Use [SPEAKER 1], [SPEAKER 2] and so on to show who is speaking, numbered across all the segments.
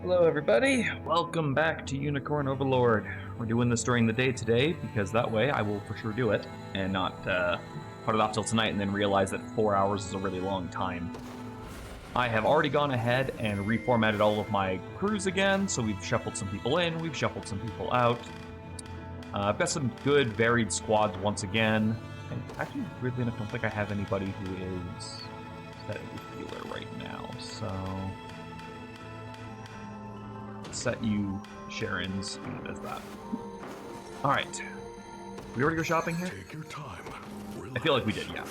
[SPEAKER 1] Hello everybody, welcome back to Unicorn Overlord. We're doing this during the day today, because that way I will for sure do it, and not put it off till tonight and then realize that 4 hours is a really long time. I have already gone ahead and reformatted all of my crews again, so we've shuffled some people in, we've shuffled some people out. I've got some good varied squads once again, and actually, weirdly enough, I don't think I have anybody who is set a healer right now, so... set you Sharon's unit as that. Alright. We already go shopping here?
[SPEAKER 2] Take your time. Relax.
[SPEAKER 1] I feel like we did, yeah.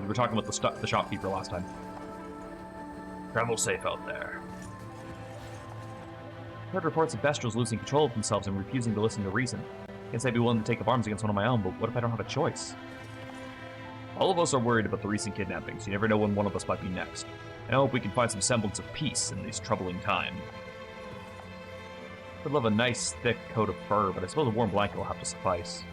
[SPEAKER 1] We were talking about the shopkeeper last time. Travel safe out there. I've heard reports of Bestrels losing control of themselves and refusing to listen to reason. Guess I'd be willing to take up arms against one of my own, but what if I don't have a choice? All of us are worried about the recent kidnappings. You never know when one of us might be next. And I hope we can find some semblance of peace in these troubling times. I'd love a nice, thick coat of fur, but I suppose a warm blanket will have to suffice.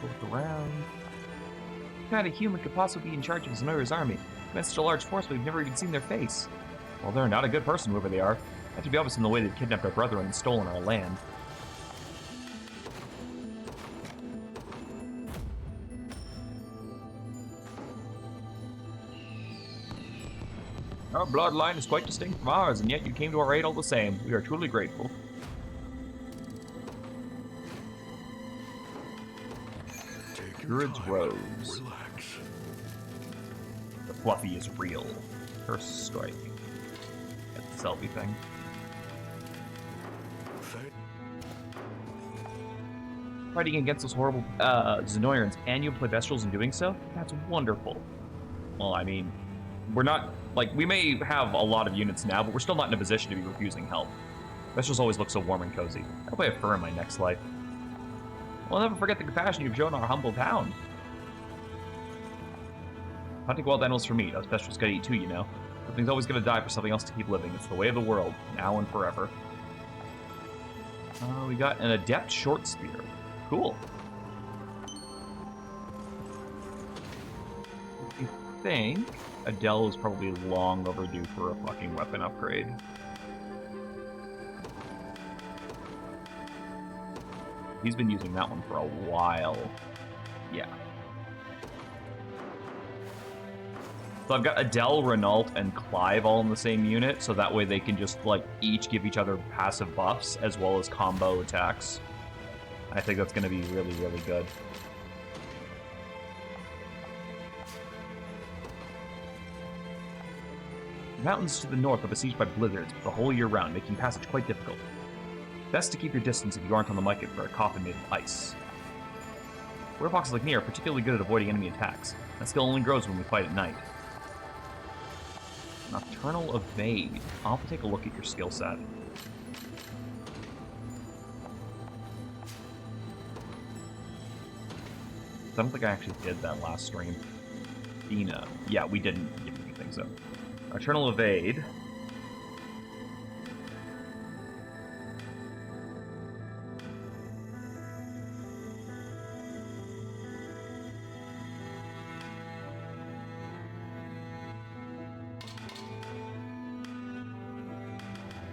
[SPEAKER 1] Look around. What kind of human could possibly be in charge of Zenoira's army? Command such a large force, but we've never even seen their face. Well, they're not a good person, whoever they are. That should be obvious in the way they've kidnapped our brethren and stolen our land. Our bloodline is quite distinct from ours, and yet you came to our aid all the same. We are truly grateful. Druid's Rose.
[SPEAKER 2] Relax.
[SPEAKER 1] The Fluffy is real. First strike. That's the selfie thing. Fighting against those horrible Zenoirans, and you play Bestrels in doing so? That's wonderful. Well, I mean, we're not, like, we may have a lot of units now, but we're still not in a position to be refusing help. Bestrels always look so warm and cozy. I hope I have fur in my next life. We'll never forget the compassion you've shown our humble town. Hunting wild animals for meat. Us Bestrels gotta eat too, you know. Something's always gonna die for something else to keep living. It's the way of the world, now and forever. We got an adept short spear. Cool. I think Adele is probably long overdue for a fucking weapon upgrade. He's been using that one for a while. Yeah. So I've got Adele, Renault, and Clive all in the same unit, so that way they can just, like, each give each other passive buffs as well as combo attacks. I think that's going to be really, really good. The mountains to the north are besieged by blizzards the whole year round, making passage quite difficult. Best to keep your distance if you aren't on the market for a coffin made of ice. Warboxes like me are particularly good at avoiding enemy attacks. That skill only grows when we fight at night. Nocturnal Evade. I'll have to take a look at your skill set. I don't think I actually did that last stream. Dina. Yeah, we didn't give anything, so. Nocturnal Evade.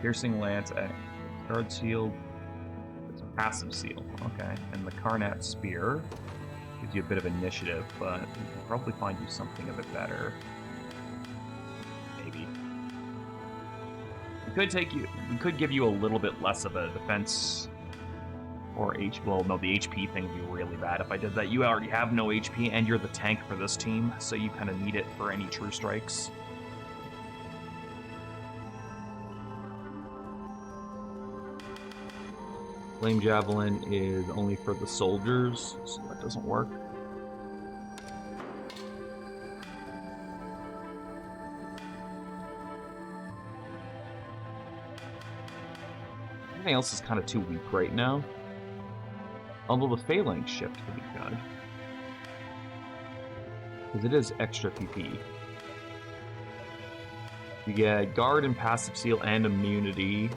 [SPEAKER 1] Piercing Lance, Guard Shield. It's a passive seal, okay. And the Carnat Spear gives you a bit of initiative, but we can probably find you something a bit better. Maybe. We could give you a little bit less of a defense or well, no, the HP thing would be really bad if I did that. You already have no HP, and you're the tank for this team, so you kind of need it for any true strikes. Flame Javelin is only for the soldiers, so that doesn't work. Everything else is kind of too weak right now. Although the Phalanx shift could be good. Because it is extra PP. You get Guard and Passive Seal and Immunity.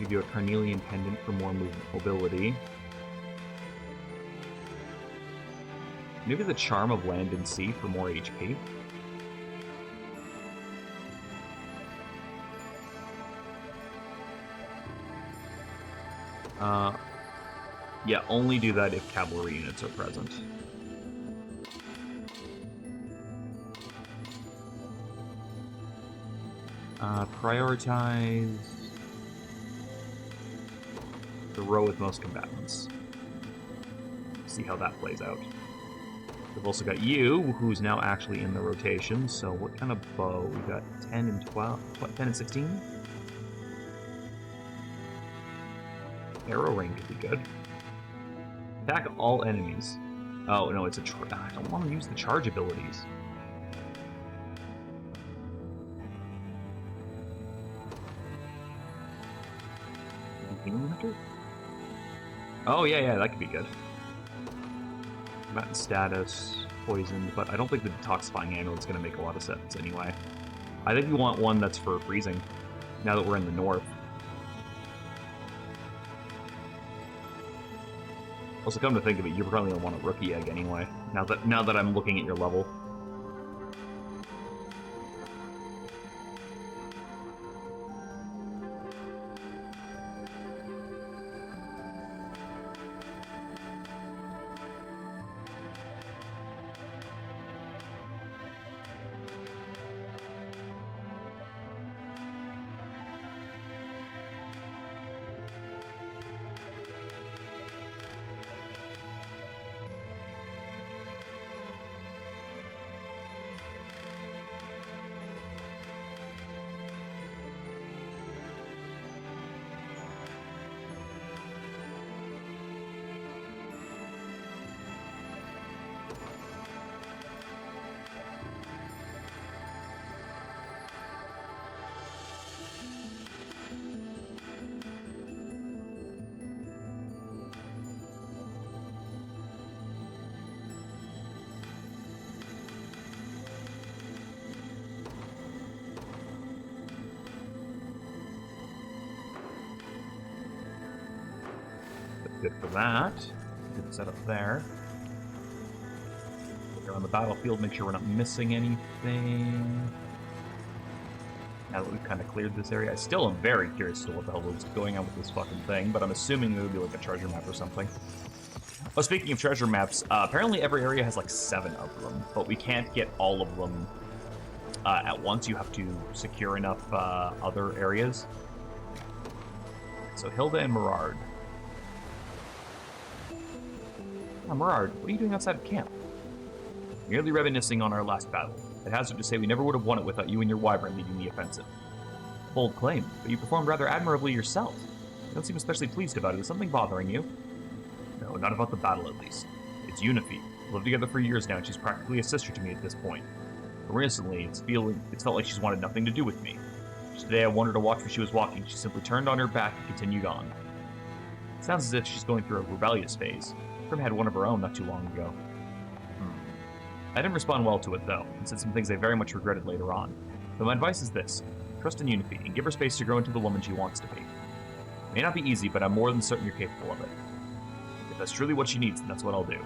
[SPEAKER 1] Give you a Carnelian Pendant for more mobility. Maybe the Charm of Land and Sea for more HP. Yeah, only do that if cavalry units are present. Prioritize the row with most combatants. See how that plays out. We've also got you, who's now actually in the rotation, so what kind of bow? We got 10 and 12, what, 10 and 16? Arrow range would be good. Attack all enemies. Oh, no, it's a I don't want to use the charge abilities. Oh, yeah, that could be good. Combatant status, poisoned, but I don't think the detoxifying amulet's going to make a lot of sense anyway. I think we want one that's for freezing, now that we're in the north. Also, come to think of it, you're probably going to want a rookie egg anyway, now that I'm looking at your level. Good for that. Good setup there. Look around the battlefield, make sure we're not missing anything. Now that we've kind of cleared this area, I still am very curious as to what the hell is going on with this fucking thing, but I'm assuming it would be like a treasure map or something. Oh, speaking of treasure maps, apparently every area has like 7 of them, but we can't get all of them at once. You have to secure enough other areas. So Hilda and Merard. Merard, what are you doing outside of camp? Merely reminiscing on our last battle. I'd hazard to say we never would have won it without you and your wyvern leading the offensive. Bold claim, but you performed rather admirably yourself. You don't seem especially pleased about it. Is something bothering you? No, not about the battle at least. It's Unifi. We've lived together for years now, and she's practically a sister to me at this point. But recently, it's felt like she's wanted nothing to do with me. Just today I wanted to watch where she was walking. She simply turned on her back and continued on. It sounds as if she's going through a rebellious phase. Prim had one of her own not too long ago. I didn't respond well to it, though, and said some things I very much regretted later on. But my advice is this. Trust in Unifi, and give her space to grow into the woman she wants to be. It may not be easy, but I'm more than certain you're capable of it. If that's truly what she needs, then that's what I'll do.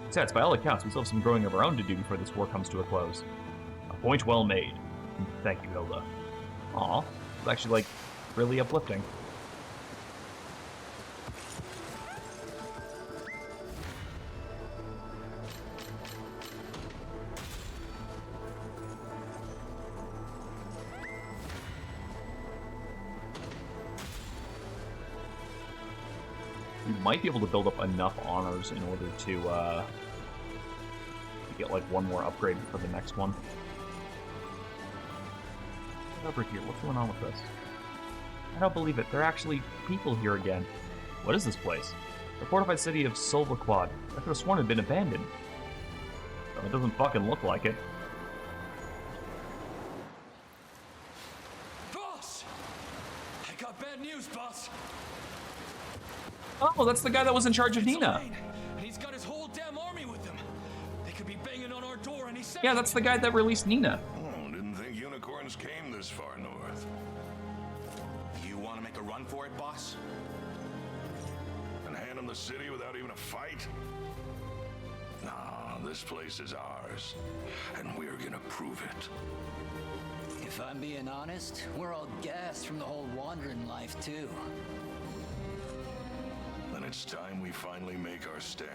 [SPEAKER 1] Besides, by all accounts, we still have some growing of our own to do before this war comes to a close. A point well made. Thank you, Hilda. Aw, it's actually, like, really uplifting. We might be able to build up enough honors in order to get like one more upgrade for the next one. Get over here. What's going on with this? I don't believe it. There are actually people here again. What is this place? The fortified city of Solvaquad. I could have sworn it had been abandoned. Well, it doesn't fucking look like it.
[SPEAKER 3] Boss! I got bad news, boss.
[SPEAKER 1] Oh, that's the guy that was in charge of Nina.
[SPEAKER 3] And he's got his whole damn army with him. They could be banging on our door any second.
[SPEAKER 1] Yeah, that's the guy that released Nina.
[SPEAKER 2] Oh, didn't think unicorns came this far north.
[SPEAKER 3] You want to make a run for it, boss?
[SPEAKER 2] And hand them the city without even a fight? Nah, this place is ours. And we're gonna prove it.
[SPEAKER 4] If I'm being honest, we're all gassed from the whole wandering life, too.
[SPEAKER 2] it's time we finally make our stand.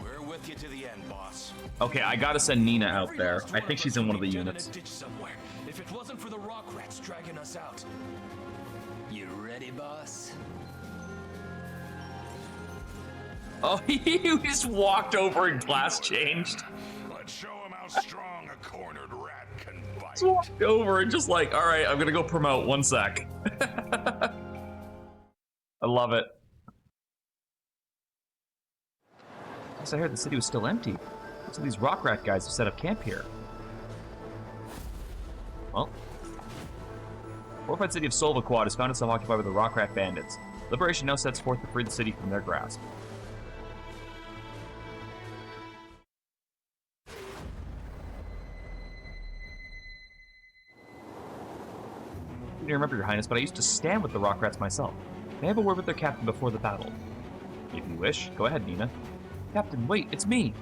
[SPEAKER 3] We're with you to the end, boss.
[SPEAKER 1] Okay, I gotta send Nina out there. I think she's in one of the units.
[SPEAKER 3] In a ditch somewhere. If it wasn't for the rock rats dragging us out. You ready, boss?
[SPEAKER 1] Oh, he just walked over and glass changed.
[SPEAKER 2] Let's show him how strong a cornered rat can bite.
[SPEAKER 1] Just walked over and just like, all right, I'm gonna go promote. 1 sec. I love it. Yes, I heard the city was still empty. So these rock rat guys have set up camp here. Well, fortified city of Solvaquad has found itself occupied by the rock rat bandits. Liberation now sets forth to free the city from their grasp. I don't remember, Your Highness, but I used to stand with the rock rats myself. May I have a word with their captain before the battle? If you wish, go ahead, Nina. Captain, wait, it's me!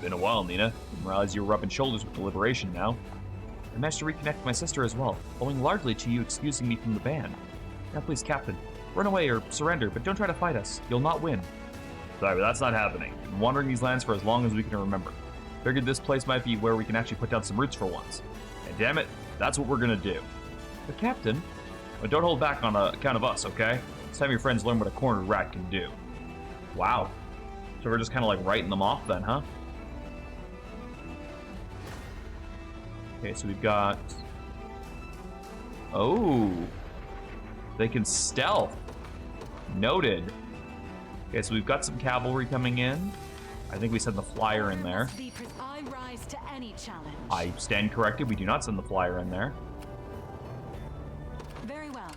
[SPEAKER 1] Been a while, Nina. Didn't realize you were rubbing shoulders with the Liberation now. I managed to reconnect with my sister as well, owing largely to you excusing me from the band. Now please, Captain, run away or surrender, but don't try to fight us. You'll not win. Sorry, but that's not happening. I've been wandering these lands for as long as we can remember. Figured this place might be where we can actually put down some roots for once. And damn it, that's what we're gonna do. But Captain, don't hold back on account of us, okay? It's time your friends learn what a cornered rat can do. Wow. So we're just kind of like writing them off then, huh? Okay, so we've got... Oh! They can stealth. Noted. Okay, so we've got some cavalry coming in. I think we send the flyer in there.
[SPEAKER 4] I rise to any challenge.
[SPEAKER 1] I stand corrected. We do not send the flyer in there.
[SPEAKER 4] Very well.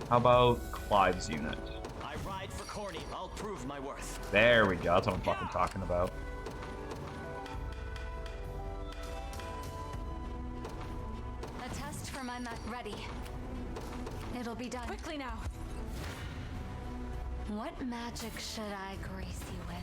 [SPEAKER 1] How about Clive's unit?
[SPEAKER 3] I ride for Corny. I'll prove my worth.
[SPEAKER 1] There we go. That's what I'm fucking talking about.
[SPEAKER 4] A test for my mat ready. It'll be done. Quickly now. What magic should I grace you with?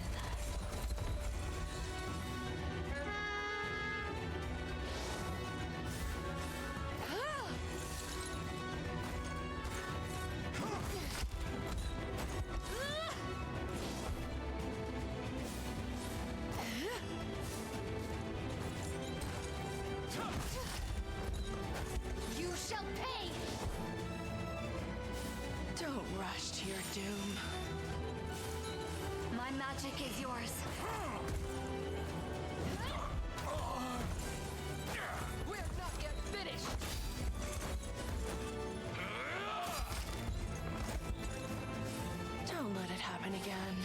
[SPEAKER 4] You shall pay!
[SPEAKER 5] Don't rush to your doom.
[SPEAKER 4] My magic is yours.
[SPEAKER 5] We're not yet finished. Don't let it happen again.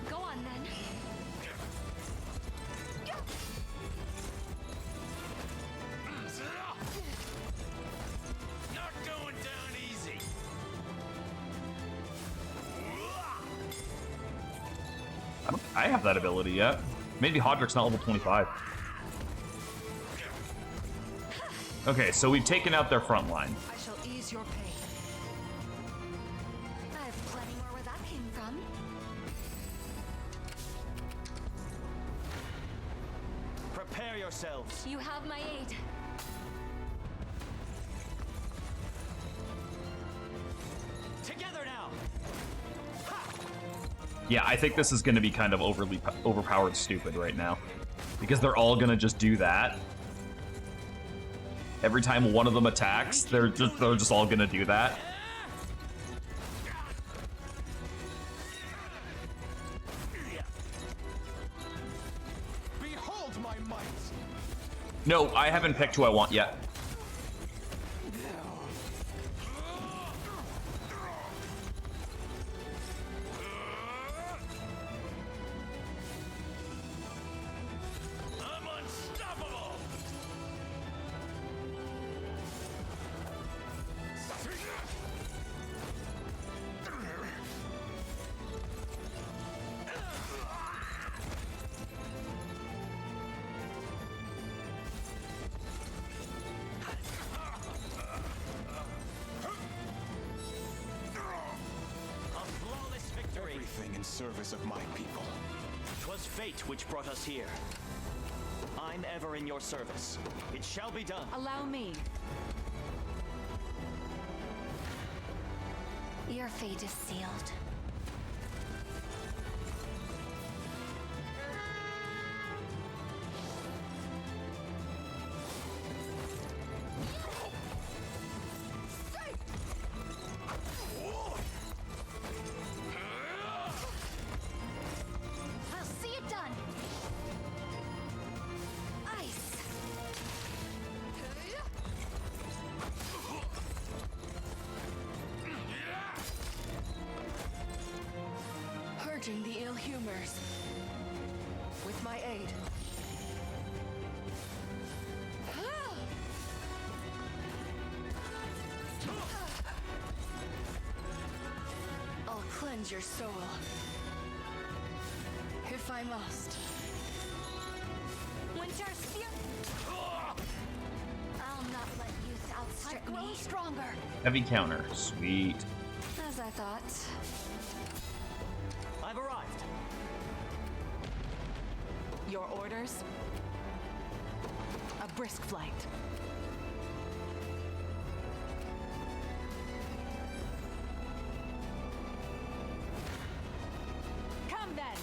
[SPEAKER 4] Go on then.
[SPEAKER 3] Not going down easy.
[SPEAKER 1] I have that ability yet. Maybe Hodrick's not level 25. Okay, so we've taken out their front line.
[SPEAKER 5] I shall ease your pain.
[SPEAKER 4] I have plenty more where that came from.
[SPEAKER 3] Prepare yourselves.
[SPEAKER 4] You have my aid.
[SPEAKER 3] Together now.
[SPEAKER 1] Yeah, I think this is going to be kind of overpowered stupid right now. Because they're all going to just do that. Every time one of them attacks, they're just all going to do that.
[SPEAKER 3] Behold my might.
[SPEAKER 1] No, I haven't picked who I want yet.
[SPEAKER 3] I'm unstoppable. A flawless victory.
[SPEAKER 6] Everything in service of my people.
[SPEAKER 3] 'Twas fate which brought us here. I
[SPEAKER 6] I'm ever in your service. It shall be done.
[SPEAKER 5] Allow me.
[SPEAKER 4] Your fate is sealed. I'll see it done. Ice.
[SPEAKER 5] Purging the ill humors. With my aid. I'll cleanse your soul. If I must.
[SPEAKER 4] Winter Spear. I'll not let youth outstrip
[SPEAKER 5] I've grown
[SPEAKER 4] me.
[SPEAKER 5] stronger.
[SPEAKER 1] Heavy counter. Sweet.
[SPEAKER 4] As I thought.
[SPEAKER 6] I've arrived.
[SPEAKER 5] Your orders? A brisk flight. Come then.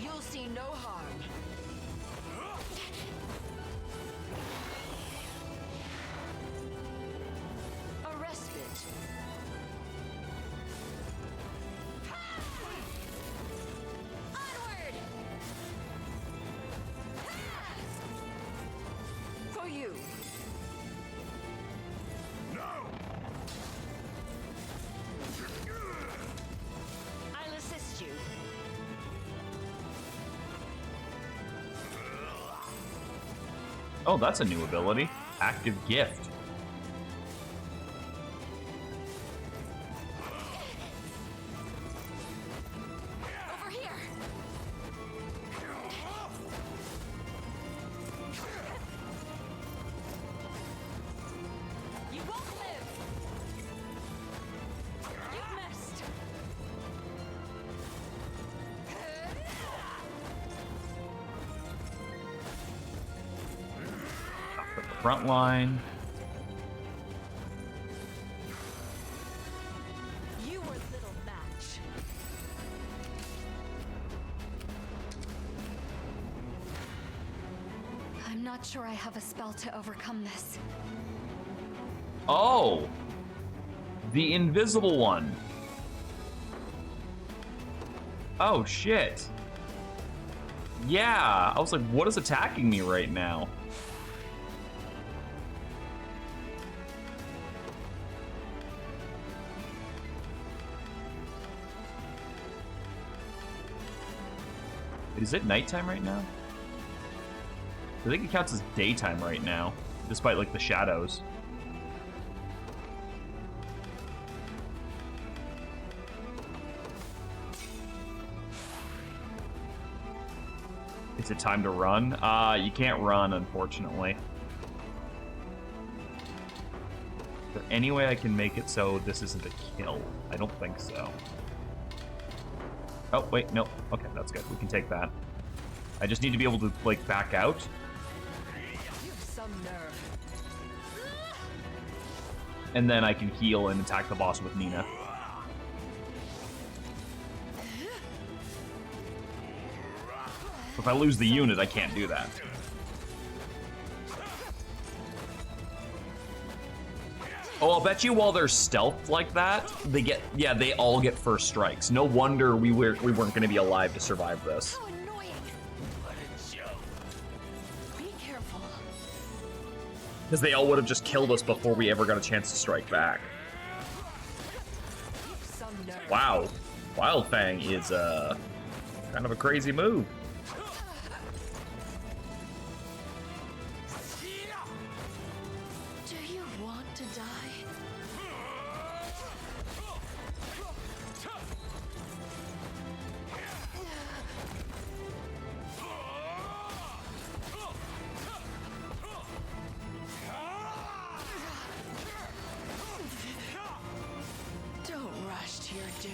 [SPEAKER 5] You'll see no harm. A respite.
[SPEAKER 4] Onward!
[SPEAKER 5] For you. I'll assist you.
[SPEAKER 1] Oh, that's a new ability. Active gift.
[SPEAKER 4] Over here!
[SPEAKER 5] You won't live. You've missed.
[SPEAKER 1] Put the front line.
[SPEAKER 5] You were little match.
[SPEAKER 4] I'm not sure I have a spell to overcome this.
[SPEAKER 1] Oh! The invisible one. Oh, shit. Yeah, I was like, what is attacking me right now? Is it nighttime right now? I think it counts as daytime right now, despite like the shadows. Is it time to run? You can't run, unfortunately. Is there any way I can make it so this isn't a kill? I don't think so. Oh, wait, no. Okay, that's good. We can take that. I just need to be able to, like, back out.
[SPEAKER 5] You've some nerve.
[SPEAKER 1] And then I can heal and attack the boss with Nina. If I lose the unit, I can't do that. Oh, I'll bet you while they're stealthed like that, they all get first strikes. No wonder we weren't going to be alive to survive this.
[SPEAKER 4] How annoying!
[SPEAKER 3] Let it show.
[SPEAKER 5] Be careful.
[SPEAKER 1] Because they all would have just killed us before we ever got a chance to strike back.
[SPEAKER 5] You've some nerve.
[SPEAKER 1] Wow. Wildfang is, kind of a crazy move.
[SPEAKER 5] Do you want to die? Don't rush to your doom.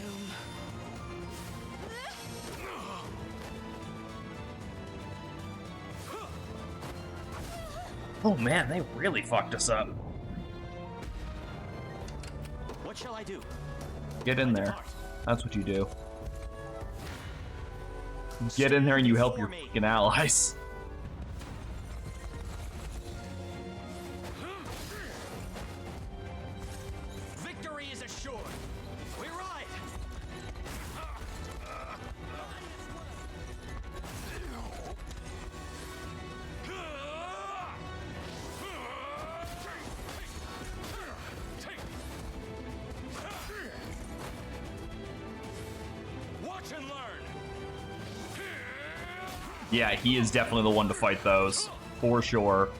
[SPEAKER 1] Oh man, they really fucked us up.
[SPEAKER 6] What shall I do?
[SPEAKER 1] Get in there. That's what you do. Get in there and you help your fucking allies.
[SPEAKER 3] Victory is assured. We ride. Watch and learn.
[SPEAKER 1] Yeah, he is definitely the one to fight those. For sure.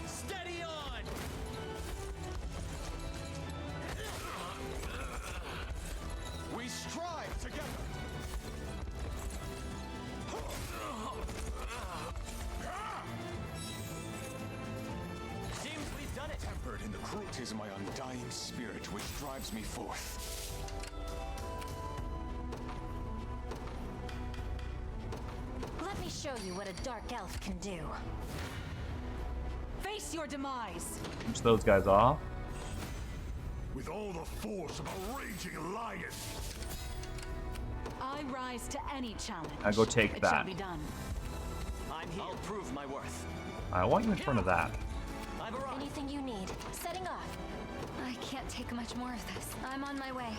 [SPEAKER 3] Steady on. We strive together. Seems we've done it.
[SPEAKER 2] Tempered in the cruelties of my undying spirit which drives me forth.
[SPEAKER 4] Let me show you what a dark elf can do.
[SPEAKER 5] Face your demise.
[SPEAKER 1] Punch those guys off.
[SPEAKER 2] With all the force of a raging lion.
[SPEAKER 5] I rise to any challenge.
[SPEAKER 1] Now go take
[SPEAKER 5] It
[SPEAKER 1] that.
[SPEAKER 5] shall be done.
[SPEAKER 3] I'm here. I'll prove my worth.
[SPEAKER 1] I want you in front of that.
[SPEAKER 3] I've arrived.
[SPEAKER 4] Anything you need. Setting off. I can't take much more of this. I'm on my way.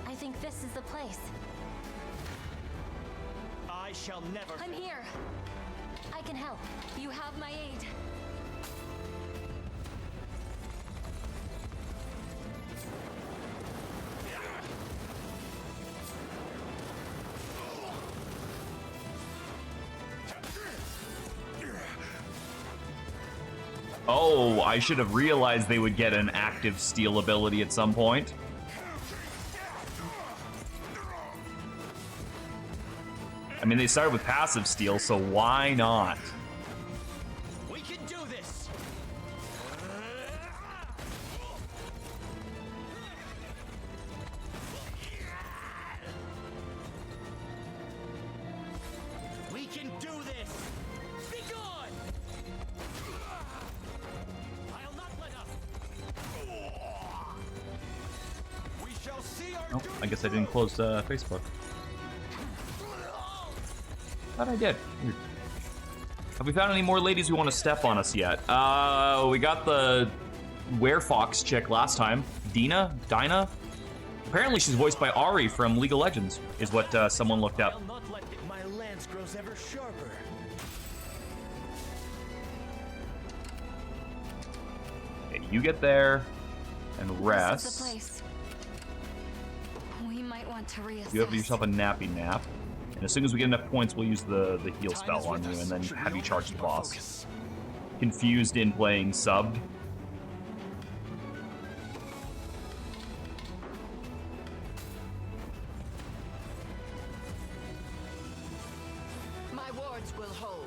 [SPEAKER 4] I think this is the place.
[SPEAKER 3] I shall never.
[SPEAKER 4] I'm here. I can help. You have my aid.
[SPEAKER 1] Oh, I should have realized they would get an active steel ability at some point. I mean, they started with passive steel, so why not?
[SPEAKER 3] We can do this. We can do this. Be gone. I'll not let up. We shall see our
[SPEAKER 1] Oh, I guess I didn't close Facebook. Thought I did. Weird. Have we found any more ladies who want to step on us yet? We got the Werefox chick last time. Dinah? Apparently she's voiced by Ari from League of Legends, is what someone looked up.
[SPEAKER 3] I'll not let it. My lance grows ever sharper.
[SPEAKER 1] Okay, you get there and
[SPEAKER 4] This is the
[SPEAKER 1] rest.
[SPEAKER 4] place. We might want to reassess.
[SPEAKER 1] You have yourself a nappy nap. And as soon as we get enough points, we'll use the heal spell on you and then have you charge the boss. Confused in playing subbed.
[SPEAKER 5] My wards will hold.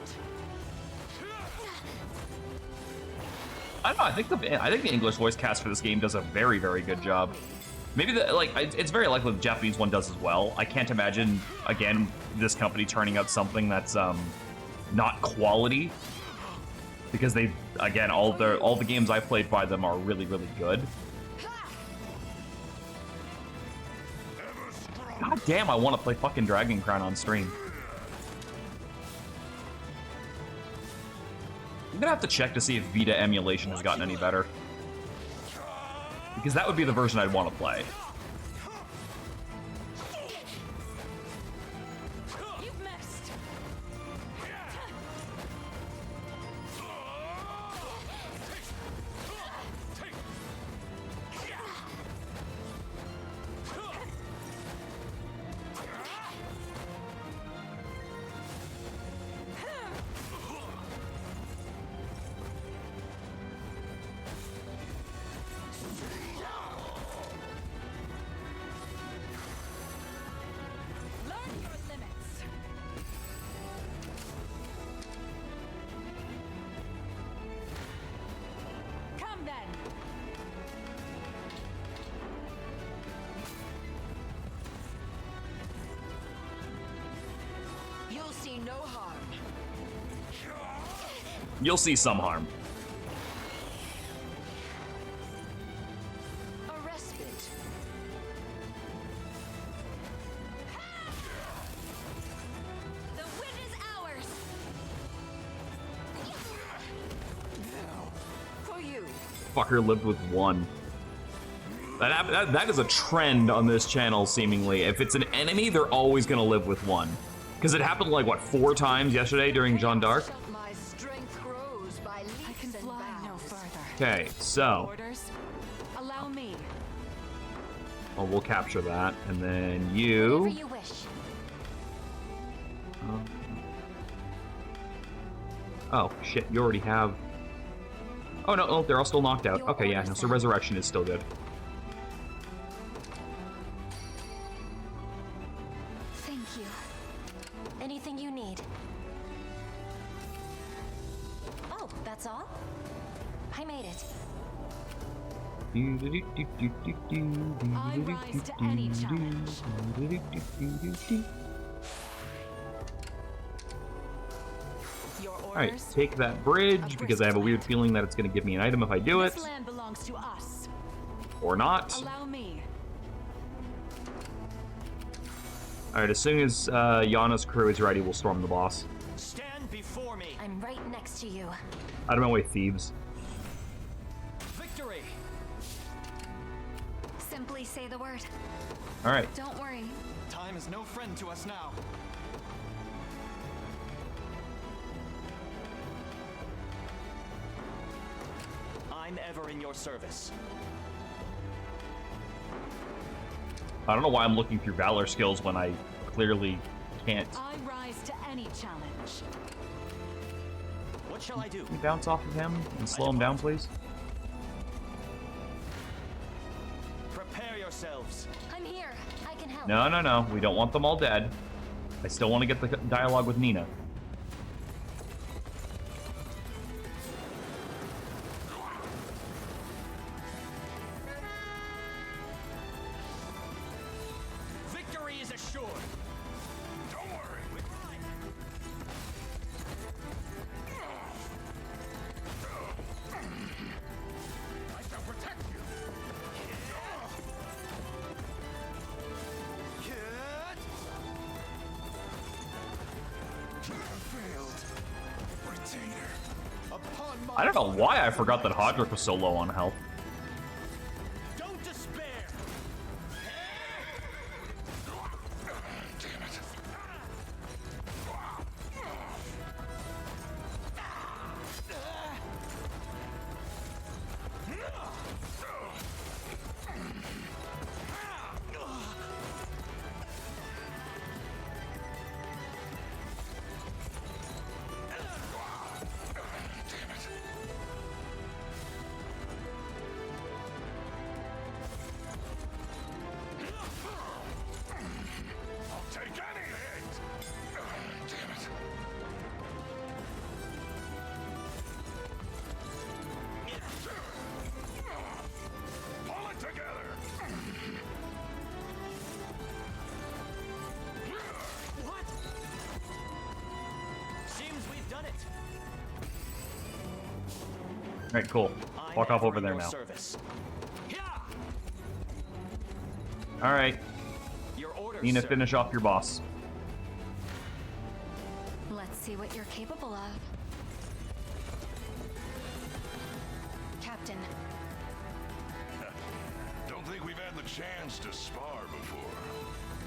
[SPEAKER 1] I don't know. I think the English voice cast for this game does a very, very good job. Maybe it's very likely the Japanese one does as well. I can't imagine again this company turning out something that's not quality, because they again all the games I've played by them are really, really good. God damn, I want to play fucking Dragon Crown on stream. I'm gonna have to check to see if Vita emulation has gotten any better, because that would be the version I'd want to play.
[SPEAKER 5] You've missed. Learn your limits. Come then. You'll see no harm.
[SPEAKER 1] You'll see some harm.
[SPEAKER 5] A respite.
[SPEAKER 4] The win is ours.
[SPEAKER 5] For you.
[SPEAKER 1] Fucker lived with one. That is a trend on this channel, seemingly. If it's an enemy, they're always gonna live with one. Because it happened like, what, 4 times yesterday during Jeanne d'Arc?
[SPEAKER 5] My strength grows by leaps
[SPEAKER 4] I can
[SPEAKER 5] and
[SPEAKER 4] fly no
[SPEAKER 5] bounds.
[SPEAKER 4] further.
[SPEAKER 1] Okay, so
[SPEAKER 5] Orders. Allow me.
[SPEAKER 1] we'll capture that, and then
[SPEAKER 4] Whatever
[SPEAKER 1] you.
[SPEAKER 4] you wish.
[SPEAKER 1] Oh shit, you already have. Oh no, oh, they're all still knocked out.
[SPEAKER 4] Your
[SPEAKER 1] Okay, yeah,
[SPEAKER 4] orders,
[SPEAKER 1] no, so
[SPEAKER 4] then.
[SPEAKER 1] resurrection is still good.
[SPEAKER 4] Thank you. Anything you need. Oh, that's all? I made it.
[SPEAKER 5] I rise to any challenge. Your orders.
[SPEAKER 1] Alright, take that bridge, because I have a weird feeling that it's going to give me an item if I do it.
[SPEAKER 5] This land belongs to us.
[SPEAKER 1] Or not.
[SPEAKER 5] Allow me.
[SPEAKER 1] Alright, as soon as Yana's crew is ready, we'll storm the boss.
[SPEAKER 6] Stand before me.
[SPEAKER 4] I'm right next to you.
[SPEAKER 1] Out of my way, thieves.
[SPEAKER 6] Victory.
[SPEAKER 4] Simply say the word.
[SPEAKER 1] Alright,
[SPEAKER 4] Don't worry.
[SPEAKER 6] Time is no friend to us now. I'm ever in your service.
[SPEAKER 1] I don't know why I'm looking through Valor skills when I clearly can't.
[SPEAKER 5] I rise to any challenge.
[SPEAKER 6] What shall I do?
[SPEAKER 1] Can you bounce off of him and slow him down, please?
[SPEAKER 6] Prepare yourselves.
[SPEAKER 4] I'm here. I can help.
[SPEAKER 1] No, no, no. We don't want them all dead. I still want to get the dialogue with Nina.
[SPEAKER 3] Victory is assured.
[SPEAKER 2] Don't worry. I shall protect you. Failed. Retainer. Upon my
[SPEAKER 1] I don't know why I forgot that Hodrick was so low on health.
[SPEAKER 6] Don't despair.
[SPEAKER 2] Damn it. Damn it. I'll take any hit. Damn it. Pull it together.
[SPEAKER 6] What? Seems we've done it.
[SPEAKER 1] Alright, cool.
[SPEAKER 6] I'm
[SPEAKER 1] Walk off
[SPEAKER 6] ever
[SPEAKER 1] over
[SPEAKER 6] in
[SPEAKER 1] there
[SPEAKER 6] your
[SPEAKER 1] now.
[SPEAKER 6] Service. Yeah.
[SPEAKER 1] Alright,
[SPEAKER 6] Your orders,
[SPEAKER 1] Nina,
[SPEAKER 6] sir.
[SPEAKER 1] finish off your boss.
[SPEAKER 4] Let's see what you're capable of. Captain,
[SPEAKER 2] Don't think we've had the chance to spar before.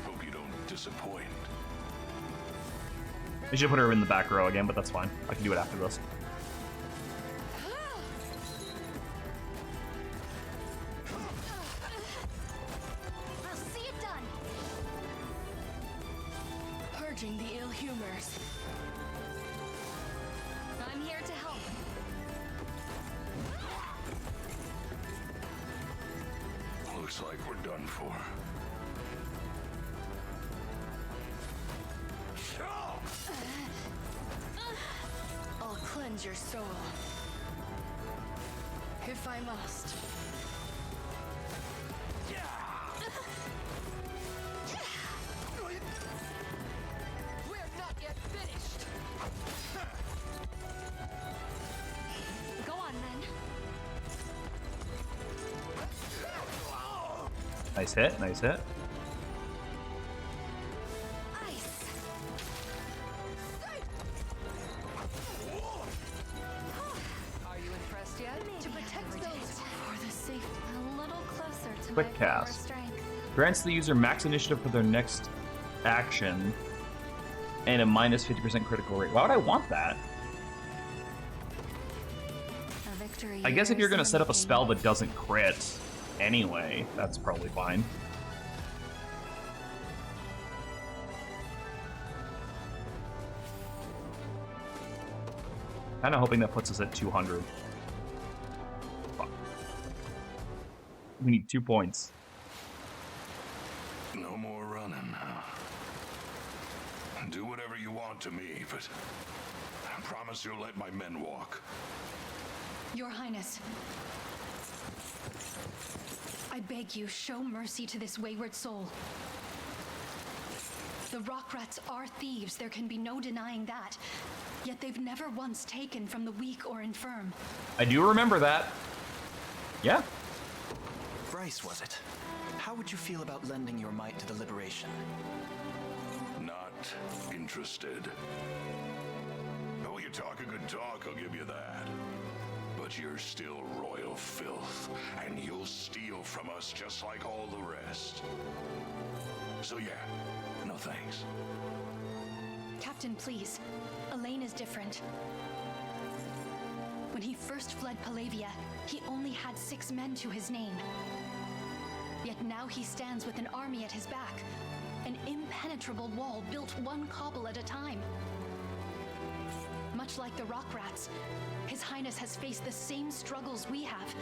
[SPEAKER 2] Hope you don't disappoint.
[SPEAKER 1] I should put her in the back row again, but that's fine. I can do it after this.
[SPEAKER 4] I'll see it done.
[SPEAKER 5] Purging the ill humors.
[SPEAKER 4] I'm here to help.
[SPEAKER 2] Looks like we're done for.
[SPEAKER 5] I'll cleanse your soul. If I must. We're not yet finished.
[SPEAKER 1] Nice hit, nice hit.
[SPEAKER 4] Ice.
[SPEAKER 5] Are you impressed yet?
[SPEAKER 4] Maybe
[SPEAKER 5] To protect
[SPEAKER 4] I
[SPEAKER 5] those
[SPEAKER 4] overdid.
[SPEAKER 5] for the safety.
[SPEAKER 4] A little closer to
[SPEAKER 1] Quick
[SPEAKER 4] my former
[SPEAKER 1] cast.
[SPEAKER 4] strength.
[SPEAKER 1] Grants the user max initiative for their next action and a minus 50% critical rate. Why would I want that?
[SPEAKER 4] A victory
[SPEAKER 1] I guess if
[SPEAKER 4] here
[SPEAKER 1] you're
[SPEAKER 4] is
[SPEAKER 1] going to set up a
[SPEAKER 4] something.
[SPEAKER 1] spell that doesn't crit anyway, that's probably fine. Kind of hoping that puts us at 200. Fuck. We need 2 points.
[SPEAKER 2] No more running. Do whatever you want to me, but I promise you'll let my men walk.
[SPEAKER 5] Your Highness, I beg you, show mercy to this wayward soul. The rock rats are thieves, there can be no denying that. Yet they've never once taken from the weak or infirm.
[SPEAKER 1] I do remember that. Yeah.
[SPEAKER 7] Bryce, was it? How would you feel about lending your might to the liberation?
[SPEAKER 2] Not interested. Oh, you talk a good talk, I'll give you that. But you're still royal filth, and you'll steal from us just like all the rest. So yeah, no thanks.
[SPEAKER 5] Captain, please. Elaine is different. When he first fled Palavia, he only had 6 men to his name. Yet now he stands with an army at his back. An impenetrable wall built one cobble at a time. Much like the rock rats, His Highness has faced the same struggles we have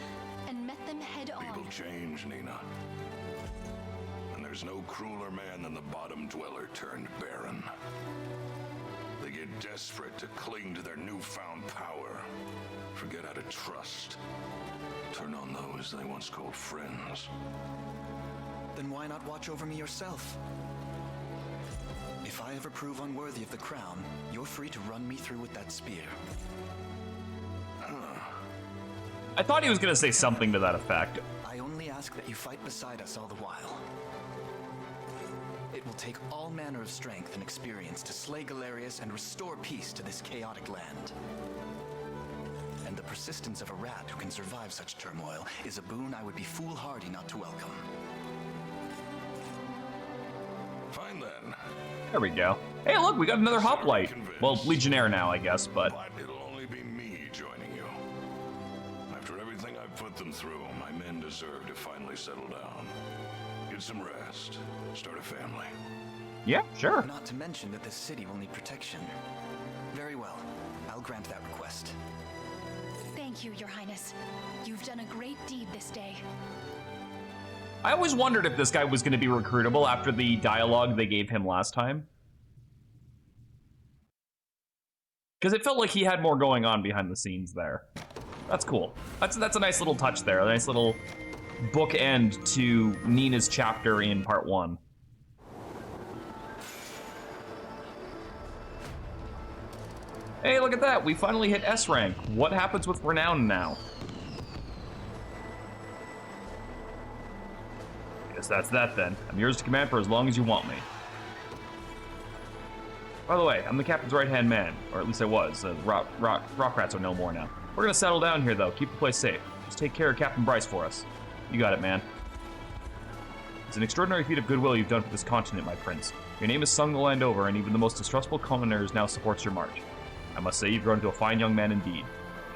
[SPEAKER 5] and met them head on.
[SPEAKER 2] People change, Nina. And there's no crueler man than the bottom dweller turned baron. They get desperate to cling to their newfound power, forget how to trust, turn on those they once called friends.
[SPEAKER 7] Then why not watch over me yourself? If I ever prove unworthy of the crown, you're free to run me through with that spear.
[SPEAKER 1] I thought he was going to say something to that effect.
[SPEAKER 7] I only ask that you fight beside us all the while. It will take all manner of strength and experience to slay Galerius and restore peace to this chaotic land. And the persistence of a rat who can survive such turmoil is a boon I would be foolhardy not to welcome.
[SPEAKER 2] Fine then.
[SPEAKER 1] There we go. Hey, look, we got another hoplite. Well, Legionnaire now, I guess, but...
[SPEAKER 2] But it'll only be me joining you. After everything I've put them through, my men deserve to finally settle down. Get some rest. Start a family.
[SPEAKER 1] Yeah, sure.
[SPEAKER 7] Not to mention that this city will need protection. Very well. I'll grant that request.
[SPEAKER 5] Thank you, Your Highness. You've done a great deed this day.
[SPEAKER 1] I always wondered if this guy was going to be recruitable after the dialogue they gave him last time. Because it felt like he had more going on behind the scenes there. That's cool. That's a nice little touch there. A nice little bookend to Nina's chapter in part 1. Hey, look at that. We finally hit S rank. What happens with Renown now? Guess that's that then. I'm yours to command for as long as you want me. By the way, I'm the captain's right-hand man, or at least I was. Rock rats are no more now. We're gonna settle down here though. Keep the place safe. Just take care of Captain Bryce for us. You got it, man. It's an extraordinary feat of goodwill you've done for this continent, my prince. Your name is sung the land over, and even the most distrustful commoners now supports your march. I must say you've grown into a fine young man indeed.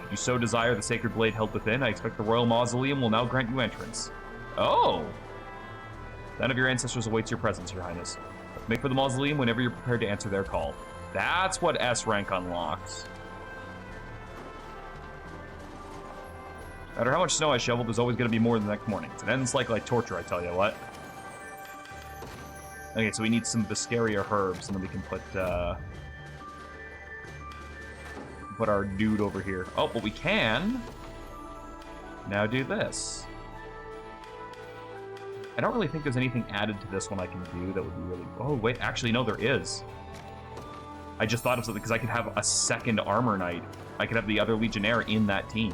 [SPEAKER 1] Should you so desire the sacred blade held within, I expect the royal mausoleum will now grant you entrance. Oh! None of your ancestors awaits your presence, Your Highness. Make for the mausoleum whenever you're prepared to answer their call. That's what S rank unlocks. No matter how much snow I shovel, there's always going to be more the next morning. It's an endless like torture, I tell you what. Okay, so we need some Viscaria herbs, and then we can put our dude over here. Oh, but we can now do this. I don't really think there's anything added to this one I can do that would be really... Oh, wait, actually, no, there is. I just thought of something, because I could have a second Armor Knight. I could have the other Legionnaire in that team.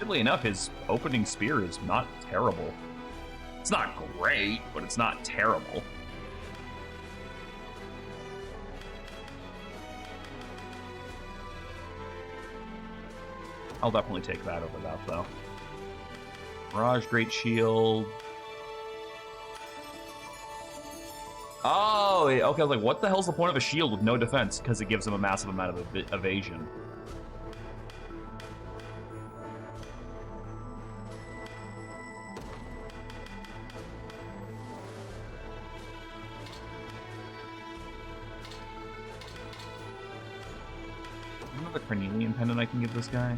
[SPEAKER 1] Weirdly enough, his opening spear is not terrible. It's not great, but it's not terrible. I'll definitely take that over that, though. Mirage, Great Shield. Oh, okay, I was like, what the hell's the point of a shield with no defense? Because it gives him a massive amount of evasion. Another Cornelian pendant I can give this guy?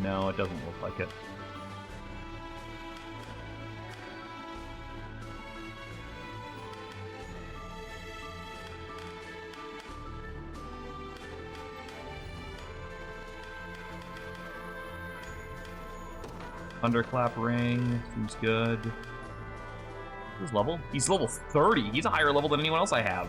[SPEAKER 1] No, it doesn't look like it. Thunderclap ring seems good. His level? He's level 30. He's a higher level than anyone else I have.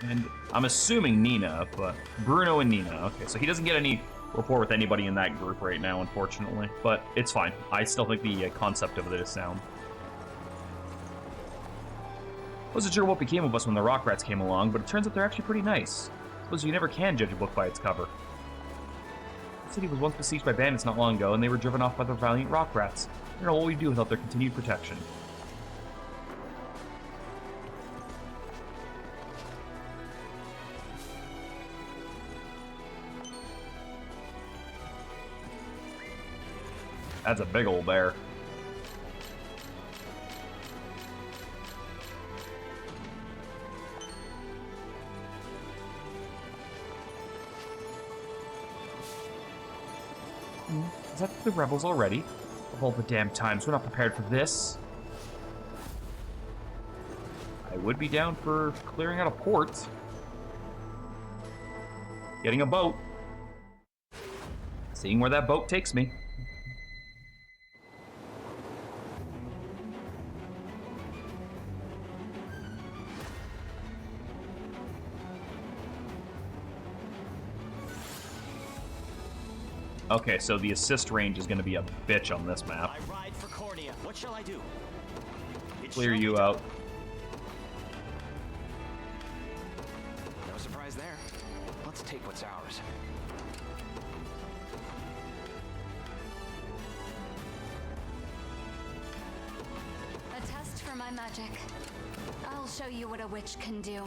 [SPEAKER 1] And I'm assuming Nina, but Bruno and Nina. Okay, so he doesn't get any rapport with anybody in that group right now, unfortunately. But it's fine. I still think the concept of it is sound. Wasn't sure what became of us when the rock rats came along, but it turns out they're actually pretty nice. Suppose you never can judge a book by its cover. The city was once besieged by bandits not long ago, and they were driven off by the valiant rock rats. I don't know what we'd do without their continued protection. That's a big old bear. Is that the rebels already? Of all the damn times, we're not prepared for this. I would be down for clearing out a port. Getting a boat. Seeing where that boat takes me. Okay, so the assist range is going to be a bitch on this map.
[SPEAKER 6] I ride for Cornea. What shall I do?
[SPEAKER 1] Clear you out.
[SPEAKER 7] No surprise there. Let's take what's ours.
[SPEAKER 4] A test for my magic. I'll show you what a witch can do.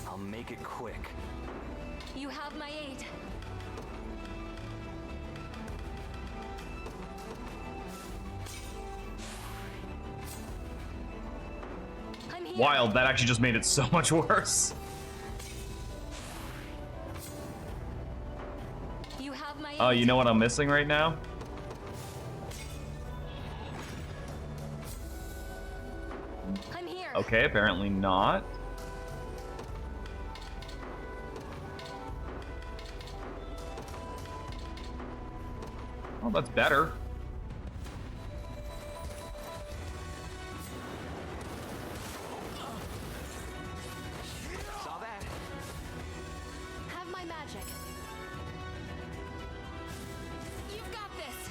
[SPEAKER 7] I'll make it quick.
[SPEAKER 4] You have my aid. I'm here.
[SPEAKER 1] Wild, that actually just made it so much worse.
[SPEAKER 4] You have my aid.
[SPEAKER 1] Oh, you know what I'm missing right now?
[SPEAKER 4] I'm here.
[SPEAKER 1] Okay, apparently not. Oh, that's better.
[SPEAKER 7] Saw that?
[SPEAKER 5] Have my magic. You've got this.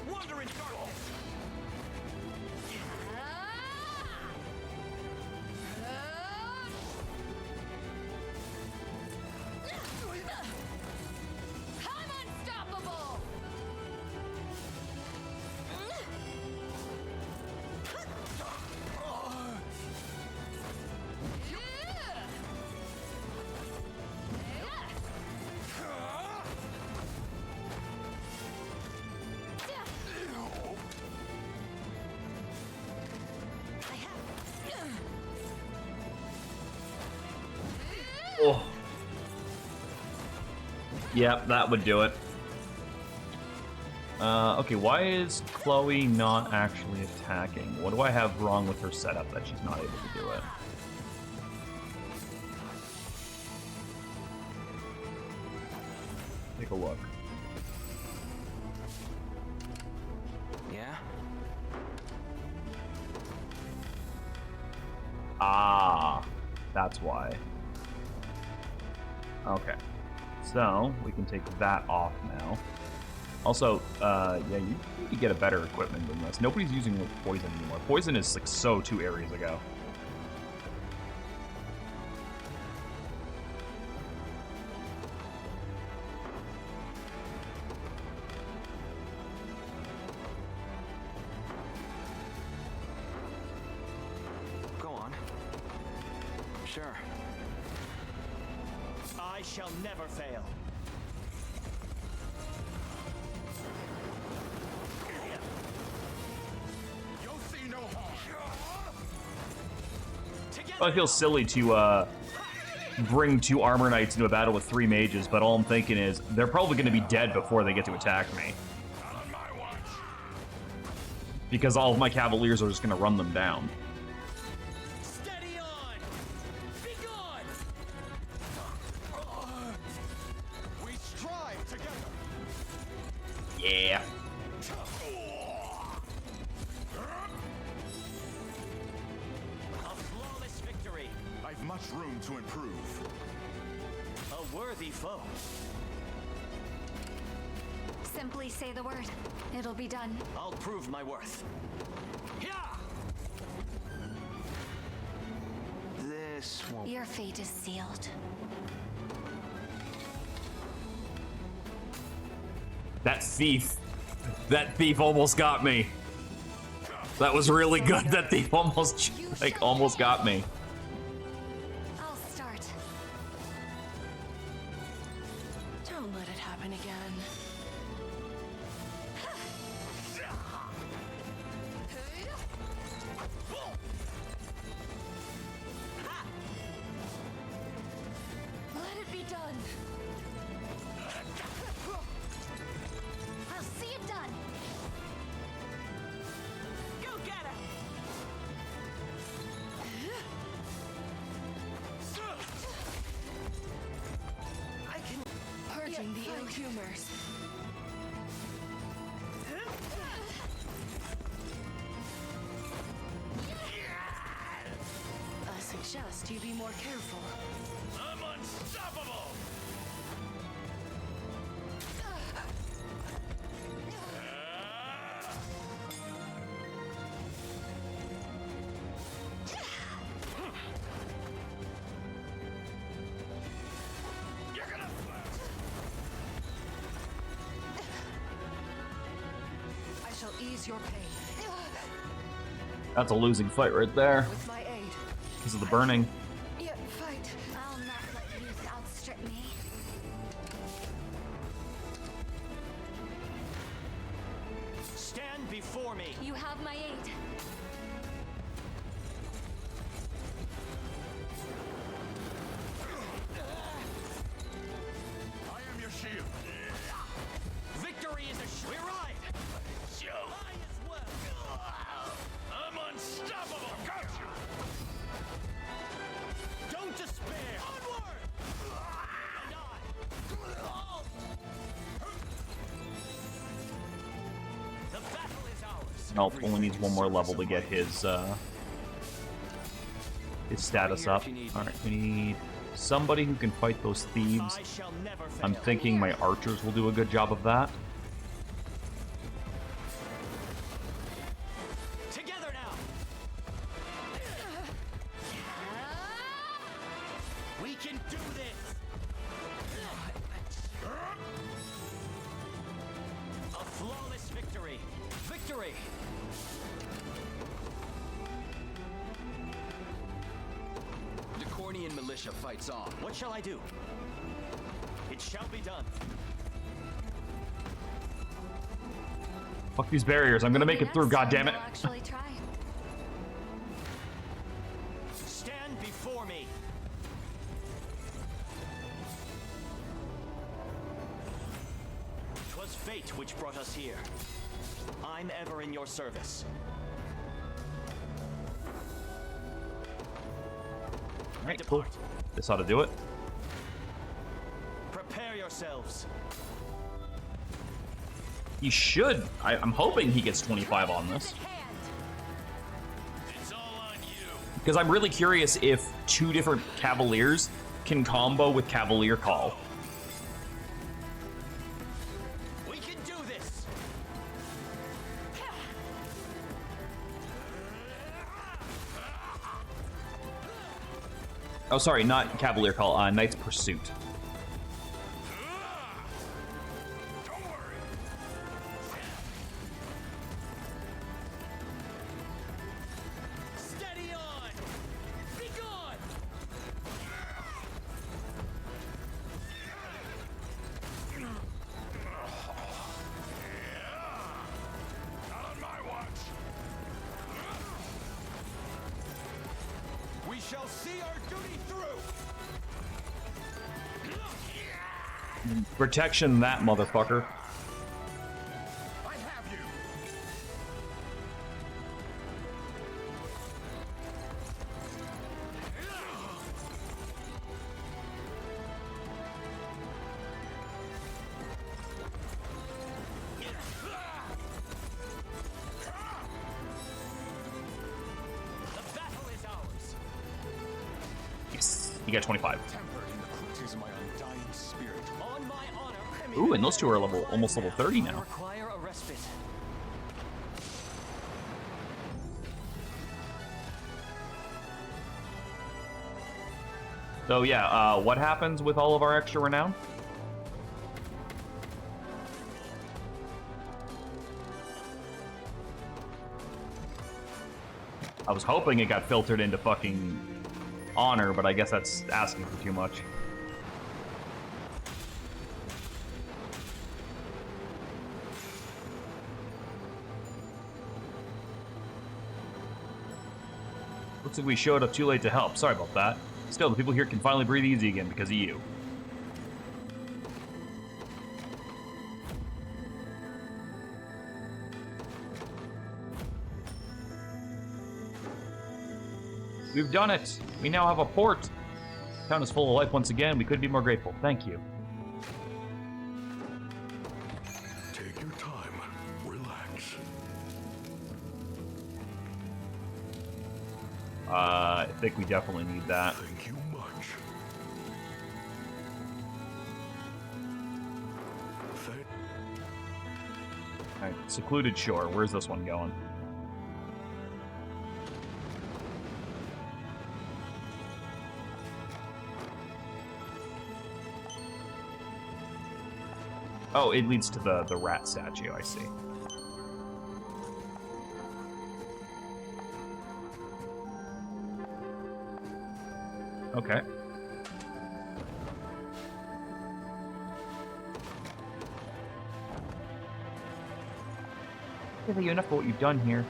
[SPEAKER 6] Wandering darkness.
[SPEAKER 5] I'm unstoppable.
[SPEAKER 1] Oh. Yep, that would do it. Okay, why is Chloe not actually attacking? What do I have wrong with her setup that she's not able to do it? Take a look.
[SPEAKER 7] Yeah?
[SPEAKER 1] Ah, that's why. Okay. So, we can take that off now. Also, yeah, you need to get a better equipment than this. Nobody's using poison anymore. Poison is like so 2 areas ago.
[SPEAKER 7] Go on. Sure.
[SPEAKER 6] I shall never fail.
[SPEAKER 2] You'll see no harm.
[SPEAKER 1] I feel silly to bring 2 armor knights into a battle with 3 mages, but all I'm thinking is they're probably going to be dead before they get to attack me.
[SPEAKER 2] Not on my watch.
[SPEAKER 1] Because all of my cavaliers are just going to run them down.
[SPEAKER 6] Steady on! Be gone!
[SPEAKER 2] We strive together.
[SPEAKER 1] Yeah.
[SPEAKER 6] A flawless victory.
[SPEAKER 2] I've much room to improve.
[SPEAKER 6] A worthy foe.
[SPEAKER 4] Simply say the word. It'll be done.
[SPEAKER 6] I'll prove my worth. Yeah!
[SPEAKER 7] This won't...
[SPEAKER 4] Your fate is sealed.
[SPEAKER 1] That thief almost got me. That was really good. That thief almost, like, almost got me.
[SPEAKER 4] I'll start.
[SPEAKER 5] Don't let it happen again.
[SPEAKER 4] Let it be done. I'll see it done.
[SPEAKER 6] Go get it!
[SPEAKER 5] I can purging the ill humors. I suggest you be more careful.
[SPEAKER 2] I'm unstoppable. You're gonna.
[SPEAKER 5] I shall ease your pain
[SPEAKER 1] That's a losing fight right there
[SPEAKER 5] with my aid.
[SPEAKER 1] because of the burning.
[SPEAKER 5] Yet fight.
[SPEAKER 4] I'll not let youth outstrip me.
[SPEAKER 6] Stand before me.
[SPEAKER 4] You have my aid.
[SPEAKER 2] I am your shield.
[SPEAKER 6] Victory is a we ride.
[SPEAKER 2] Show.
[SPEAKER 6] I as well.
[SPEAKER 2] I'm unstoppable. Got you.
[SPEAKER 6] Don't despair. Onward. And I. The battle is ours.
[SPEAKER 1] Nope, only needs one more level to get his status up. Alright, we need somebody who can fight those thieves.
[SPEAKER 6] I shall never fail.
[SPEAKER 1] I'm thinking my archers will do a good job of that.
[SPEAKER 6] Together now. We can do this. A flawless victory. Victory.
[SPEAKER 7] The Cornian militia fights on.
[SPEAKER 6] What shall I do? It shall be done.
[SPEAKER 1] Fuck these barriers, I'm gonna make it through,
[SPEAKER 4] Next time
[SPEAKER 1] goddammit.
[SPEAKER 4] I'll actually try.
[SPEAKER 6] Stand before me. 'Twas fate which brought us here. I'm ever in your service.
[SPEAKER 1] Alright, cool. This ought to do it.
[SPEAKER 6] Prepare yourselves.
[SPEAKER 1] he should. I'm hoping he gets 25 on this.
[SPEAKER 3] It's all on you.
[SPEAKER 1] Because I'm really curious if 2 different Cavaliers can combo with Cavalier Call.
[SPEAKER 3] We can do this.
[SPEAKER 1] Oh, sorry, not Cavalier Call, Knight's Pursuit.
[SPEAKER 2] Don't worry.
[SPEAKER 3] Steady on. Be gone.
[SPEAKER 2] Not on my watch.
[SPEAKER 3] We shall see our duty through.
[SPEAKER 1] Protection, that motherfucker.
[SPEAKER 2] I have you.
[SPEAKER 3] The battle is ours.
[SPEAKER 1] Yes, you got 25.
[SPEAKER 7] Tempered in the cruelties of my undying spirit.
[SPEAKER 3] On my honor.
[SPEAKER 1] Ooh, and those 2 are almost level 30
[SPEAKER 6] I
[SPEAKER 1] now.
[SPEAKER 6] require a respite.
[SPEAKER 1] So yeah, what happens with all of our extra renown? I was hoping it got filtered into fucking honor, but I guess that's asking for too much. Looks like we showed up too late to help. Sorry about that. Still, the people here can finally breathe easy again because of you. We've done it! We now have a port! Town is full of life once again. We couldn't be more grateful. Thank you.
[SPEAKER 2] Take your time. Relax.
[SPEAKER 1] I think we definitely need that.
[SPEAKER 2] Thank you much.
[SPEAKER 1] Alright, secluded shore. Where's this one going? Oh, it leads to the rat statue, I see. Okay. Give you enough for what you've done here.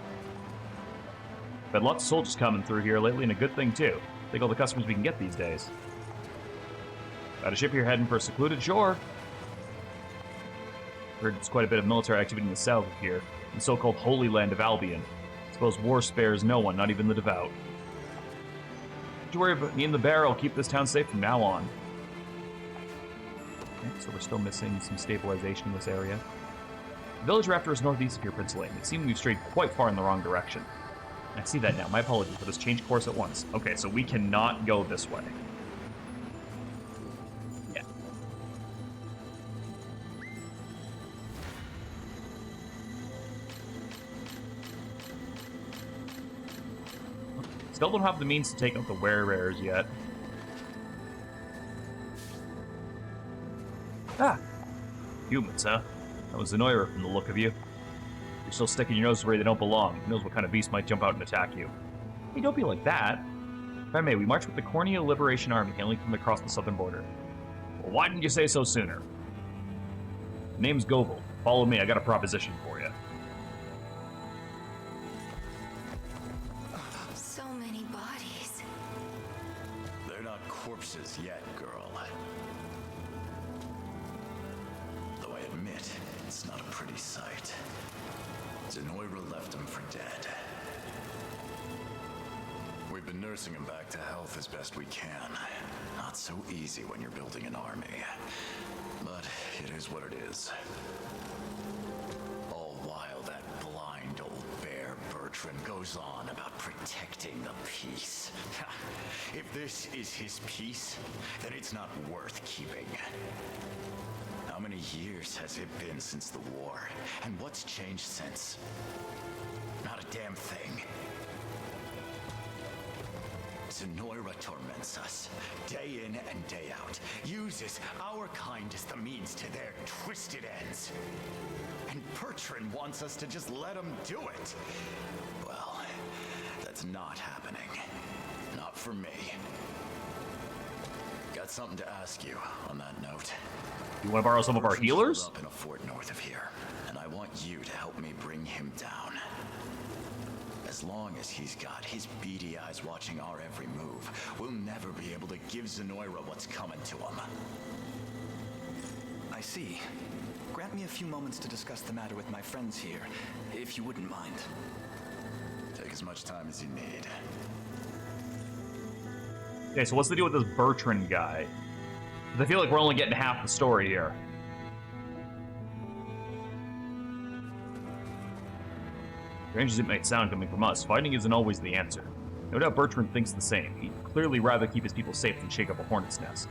[SPEAKER 1] But lots of soldiers coming through here lately, and a good thing too. Think all the customers we can get these days. Got a ship here heading for a secluded shore. Heard there's quite a bit of military activity in the south of here, the so-called Holy Land of Albion. Suppose war spares no one, not even the devout. Don't you worry about me and the bear. I'll keep this town safe from now on. Okay, so we're still missing some stabilization in this area. The village rafter is northeast of here, Prince Lane. It seems we've strayed quite far in the wrong direction. I see that now. My apologies, but let's change course at once. Okay, so we cannot go this way. Yeah. Still don't have the means to take out the werebears yet. Ah! Humans, huh? That was Zenoira from the look of you. You're still sticking your nose where they don't belong. Who knows what kind of beast might jump out and attack you. Hey, don't be like that. If I may, we march with the Cornea Liberation Army hailing from across the southern border. Well, why didn't you say so sooner? The name's Goebel. Follow me, I got a proposition for you.
[SPEAKER 4] So many bodies.
[SPEAKER 7] They're not corpses yet, girl. Though I admit, it's not a pretty sight. Zenoira left him for dead. We've been nursing him back to health as best we can. Not so easy when you're building an army. But it is what it is. goes on about protecting the peace. If this is his peace, then it's not worth keeping. How many years has it been since the war? And what's changed since? Not a damn thing. Zenoira torments us, day in and day out, uses our kind as the means to their twisted ends. And Bertrand wants us to just let him do it. Well, that's not happening. Not for me. Got something to ask you on that note.
[SPEAKER 1] You want to borrow some of our
[SPEAKER 7] Bertrand's
[SPEAKER 1] healers?
[SPEAKER 7] holed up in a fort north of here, and I want you to help me bring him down. As long as he's got his beady eyes watching our every move, we'll never be able to give Zenoira what's coming to him. I see. Grant me a few moments to discuss the matter with my friends here, if you wouldn't mind. Take as much time as you need.
[SPEAKER 1] Okay, so what's the deal with this Bertrand guy? 'Cause I feel like we're only getting half the story here. Strange as it might sound coming from us, fighting isn't always the answer. No doubt Bertrand thinks the same. He'd clearly rather keep his people safe than shake up a hornet's nest.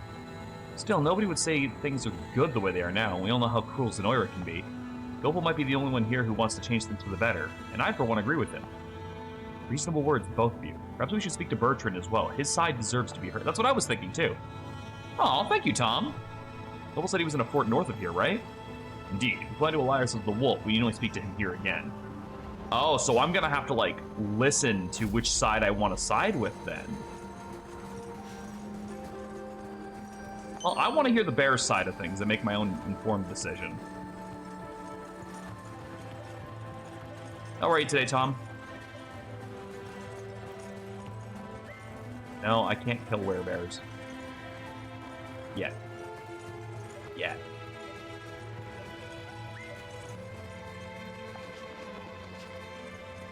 [SPEAKER 1] Still, nobody would say things are good the way they are now, and we all know how cruel Zenoira can be. Goebel might be the only one here who wants to change things for the better, and I, for one, agree with him. Reasonable words, both of you. Perhaps we should speak to Bertrand as well. His side deserves to be heard. That's what I was thinking, too. Oh, thank you, Tom. Goebel said he was in a fort north of here, right? Indeed. If we plan to ally ourselves with the wolf, we need only speak to him here again. Oh, so I'm gonna have to, like, listen to which side I want to side with, then. Well, I want to hear the bear side of things and make my own informed decision. How are you today, Tom? No, I can't kill werebears. Yet. Yet.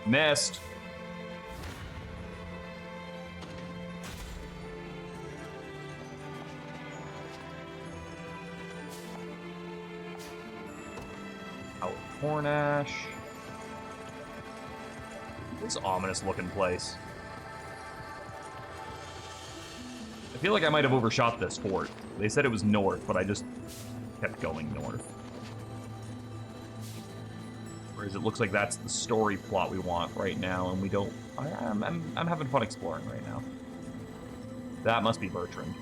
[SPEAKER 1] Missed. Out Cornash. This ominous looking place. I feel like I might have overshot this fort. They said it was north, but I just kept going north. Whereas it looks like that's the story plot we want right now, and we don't... I'm having fun exploring right now. That must be Bertrand.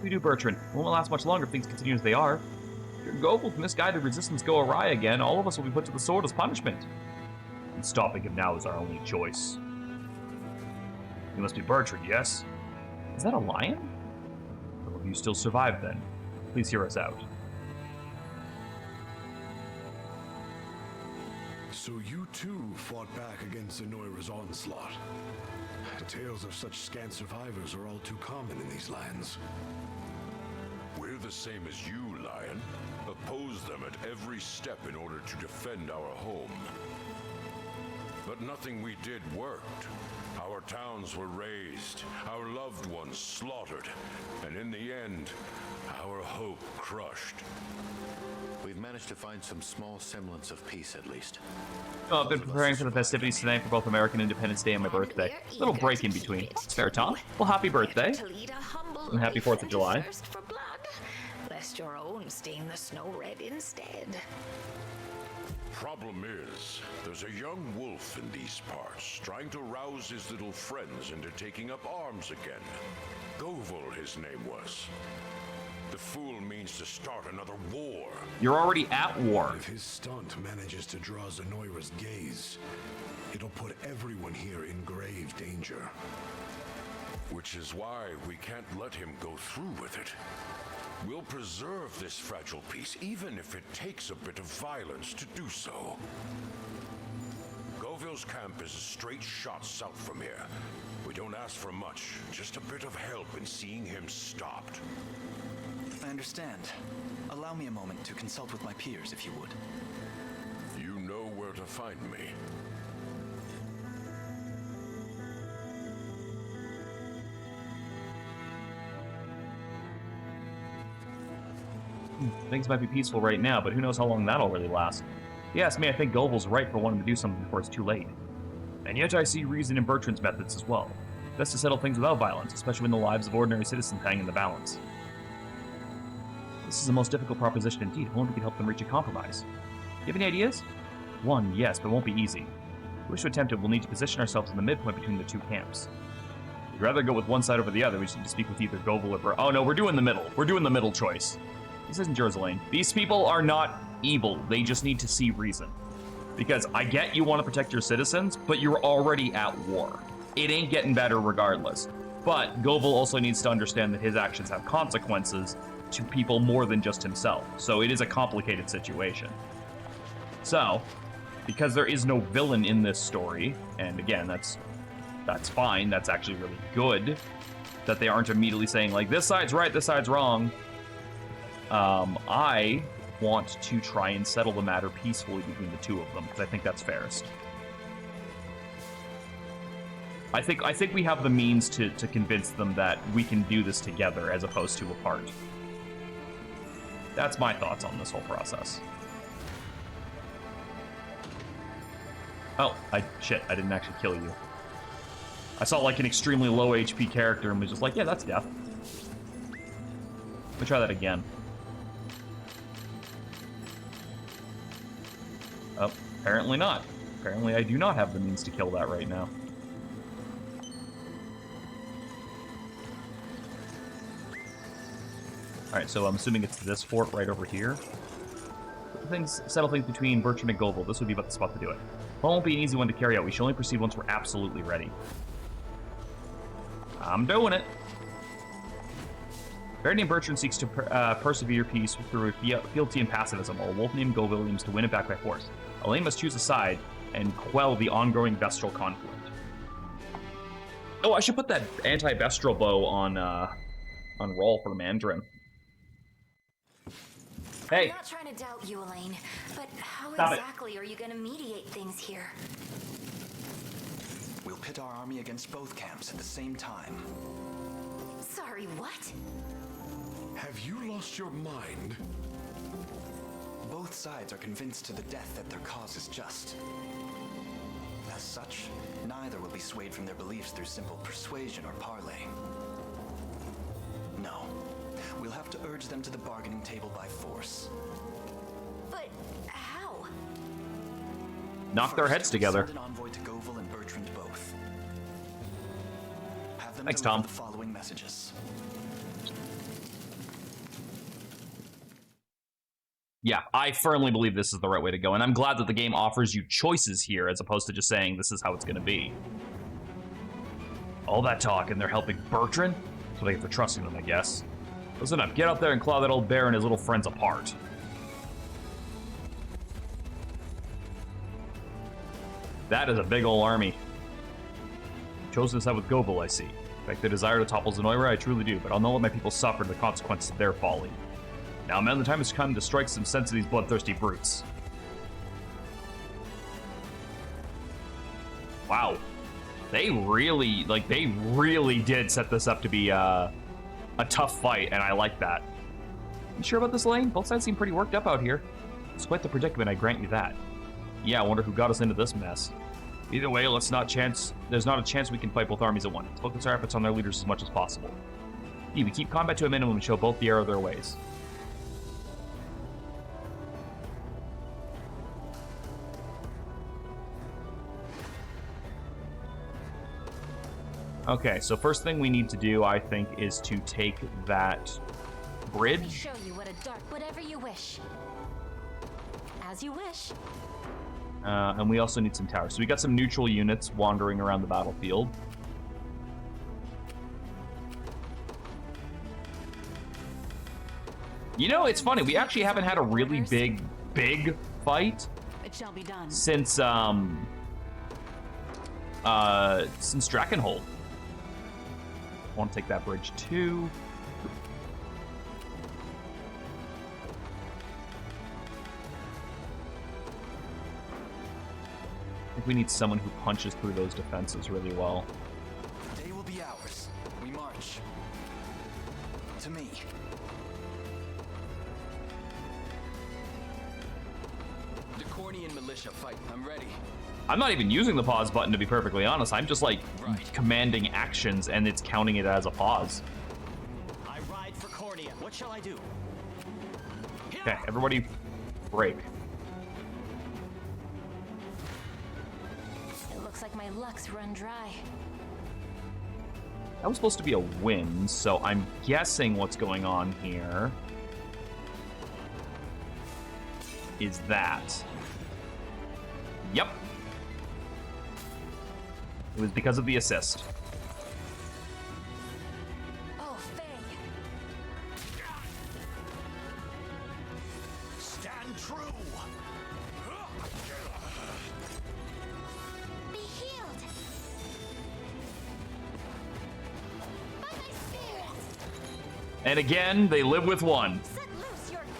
[SPEAKER 1] We do, Bertrand. It won't last much longer if things continue as they are. If your Goebel's misguided resistance go awry again, all of us will be put to the sword as punishment. And stopping him now is our only choice. You must be Bertrand, yes? Is that a lion? Will you still survive, then? Please hear us out.
[SPEAKER 2] So you too fought back against Zenoira's onslaught. Tales of such scant survivors are all too common in these lands. We're the same as you, Lion. Oppose them at every step in order to defend our home. But nothing we did worked. Our towns were razed, our loved ones slaughtered, and in the end, our hope crushed.
[SPEAKER 8] We've managed to find some small semblance of peace, at least.
[SPEAKER 1] Oh, I've been preparing for the festivities tonight for both American Independence Day and my birthday. Little break in between. It's fair, Tom. Well, happy birthday. And happy 4th of July.
[SPEAKER 9] For blood, lest your own stain the snow red instead.
[SPEAKER 2] Problem is, there's a young wolf in these parts, trying to rouse his little friends into taking up arms again. Goebel, his name was. The fool means to start another war.
[SPEAKER 1] You're already at war.
[SPEAKER 2] If his stunt manages to draw Zenoira's gaze, it'll put everyone here in grave danger. Which is why we can't let him go through with it. We'll preserve this fragile peace, even if it takes a bit of violence to do so. Goebel's camp is a straight shot south from here. We don't ask for much, just a bit of help in seeing him stopped.
[SPEAKER 7] I understand. Allow me a moment to consult with my peers, if you would.
[SPEAKER 2] You know where to find me.
[SPEAKER 1] Things might be peaceful right now, but who knows how long that'll really last. If you ask me, I think Goebel's right for wanting to do something before it's too late. And yet I see reason in Bertrand's methods as well. Best to settle things without violence, especially when the lives of ordinary citizens hang in the balance. This is the most difficult proposition indeed. If only we could help them reach a compromise. Do you have any ideas? One, yes, but it won't be easy. If we wish to attempt it, we'll need to position ourselves in the midpoint between the two camps. If we'd rather go with one side over the other, we just need to speak with either Goebel or Oh no, we're doing the middle. We're doing the middle choice. This isn't Jerusalem. These people are not evil. They just need to see reason. Because I get you want to protect your citizens, but you're already at war. It ain't getting better regardless. But Goebel also needs to understand that his actions have consequences to people more than just himself. So it is a complicated situation. So, because there is no villain in this story, and again, that's fine, that's actually really good, that they aren't immediately saying, like, this side's right, this side's wrong. I want to try and settle the matter peacefully between the two of them, because I think that's fairest. I think we have the means to convince them that we can do this together as opposed to apart. That's my thoughts on this whole process. Oh, shit, I didn't actually kill you. I saw like an extremely low HP character and was just like, yeah, that's death. Let me try that again. Oh, apparently not. Apparently I do not have the means to kill that right now. Alright, so I'm assuming it's this fort right over here. Settle things between Bertrand and Goebel. This would be about the spot to do it. Well, it won't be an easy one to carry out. We should only proceed once we're absolutely ready. I'm doing it. Baron named Bertrand seeks to persevere peace through fealty and pacifism, while a wolf named Goebel aims to win it back by force. Elaine must choose a side and quell the ongoing bestial conflict. Oh, I should put that anti-bestial bow on roll for Mandarin. Hey.
[SPEAKER 4] I'm not trying to doubt you, Elaine, but how
[SPEAKER 1] Stop
[SPEAKER 4] exactly are you going to mediate things here?
[SPEAKER 7] We'll pit our army against both camps at the same time.
[SPEAKER 4] Sorry, what?
[SPEAKER 2] Have you lost your mind?
[SPEAKER 7] Both sides are convinced to the death that their cause is just. As such, neither will be swayed from their beliefs through simple persuasion or parley. No. We'll have to urge them to the bargaining table by force.
[SPEAKER 4] But how?
[SPEAKER 1] Knock their heads together.
[SPEAKER 7] Send an envoy to Goebel and Bertrand both. Have them
[SPEAKER 1] Thanks,
[SPEAKER 7] deliver
[SPEAKER 1] Tom.
[SPEAKER 7] the following messages.
[SPEAKER 1] Yeah, I firmly believe this is the right way to go, and I'm glad that the game offers you choices here as opposed to just saying this is how it's going to be. All that talk, and they're helping Bertrand? That's what I get for trusting them, I guess. Listen up, get out there and claw that old bear and his little friends apart. That is a big ol' army. You've chosen to side with Goebel, I see. In fact, the desire to topple Zenoira, I truly do, but I'll not let my people suffer the consequences of their folly. Now, man, the time has come to strike some sense of these bloodthirsty brutes. Wow. They really did set this up to be a tough fight, and I like that. You sure about this, Lane? Both sides seem pretty worked up out here. It's quite the predicament, I grant you that. Yeah, I wonder who got us into this mess. Either way, there's not a chance we can fight both armies at once. Let's focus our efforts on their leaders as much as possible. We keep combat to a minimum and show both the error of their ways. Okay, so first thing we need to do, I think, is to take that bridge.
[SPEAKER 4] Let me show you whatever you wish. As you wish.
[SPEAKER 1] And we also need some towers. So we got some neutral units wandering around the battlefield. You know, it's funny. We actually haven't had a really big fight
[SPEAKER 5] It shall be done.
[SPEAKER 1] since Drakenhold. Want to take that bridge too. I think we need someone who punches through those defenses really well.
[SPEAKER 7] The day will be ours. We march. To me.
[SPEAKER 3] Cornian militia fight. I'm ready.
[SPEAKER 1] I'm not even using the pause button, to be perfectly honest. I'm just like commanding actions and it's counting it as a pause.
[SPEAKER 6] I ride for Cornia. What shall I do?
[SPEAKER 1] Okay, everybody break.
[SPEAKER 4] It looks like my luck's run dry.
[SPEAKER 1] That was supposed to be a win, so I'm guessing what's going on here is that. Yep. It was because of the assist.
[SPEAKER 4] Oh, Faye.
[SPEAKER 2] Stand true!
[SPEAKER 4] Be healed. By my spirit.
[SPEAKER 1] And again, they live with one.
[SPEAKER 4] Set loose your gun.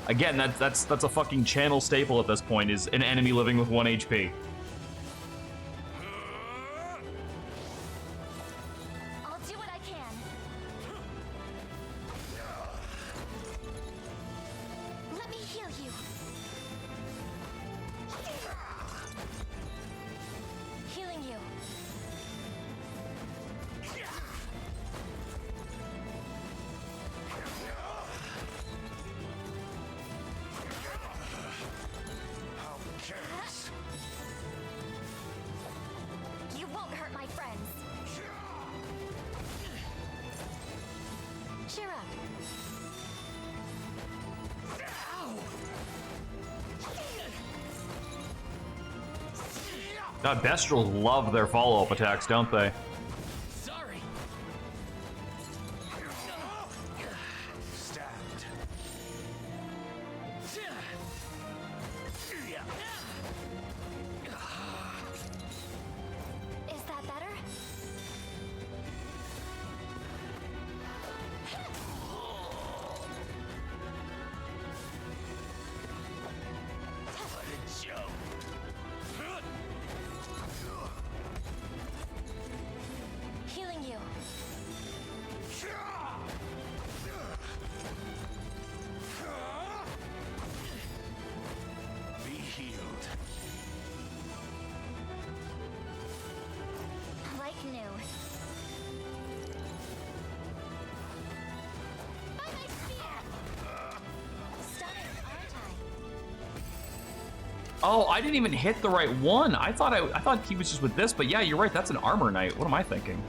[SPEAKER 1] Again, that's a fucking channel staple at this point, is an enemy living with 1 HP.
[SPEAKER 4] I'll do what I can. Let me heal you. Healing you.
[SPEAKER 2] How careless!
[SPEAKER 4] You won't hurt my friends. Cheer up.
[SPEAKER 1] God, Bestrels love their follow-up attacks, don't they?
[SPEAKER 3] Sorry.
[SPEAKER 2] Stabbed.
[SPEAKER 4] Is that better?
[SPEAKER 3] What a joke.
[SPEAKER 4] Healing you.
[SPEAKER 2] Be healed.
[SPEAKER 4] Like new. By my spear. Stunning, aren't I?
[SPEAKER 1] Oh, I didn't even hit the right one. I thought he was just with this, but yeah, you're right. That's an armor knight. What am I thinking?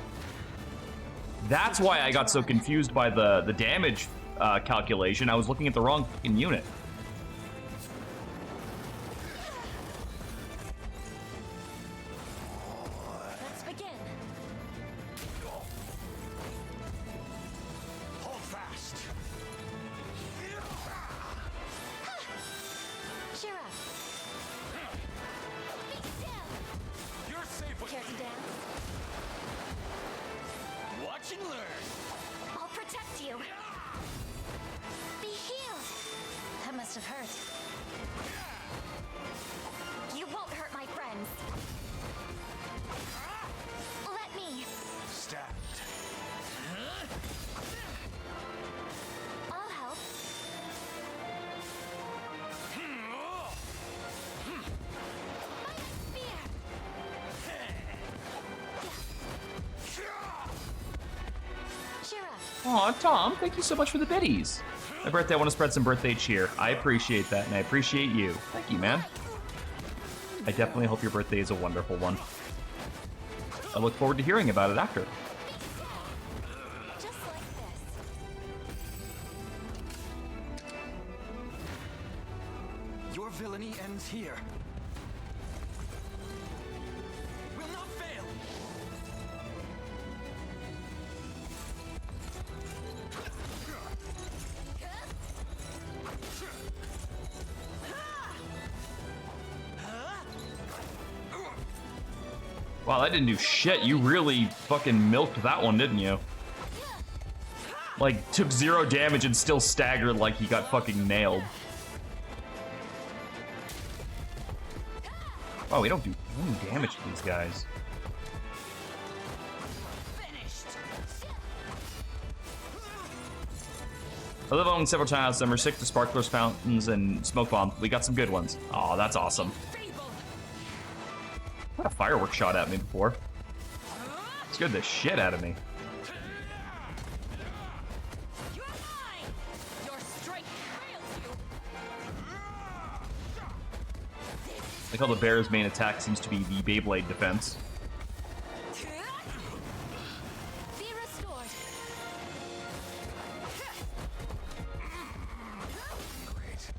[SPEAKER 1] That's why I got so confused by the damage calculation. I was looking at the wrong fucking unit.
[SPEAKER 4] Let's begin.
[SPEAKER 2] Hold fast.
[SPEAKER 4] Cheer up. Be still.
[SPEAKER 3] You're safe with
[SPEAKER 4] Care to dance?
[SPEAKER 3] Watch and learn.
[SPEAKER 4] I'll protect you. Be healed. That must have hurt. You won't hurt my friends. Let me.
[SPEAKER 2] Stabbed.
[SPEAKER 4] I'll help. By the spear. Cheer up.
[SPEAKER 1] Aw, Tom, thank you so much for the biddies. My birthday, I want to spread some birthday cheer. I appreciate that, and I appreciate you. Thank you, man. I definitely hope your birthday is a wonderful one. I look forward to hearing about it after.
[SPEAKER 4] Just like this.
[SPEAKER 7] Your villainy ends here.
[SPEAKER 3] Will not fail.
[SPEAKER 1] Wow, that didn't do shit. You really fucking milked that one, didn't you? Like, took 0 damage and still staggered like he got fucking nailed. Oh, we don't do any damage to these guys.
[SPEAKER 4] Finished.
[SPEAKER 1] I live on several tiles. Number 6 to sparklers, fountains, and smoke bomb. We got some good ones. Oh, that's awesome. What a firework shot at me before. Scared the shit out of me. I call the bear's main attack seems to be the Beyblade defense.
[SPEAKER 4] Be restored.
[SPEAKER 3] Great.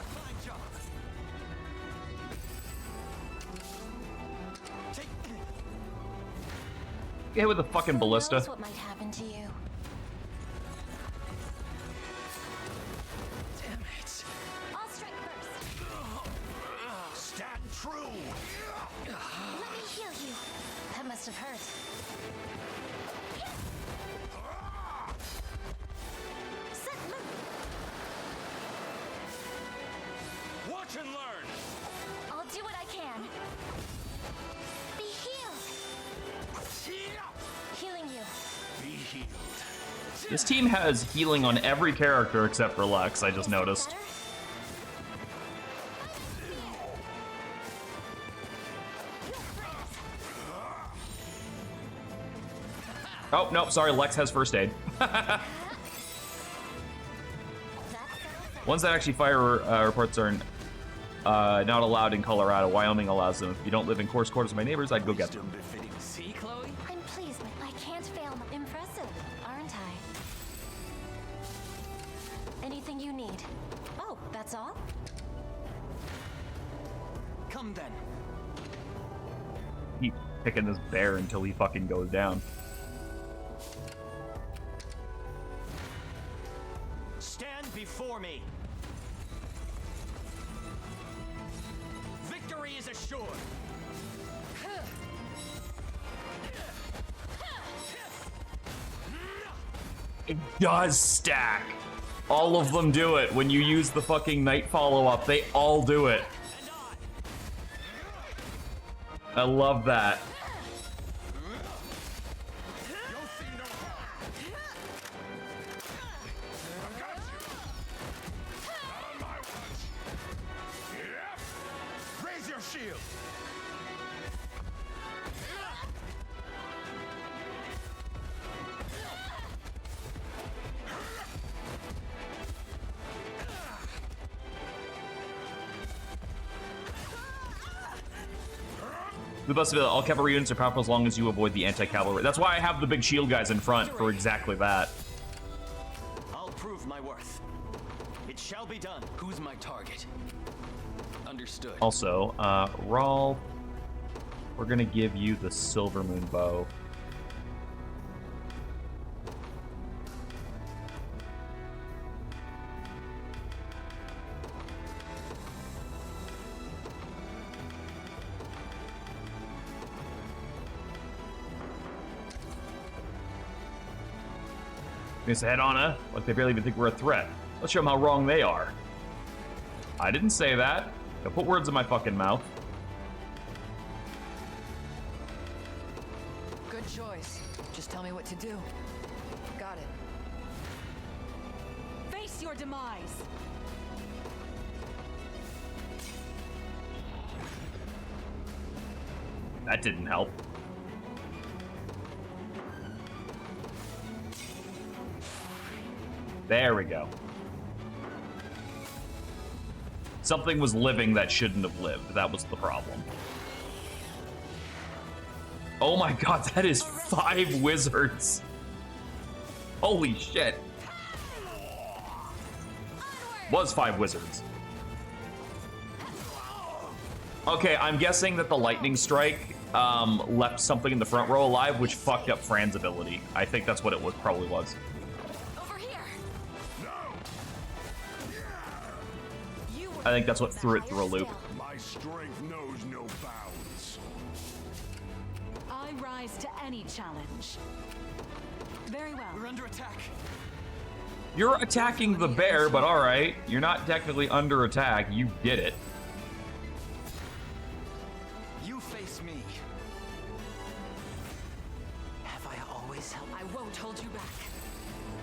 [SPEAKER 3] Fine job.
[SPEAKER 1] Get hit with a fucking ballista.
[SPEAKER 4] Who knows what might happen to you?
[SPEAKER 3] Damn it.
[SPEAKER 4] I'll strike first.
[SPEAKER 2] Stand true!
[SPEAKER 4] Let me heal you. That must have hurt. Set loose.
[SPEAKER 3] Watch and learn.
[SPEAKER 4] I'll do what I can. Be healed. Healing you.
[SPEAKER 2] Be healed.
[SPEAKER 1] This team has healing on every character except for Lex, I just noticed.
[SPEAKER 4] Better?
[SPEAKER 1] Oh, nope, sorry, Lex has first aid. Ones that actually fire reports are not allowed in Colorado. Wyoming allows them. If you don't live in close quarters of my neighbors, I'd go get them.
[SPEAKER 3] See, Chloe?
[SPEAKER 4] I'm pleased, but I can't fail. Impressive, aren't I? Anything you need? Oh, that's all?
[SPEAKER 6] Come then.
[SPEAKER 1] Keep picking this bear until he fucking goes down.
[SPEAKER 6] Stand before me. Victory is assured.
[SPEAKER 1] It does stack. All of them do it. When you use the fucking night follow-up, they all do it. I love that.
[SPEAKER 2] You'll see no harm. I've got you. Not on my watch. Yep. Raise your shield.
[SPEAKER 1] The best of it, all cavalry units are powerful as long as you avoid the anti-cavalry. That's why I have the big shield guys in front for exactly that.
[SPEAKER 6] I'll prove my worth. It shall be done. Who's my target? Understood.
[SPEAKER 1] Also, Rolf, we're gonna give you the Silver Moon bow. Just head on a, like they barely even think we're a threat. Let's show them how wrong they are. I didn't say that. Don't put words in my fucking mouth.
[SPEAKER 10] Good choice. Just tell me what to do. Got it. Face your demise.
[SPEAKER 1] That didn't help. There we go. Something was living that shouldn't have lived. That was the problem. Oh my god, that is 5 wizards. Holy shit. Was 5 wizards. Okay, I'm guessing that the lightning strike left something in the front row alive, which fucked up Fran's ability. I think that's what it was, probably was. I think that's what threw it through a loop.
[SPEAKER 2] My strength knows no bounds.
[SPEAKER 10] I rise to any challenge. Very well.
[SPEAKER 6] We're under attack.
[SPEAKER 1] You're attacking the bear, but alright. You're not technically under attack. You did it.
[SPEAKER 6] You face me.
[SPEAKER 7] Have I always
[SPEAKER 10] yourself. I won't hold you back.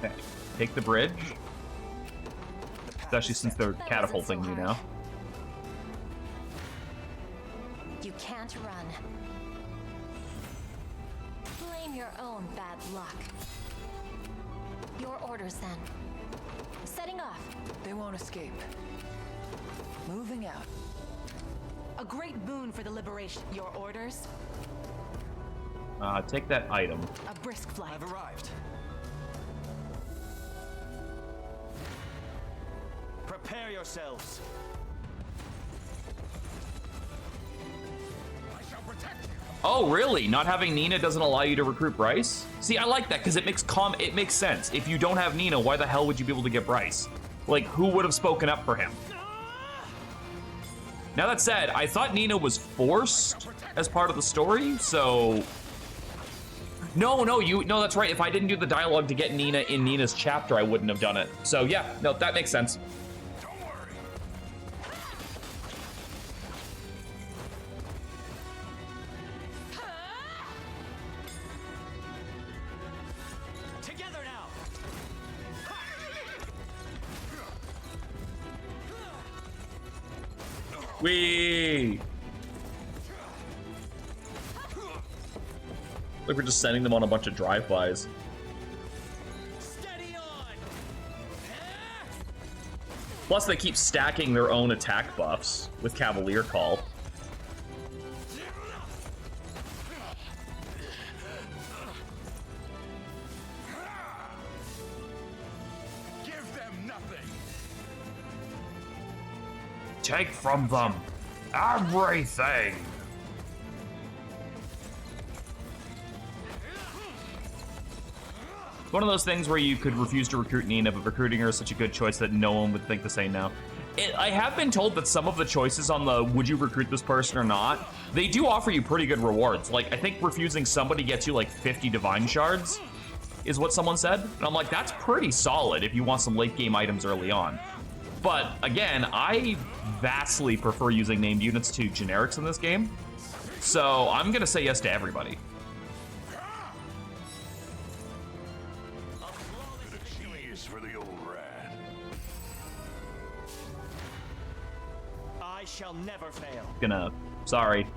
[SPEAKER 1] Okay. Take the bridge. Especially since they're
[SPEAKER 4] That
[SPEAKER 1] catapulting
[SPEAKER 4] wasn't
[SPEAKER 1] you
[SPEAKER 4] so
[SPEAKER 1] now.
[SPEAKER 4] hard. You can't run. Blame your own bad luck. Your orders then. Setting off.
[SPEAKER 10] They won't escape. Moving out. A great boon for the liberation. Your orders?
[SPEAKER 1] Take that item.
[SPEAKER 10] A brisk flight.
[SPEAKER 6] I've arrived. Prepare yourselves.
[SPEAKER 1] Oh, really? Not having Nina doesn't allow you to recruit Bryce? See, I like that because it makes sense. If you don't have Nina, why the hell would you be able to get Bryce? Like, who would have spoken up for him? Now that said, I thought Nina was forced as part of the story, so... No, that's right. If I didn't do the dialogue to get Nina in Nina's chapter, I wouldn't have done it. So yeah, no, that makes sense.
[SPEAKER 6] Together now.
[SPEAKER 1] Whee! Like we're just sending them on a bunch of drive-bys.
[SPEAKER 6] Steady on.
[SPEAKER 1] Plus, they keep stacking their own attack buffs with Cavalier Call.
[SPEAKER 2] Give them nothing.
[SPEAKER 1] Take from them everything. One of those things where you could refuse to recruit Nina, but recruiting her is such a good choice that no one would think to say no. I have been told that some of the choices on the would you recruit this person or not, they do offer you pretty good rewards. Like, I think refusing somebody gets you like 50 divine shards, is what someone said. And I'm like, that's pretty solid if you want some late game items early on. But again, I vastly prefer using named units to generics in this game. So I'm gonna say yes to everybody.
[SPEAKER 2] For the old rat.
[SPEAKER 6] I shall never fail.
[SPEAKER 1] Sorry.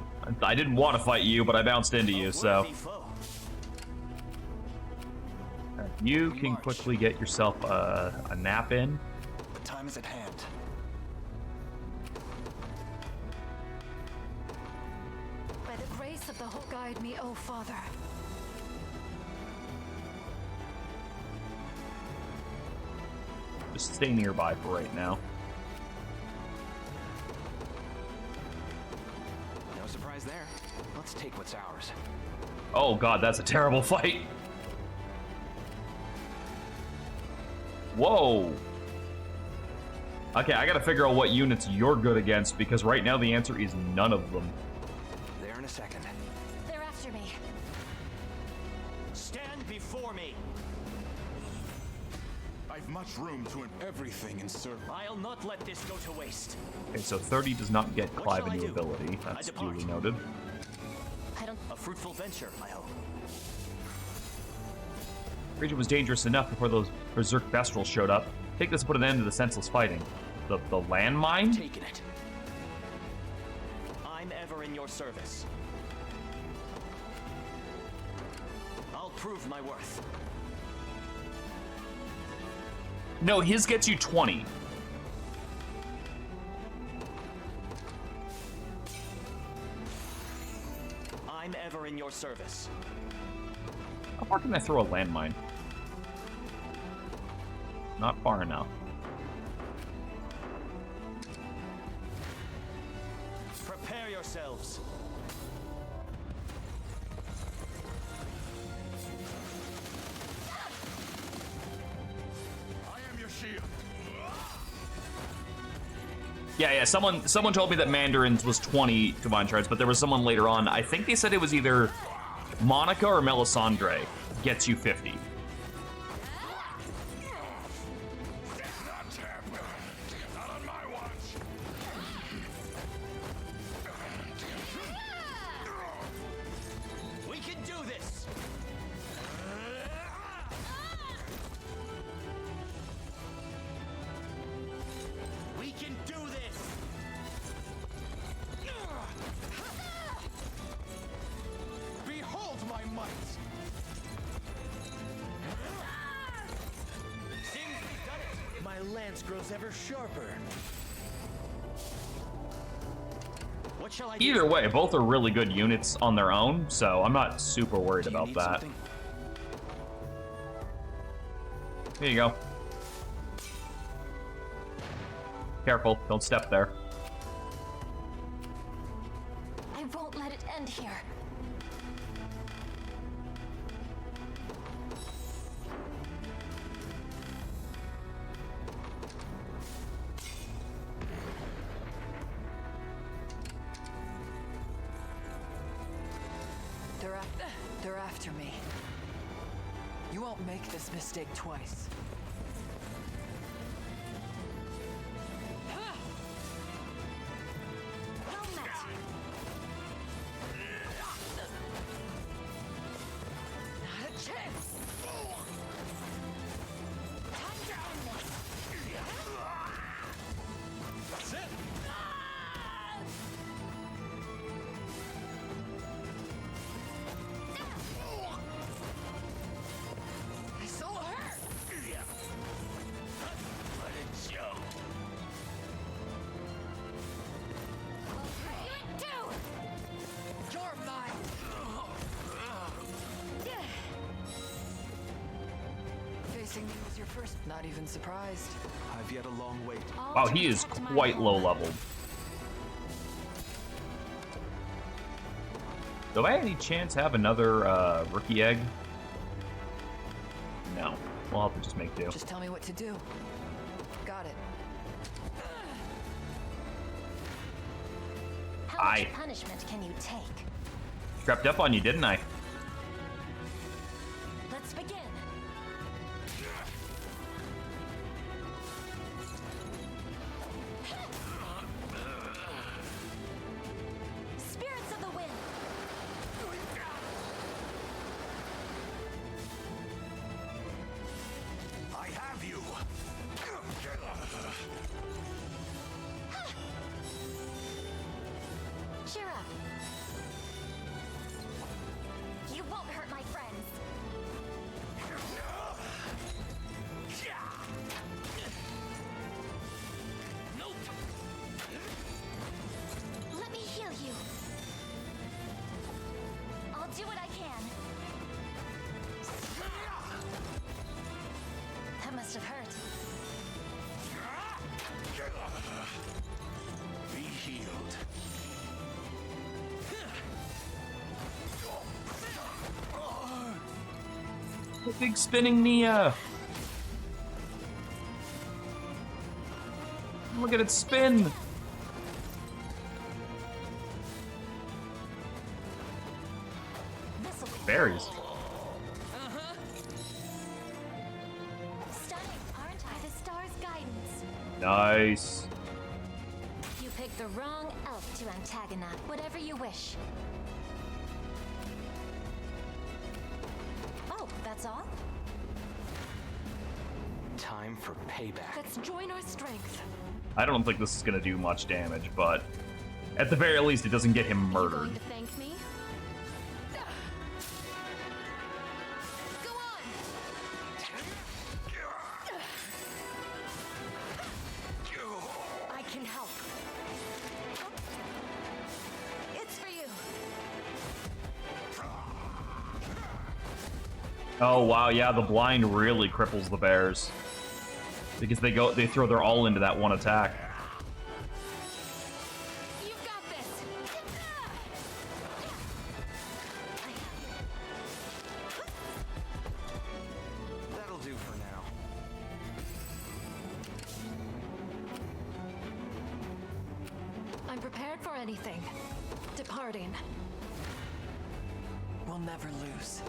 [SPEAKER 1] I didn't want to fight you, but I bounced into you, so. You can quickly get yourself a nap in.
[SPEAKER 7] The time is at hand.
[SPEAKER 4] By the grace of the whole, guide me, O Father.
[SPEAKER 1] Just stay nearby for right now.
[SPEAKER 7] No surprise there. Let's take what's ours.
[SPEAKER 1] Oh god, that's a terrible fight. Whoa. Okay, I gotta figure out what units you're good against, because right now the answer is none of them.
[SPEAKER 7] There in a second.
[SPEAKER 4] They're after me.
[SPEAKER 6] Stand before me.
[SPEAKER 2] I've much room to everything in service.
[SPEAKER 6] I'll not let this go to waste.
[SPEAKER 1] Okay, so 30 does not get
[SPEAKER 6] What
[SPEAKER 1] Clive
[SPEAKER 6] shall
[SPEAKER 1] a
[SPEAKER 6] I
[SPEAKER 1] new
[SPEAKER 6] do?
[SPEAKER 1] ability.
[SPEAKER 6] I
[SPEAKER 1] That's
[SPEAKER 6] depart.
[SPEAKER 1] duly noted.
[SPEAKER 6] A fruitful venture, I hope.
[SPEAKER 1] The region was dangerous enough before those berserk Bestrels showed up. Take this to put an end to the senseless fighting. The landmine?
[SPEAKER 6] Taking it. I'm ever in your service. I'll prove my worth.
[SPEAKER 1] No, his gets you 20.
[SPEAKER 6] I'm ever in your service.
[SPEAKER 1] How far can I throw a landmine? Not far enough.
[SPEAKER 6] Prepare yourselves.
[SPEAKER 2] I am your shield.
[SPEAKER 1] Yeah, someone told me that Mandarin's was 20 divine shards, but there was someone later on, I think they said it was either Monica or Melisandre gets you 50.
[SPEAKER 2] Not on my watch.
[SPEAKER 6] We can do this. stance grows ever sharper. What shall I do?
[SPEAKER 1] Either way, both are really good units on their own, so I'm not super worried
[SPEAKER 6] Do you
[SPEAKER 1] about
[SPEAKER 6] need
[SPEAKER 1] that.
[SPEAKER 6] something?
[SPEAKER 1] Here you go. Careful, don't step there.
[SPEAKER 4] I won't let it end here.
[SPEAKER 10] They're after me. You won't make this mistake twice. Facing me was your first. Not even surprised.
[SPEAKER 6] I've yet a long wait.
[SPEAKER 1] Wow, he is quite low leveled. Do I any chance have another rookie egg? No. We'll have to just make do.
[SPEAKER 10] Just tell me what to do. Got it.
[SPEAKER 4] How much punishment can you take?
[SPEAKER 1] Crept up on you, didn't I?
[SPEAKER 4] Let's begin. Spirits of the wind.
[SPEAKER 2] I have you.
[SPEAKER 4] Cheer up. You won't hurt my friends.
[SPEAKER 3] Nope.
[SPEAKER 4] Let me heal you. I'll do what I can. That must have hurt.
[SPEAKER 2] Be healed.
[SPEAKER 1] The big spinning Nia. Look at it spin.
[SPEAKER 4] This'll be
[SPEAKER 1] Berries.
[SPEAKER 4] stunning, aren't I? The star's guidance.
[SPEAKER 1] Nice.
[SPEAKER 4] You picked the wrong elf to antagonize. Whatever you wish. Oh, that's all?
[SPEAKER 6] Time for payback.
[SPEAKER 5] Let's join our strength.
[SPEAKER 1] I don't think this is gonna do much damage, but at the very least, it doesn't get him
[SPEAKER 5] Are you
[SPEAKER 1] murdered.
[SPEAKER 5] going to thank me? Go on! I can help. It's for you.
[SPEAKER 1] Oh wow, yeah, the blind really cripples the bears because they throw their all into that one attack.
[SPEAKER 5] You've got this.
[SPEAKER 6] That'll do for now.
[SPEAKER 5] I'm prepared for anything. Departing.
[SPEAKER 10] We'll never lose.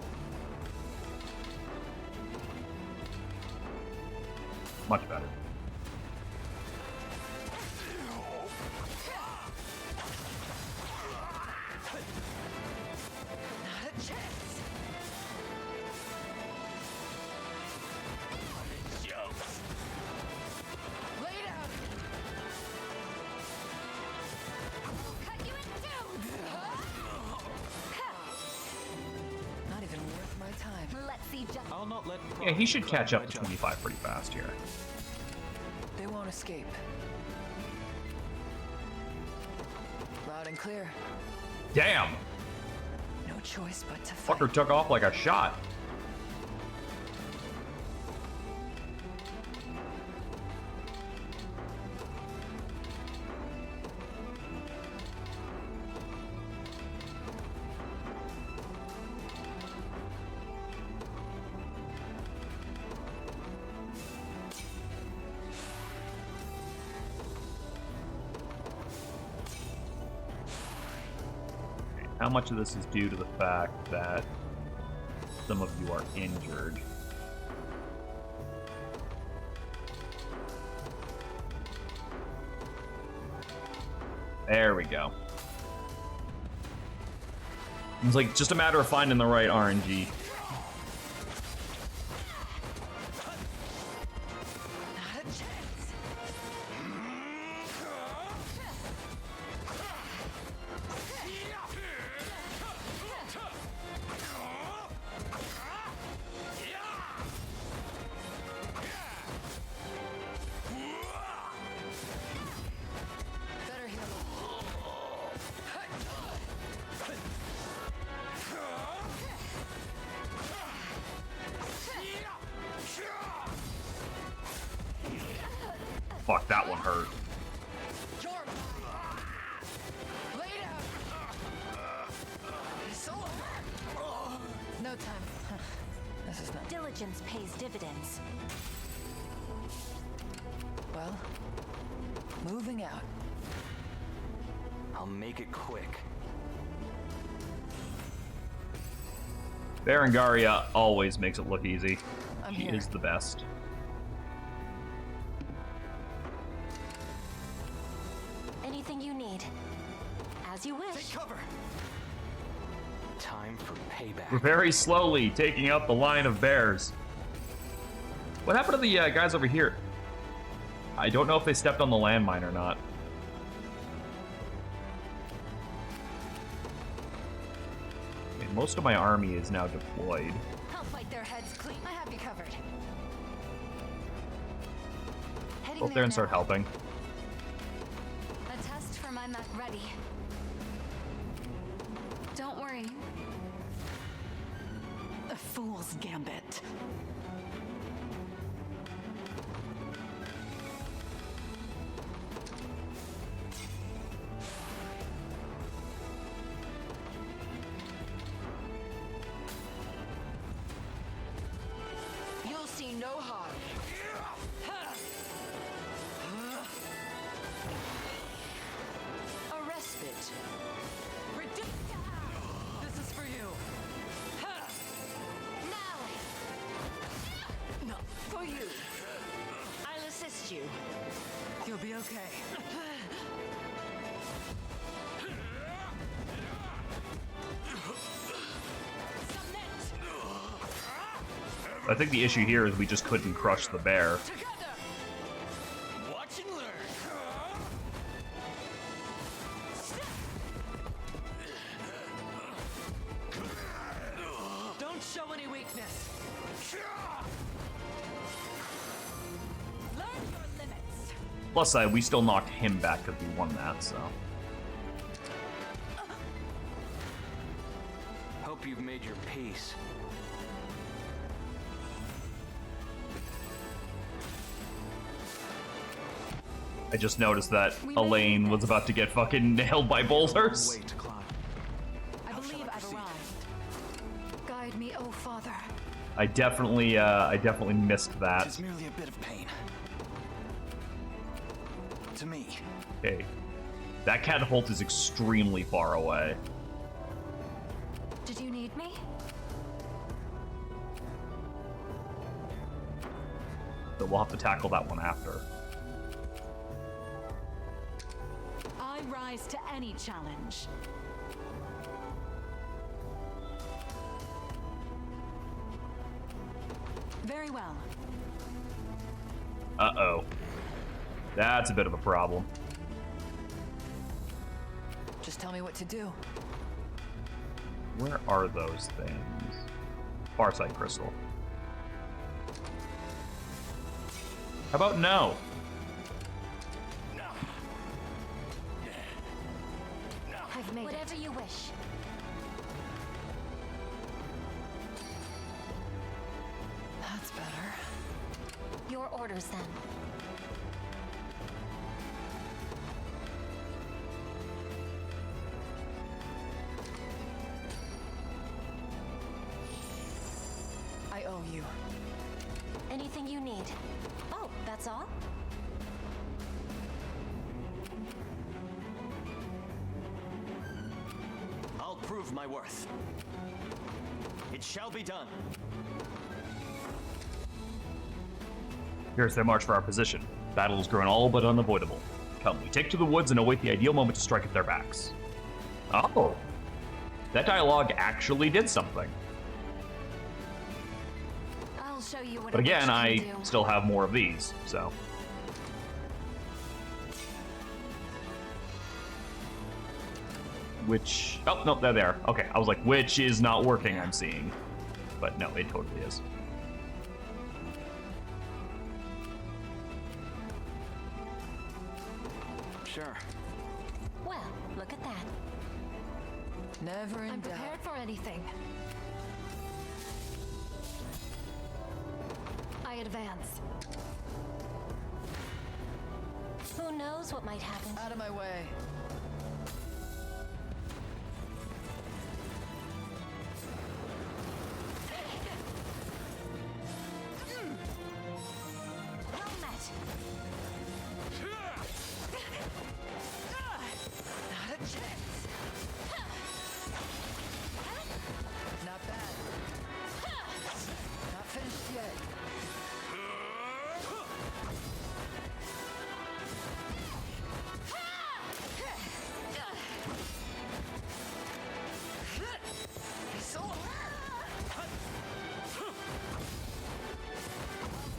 [SPEAKER 1] Much better.
[SPEAKER 10] Not a chance. Lay down.
[SPEAKER 5] Cut you in two!
[SPEAKER 10] Not even worth my time.
[SPEAKER 4] Let's see just
[SPEAKER 6] I'll not let.
[SPEAKER 1] Yeah, he should
[SPEAKER 6] pride
[SPEAKER 1] catch up
[SPEAKER 6] guide
[SPEAKER 1] to
[SPEAKER 6] my judgment.
[SPEAKER 1] 25 pretty fast here.
[SPEAKER 10] They won't escape. Loud and clear.
[SPEAKER 1] Damn!
[SPEAKER 10] No choice but to fight.
[SPEAKER 1] Fucker took off like a shot. How much of this is due to the fact that some of you are injured? There we go. It's like just a matter of finding the right RNG. Fuck, that one hurt.
[SPEAKER 10] No time. This is not.
[SPEAKER 4] Diligence pays dividends.
[SPEAKER 10] Well, moving out.
[SPEAKER 6] I'll make it quick.
[SPEAKER 1] Berengaria always makes it look easy.
[SPEAKER 10] I'm
[SPEAKER 1] She
[SPEAKER 10] here.
[SPEAKER 1] is the best.
[SPEAKER 4] Anything you need. As you wish.
[SPEAKER 6] Take cover. Time for payback.
[SPEAKER 1] We're very slowly taking out the line of bears. What happened to the guys over here? I don't know if they stepped on the landmine or not. Okay, most of my army is now deployed.
[SPEAKER 5] I'll fight their heads clean. I have you covered. Heading
[SPEAKER 1] Go up there and start
[SPEAKER 5] now.
[SPEAKER 1] helping.
[SPEAKER 5] A test for my mech ready. Don't worry.
[SPEAKER 10] A fool's gambit.
[SPEAKER 5] You'll see no harm. A respite.
[SPEAKER 10] This is for you.
[SPEAKER 5] Now!
[SPEAKER 10] No, for you.
[SPEAKER 5] I'll assist you.
[SPEAKER 10] You'll be okay.
[SPEAKER 1] I think the issue here is we just couldn't crush the bear.
[SPEAKER 3] Watch and learn.
[SPEAKER 10] Don't show any weakness. Learn your limits.
[SPEAKER 1] Plus side, we still knocked him back because we won that, so.
[SPEAKER 6] Hope you've made your peace.
[SPEAKER 1] I just noticed that Elaine was about to get fucking nailed by boulders.
[SPEAKER 6] Way to climb.
[SPEAKER 5] I believe I've arrived. Guide me, oh Father.
[SPEAKER 1] I definitely missed that.
[SPEAKER 7] It's merely a bit of pain. To me.
[SPEAKER 1] Okay. That catapult is extremely far away.
[SPEAKER 4] Did you need me?
[SPEAKER 1] So we'll have to tackle that one after.
[SPEAKER 10] I rise to any challenge. Very well.
[SPEAKER 1] Uh-oh. That's a bit of a problem.
[SPEAKER 10] Just tell me what to do.
[SPEAKER 1] Where are those things? Farside Crystal. How about no?
[SPEAKER 10] I've made
[SPEAKER 4] Whatever
[SPEAKER 10] it.
[SPEAKER 4] you wish.
[SPEAKER 10] That's better.
[SPEAKER 4] Your orders then.
[SPEAKER 10] I owe you.
[SPEAKER 4] Anything you need. Oh, that's all?
[SPEAKER 6] I'll prove my worth. It shall be done.
[SPEAKER 1] Here's their march for our position. Battle has grown all but unavoidable. Come, we take to the woods and await the ideal moment to strike at their backs. Oh. That dialogue actually did something.
[SPEAKER 4] I'll show you what
[SPEAKER 1] But again,
[SPEAKER 4] I
[SPEAKER 1] I
[SPEAKER 4] can do.
[SPEAKER 1] still have more of these, so. Which, oh, no, they're there. Okay, I was like, which is not working, I'm seeing. But no, it totally is.
[SPEAKER 7] Sure.
[SPEAKER 4] Well, look at that.
[SPEAKER 10] Never in
[SPEAKER 4] I'm
[SPEAKER 10] doubt.
[SPEAKER 4] prepared for anything. I advance. Who knows what might happen?
[SPEAKER 10] Out of my way.
[SPEAKER 4] Well met.
[SPEAKER 10] Not a chance. Not bad. Not finished yet.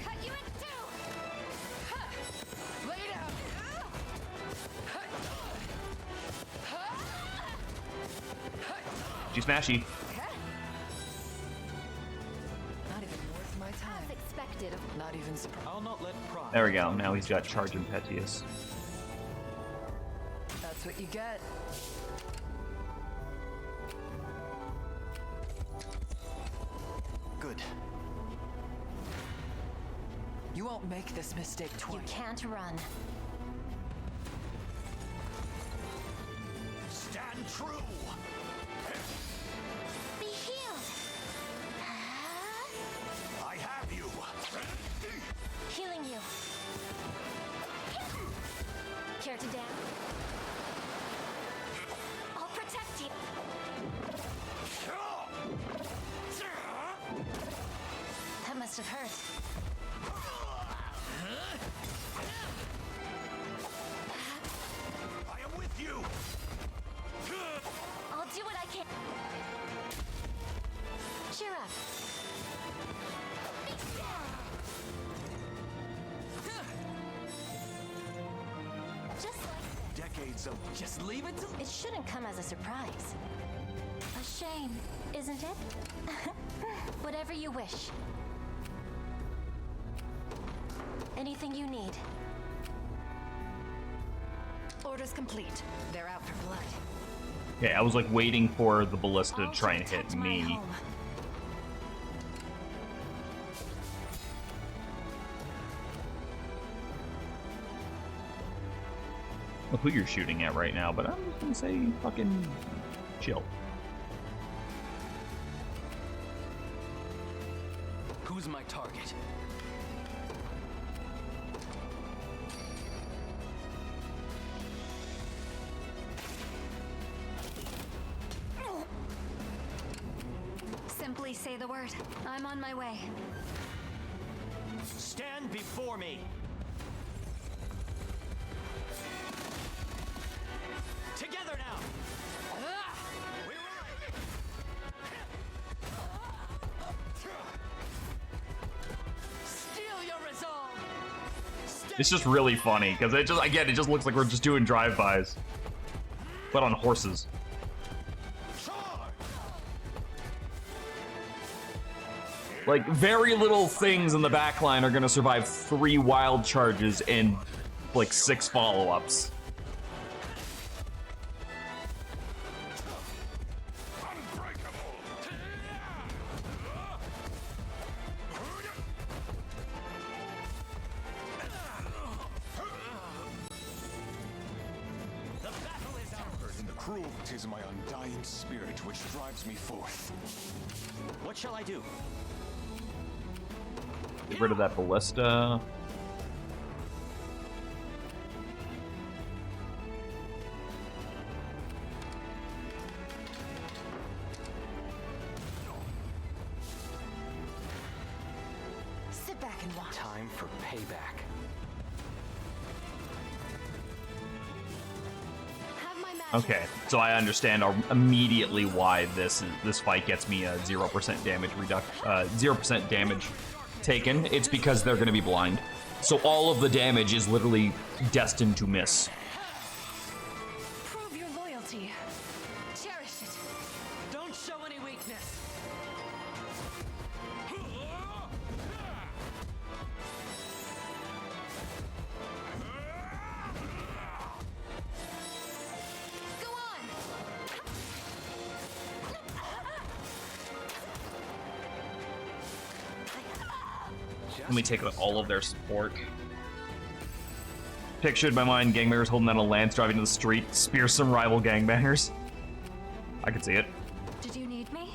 [SPEAKER 4] Cut you in two!
[SPEAKER 10] Lay down.
[SPEAKER 1] She's smashy.
[SPEAKER 10] Not even worth my time.
[SPEAKER 4] As expected.
[SPEAKER 10] Not even surprised.
[SPEAKER 6] I'll not let pride.
[SPEAKER 1] There we go. Now he's got Charge Impetuous.
[SPEAKER 10] That's what you get.
[SPEAKER 7] Good.
[SPEAKER 10] You won't make this mistake
[SPEAKER 4] You
[SPEAKER 10] twice.
[SPEAKER 4] can't run.
[SPEAKER 2] Stand true!
[SPEAKER 4] Be healed!
[SPEAKER 2] I have you!
[SPEAKER 4] Healing you. Care to dance? I'll protect you. That must have hurt.
[SPEAKER 2] I am with you!
[SPEAKER 4] I'll do what I can. Cheer up. Just like
[SPEAKER 6] Decades of just leave it to.
[SPEAKER 4] it shouldn't come as a surprise. A shame, isn't it? Whatever you wish. Anything you need.
[SPEAKER 5] Orders complete. They're out for blood.
[SPEAKER 1] Okay, I was like waiting for the ballista to
[SPEAKER 4] I'll
[SPEAKER 1] try and
[SPEAKER 4] protect
[SPEAKER 1] hit
[SPEAKER 4] my
[SPEAKER 1] me.
[SPEAKER 4] home.
[SPEAKER 1] Look who you're shooting at right now, but I'm just gonna say fucking chill.
[SPEAKER 6] Who's my target?
[SPEAKER 5] Simply say the word. I'm on my way.
[SPEAKER 6] Stand before me. Together now. We ride.
[SPEAKER 10] Steal your resolve.
[SPEAKER 1] It's just really funny because it just looks like we're just doing drive-bys, but on horses. Like, very little things in the backline are gonna survive 3 wild charges and like 6 follow-ups.
[SPEAKER 11] prove 'tis my undying spirit which drives me forth.
[SPEAKER 6] What shall I do?
[SPEAKER 1] Get rid of that ballista.
[SPEAKER 10] Sit back and watch.
[SPEAKER 6] Time for payback.
[SPEAKER 5] Have my magic.
[SPEAKER 1] Okay, so I understand immediately why this fight gets me a 0% damage 0% damage taken. It's because they're going to be blind. So all of the damage is literally destined to miss.
[SPEAKER 5] Prove your loyalty. Cherish it.
[SPEAKER 3] Don't show any weakness.
[SPEAKER 5] Go on.
[SPEAKER 1] Let me take out all of their support. Pictured in my mind, gangbangers holding out a lance, driving to the street, spear some rival gangbangers. I can see it.
[SPEAKER 5] Did you need me?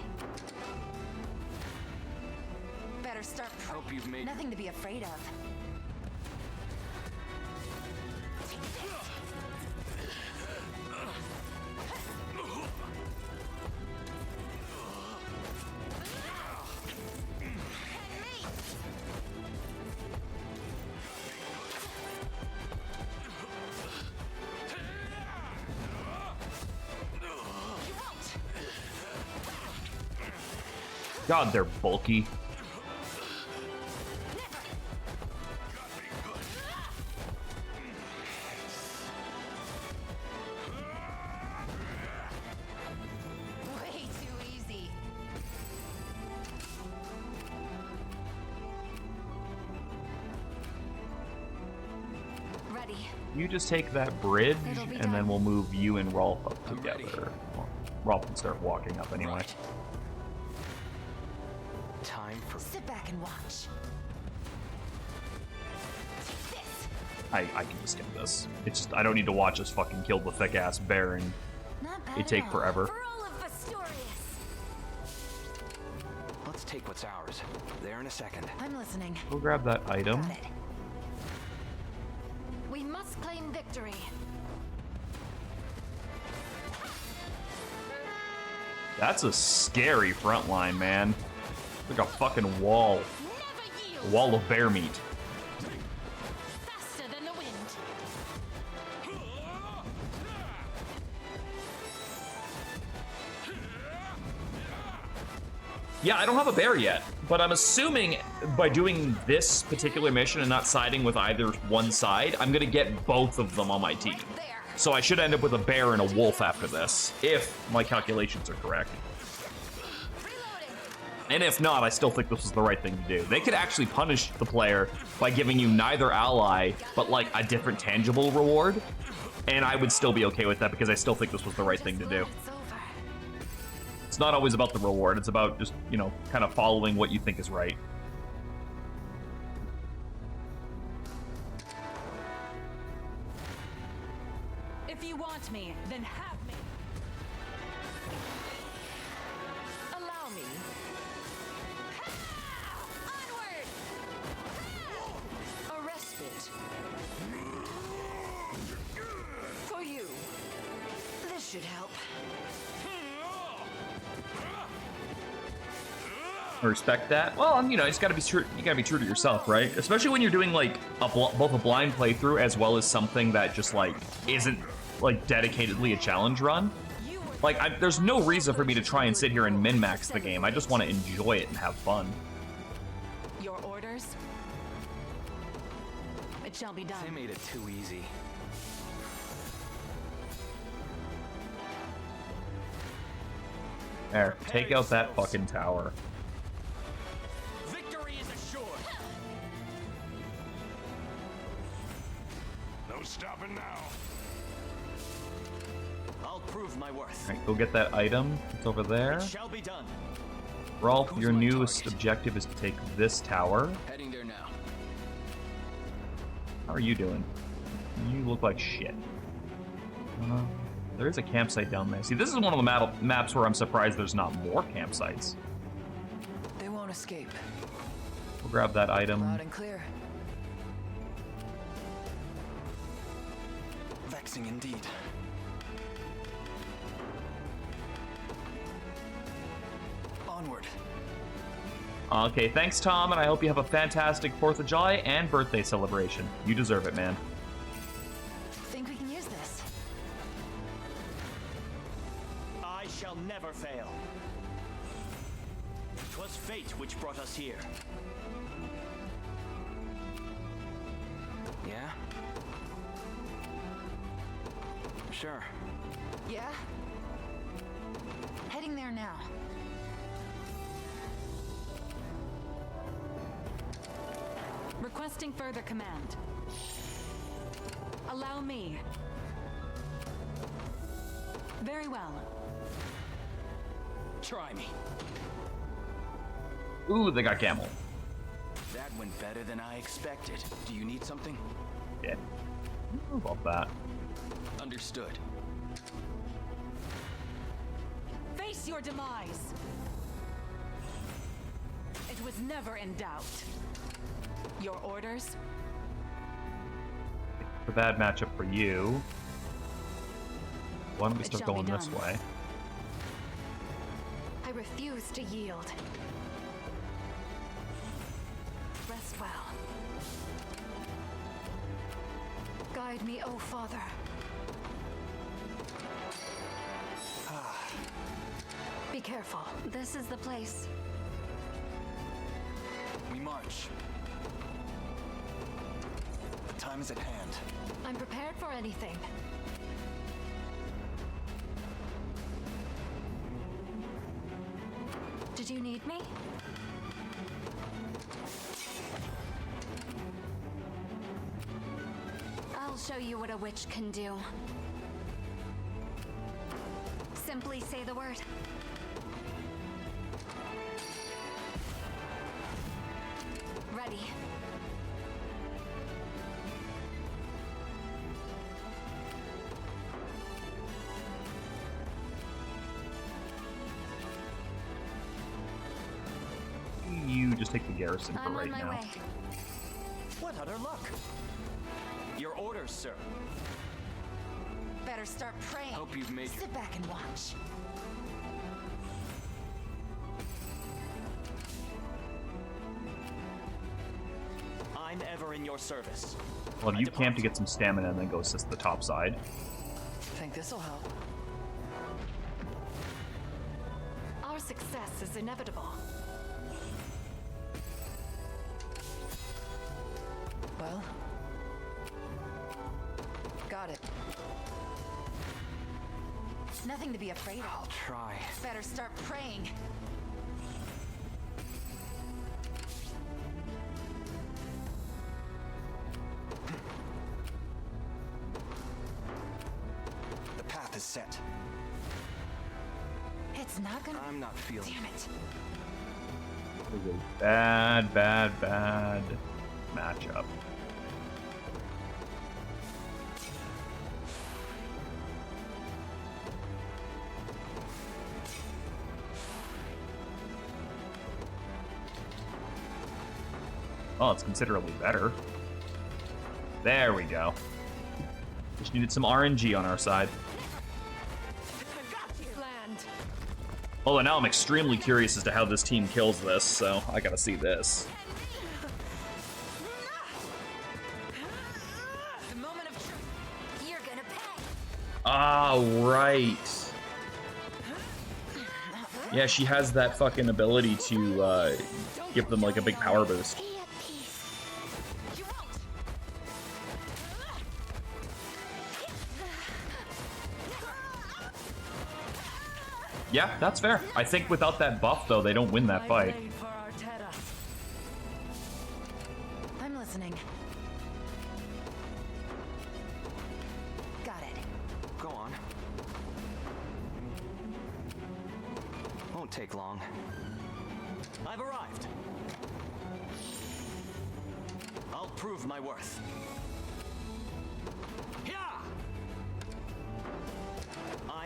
[SPEAKER 10] Better start.
[SPEAKER 6] Hope you've made.
[SPEAKER 10] Nothing to be afraid of.
[SPEAKER 1] God, they're bulky.
[SPEAKER 10] Way too easy.
[SPEAKER 5] Ready.
[SPEAKER 1] You just take that bridge,
[SPEAKER 5] It'll be
[SPEAKER 1] and
[SPEAKER 5] done.
[SPEAKER 1] then we'll move you and Rolf up
[SPEAKER 6] I'm ready.
[SPEAKER 1] together. Well, Rolf can start walking up anyway.
[SPEAKER 6] Right. Time for
[SPEAKER 10] Sit back and watch.
[SPEAKER 1] I can just get this. It's just, I don't need to watch us fucking kill the thick ass bear and
[SPEAKER 10] Not bad.
[SPEAKER 1] it take
[SPEAKER 10] at all.
[SPEAKER 1] forever.
[SPEAKER 5] For all of Astorius.
[SPEAKER 6] Let's take what's ours. There in a second.
[SPEAKER 10] I'm listening.
[SPEAKER 1] Go grab that item.
[SPEAKER 10] Got it.
[SPEAKER 5] We must claim victory.
[SPEAKER 1] That's a scary front line, man. Like a fucking wall.
[SPEAKER 5] Never yield.
[SPEAKER 1] A wall of bear meat.
[SPEAKER 5] Faster than the wind.
[SPEAKER 1] Yeah, I don't have a bear yet, but I'm assuming by doing this particular mission and not siding with either one side, I'm gonna get both of them on my team.
[SPEAKER 5] There.
[SPEAKER 1] So I should end up with a bear and a wolf after this, if my calculations are correct. And if not, I still think this was the right thing to do. They could actually punish the player by giving you neither ally, but like a different tangible reward. And I would still be okay with that because I still think this was the right thing to do.
[SPEAKER 5] It's over.
[SPEAKER 1] It's not always about the reward, it's about just, you know, kind of following what you think is right.
[SPEAKER 10] If you want me, then have me. Allow me.
[SPEAKER 5] Onward.
[SPEAKER 10] A respite. For you. This should help.
[SPEAKER 1] Respect that. Well, you know, it's got to be true. You got to be true to yourself, right? Especially when you're doing like both a blind playthrough as well as something that just like isn't like dedicatedly a challenge run. Like, there's no reason for me to try and sit here and min-max the game. I just want to enjoy it and have fun.
[SPEAKER 10] Your orders? It shall be done.
[SPEAKER 6] They made it too easy.
[SPEAKER 1] There, take out that fucking tower.
[SPEAKER 3] Victory is assured.
[SPEAKER 2] No stopping now.
[SPEAKER 6] I'll prove my worth.
[SPEAKER 1] Alright, go get that item. It's over there.
[SPEAKER 6] It shall be done.
[SPEAKER 1] Rolf,
[SPEAKER 6] Who's
[SPEAKER 1] your
[SPEAKER 6] my
[SPEAKER 1] newest
[SPEAKER 6] target?
[SPEAKER 1] objective is to take this tower.
[SPEAKER 3] Heading there now.
[SPEAKER 1] How are you doing? You look like shit. There is a campsite down there. See, this is one of the maps where I'm surprised there's not more campsites.
[SPEAKER 10] They won't escape.
[SPEAKER 1] We'll grab that item.
[SPEAKER 10] Loud and clear.
[SPEAKER 7] Vexing indeed. Onward.
[SPEAKER 1] Okay, thanks, Tom, and I hope you have a fantastic 4th of July and birthday celebration. You deserve it, man.
[SPEAKER 10] Think we can use this?
[SPEAKER 6] I shall never fail. 'Twas fate which brought us here.
[SPEAKER 7] Yeah? Sure.
[SPEAKER 10] Yeah? Heading there now. Requesting further command. Allow me. Very well.
[SPEAKER 6] Try me.
[SPEAKER 1] Ooh, they got camel.
[SPEAKER 6] That went better than I expected. Do you need something?
[SPEAKER 1] Yeah. How about that?
[SPEAKER 6] Understood.
[SPEAKER 10] Face your demise. It was never in doubt. Your orders?
[SPEAKER 1] A bad matchup for you. Why don't we start
[SPEAKER 10] shall be
[SPEAKER 1] going this
[SPEAKER 10] done.
[SPEAKER 1] way?
[SPEAKER 4] I refuse to yield. Rest well. Guide me, O Father. Be careful. This is the place.
[SPEAKER 7] We march. The time is at hand.
[SPEAKER 4] I'm prepared for anything. Did you need me? I'll show you what a witch can do. Simply say the word. Ready.
[SPEAKER 1] You just take the garrison for
[SPEAKER 4] I'm
[SPEAKER 1] right
[SPEAKER 4] on my
[SPEAKER 1] now.
[SPEAKER 4] way.
[SPEAKER 6] What utter luck? Your orders, sir.
[SPEAKER 10] Better start praying.
[SPEAKER 6] Hope you've made your...
[SPEAKER 10] Sit back and watch.
[SPEAKER 6] I'm ever in your service.
[SPEAKER 1] Well, if you camp to get some stamina and then go assist the top side.
[SPEAKER 10] Think this'll help.
[SPEAKER 4] Our success is inevitable.
[SPEAKER 10] Well, got it. Nothing to be afraid of.
[SPEAKER 7] I'll try.
[SPEAKER 10] Better start praying.
[SPEAKER 7] The path is set.
[SPEAKER 10] It's not gonna.
[SPEAKER 7] I'm not feeling
[SPEAKER 10] Damn it.
[SPEAKER 1] This is a bad, bad, bad matchup. Oh, it's considerably better. There we go. Just needed some RNG on our side.
[SPEAKER 10] Land.
[SPEAKER 1] Oh, and now I'm extremely curious as to how this team kills this, so I gotta see this.
[SPEAKER 10] The moment of truth.
[SPEAKER 4] You're gonna pay.
[SPEAKER 1] Ah, right. Yeah, she has that fucking ability to give them like a big power boost.
[SPEAKER 4] Be at peace.
[SPEAKER 10] You won't.
[SPEAKER 1] Yeah, that's fair. I think without that buff, though, they don't win that fight.
[SPEAKER 10] I'm listening. Got it.
[SPEAKER 7] Go on. Won't take long.
[SPEAKER 6] I've arrived. I'll prove my worth. Yeah!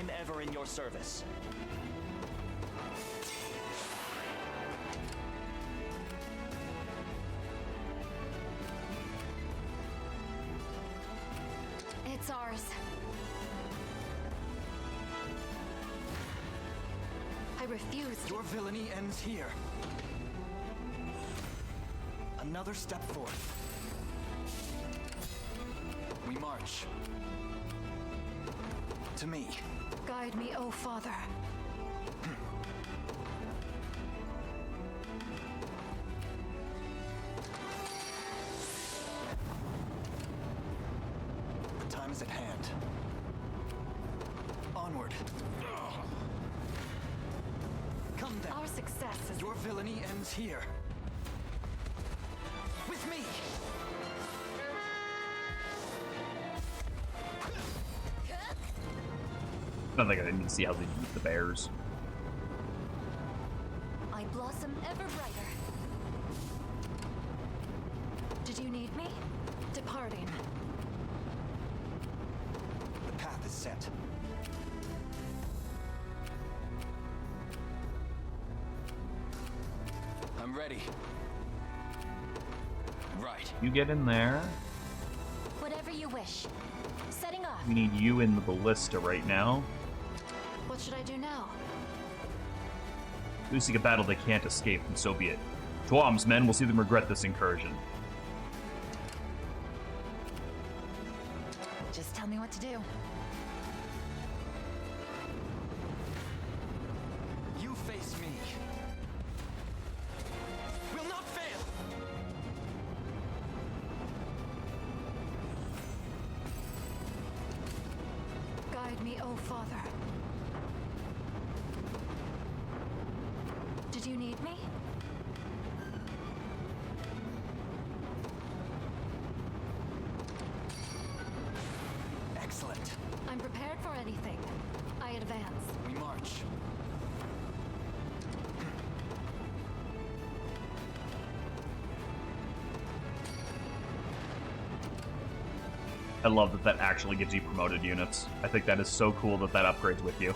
[SPEAKER 6] I'm ever in your service.
[SPEAKER 4] It's ours. I refuse to.
[SPEAKER 7] Your villainy ends here. Another step forth. We march. To me.
[SPEAKER 4] Guide me, O Father.
[SPEAKER 7] The time is at hand. Onward. Come then.
[SPEAKER 4] Our success is.
[SPEAKER 7] Your villainy ends here. With me.
[SPEAKER 1] I don't think I need to see how they beat the bears.
[SPEAKER 4] I blossom ever brighter. Did you need me? Departing.
[SPEAKER 7] The path is set.
[SPEAKER 3] I'm ready. Right.
[SPEAKER 1] You get in there.
[SPEAKER 4] Whatever you wish. Setting off.
[SPEAKER 1] We need you in the ballista right now.
[SPEAKER 4] What should I do now?
[SPEAKER 1] Losing a battle they can't escape, and so be it. To arms, men, we'll see them regret this incursion.
[SPEAKER 10] Just tell me what to do.
[SPEAKER 7] You face me. Will not fail.
[SPEAKER 4] Guide me, O Father. Did you need me?
[SPEAKER 7] Excellent.
[SPEAKER 4] I'm prepared for anything. I advance.
[SPEAKER 7] We march.
[SPEAKER 1] I love that that actually gives you promoted units. I think that is so cool that that upgrades with you.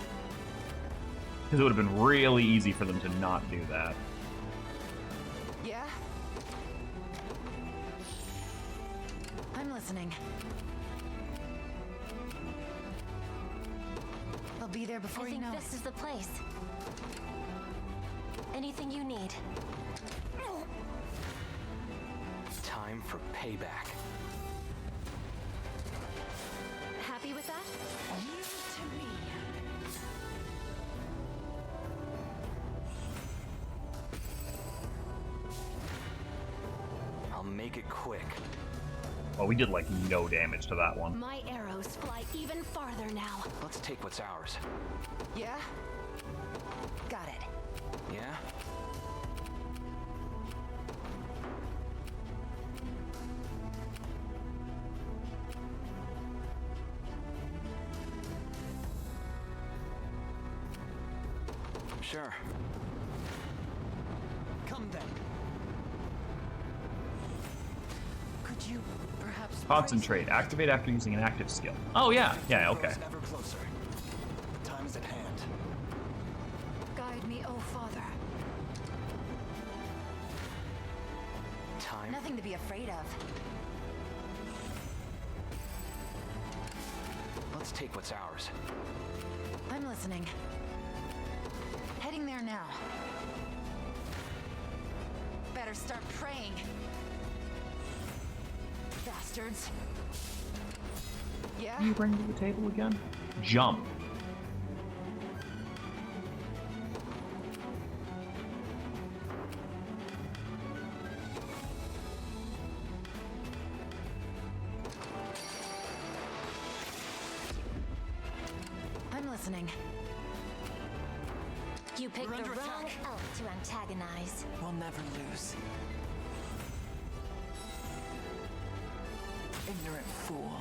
[SPEAKER 1] Because it would have been really easy for them to not do that.
[SPEAKER 10] Yeah? I'm listening. I'll be there before
[SPEAKER 4] I
[SPEAKER 10] you
[SPEAKER 4] think
[SPEAKER 10] know
[SPEAKER 4] this
[SPEAKER 10] it.
[SPEAKER 4] is the place. Anything you need.
[SPEAKER 6] Time for payback.
[SPEAKER 4] Happy with that?
[SPEAKER 10] You to me.
[SPEAKER 6] I'll make it quick.
[SPEAKER 1] Oh, we did like no damage to that one.
[SPEAKER 4] My arrows fly even farther now.
[SPEAKER 6] Let's take what's ours.
[SPEAKER 10] Yeah? Got it.
[SPEAKER 6] Yeah? Sure.
[SPEAKER 7] Come then.
[SPEAKER 10] Could you perhaps
[SPEAKER 1] Concentrate. Activate after using an active skill. Oh, yeah. Yeah, okay.
[SPEAKER 7] Grows ever closer. The time is at hand.
[SPEAKER 4] Guide me, O Father.
[SPEAKER 6] Time.
[SPEAKER 10] Nothing to be afraid of.
[SPEAKER 6] Let's take what's ours.
[SPEAKER 10] I'm listening. Heading there now. Better start praying. Bastards. Yeah?
[SPEAKER 1] What do you bring to the table again? Jump.
[SPEAKER 10] I'm listening.
[SPEAKER 4] You picked
[SPEAKER 7] We're
[SPEAKER 4] the
[SPEAKER 7] under
[SPEAKER 4] wrong
[SPEAKER 7] attack.
[SPEAKER 4] elf to antagonize.
[SPEAKER 7] We'll never lose. Ignorant fool.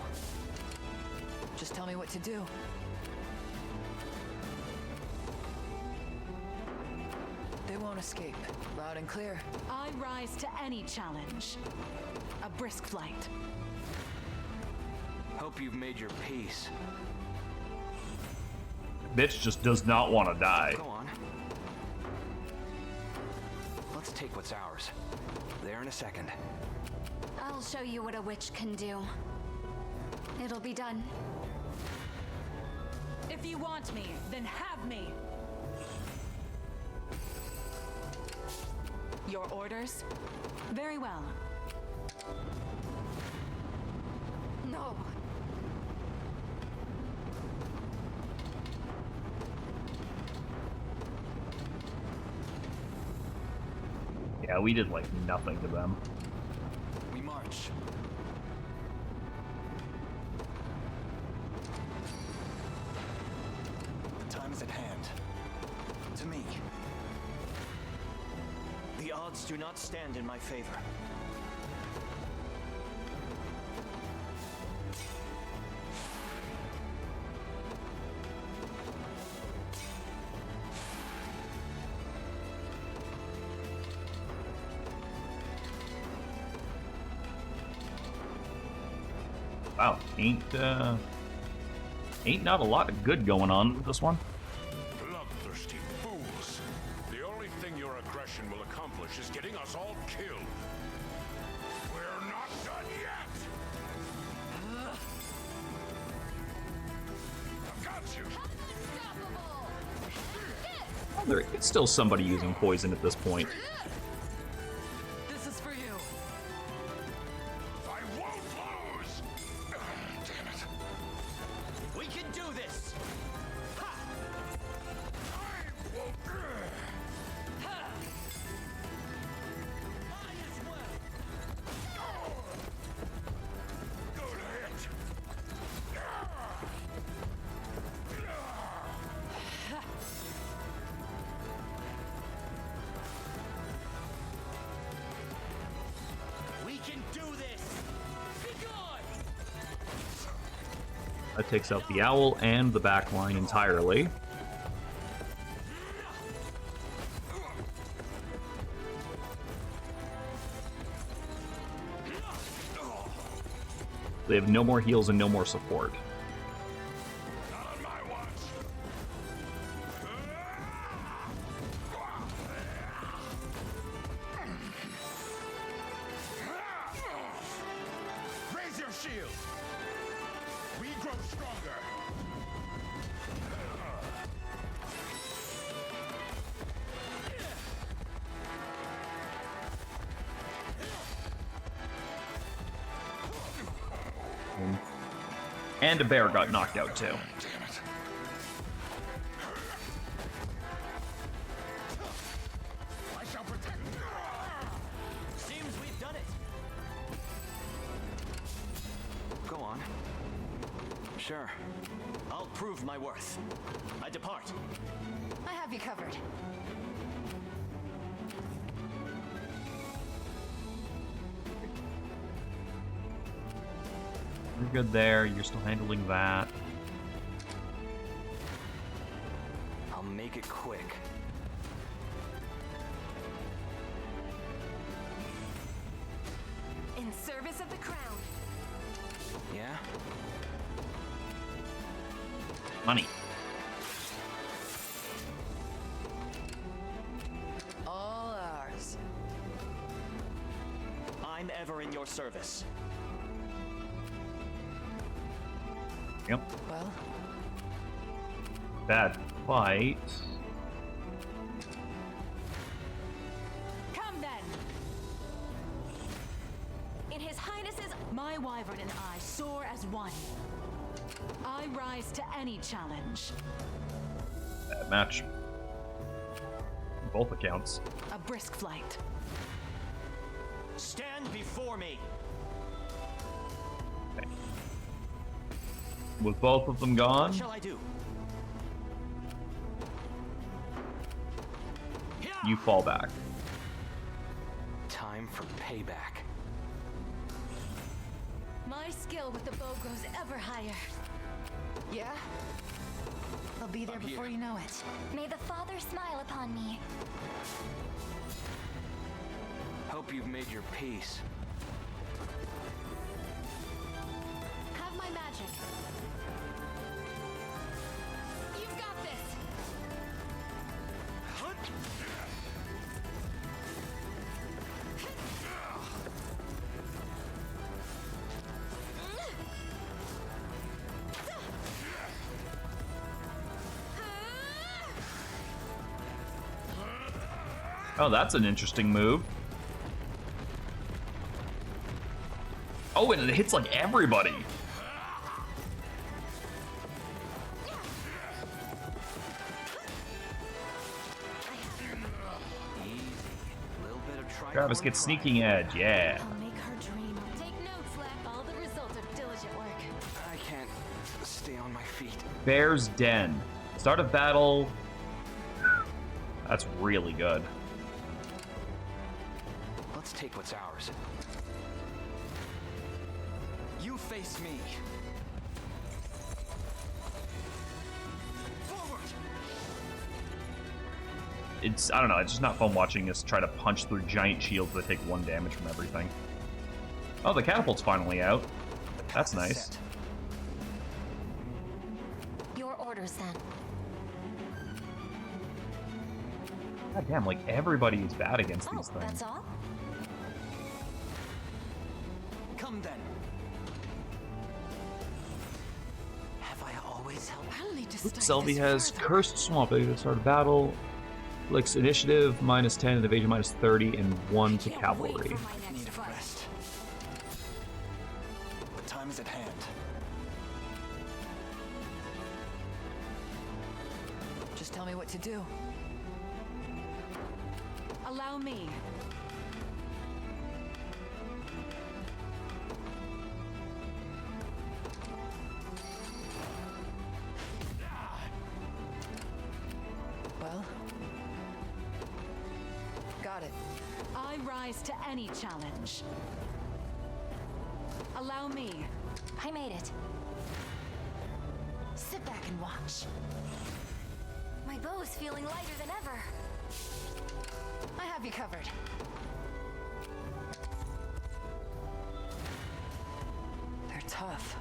[SPEAKER 10] Just tell me what to do.
[SPEAKER 7] They won't escape. Loud and clear.
[SPEAKER 5] I rise to any challenge. A brisk flight.
[SPEAKER 6] Hope you've made your peace.
[SPEAKER 1] Bitch just does not want to die.
[SPEAKER 6] Go on. Let's take what's ours. There in a second.
[SPEAKER 4] I'll show you what a witch can do. It'll be done.
[SPEAKER 10] If you want me, then have me. Your orders? Very well.
[SPEAKER 4] No.
[SPEAKER 1] Yeah, we did like nothing to them.
[SPEAKER 7] We march. The time is at hand. To me.
[SPEAKER 6] The odds do not stand in my favor.
[SPEAKER 1] Wow, ain't not a lot of good going on with this one.
[SPEAKER 2] Bloodthirsty fools. The only thing your aggression will accomplish is getting us all killed. We're not done yet. I've got you.
[SPEAKER 1] Oh, there is still somebody using poison at this point.
[SPEAKER 10] This is for you.
[SPEAKER 2] I won't lose. Damn it.
[SPEAKER 6] We can do this! Ha!
[SPEAKER 2] I won't.
[SPEAKER 6] Ha! Might as well!
[SPEAKER 2] Good hit.
[SPEAKER 6] We can do this! Be gone!
[SPEAKER 1] That takes out the owl and the back line entirely. They have no more heals and no more support.
[SPEAKER 2] Not on my watch. Raise your shield. We grow stronger.
[SPEAKER 1] And a bear got knocked out too.
[SPEAKER 2] Damn it. I shall protect.
[SPEAKER 6] Seems we've done it. Go on. Sure. I'll prove my worth. I depart.
[SPEAKER 10] I have you covered.
[SPEAKER 1] You're good there. You're still handling that.
[SPEAKER 6] I'll make it quick.
[SPEAKER 4] In service of the crown.
[SPEAKER 6] Yeah?
[SPEAKER 1] Money.
[SPEAKER 10] All ours.
[SPEAKER 6] I'm ever in your service.
[SPEAKER 1] Yep.
[SPEAKER 10] Well,
[SPEAKER 1] Bad fight.
[SPEAKER 10] come then.
[SPEAKER 4] In His Highness's.
[SPEAKER 10] My wyvern and I soar as one. I rise to any challenge.
[SPEAKER 1] Bad match. Both accounts.
[SPEAKER 10] A brisk flight.
[SPEAKER 6] Stand before me!
[SPEAKER 1] Okay. With both of them gone,
[SPEAKER 6] What shall I do?
[SPEAKER 1] you fall back.
[SPEAKER 6] Time for payback.
[SPEAKER 4] My skill with the bow grows ever higher.
[SPEAKER 10] Yeah? I'll be there before you know it.
[SPEAKER 4] May the Father smile upon me.
[SPEAKER 6] Hope you've made your peace.
[SPEAKER 4] Have my magic. You've got
[SPEAKER 5] this.
[SPEAKER 1] Oh, that's an interesting move. Oh, and it hits like everybody. Travis gets sneaking edge, yeah.
[SPEAKER 10] I'll make her dream.
[SPEAKER 4] Take notes, Lek. All the results of diligent work.
[SPEAKER 11] I can't stay on my feet.
[SPEAKER 1] Bear's Den. Start of battle. That's really good.
[SPEAKER 7] Let's take what's ours. You face me. Forward.
[SPEAKER 1] It's, I don't know, it's just not fun watching us try to punch through giant shields that take 1 damage from everything. Oh, the catapult's finally out. That's nice.
[SPEAKER 4] Your orders then.
[SPEAKER 1] God damn, like everybody is bad against these things.
[SPEAKER 4] That's all?
[SPEAKER 7] Come then. Have I always helped?
[SPEAKER 10] I'll need to study
[SPEAKER 1] Selby
[SPEAKER 10] this
[SPEAKER 1] has
[SPEAKER 10] further.
[SPEAKER 1] Cursed Swamp at the start of battle. Flicks initiative -10 and evasion -30 and 1 to cavalry.
[SPEAKER 7] Need a rest. The time is at hand.
[SPEAKER 10] Just tell me what to do. Allow me. Well, got it. I rise to any challenge. Allow me.
[SPEAKER 4] I made it. Sit back and watch. My bow's feeling lighter than ever.
[SPEAKER 10] I have you covered. They're tough.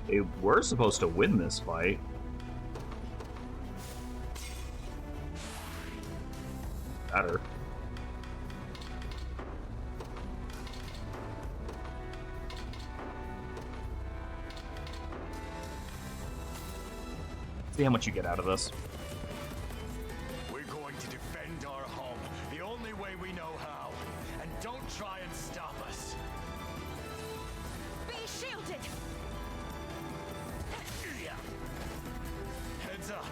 [SPEAKER 1] They were supposed to win this fight. Better. See how much you get out of this.
[SPEAKER 3] We're going to defend our home the only way we know how. And don't try and stop us.
[SPEAKER 10] Be shielded!
[SPEAKER 3] Heads up.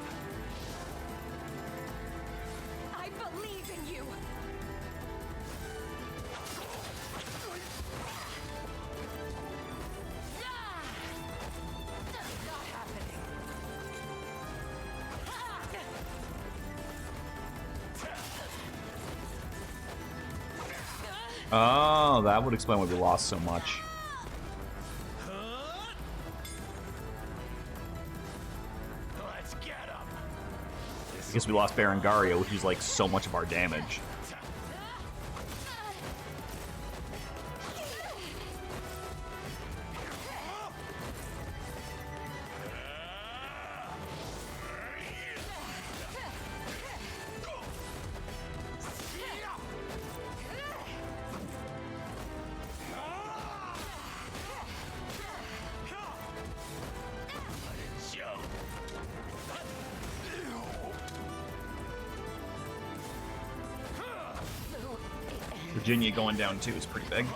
[SPEAKER 10] I believe in you! Not happening.
[SPEAKER 1] Oh, that would explain why we lost so much.
[SPEAKER 3] Let's get him.
[SPEAKER 1] I guess we lost Berengaria, which is like so much of our damage. Virginia going down too is pretty big.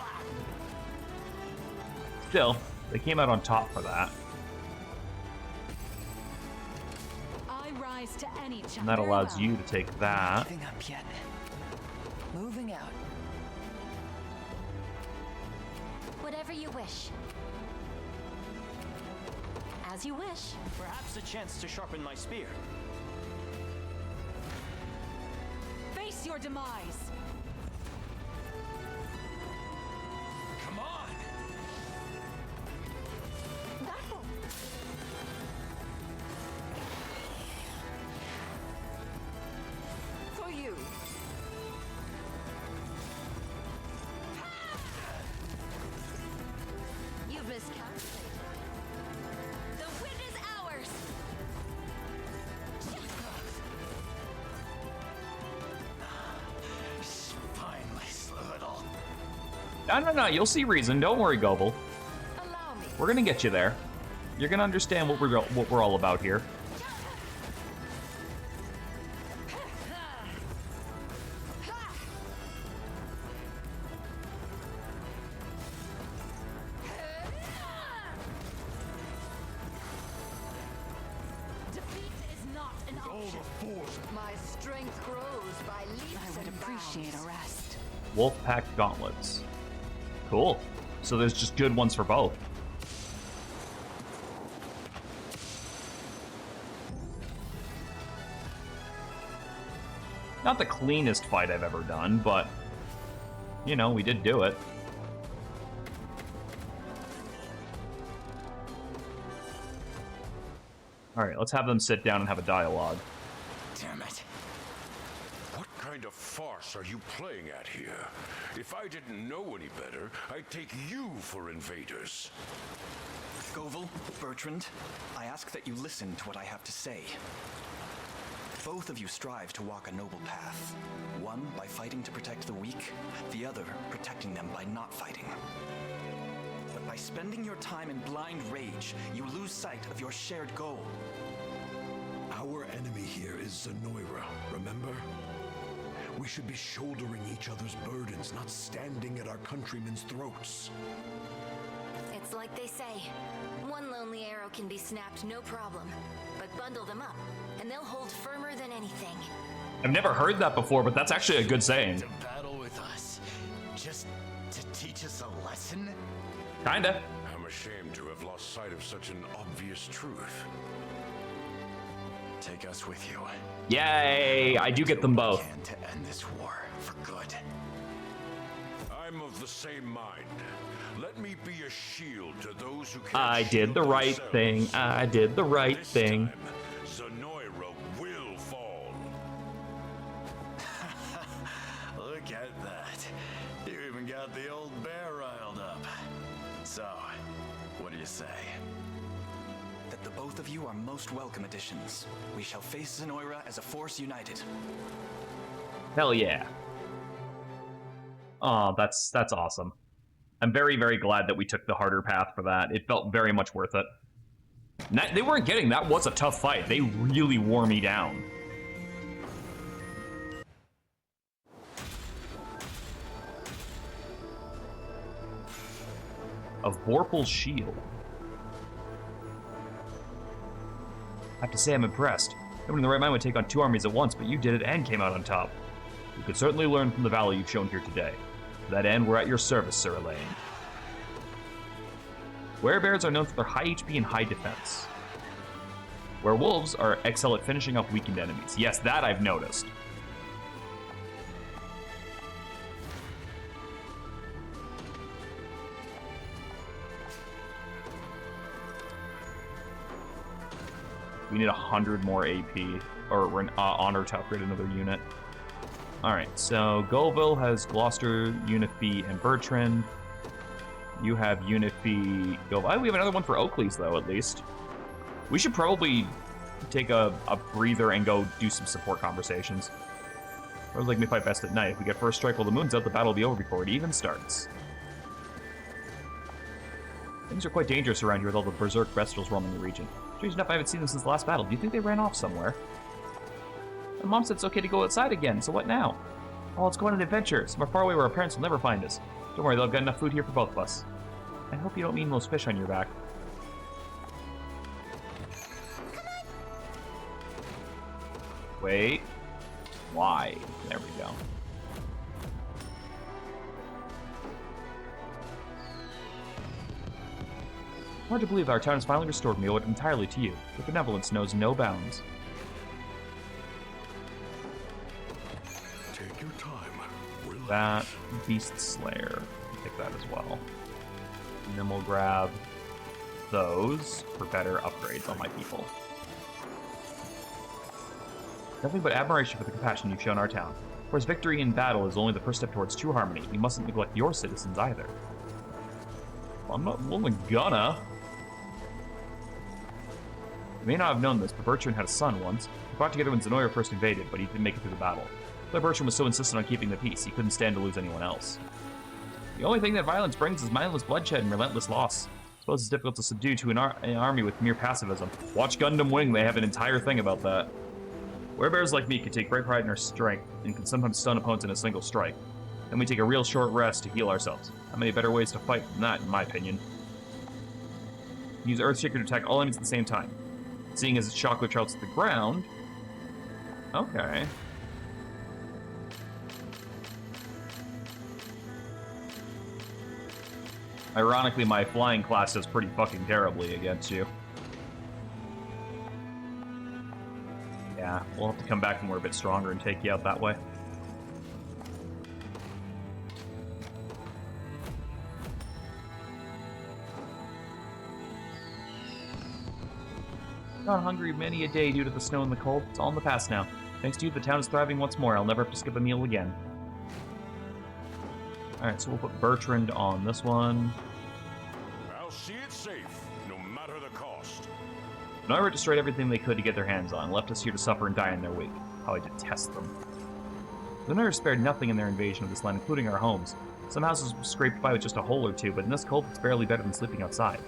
[SPEAKER 1] Still, they came out on top for that.
[SPEAKER 10] I rise to any challenge.
[SPEAKER 1] And that allows you to take that.
[SPEAKER 10] Giving up yet. Moving out.
[SPEAKER 4] Whatever you wish. As you wish.
[SPEAKER 6] Perhaps a chance to sharpen my spear.
[SPEAKER 10] Face your demise.
[SPEAKER 3] Come on.
[SPEAKER 10] For you.
[SPEAKER 4] You've miscalculated. The win is ours.
[SPEAKER 1] No, you'll see reason. Don't worry, Goble.
[SPEAKER 4] Allow me.
[SPEAKER 1] We're gonna get you there. You're gonna understand what we're all about here.
[SPEAKER 10] Defeat is not an option.
[SPEAKER 9] My strength grows by leaps
[SPEAKER 10] I would
[SPEAKER 9] and
[SPEAKER 10] appreciate
[SPEAKER 9] bounds.
[SPEAKER 10] a rest.
[SPEAKER 1] Wolfpack gauntlets. Cool. So there's just good ones for both. Not the cleanest fight I've ever done, but, you know, we did do it. Alright, let's have them sit down and have a dialogue.
[SPEAKER 3] Damn it.
[SPEAKER 2] What kind of farce are you playing at here? If I didn't know any better, I'd take you for invaders.
[SPEAKER 7] Govel, Bertrand, I ask that you listen to what I have to say. Both of you strive to walk a noble path. One by fighting to protect the weak, the other protecting them by not fighting. But by spending your time in blind rage, you lose sight of your shared goal.
[SPEAKER 11] Our enemy here is Zenoira, remember? We should be shouldering each other's burdens, not standing at our countrymen's throats.
[SPEAKER 4] It's like they say, one lonely arrow can be snapped no problem, but bundle them up, and they'll hold firmer than anything.
[SPEAKER 1] I've never heard that before, but that's actually a good saying.
[SPEAKER 3] To battle with us, just to teach us a lesson?
[SPEAKER 1] Kinda.
[SPEAKER 2] I'm ashamed to have lost sight of such an obvious truth.
[SPEAKER 3] Take us with you.
[SPEAKER 1] Yay! I do get them both.
[SPEAKER 3] We can to end this war for good.
[SPEAKER 2] I'm of the same mind. Let me be a shield to those who can't
[SPEAKER 1] I did the
[SPEAKER 2] shield
[SPEAKER 1] right
[SPEAKER 2] themselves.
[SPEAKER 1] thing. I did the right
[SPEAKER 2] This
[SPEAKER 1] thing.
[SPEAKER 2] time, Zenoira will fall.
[SPEAKER 3] Look at that. You even got the old bear riled up. So, what do you say?
[SPEAKER 7] That the both of you are most welcome additions. We shall face Zenoira as a force united.
[SPEAKER 1] Hell yeah. Oh, that's awesome. I'm very, very glad that we took the harder path for that. It felt very much worth it. They weren't kidding. That was a tough fight. They really wore me down. Of Vorpal's shield. I have to say I'm impressed. No one in the right mind would take on 2 armies at once, but you did it and came out on top. You could certainly learn from the valor you've shown here today. To that end, we're at your service, Sir Elaine. Werebears are known for their high HP and high defense. Werewolves are excel at finishing off weakened enemies. Yes, that I've noticed. We need 100 more AP, or we're an honor to upgrade another unit. Alright, so Golville has Gloucester, Unifi, and Bertrand. You have Unifi, Golville. We have another one for Oakley's, though, at least. We should probably take a breather and go do some support conversations. Or like me fight best at night. If we get first strike while the moon's out, the battle will be over before it even starts. Things are quite dangerous around here with all the berserk bestials roaming the region. Strange enough, I haven't seen them since the last battle. Do you think they ran off somewhere? My mom said it's okay to go outside again, so what now? Oh, let's go on an adventure, somewhere far away where our parents will never find us. Don't worry, they'll have got enough food here for both of us. I hope you don't mean those fish on your back. Wait. Why? There we go. Hard to believe our town has finally restored me. I owe it entirely to you. Your benevolence knows no bounds.
[SPEAKER 2] Take your time. Relax.
[SPEAKER 1] That Beast Slayer. Take that as well. And then we'll grab those for better upgrades on my people. Nothing but admiration for the compassion you've shown our town. Whereas victory in battle is only the first step towards true harmony, you mustn't neglect your citizens either. Well, I'm not only gonna. You may not have known this, but Bertrand had a son once. He fought together when Zenoira first invaded, but he didn't make it through the battle. But Bertrand was so insistent on keeping the peace, he couldn't stand to lose anyone else. The only thing that violence brings is mindless bloodshed and relentless loss. I suppose it's difficult to subdue to an army with mere pacifism. Watch Gundam Wing, they have an entire thing about that. Werebears like me can take great pride in our strength and can sometimes stun opponents in a single strike. Then we take a real short rest to heal ourselves. How many better ways to fight than that, in my opinion? Use Earthshaker to attack all enemies at the same time. Seeing as its shockwave travels to the ground... Okay. Ironically, my flying class does pretty fucking terribly against you. Yeah, we'll have to come back when we're a bit stronger and take you out that way. Gone hungry many a day due to the snow and the cold. It's all in the past now. Thanks to you, the town is thriving once more. I'll never have to skip a meal again. Alright, so we'll put Bertrand on this one.
[SPEAKER 2] I'll see it safe, no matter the cost.
[SPEAKER 1] Noira destroyed everything they could to get their hands on, left us here to suffer and die in their wake. How I detest them. The Noira spared nothing in their invasion of this land, including our homes. Some houses were scraped by with just a hole or two, but in this cold, it's barely better than sleeping outside.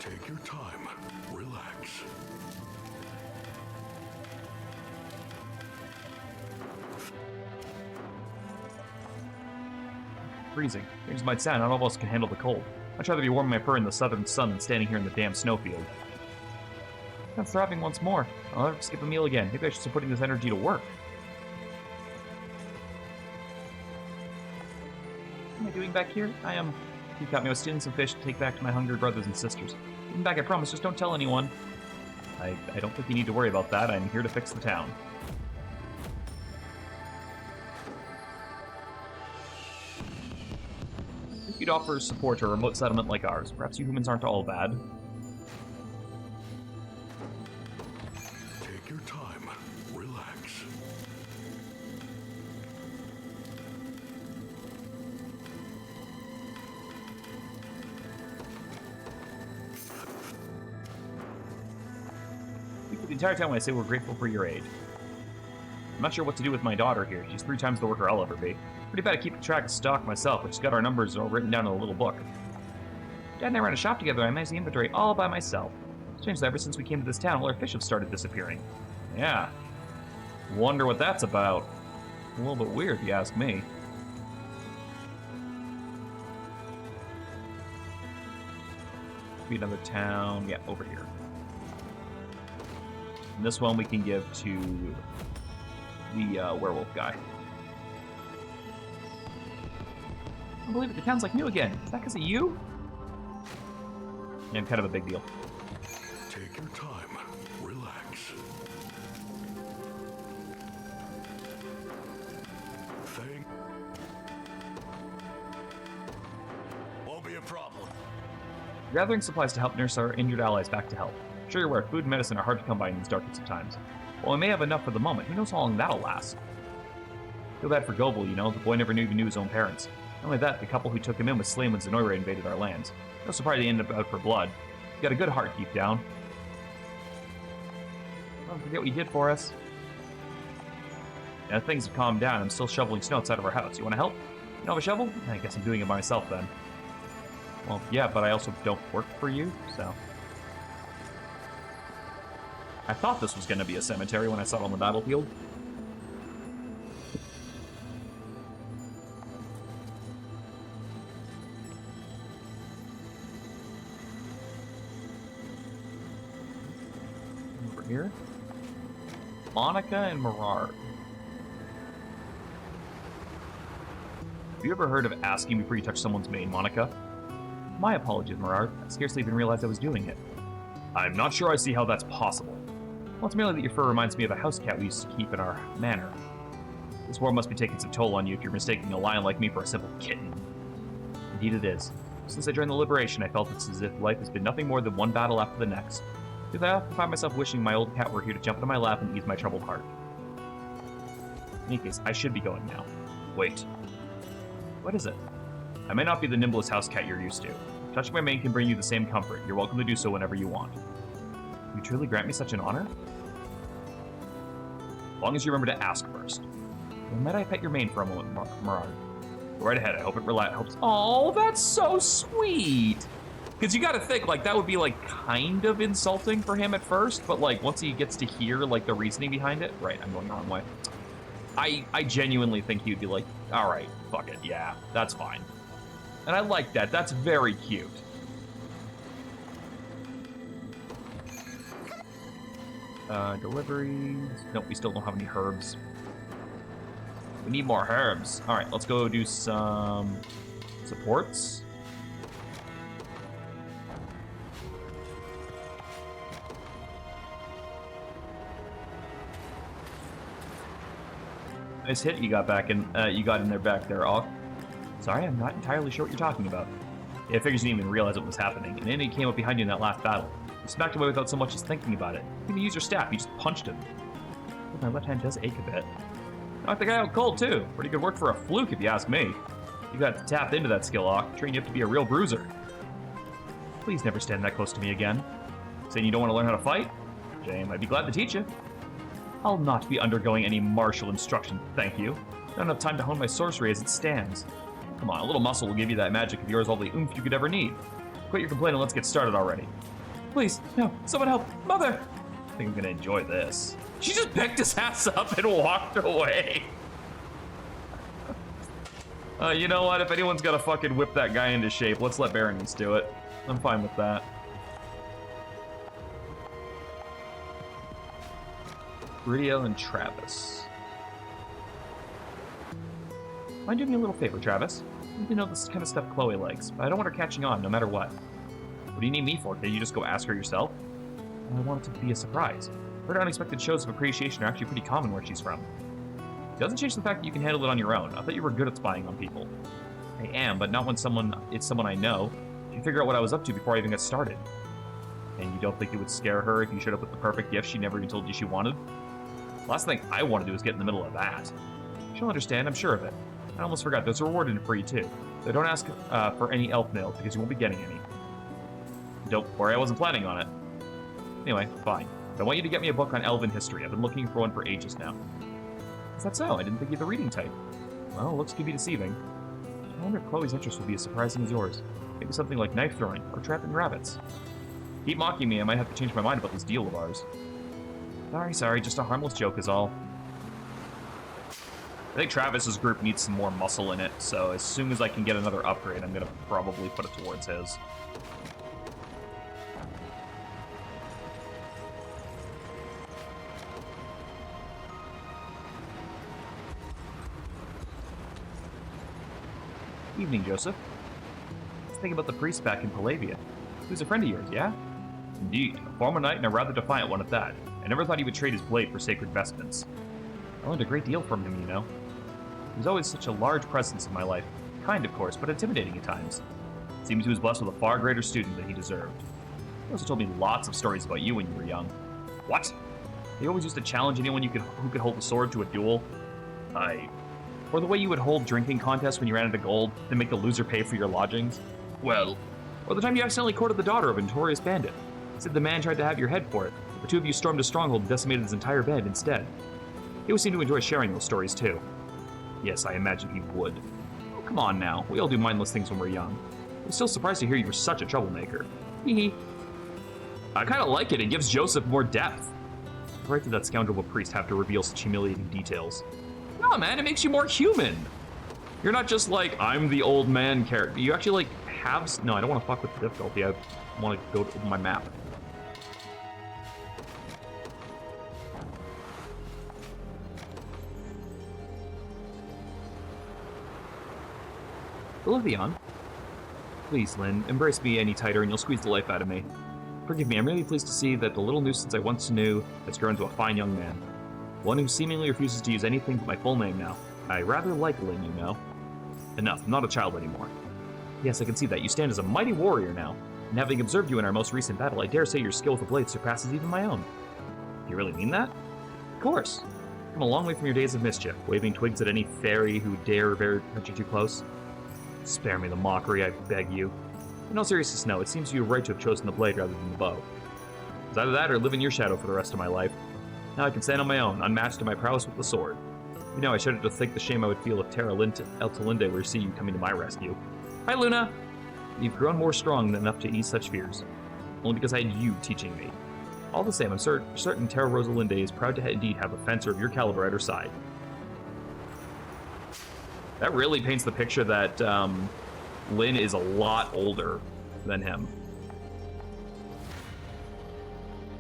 [SPEAKER 11] Take your time. Relax.
[SPEAKER 1] Freezing. Things might sound, not all of us can handle the cold. I'd rather be warming my fur in the southern sun than standing here in the damn snowfield. I'm thriving once more. I'll never skip a meal again. Maybe I should start putting this energy to work. What am I doing back here? I am... You caught me. I was stealing some fish to take back to my hungry brothers and sisters. Come back, I promise. Just don't tell anyone. I don't think you need to worry about that. I'm here to fix the town. If you'd offer support to a remote settlement like ours, perhaps you humans aren't all bad.
[SPEAKER 11] Take your time. Relax.
[SPEAKER 1] The entire time when I say we're grateful for your aid. I'm not sure what to do with my daughter here. She's 3 times the worker I'll ever be. Pretty bad at keeping track of stock myself, which has got our numbers all written down in a little book. Dad and I ran a shop together, and I managed the inventory all by myself. Strange that ever since we came to this town, all our fish have started disappearing. Yeah. Wonder what that's about. A little bit weird, if you ask me. Be another town. Yeah, over here. And this one we can give to the werewolf guy. I can't believe it, the town's like new again. Is that because of you? Yeah, kind of a big deal.
[SPEAKER 11] Take your time. Relax.
[SPEAKER 3] Won't be a problem.
[SPEAKER 1] Gathering supplies to help nurse our injured allies back to health. Sure you're aware, food and medicine are hard to come by in these darkest of times. While we may have enough for the moment, who knows how long that'll last? Feel bad for Goebel, you know, the boy never even knew his own parents. Not only that, the couple who took him in was slain when Zenoira invaded our lands. No surprise they ended up out for blood. He's got a good heart deep down. Don't forget what you did for us. Now things have calmed down. I'm still shoveling snow outside of our house. You want to help? You don't have a shovel? I guess I'm doing it by myself then. Well, yeah, but I also don't work for you, so... I thought this was going to be a cemetery when I saw it on the battlefield. Over here. Monica and Merard. Have you ever heard of asking before you touch someone's mane, Monica? My apologies, Merard. I scarcely even realized I was doing it. I'm not sure I see how that's possible. Well, it's merely that your fur reminds me of a house cat we used to keep in our manor. This war must be taking some toll on you if you're mistaking a lion like me for a simple kitten. Indeed it is. Since I joined the Liberation, I felt it's as if life has been nothing more than one battle after the next. Because I often find myself wishing my old cat were here to jump into my lap and ease my troubled heart. In any case, I should be going now. Wait. What is it? I may not be the nimblest house cat you're used to. Touching my mane can bring you the same comfort. You're welcome to do so whenever you want. You truly grant me such an honor? As long as you remember to ask first. Well, might I pet your mane for a moment, Merard? Go right ahead. I hope it helps. Oh, that's so sweet. Because you got to think, like, that would be, like, kind of insulting for him at first, but, like, once he gets to hear, like, the reasoning behind it, right, I'm going the wrong way. I genuinely think he'd be like, all right, fuck it, yeah, that's fine. And I like that. That's very cute. Deliveries. Nope, we still don't have any herbs. We need more herbs. All right, let's go do some supports. Nice hit you got back in. You got in there back there, Auk. Sorry, I'm not entirely sure what you're talking about. Yeah, I figured you didn't even realize what was happening. An enemy came up behind you in that last battle. You smacked away without so much as thinking about it. You didn't use your staff. You just punched him. But my left hand does ache a bit. Knocked the guy out cold too. Pretty good work for a fluke, if you ask me. You got to tap into that skill, Auk. Train you up to be a real bruiser. Please never stand that close to me again. Saying you don't want to learn how to fight? Shame. I'd be glad to teach you. I'll not be undergoing any martial instruction, thank you. Not enough time to hone my sorcery as it stands. Come on, a little muscle will give you that magic of yours all the oomph you could ever need. Quit your complaining, let's get started already. Please, no, someone help, Mother! I think I'm gonna enjoy this. She just picked his ass up and walked away. You know what, if anyone's gotta fucking whip that guy into shape, let's let Berenice do it. I'm fine with that. Bridio and Travis. Mind doing me a little favor, Travis? I need to know this kind of stuff Chloe likes, but I don't want her catching on no matter what. What do you need me for? Can you just go ask her yourself? I want it to be a surprise. Her unexpected shows of appreciation are actually pretty common where she's from. It doesn't change the fact that you can handle it on your own. I thought you were good at spying on people. I am, but not when it's someone I know. You figure out what I was up to before I even got started. And you don't think it would scare her if you showed up with the perfect gift she never even told you she wanted? Last thing I want to do is get in the middle of that. She'll understand, I'm sure of it. I almost forgot, there's a reward in it for you too. So don't ask for any elf mail, because you won't be getting any. Don't worry, I wasn't planning on it. Anyway, fine. But I want you to get me a book on elven history. I've been looking for one for ages now. Is that so? I didn't think you had the reading type. Well, looks could be deceiving. I wonder if Chloe's interest will be as surprising as yours. Maybe something like knife throwing, or trapping rabbits. Keep mocking me, I might have to change my mind about this deal of ours. Sorry, just a harmless joke is all. I think Travis's group needs some more muscle in it, so as soon as I can get another upgrade, I'm gonna probably put it towards his. Evening, Joseph. Let's think about the priest back in Palavia. Who's a friend of yours, yeah? Indeed, a former knight and a rather defiant one at that. I never thought he would trade his blade for sacred vestments. I learned a great deal from him, you know. He was always such a large presence in my life. Kind, of course, but intimidating at times. It seems he was blessed with a far greater student than he deserved. He also told me lots of stories about you when you were young. What? He always used to challenge anyone who could hold a sword to a duel. Or the way you would hold drinking contests when you ran out of gold, then make the loser pay for your lodgings. Well, or the time you accidentally courted the daughter of a notorious bandit. Said the man tried to have your head for it. The two of you stormed a stronghold and decimated his entire band instead. He always seemed to enjoy sharing those stories too. Yes, I imagine he would. Oh, come on now, we all do mindless things when we're young. I'm still surprised to hear you were such a troublemaker. Hee. I kind of like it. It gives Joseph more depth. Why did that scoundrel of a priest have to reveal such humiliating details? No, man, it makes you more human. You're not just like, I'm the old man character. You actually like have... No, I don't want to fuck with the difficulty. I want to go to my map. Olivion? Please, Lynn, embrace me any tighter and you'll squeeze the life out of me. Forgive me, I'm really pleased to see that the little nuisance I once knew has grown to a fine young man. One who seemingly refuses to use anything but my full name now. I rather like Lynn, you know. Enough, I'm not a child anymore. Yes, I can see that. You stand as a mighty warrior now. And having observed you in our most recent battle, I dare say your skill with the blade surpasses even my own. Do you really mean that? Of course. You've come a long way from your days of mischief, waving twigs at any fairy who dare venture too close. Spare me the mockery, I beg you. In all seriousness, no, it seems you were right to have chosen the blade rather than the bow. It was either that or live in your shadow for the rest of my life. Now I can stand on my own, unmatched in my prowess with the sword. You know, I shudder to think the shame I would feel if Eltalinde were to see you coming to my rescue. Hi, Luna! You've grown more strong enough to ease such fears. Only because I had you teaching me. All the same, I'm certain Terra Rosalinde is proud to indeed have a fencer of your caliber at her side. That really paints the picture that Lyn is a lot older than him.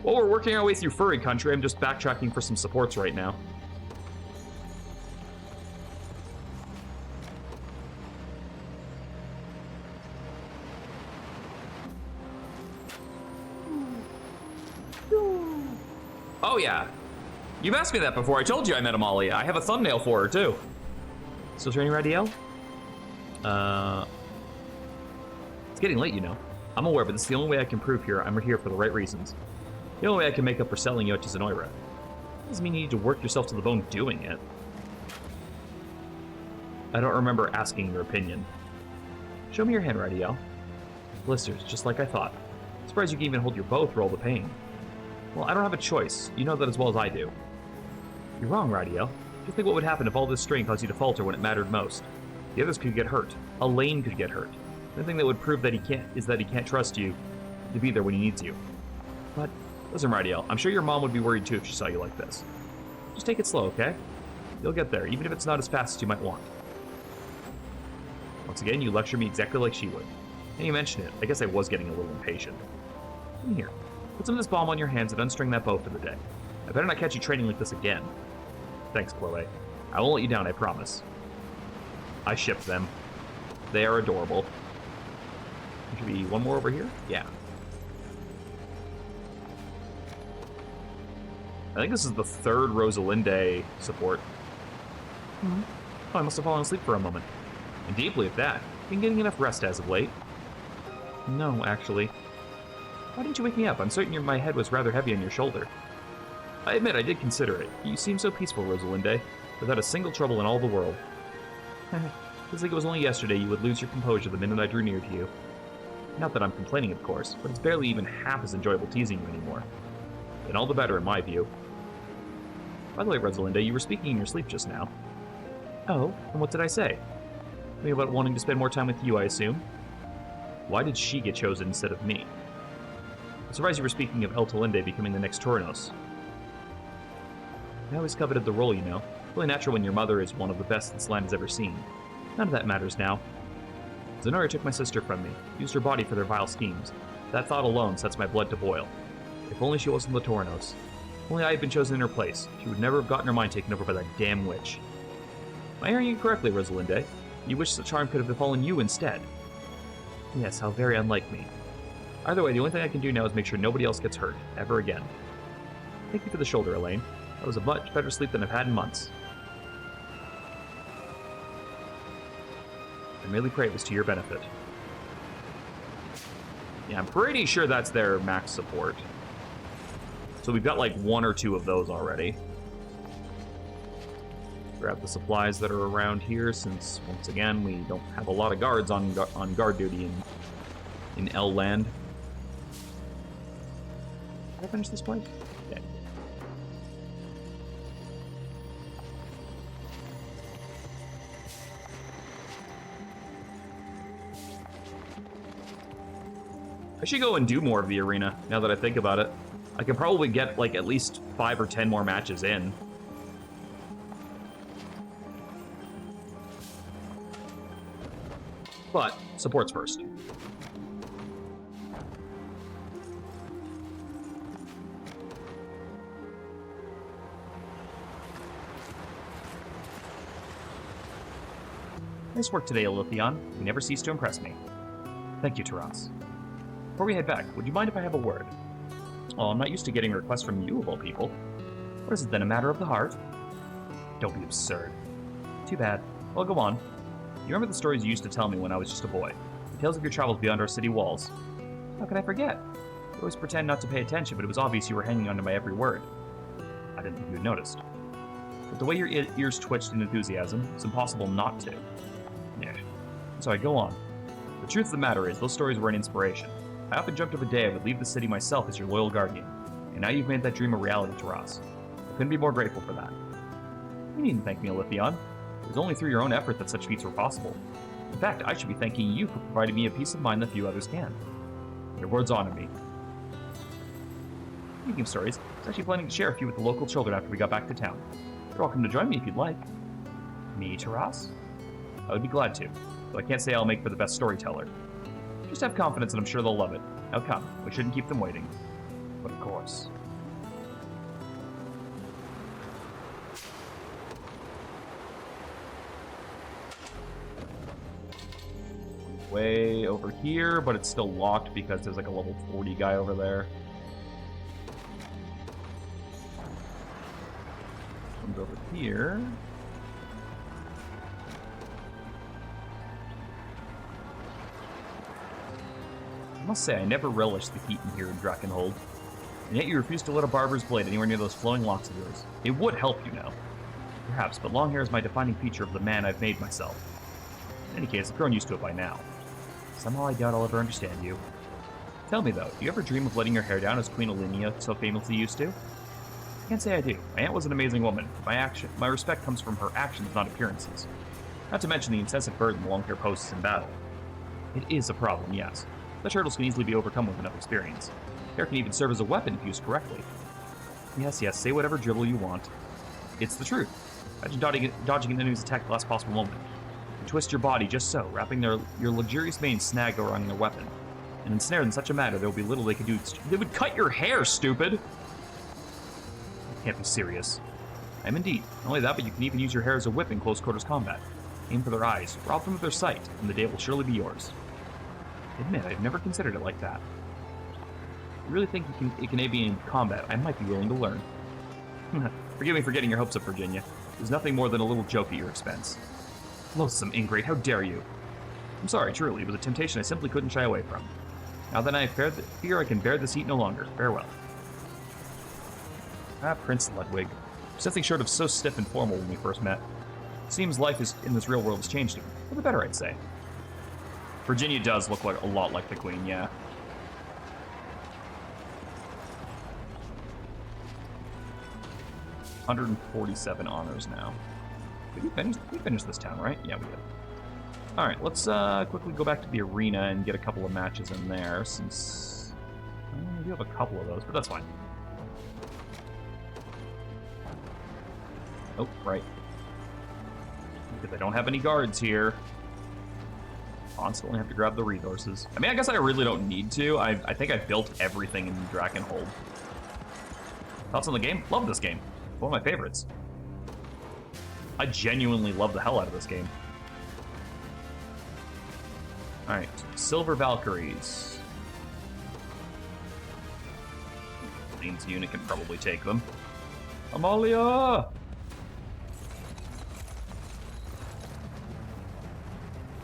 [SPEAKER 1] Well, we're working our way through furry country. I'm just backtracking for some supports right now. Oh yeah, you've asked me that before. I told you I met Amalia. I have a thumbnail for her too. Still training Radiel? It's getting late, you know. I'm aware, but this is the only way I can prove here I'm here for the right reasons. The only way I can make up for selling you out to Zenoira. Doesn't mean you need to work yourself to the bone doing it. I don't remember asking your opinion. Show me your hand, Radiel. Blisters, just like I thought. Surprised you can even hold your bow through all the pain. Well, I don't have a choice. You know that as well as I do. You're wrong, Radiel. Just think what would happen if all this strain caused you to falter when it mattered most. The others could get hurt. Elaine could get hurt. The only thing that would prove that he can't trust you to be there when he needs you. But listen, Radiel, I'm sure your mom would be worried too if she saw you like this. Just take it slow, okay? You'll get there, even if it's not as fast as you might want. Once again, you lecture me exactly like she would. And you mention it. I guess I was getting a little impatient. Come here. Put some of this balm on your hands and unstring that bow for the day. I better not catch you training like this again. Thanks, Chloe. I won't let you down, I promise. I ship them. They are adorable. There should be one more over here? Yeah. I think this is the third Rosalinde support. Oh, I must have fallen asleep for a moment. And deeply at that. Been getting enough rest as of late. No, actually. Why didn't you wake me up? I'm certain my head was rather heavy on your shoulder. I admit I did consider it. You seem so peaceful, Rosalinde, without a single trouble in all the world. Feels like it was only yesterday you would lose your composure the minute I drew near to you. Not that I'm complaining, of course, but it's barely even half as enjoyable teasing you anymore. And all the better, in my view. By the way, Rosalinde, you were speaking in your sleep just now. Oh, and what did I say? Something about wanting to spend more time with you, I assume? Why did she get chosen instead of me? I'm surprised you were speaking of Eltalinde becoming the next Touranos. I always coveted the role, you know. Really natural when your mother is one of the best this land has ever seen. None of that matters now. Zenoira took my sister from me, used her body for their vile schemes. That thought alone sets my blood to boil. If only she wasn't the Touranos. If only I had been chosen in her place, she would never have gotten her mind taken over by that damn witch. Am I hearing you correctly, Rosalinde? You wish the charm could have befallen you instead. Yes, how very unlike me. Either way, the only thing I can do now is make sure nobody else gets hurt, ever again. Thank you for the shoulder, Elaine. That was a much better sleep than I've had in months. I merely pray it was to your benefit. Yeah, I'm pretty sure that's their max support. So we've got like one or two of those already. Grab the supplies that are around here, since once again we don't have a lot of guards on guard duty in L land. Did I finish this place? Yeah. I should go and do more of the arena, now that I think about it. I could probably get, like, at least 5 or 10 more matches in. But, supports first. Nice work today, Elithion. You never cease to impress me. Thank you, Taras. Before we head back, would you mind if I have a word? Oh, I'm not used to getting requests from you, of all people. What is it then, a matter of the heart? Don't be absurd. Too bad. Well, go on. You remember the stories you used to tell me when I was just a boy? The tales of your travels beyond our city walls. How could I forget? You always pretend not to pay attention, but it was obvious you were hanging on to my every word. I didn't think you had noticed. But the way your ears twitched in enthusiasm, it's impossible not to. Yeah. Sorry, go on. The truth of the matter is, those stories were an inspiration. I often dreamt of a day I would leave the city myself as your loyal guardian, and now you've made that dream a reality, Taras. I couldn't be more grateful for that. You needn't thank me, Olithion. It was only through your own effort that such feats were possible. In fact, I should be thanking you for providing me a peace of mind that few others can. Your words honor me. Speaking of stories, I was actually planning to share a few with the local children after we got back to town. You're welcome to join me if you'd like. Me, Taras? I would be glad to, though I can't say I'll make for the best storyteller. Just have confidence and I'm sure they'll love it. Now come, we shouldn't keep them waiting. But of course. Way over here, but it's still locked because there's like a level 40 guy over there. Comes over here. I must say, I never relished the heat in here in Drakenhold. And yet you refuse to let a barber's blade anywhere near those flowing locks of yours. It would help, you know. Perhaps, but long hair is my defining feature of the man I've made myself. In any case, I've grown used to it by now. Somehow I doubt I'll ever understand you. Tell me, though, do you ever dream of letting your hair down as Queen Olynia so famously used to? I can't say I do. My aunt was an amazing woman. My respect comes from her actions, not appearances. Not to mention the incessant burden long hair poses in battle. It is a problem, yes. Such hurdles can easily be overcome with enough experience. Hair can even serve as a weapon if used correctly. Yes, say whatever dribble you want. It's the truth. Imagine dodging an enemy's attack at the last possible moment. You twist your body just so, wrapping your luxurious mane snagged around their weapon. And ensnared in such a manner, there will be little they can do. They would cut your hair, stupid! You can't be serious. I am indeed. Not only that, but you can even use your hair as a whip in close quarters combat. Aim for their eyes, rob them of their sight, and the day will surely be yours. Admit, I've never considered it like that. If you really think it can aid me in combat, I might be willing to learn. Forgive me for getting your hopes up, Virginia. It was nothing more than a little joke at your expense. Loathsome ingrate, how dare you? I'm sorry, truly, it was a temptation I simply couldn't shy away from. Now that I fear I can bear this heat no longer. Farewell. Prince Ludwig. There's nothing short of so stiff and formal when we first met. Seems life in this real world has changed him. For the better, I'd say. Virginia does look like a lot like the Queen, yeah. $147 honors now. Did we finish this town, right? Yeah, we did. Alright, let's quickly go back to the arena and get a couple of matches in there, since we do have a couple of those, but that's fine. Oh, right. Because I don't have any guards here. Constantly have to grab the resources. I mean, I guess I really don't need to. I think I built everything in Drakenhold. Thoughts on the game? Love this game. One of my favorites. I genuinely love the hell out of this game. Alright, Silver Valkyries. Lean's unit can probably take them. Amalia!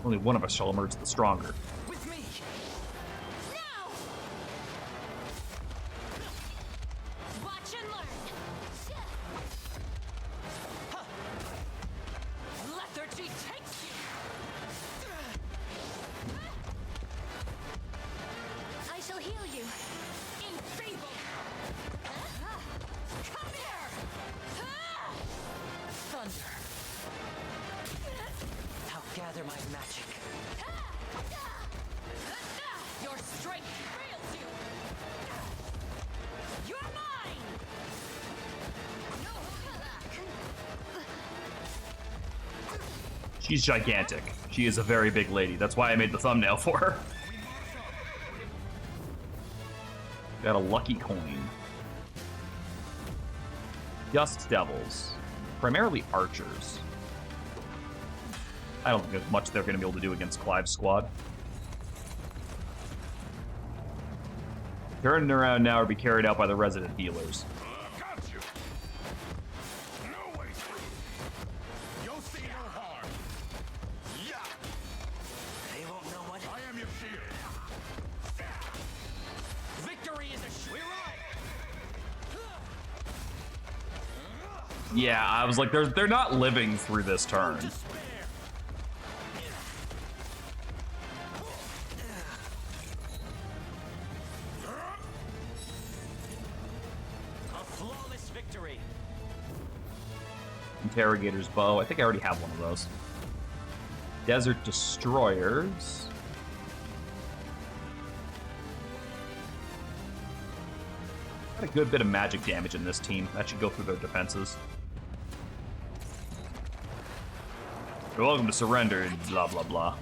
[SPEAKER 1] Only one of us shall emerge the stronger.
[SPEAKER 6] With me!
[SPEAKER 5] No! Watch and learn!
[SPEAKER 6] Lethargy takes you!
[SPEAKER 4] I shall heal you.
[SPEAKER 6] Enfeebled! Come here! Thunder! Now gather my magic. Your strength fails you! You're mine! No holding back!
[SPEAKER 1] She's gigantic. She is a very big lady. That's why I made the thumbnail for her. Got a lucky coin. Dust Devils. Primarily archers. I don't think there's much they're going to be able to do against Clive's squad. Turning around now or be carried out by the resident healers.
[SPEAKER 2] Got you. No way through. You'll see no harm. Yeah.
[SPEAKER 6] They won't know what.
[SPEAKER 2] I am your shield.
[SPEAKER 6] Victory is a
[SPEAKER 1] Yeah, I was like, they're not living through this turn. Interrogator's Bow. I think I already have one of those. Desert Destroyers. Got a good bit of magic damage in this team. That should go through their defenses. You're welcome to surrender, blah, blah, blah.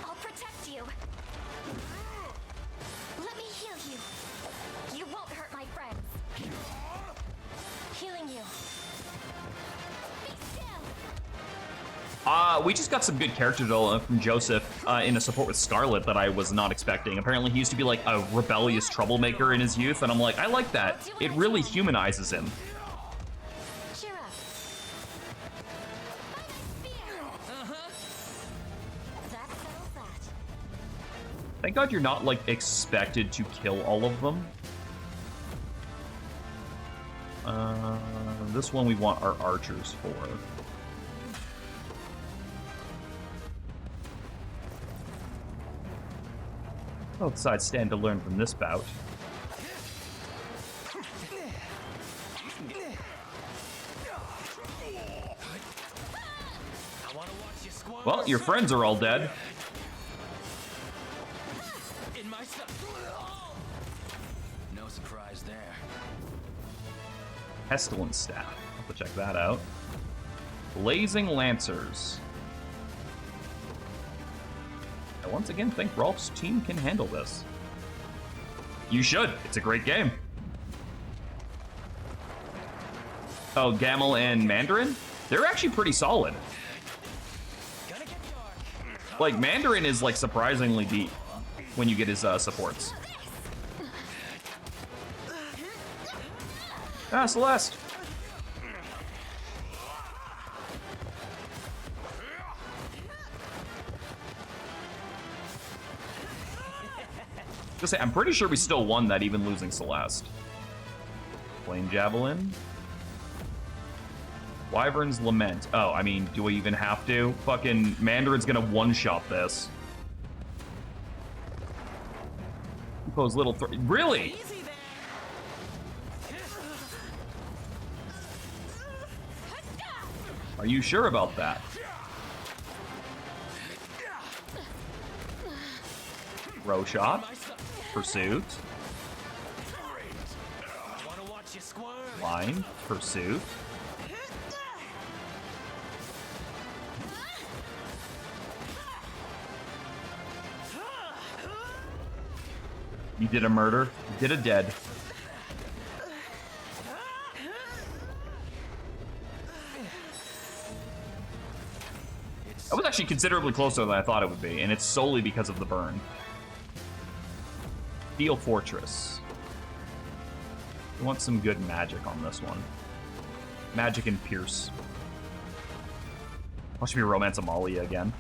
[SPEAKER 4] I'll protect you. Let me heal you. You won't hurt my friends. Healing you. Be still.
[SPEAKER 1] We just got some good character development from Joseph in a support with Scarlet that I was not expecting. Apparently he used to be like a rebellious troublemaker in his youth, and I'm like, I like that. It really humanizes him.
[SPEAKER 4] Cheer up. That settles that.
[SPEAKER 1] Thank God you're not, like, expected to kill all of them. This one we want our archers for. Both sides stand to learn from this bout. Well, your friends are all dead.
[SPEAKER 6] No surprise there.
[SPEAKER 1] Pestilence Staff. I'll have to check that out. Blazing Lancers. I once again think Rolf's team can handle this. You should. It's a great game. Oh, Gamel and Mandarin? They're actually pretty solid. Like, Mandarin is, like, surprisingly deep when you get his supports. Ah, Celeste. Just say, I'm pretty sure we still won that, even losing Celeste. Flame Javelin. Wyvern's Lament. Oh, I mean, do we even have to? Fucking Mandarin's gonna one-shot this. Pose little really? Are you sure about that? Row shot. Pursuit. Line. Pursuit. You did a murder. You did a dead. That was actually considerably closer than I thought it would be, and it's solely because of the burn. Steel Fortress. We want some good magic on this one. Magic and Pierce. Watch me romance Amalia again.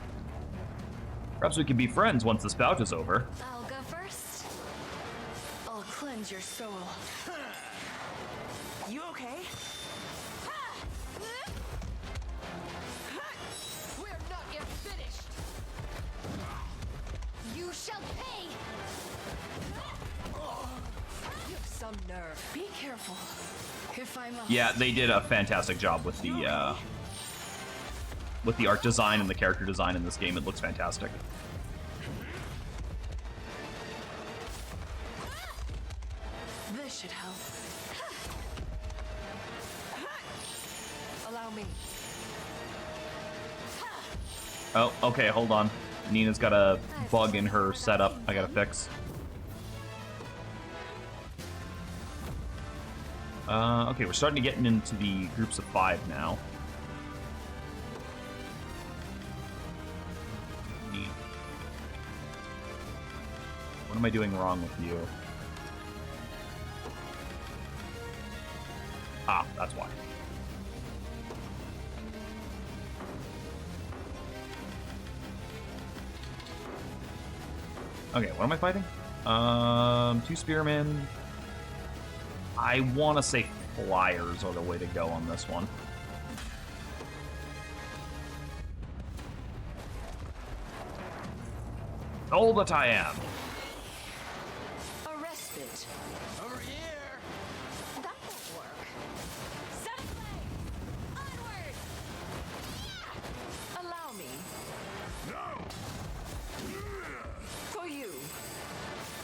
[SPEAKER 1] Perhaps we can be friends once this bout is over.
[SPEAKER 4] I'll go first. I'll cleanse your soul.
[SPEAKER 10] You okay?
[SPEAKER 5] We're not yet finished. You shall pay.
[SPEAKER 10] You have some nerve. Be careful.
[SPEAKER 5] If I must.
[SPEAKER 1] Yeah, they did a fantastic job with the art design and the character design in this game. It looks fantastic.
[SPEAKER 10] This should help. Allow me.
[SPEAKER 1] Oh, okay, hold on. Nina's got a bug in her setup I gotta fix. Okay, we're starting to get into the groups of 5 now. Neat. What am I doing wrong with you? Ah, that's why. Okay, what am I fighting? 2 spearmen. I want to say flyers are the way to go on this one. All that I am.
[SPEAKER 10] A respite.
[SPEAKER 3] Over here!
[SPEAKER 4] That won't work.
[SPEAKER 10] Sunblade! Onward! Allow me.
[SPEAKER 3] No!
[SPEAKER 10] For you.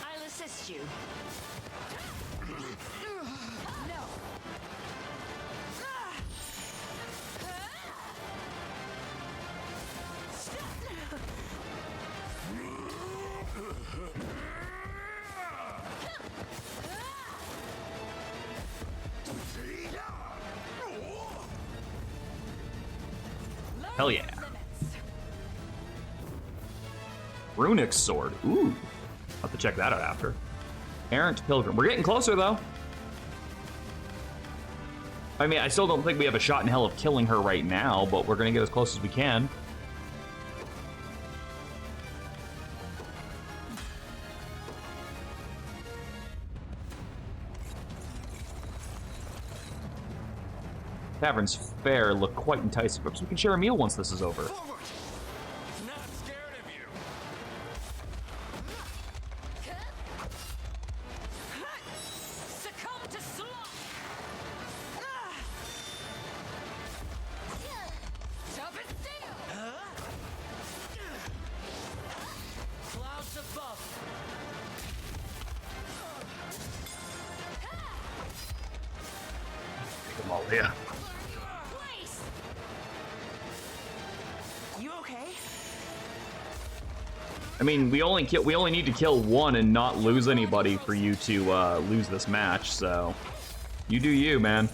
[SPEAKER 10] I'll assist you. No.
[SPEAKER 1] Hell yeah. Runic sword. Ooh. I'll have to check that out after. Errant Pilgrim. We're getting closer, though. I mean, I still don't think we have a shot in hell of killing her right now, but we're going to get as close as we can. Tavern's fare look quite enticing. Perhaps we can share a meal once this is over.
[SPEAKER 3] Forward! Not scared of you!
[SPEAKER 10] Succumb to sloth! Jump and steal!
[SPEAKER 6] Clouds above.
[SPEAKER 1] Take them all, yeah.
[SPEAKER 10] Place! You okay?
[SPEAKER 1] I mean, we only need to kill one and not lose anybody for you to lose this match. So, you do you, man.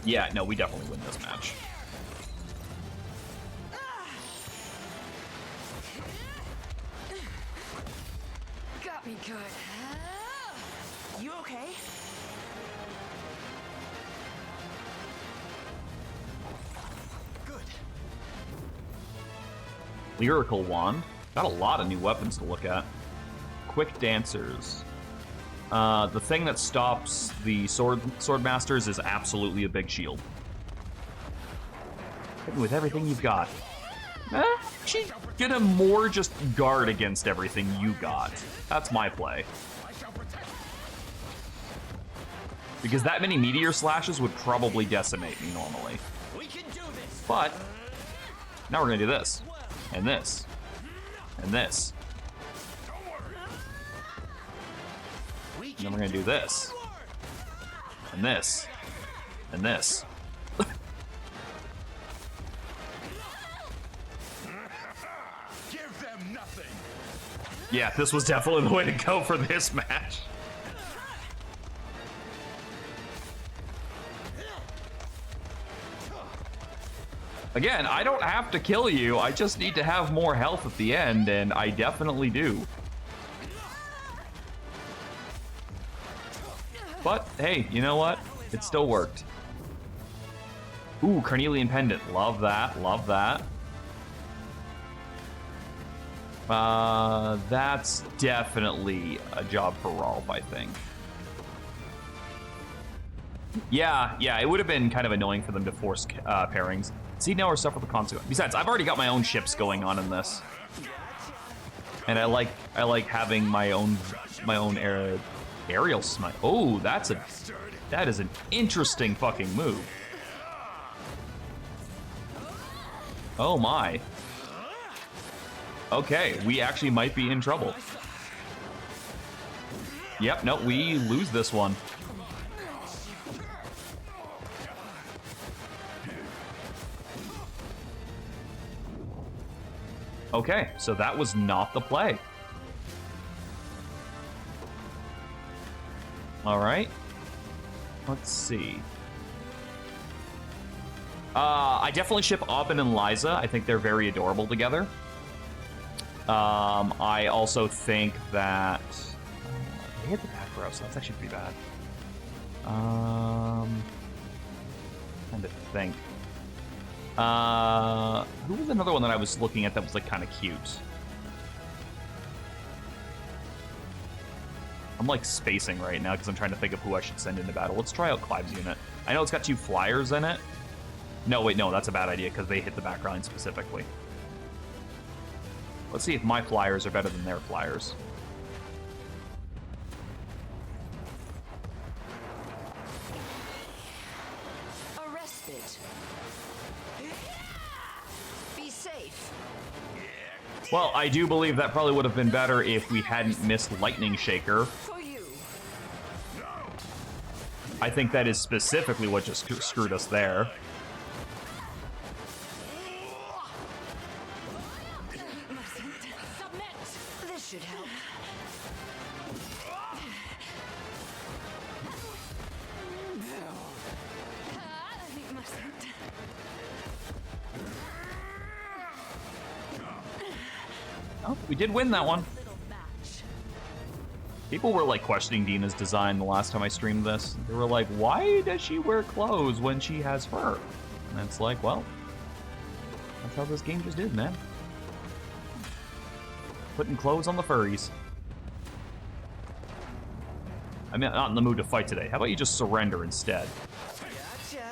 [SPEAKER 1] Yeah, no, we definitely win this match.
[SPEAKER 10] Got me good. You okay?
[SPEAKER 7] Good.
[SPEAKER 1] Lyrical Wand. Got a lot of new weapons to look at. Quick Dancers. The thing that stops the Swordmasters is absolutely a big shield. Hit me with everything you've got. She's gonna more just guard against everything you got. That's my play. Because that many meteor slashes would probably decimate me normally.
[SPEAKER 6] We can do this.
[SPEAKER 1] But now we're gonna do this, and this, and this. And then we're gonna do this, and this, and this.
[SPEAKER 3] Give them nothing!
[SPEAKER 1] Yeah, this was definitely the way to go for this match. Again, I don't have to kill you, I just need to have more health at the end, and I definitely do. But, hey, you know what? It still worked. Ooh, Carnelian Pendant. Love that, love that. That's definitely a job for Rolf, I think. Yeah, it would have been kind of annoying for them to force pairings. See, now we're suffer the consequence. Besides, I've already got my own ships going on in this. And I like having my own aerial smite. Oh, that is an interesting fucking move. Oh my. Okay, we actually might be in trouble. Yep, no, we lose this one. Okay, so that was not the play. All right. Let's see. I definitely ship Aubin and Liza. I think they're very adorable together. I also think that they hit the back row, so that's actually pretty bad. Trying to think. Who was another one that I was looking at that was like kind of cute? I'm like spacing right now because I'm trying to think of who I should send into battle. Let's try out Clive's unit. I know it's got 2 flyers in it. No, wait, no, that's a bad idea because they hit the back line specifically. Let's see if my flyers are better than their flyers.
[SPEAKER 9] A respite. Be safe.
[SPEAKER 1] Well, I do believe that probably would have been better if we hadn't missed Lightning Shaker.
[SPEAKER 9] For you.
[SPEAKER 1] I think that is specifically what just screwed us there.
[SPEAKER 9] Submit. This should help.
[SPEAKER 1] Oh, we did win that one. People were like questioning Dina's design the last time I streamed this. They were like, why does she wear clothes when she has fur? And it's like, well, that's how this game just is, man. Putting clothes on the furries. I'm not in the mood to fight today. How about you just surrender instead?
[SPEAKER 9] Gotcha.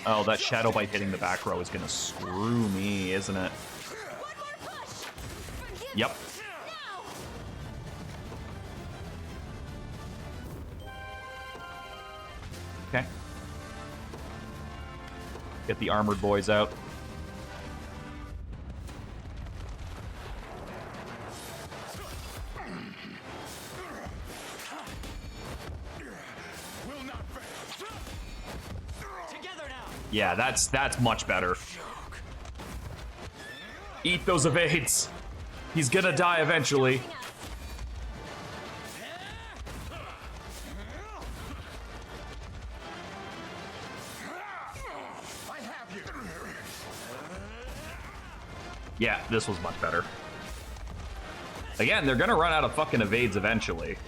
[SPEAKER 1] Oh, that Shadow Bite hitting the back row is gonna screw me, isn't it? Yep. Okay. Get the armored boys out. Yeah, that's much better. Eat those evades. He's gonna die eventually. Yeah, this was much better. Again, they're gonna run out of fucking evades eventually.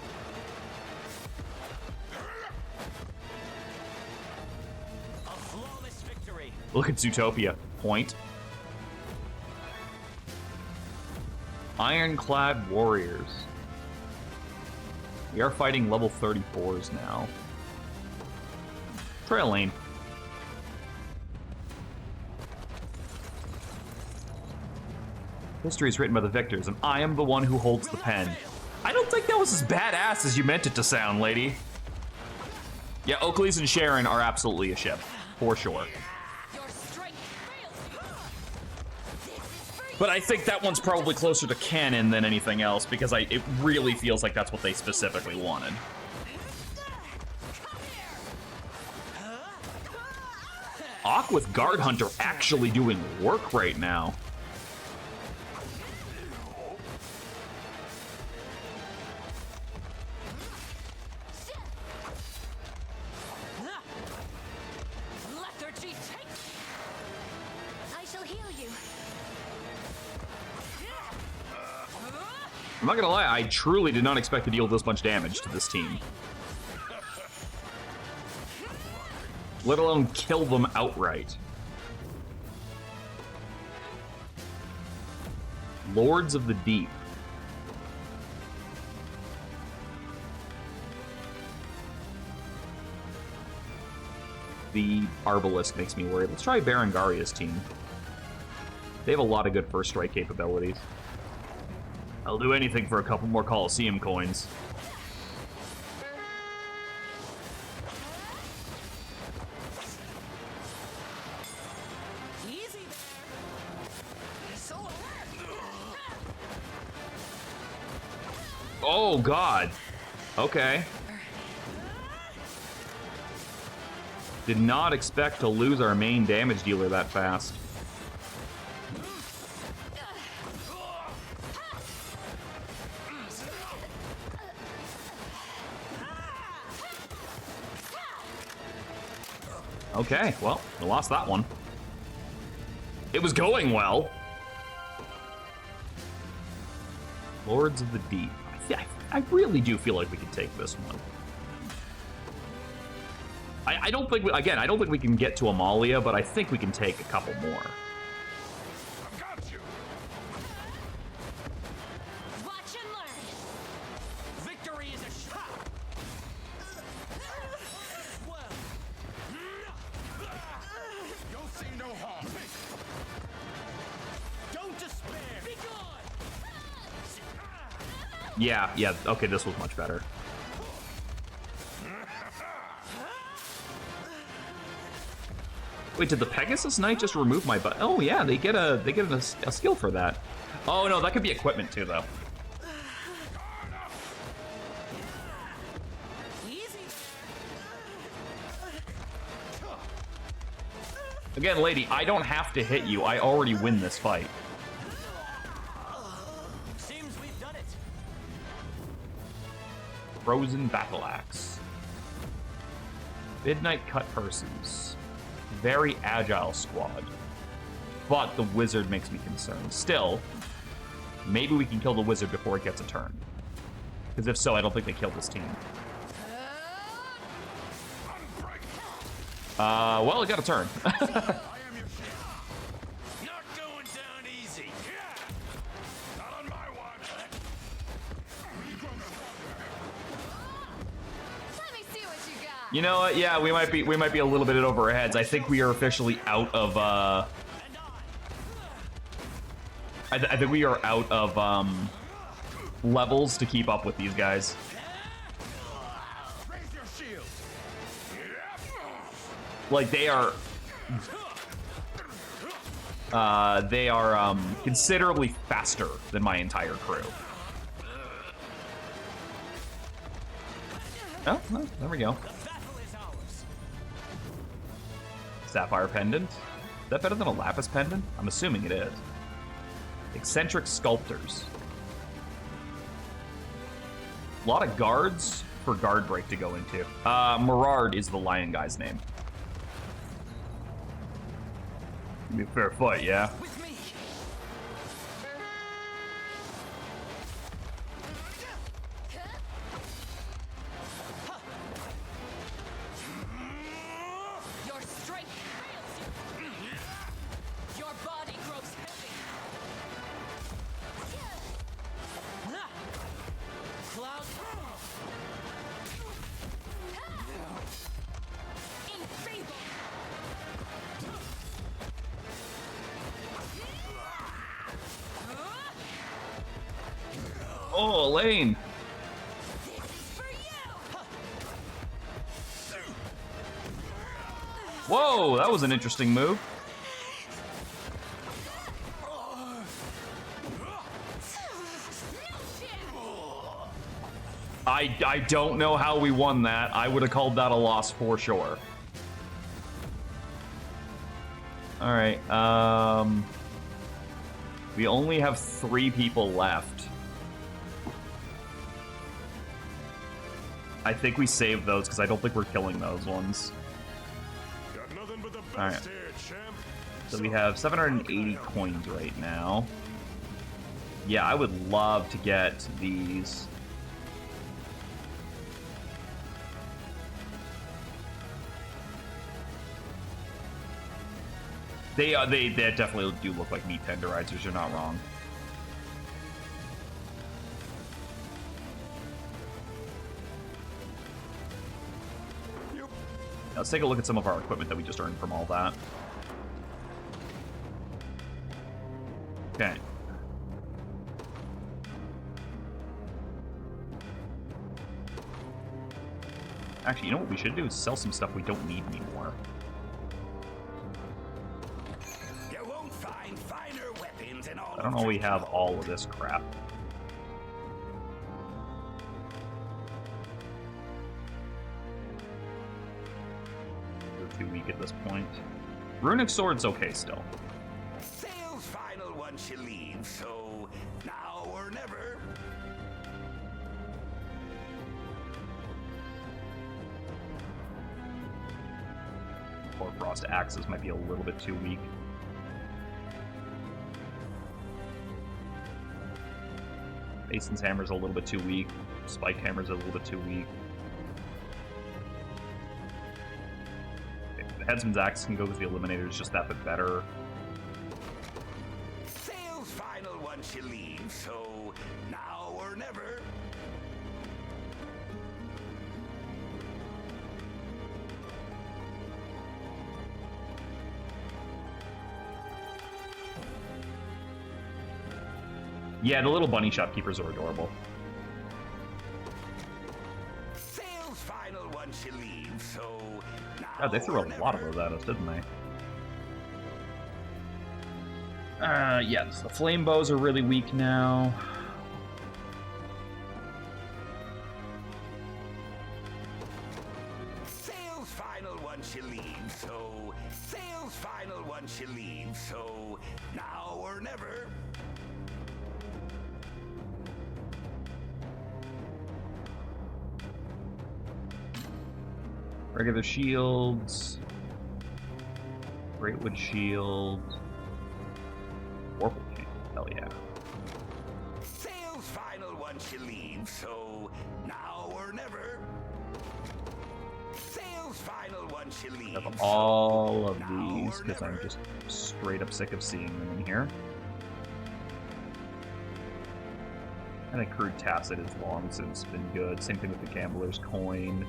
[SPEAKER 1] Look at Zootopia. Point. Ironclad Warriors. We are fighting level 34s now. Trail lane. History is written by the victors, and I am the one who holds the pen. I don't think that was as badass as you meant it to sound, lady. Yeah, Oakley's and Sharon are absolutely a ship, for sure. But I think that one's probably closer to canon than anything else, because it really feels like that's what they specifically wanted. Aqu with Guard Hunter actually doing work right now. I'm not gonna lie, I truly did not expect to deal this much damage to this team. Let alone kill them outright. Lords of the Deep. The Arbalest makes me worried. Let's try Berengaria's team. They have a lot of good first strike capabilities. I'll do anything for a couple more Coliseum coins.
[SPEAKER 9] Easy
[SPEAKER 1] Oh, God. Okay. Did not expect to lose our main damage dealer that fast. Okay, well, we lost that one. It was going well. Lords of the Deep. I really do feel like we could take this one. I don't think, again, I don't think we can get to Amalia, but I think we can take a couple more.
[SPEAKER 2] I've got you.
[SPEAKER 9] Watch and learn.
[SPEAKER 6] Victory is a shot. Well,
[SPEAKER 2] You'll see no harm.
[SPEAKER 6] don't despair. Be gone.
[SPEAKER 1] Yeah, okay, this was much better. Wait, did the Pegasus Knight just remove my butt? Oh yeah, they get a skill for that. Oh no, that could be equipment too, though. Again, lady, I don't have to hit you. I already win this fight.
[SPEAKER 6] Seems we've done it.
[SPEAKER 1] Frozen Battle Axe. Midnight Cut Purses. Very agile squad. But the wizard makes me concerned. Still, maybe we can kill the wizard before it gets a turn. Because if so, I don't think they kill this team. Well, it got a turn.
[SPEAKER 2] Not going down easy. Not on my watch.
[SPEAKER 5] Let me see what you got.
[SPEAKER 1] You know what? Yeah, we might be a little bit over our heads. I think we are officially out of I think we are out of levels to keep up with these guys.
[SPEAKER 2] Raise your shield.
[SPEAKER 1] Like they are considerably faster than my entire crew. Oh, well, there we go. Sapphire Pendant. Is that better than a Lapis Pendant? I'm assuming it is. Eccentric Sculptors. A lot of guards for guard break to go into. Merard is the lion guy's name. Be a fair fight, yeah?
[SPEAKER 9] Your strength fails you. Your body grows heavy.
[SPEAKER 6] Cloud.
[SPEAKER 9] Enfeebled.
[SPEAKER 1] Oh, Elaine! Whoa, that was an interesting move. I don't know how we won that. I would have called that a loss for sure. All right, we only have 3 people left. I think we saved those because I don't think we're killing those ones.
[SPEAKER 2] Got nothing but the best
[SPEAKER 1] All right.
[SPEAKER 2] here, champ.
[SPEAKER 1] So we have 780 coins right now. Yeah, I would love to get these. They definitely do look like meat tenderizers. You're not wrong. Let's take a look at some of our equipment that we just earned from all that. Okay. Actually, you know what we should do is sell some stuff we don't need anymore.
[SPEAKER 3] You won't find finer weapons in all
[SPEAKER 1] I don't know we have all of this crap. We're too weak at this point. Runic Sword's okay still.
[SPEAKER 3] Sales final once you leave, so now or never.
[SPEAKER 1] Frost Axes might be a little bit too weak. Mason's Hammer's a little bit too weak. Spike Hammer's a little bit too weak. Headsman's Axe can go with the Eliminator, is just that bit better.
[SPEAKER 2] Sales final once you leave, so now or never.
[SPEAKER 1] Yeah, the little bunny shopkeepers are adorable.
[SPEAKER 2] Sales final once you leave, so now
[SPEAKER 1] God, they threw
[SPEAKER 2] or
[SPEAKER 1] a
[SPEAKER 2] never.
[SPEAKER 1] lot of those at us, didn't they? Yes, the flame bows are really weak now.
[SPEAKER 2] Sales final once you leave, so sales final once you leave, so now or never.
[SPEAKER 1] Regular shields. Greatwood shield. Warple chain. Hell yeah.
[SPEAKER 2] Sales final once you leave, so now or never. Sales final once you leave.
[SPEAKER 1] I have all of
[SPEAKER 2] now
[SPEAKER 1] these
[SPEAKER 2] or
[SPEAKER 1] because I'm
[SPEAKER 2] never.
[SPEAKER 1] just straight up sick of seeing them in here. And accrued tacit has long since been good. Same thing with the gambler's coin.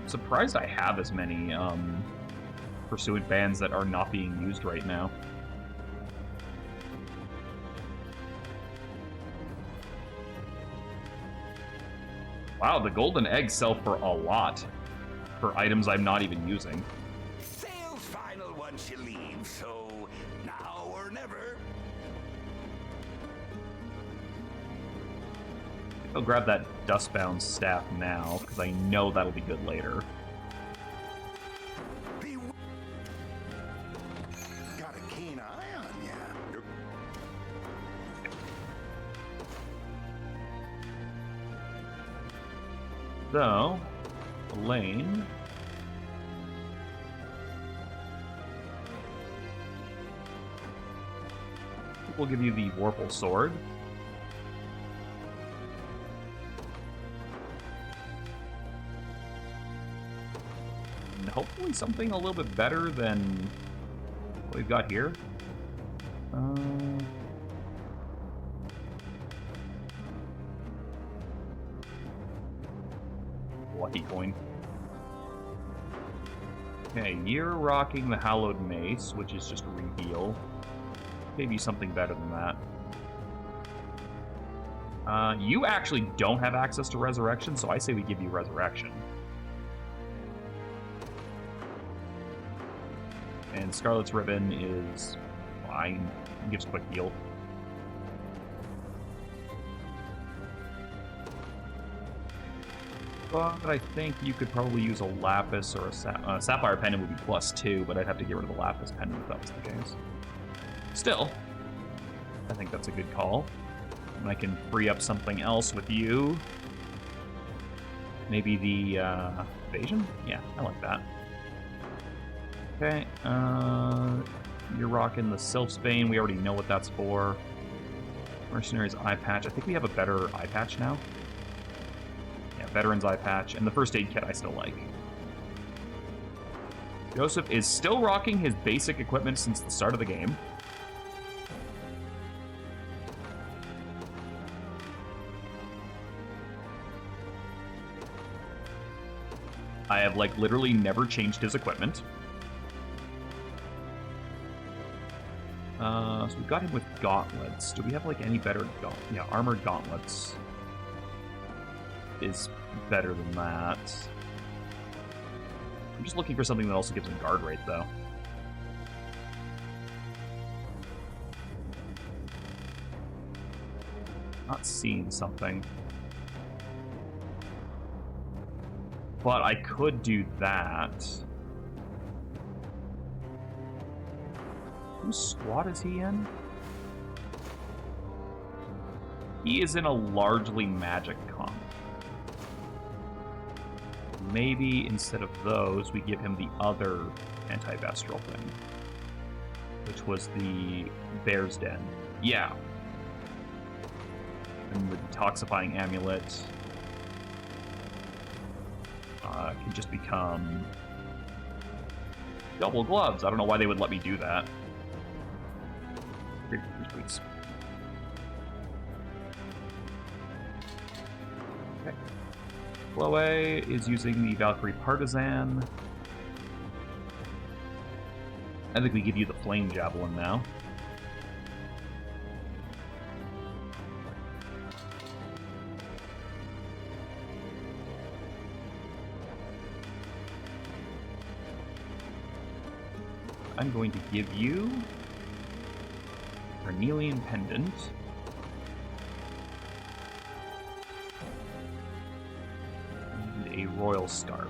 [SPEAKER 1] Surprised I have as many pursuant bands that are not being used right now. Wow, the golden eggs sell for a lot for items I'm not even using.
[SPEAKER 2] Sales final once you leave, so now or never.
[SPEAKER 1] I'll grab that Dustbound staff now, because I know that'll be good later.
[SPEAKER 2] Got a keen eye on ya.
[SPEAKER 1] So, Elaine. We'll give you the Warple Sword. And hopefully something a little bit better than what we've got here. Lucky coin. Okay, you're rocking the Hallowed Mace, which is just reheal. Maybe something better than that. You actually don't have access to Resurrection, so I say we give you Resurrection. And Scarlet's Ribbon is fine. It gives quick heal. But I think you could probably use a Lapis or a Sapphire Pendant would be +2, but I'd have to get rid of the Lapis Pendant if that was the case. Still, I think that's a good call. And I can free up something else with you. Maybe the Evasion? Yeah, I like that. Okay, you're rocking the Sylphsbane. We already know what that's for. Mercenary's Eye Patch. I think we have a better Eye Patch now. Yeah, Veteran's Eye Patch. And the First Aid Kit I still like. Joseph is still rocking his basic equipment since the start of the game. I have, like, literally never changed his equipment. So we've got him with gauntlets. Do we have, like, any better yeah, armored gauntlets is better than that. I'm just looking for something that also gives him guard rate, though. Not seeing something. But I could do that. Whose squad is he in? He is in a largely magic comp. Maybe instead of those, we give him the other anti-Vestral thing, which was the Bear's Den. Yeah. And the detoxifying amulet can just become double gloves. I don't know why they would let me do that. Boots. Okay. Chloe is using the Valkyrie Partisan. I think we give you the Flame Javelin now. I'm going to give you Carnelian Pendant. And a Royal Scarf.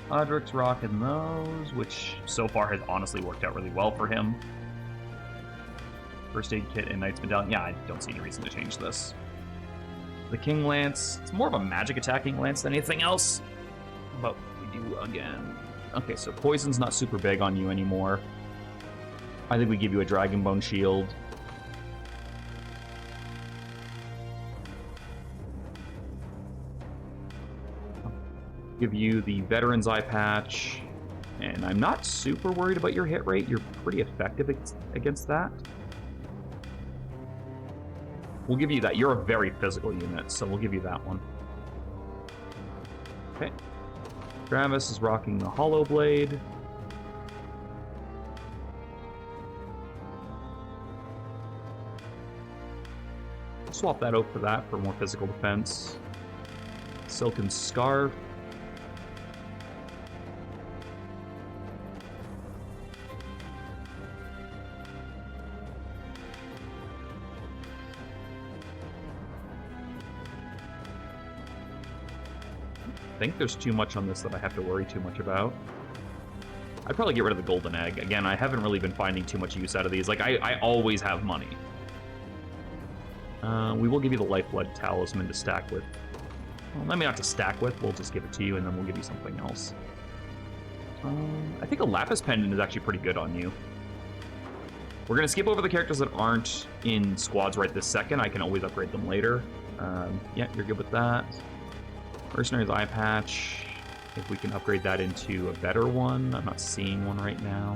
[SPEAKER 1] Audric's rocking those, which so far has honestly worked out really well for him. First Aid Kit and Knight's Medallion. Yeah, I don't see any reason to change this. The King Lance. It's more of a magic attacking lance than anything else. But we do again. Okay, so poison's not super big on you anymore. I think we give you a Dragonbone Shield. Give you the Veteran's Eye Patch. And I'm not super worried about your hit rate. You're pretty effective against that. We'll give you that. You're a very physical unit, so we'll give you that one. Okay. Travis is rocking the Hollow Blade. Swap that out for that for more physical defense. Silken Scarf. I think there's too much on this that I have to worry too much about. I'd probably get rid of the Golden Egg. Again, I haven't really been finding too much use out of these. Like, I always have money. We will give you the Lifeblood Talisman to stack with. Well, maybe not to stack with. We'll just give it to you, and then we'll give you something else. I think a Lapis Pendant is actually pretty good on you. We're going to skip over the characters that aren't in squads right this second. I can always upgrade them later. Yeah, you're good with that. Mercenary's Eye Patch, if we can upgrade that into a better one. I'm not seeing one right now.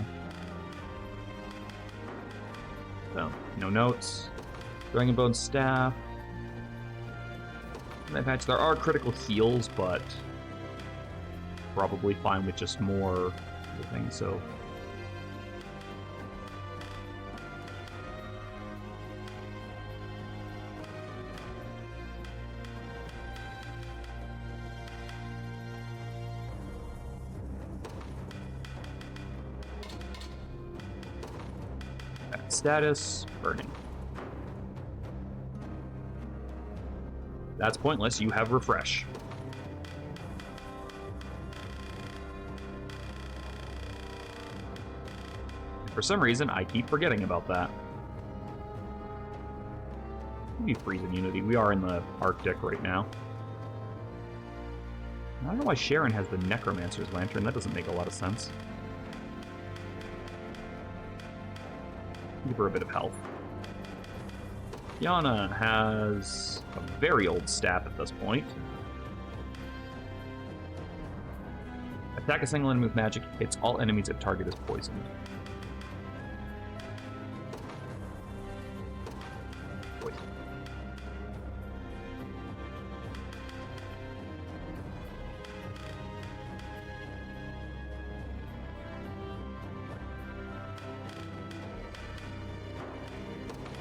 [SPEAKER 1] So, no notes. Dragonbone Staff. Eye Patch, there are critical heals, but probably fine with just more things, so... Status, burning. That's pointless, you have refresh. And for some reason, I keep forgetting about that. We freeze immunity, we are in the Arctic right now. I don't know why Sharon has the Necromancer's Lantern, that doesn't make a lot of sense. Give her a bit of health. Yana has a very old staff at this point. Attack a single enemy with magic, hits all enemies if target is poisoned. Poison.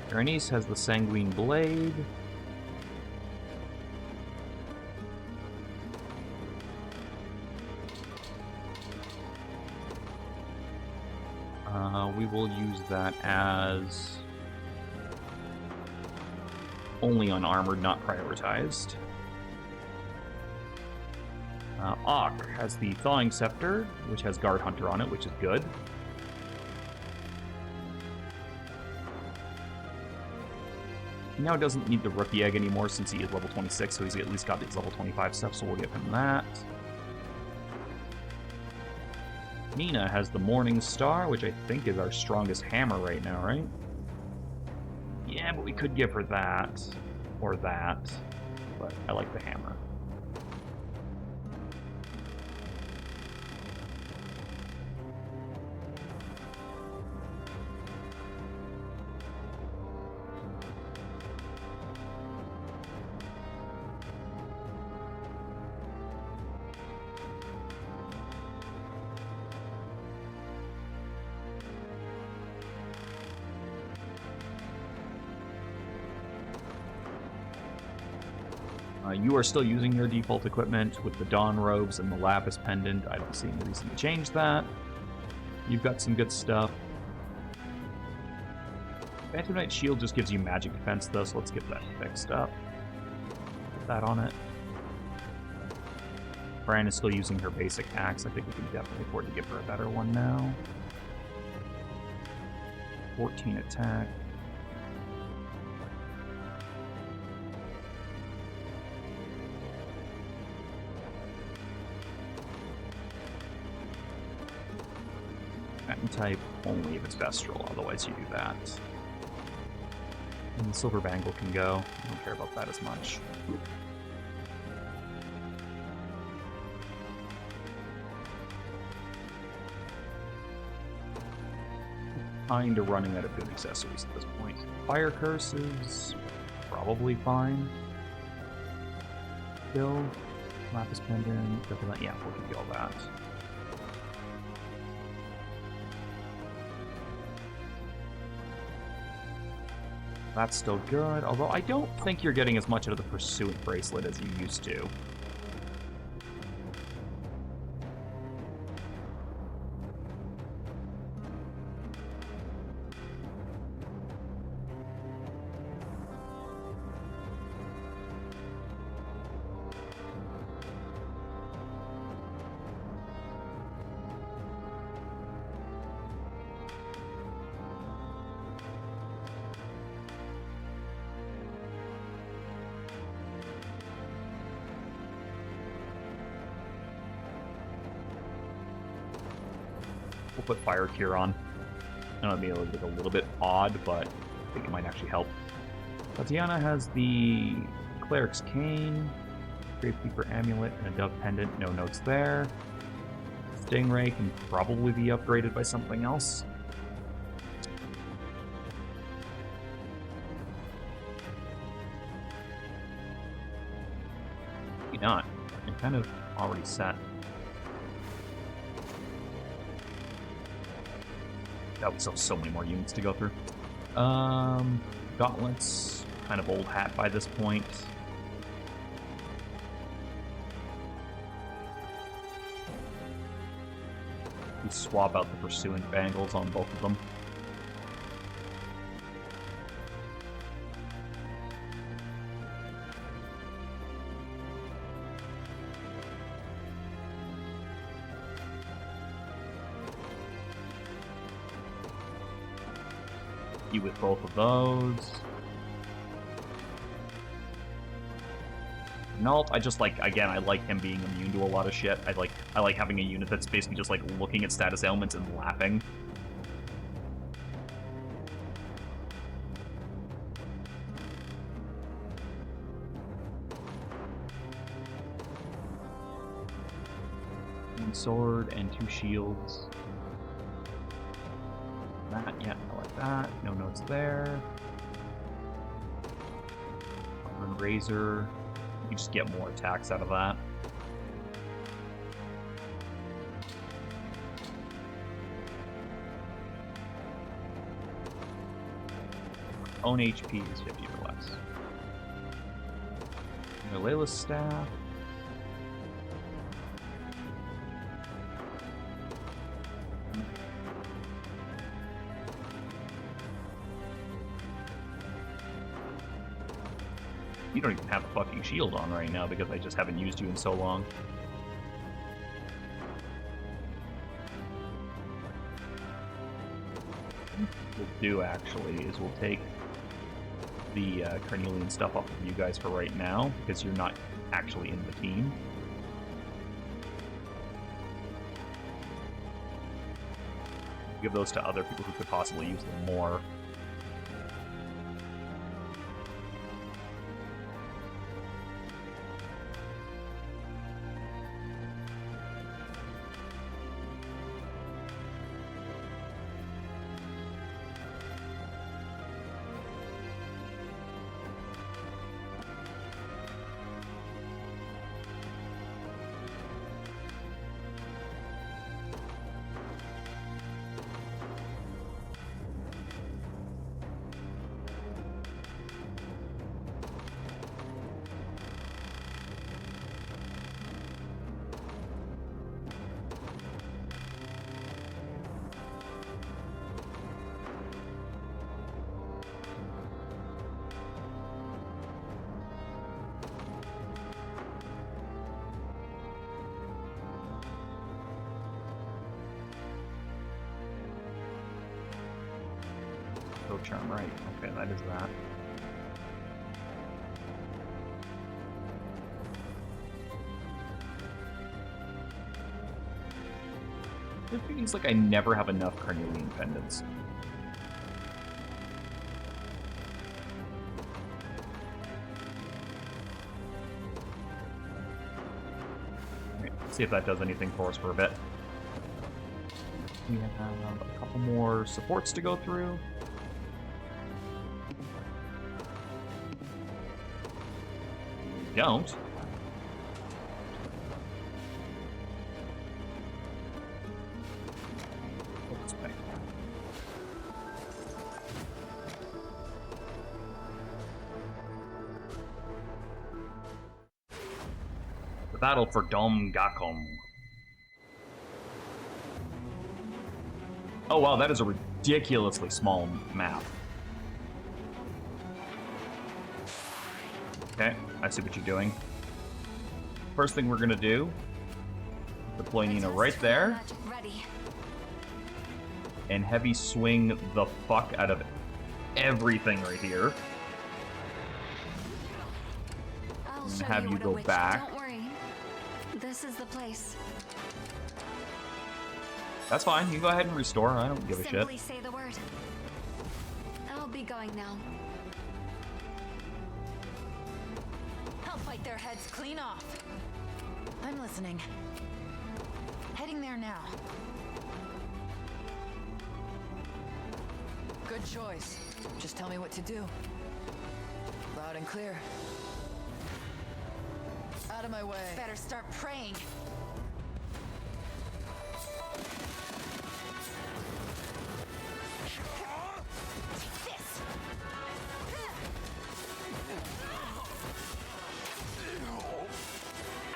[SPEAKER 1] Berenice has the Sanguine Blade. We will use that as only unarmored, not prioritized. Auk has the Thawing Scepter, which has Guard Hunter on it, which is good. Now doesn't need the Rookie Egg anymore since he is level 26, so he's at least got his level 25 stuff, so we'll give him that. Nina has the Morning Star, which I think is our strongest hammer right now, right? Yeah, but we could give her that. or that, but I like the hammer. You are still using your default equipment with the Dawn Robes and the Lapis Pendant. I don't see any reason to change that. You've got some good stuff. Phantom Knight Shield just gives you magic defense, though, so let's get that fixed up. Put that on it. Brian is still using her basic axe. I think we can definitely afford to give her a better one now. 14 attack. Type only if it's Vestral, otherwise you do that. And the Silver Bangle can go. I don't care about that as much. Kinda running out of good accessories at this point. Fire Curse is probably fine. Still, Lapis Pendant, yeah, we'll give you all that. That's still good, although I don't think you're getting as much out of the Pursuant Bracelet as you used to. We'll put Fire Cure on. I know it'd be a little bit odd, but I think it might actually help. Tatiana has the Cleric's Cane, Gravekeeper Amulet, and a Dove Pendant. No notes there. Stingray can probably be upgraded by something else. Maybe not. I'm kind of already set. That would still have so many more units to go through. Gauntlets, kind of old hat by this point. You swap out the Pursuant Bangles on both of them. You with both of those. Nault, I just like, again, I like him being immune to a lot of shit. I like having a unit that's basically just like looking at status ailments and laughing. One sword and 2 shields. That, yeah, I like that. No notes there. Iron Razor. You just get more attacks out of that. Own HP is 50 or less. Layla's Staff. You don't even have a fucking shield on right now because I just haven't used you in so long. What we'll do, actually, is we'll take the Carnelian stuff off of you guys for right now, because you're not actually in the team. Give those to other people who could possibly use them more. Echo Charm, right. Okay, that is that. It feels like I never have enough carnelian pendants. Okay, let's see if that does anything for us for a bit. We have a couple more supports to go through. We don't. The battle for Dom Gakom. Oh wow, that is a ridiculously small map. Okay, I see what you're doing. First thing we're gonna do, deploy Nina right there. And heavy swing the fuck out of everything right here. And have you go back.
[SPEAKER 4] Don't worry. This is the place.
[SPEAKER 1] That's fine. You can go ahead and restore. I don't give a shit.
[SPEAKER 4] Simply say the word. I'll be going now.
[SPEAKER 10] I'll fight their heads clean off. I'm listening. Heading there now. Good choice. Just tell me what to do. Loud and clear. Out of my way. Better start praying. This.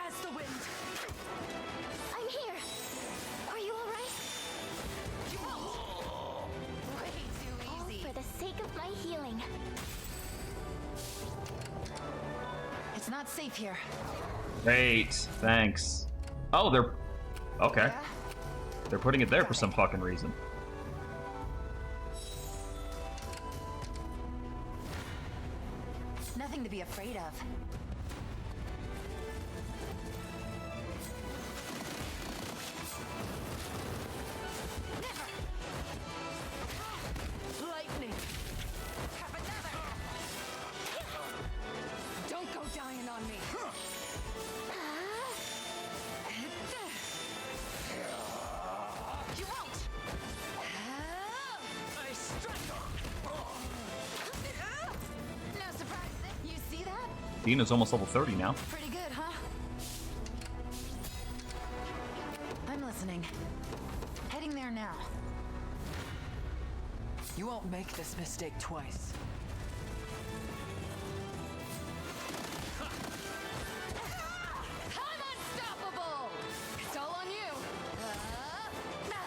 [SPEAKER 10] As the wind.
[SPEAKER 4] I'm here. Are you all right?
[SPEAKER 10] Way too easy.
[SPEAKER 4] For the sake of my healing.
[SPEAKER 10] It's not safe here.
[SPEAKER 1] Great, thanks. Oh, they're... Okay.
[SPEAKER 10] Yeah?
[SPEAKER 1] They're putting it there for some fucking reason.
[SPEAKER 10] Nothing to be afraid of. Lightning. Have another. Don't go dying on me. You won't. I strike. No surprise. You see that?
[SPEAKER 1] Dina's almost level 30 now.
[SPEAKER 10] Pretty good, huh? I'm listening. Heading there now. You won't make this mistake twice. I'm unstoppable! It's all on you.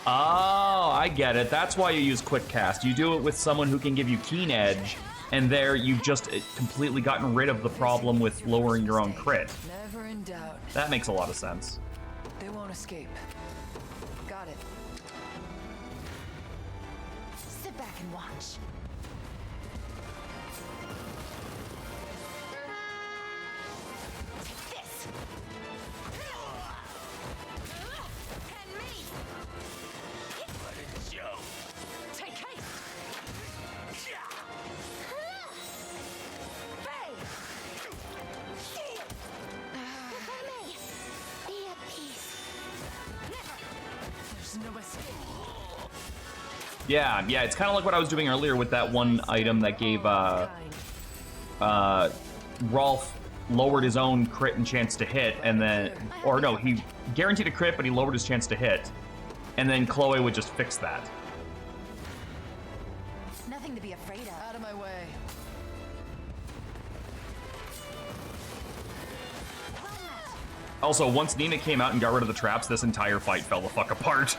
[SPEAKER 1] Oh, I get it. That's why you use Quick Cast. You do it with someone who can give you Keen Edge, and there you've just completely gotten rid of the problem with lowering your own crit.
[SPEAKER 10] Never in doubt.
[SPEAKER 1] That makes a lot of sense.
[SPEAKER 10] They won't escape. Got it. Sit back and watch. This. And me. Let it show. Take haste. Hey.
[SPEAKER 4] If I may, be at peace.
[SPEAKER 10] Never. There's no escape.
[SPEAKER 1] Yeah, it's kind of like what I was doing earlier with that one item that gave Rolf lowered his own crit and chance to hit, and then, or no, he guaranteed a crit, but he lowered his chance to hit, and then Chloe would just fix that.
[SPEAKER 10] Nothing to be afraid of. Out of my way.
[SPEAKER 1] Also, once Nina came out and got rid of the traps, this entire fight fell the fuck apart.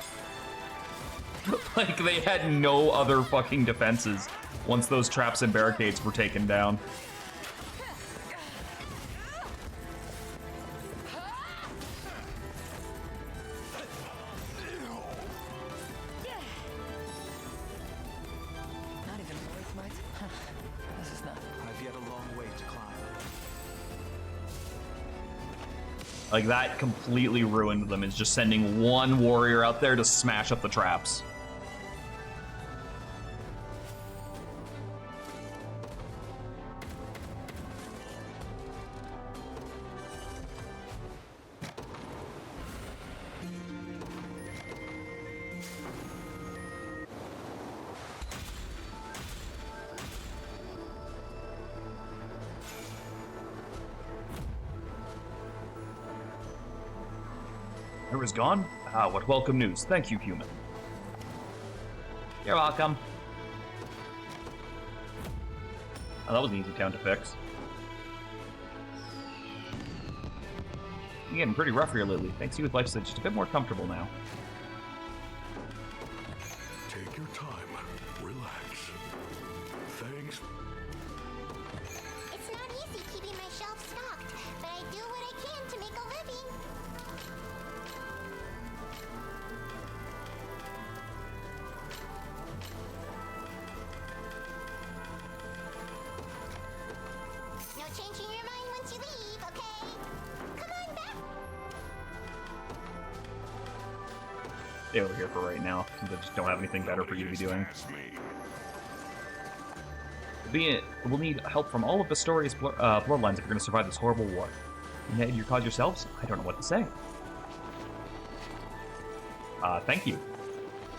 [SPEAKER 1] Like, they had no other fucking defenses once those traps and barricades were taken down.
[SPEAKER 10] Not even worth
[SPEAKER 1] Like, that completely ruined them, is just sending one warrior out there to smash up the traps. Is gone? Ah, what welcome news. Thank you, human. You're welcome. Oh, that was an easy town to fix. You're getting pretty rough here lately. Thanks to you with life's just a bit more comfortable now.
[SPEAKER 11] Take your time. Relax. Thanks.
[SPEAKER 12] It's not easy keeping my shelf stocked, but I do what I can to make a living. No changing your mind once you leave, okay? Come on back.
[SPEAKER 1] Stay over here for right now, since I just don't have anything better for you to be doing. We'll need help from all of Vestoria's bloodlines if you're going to survive this horrible war. You made your cause yourselves? I don't know what to say. Thank you.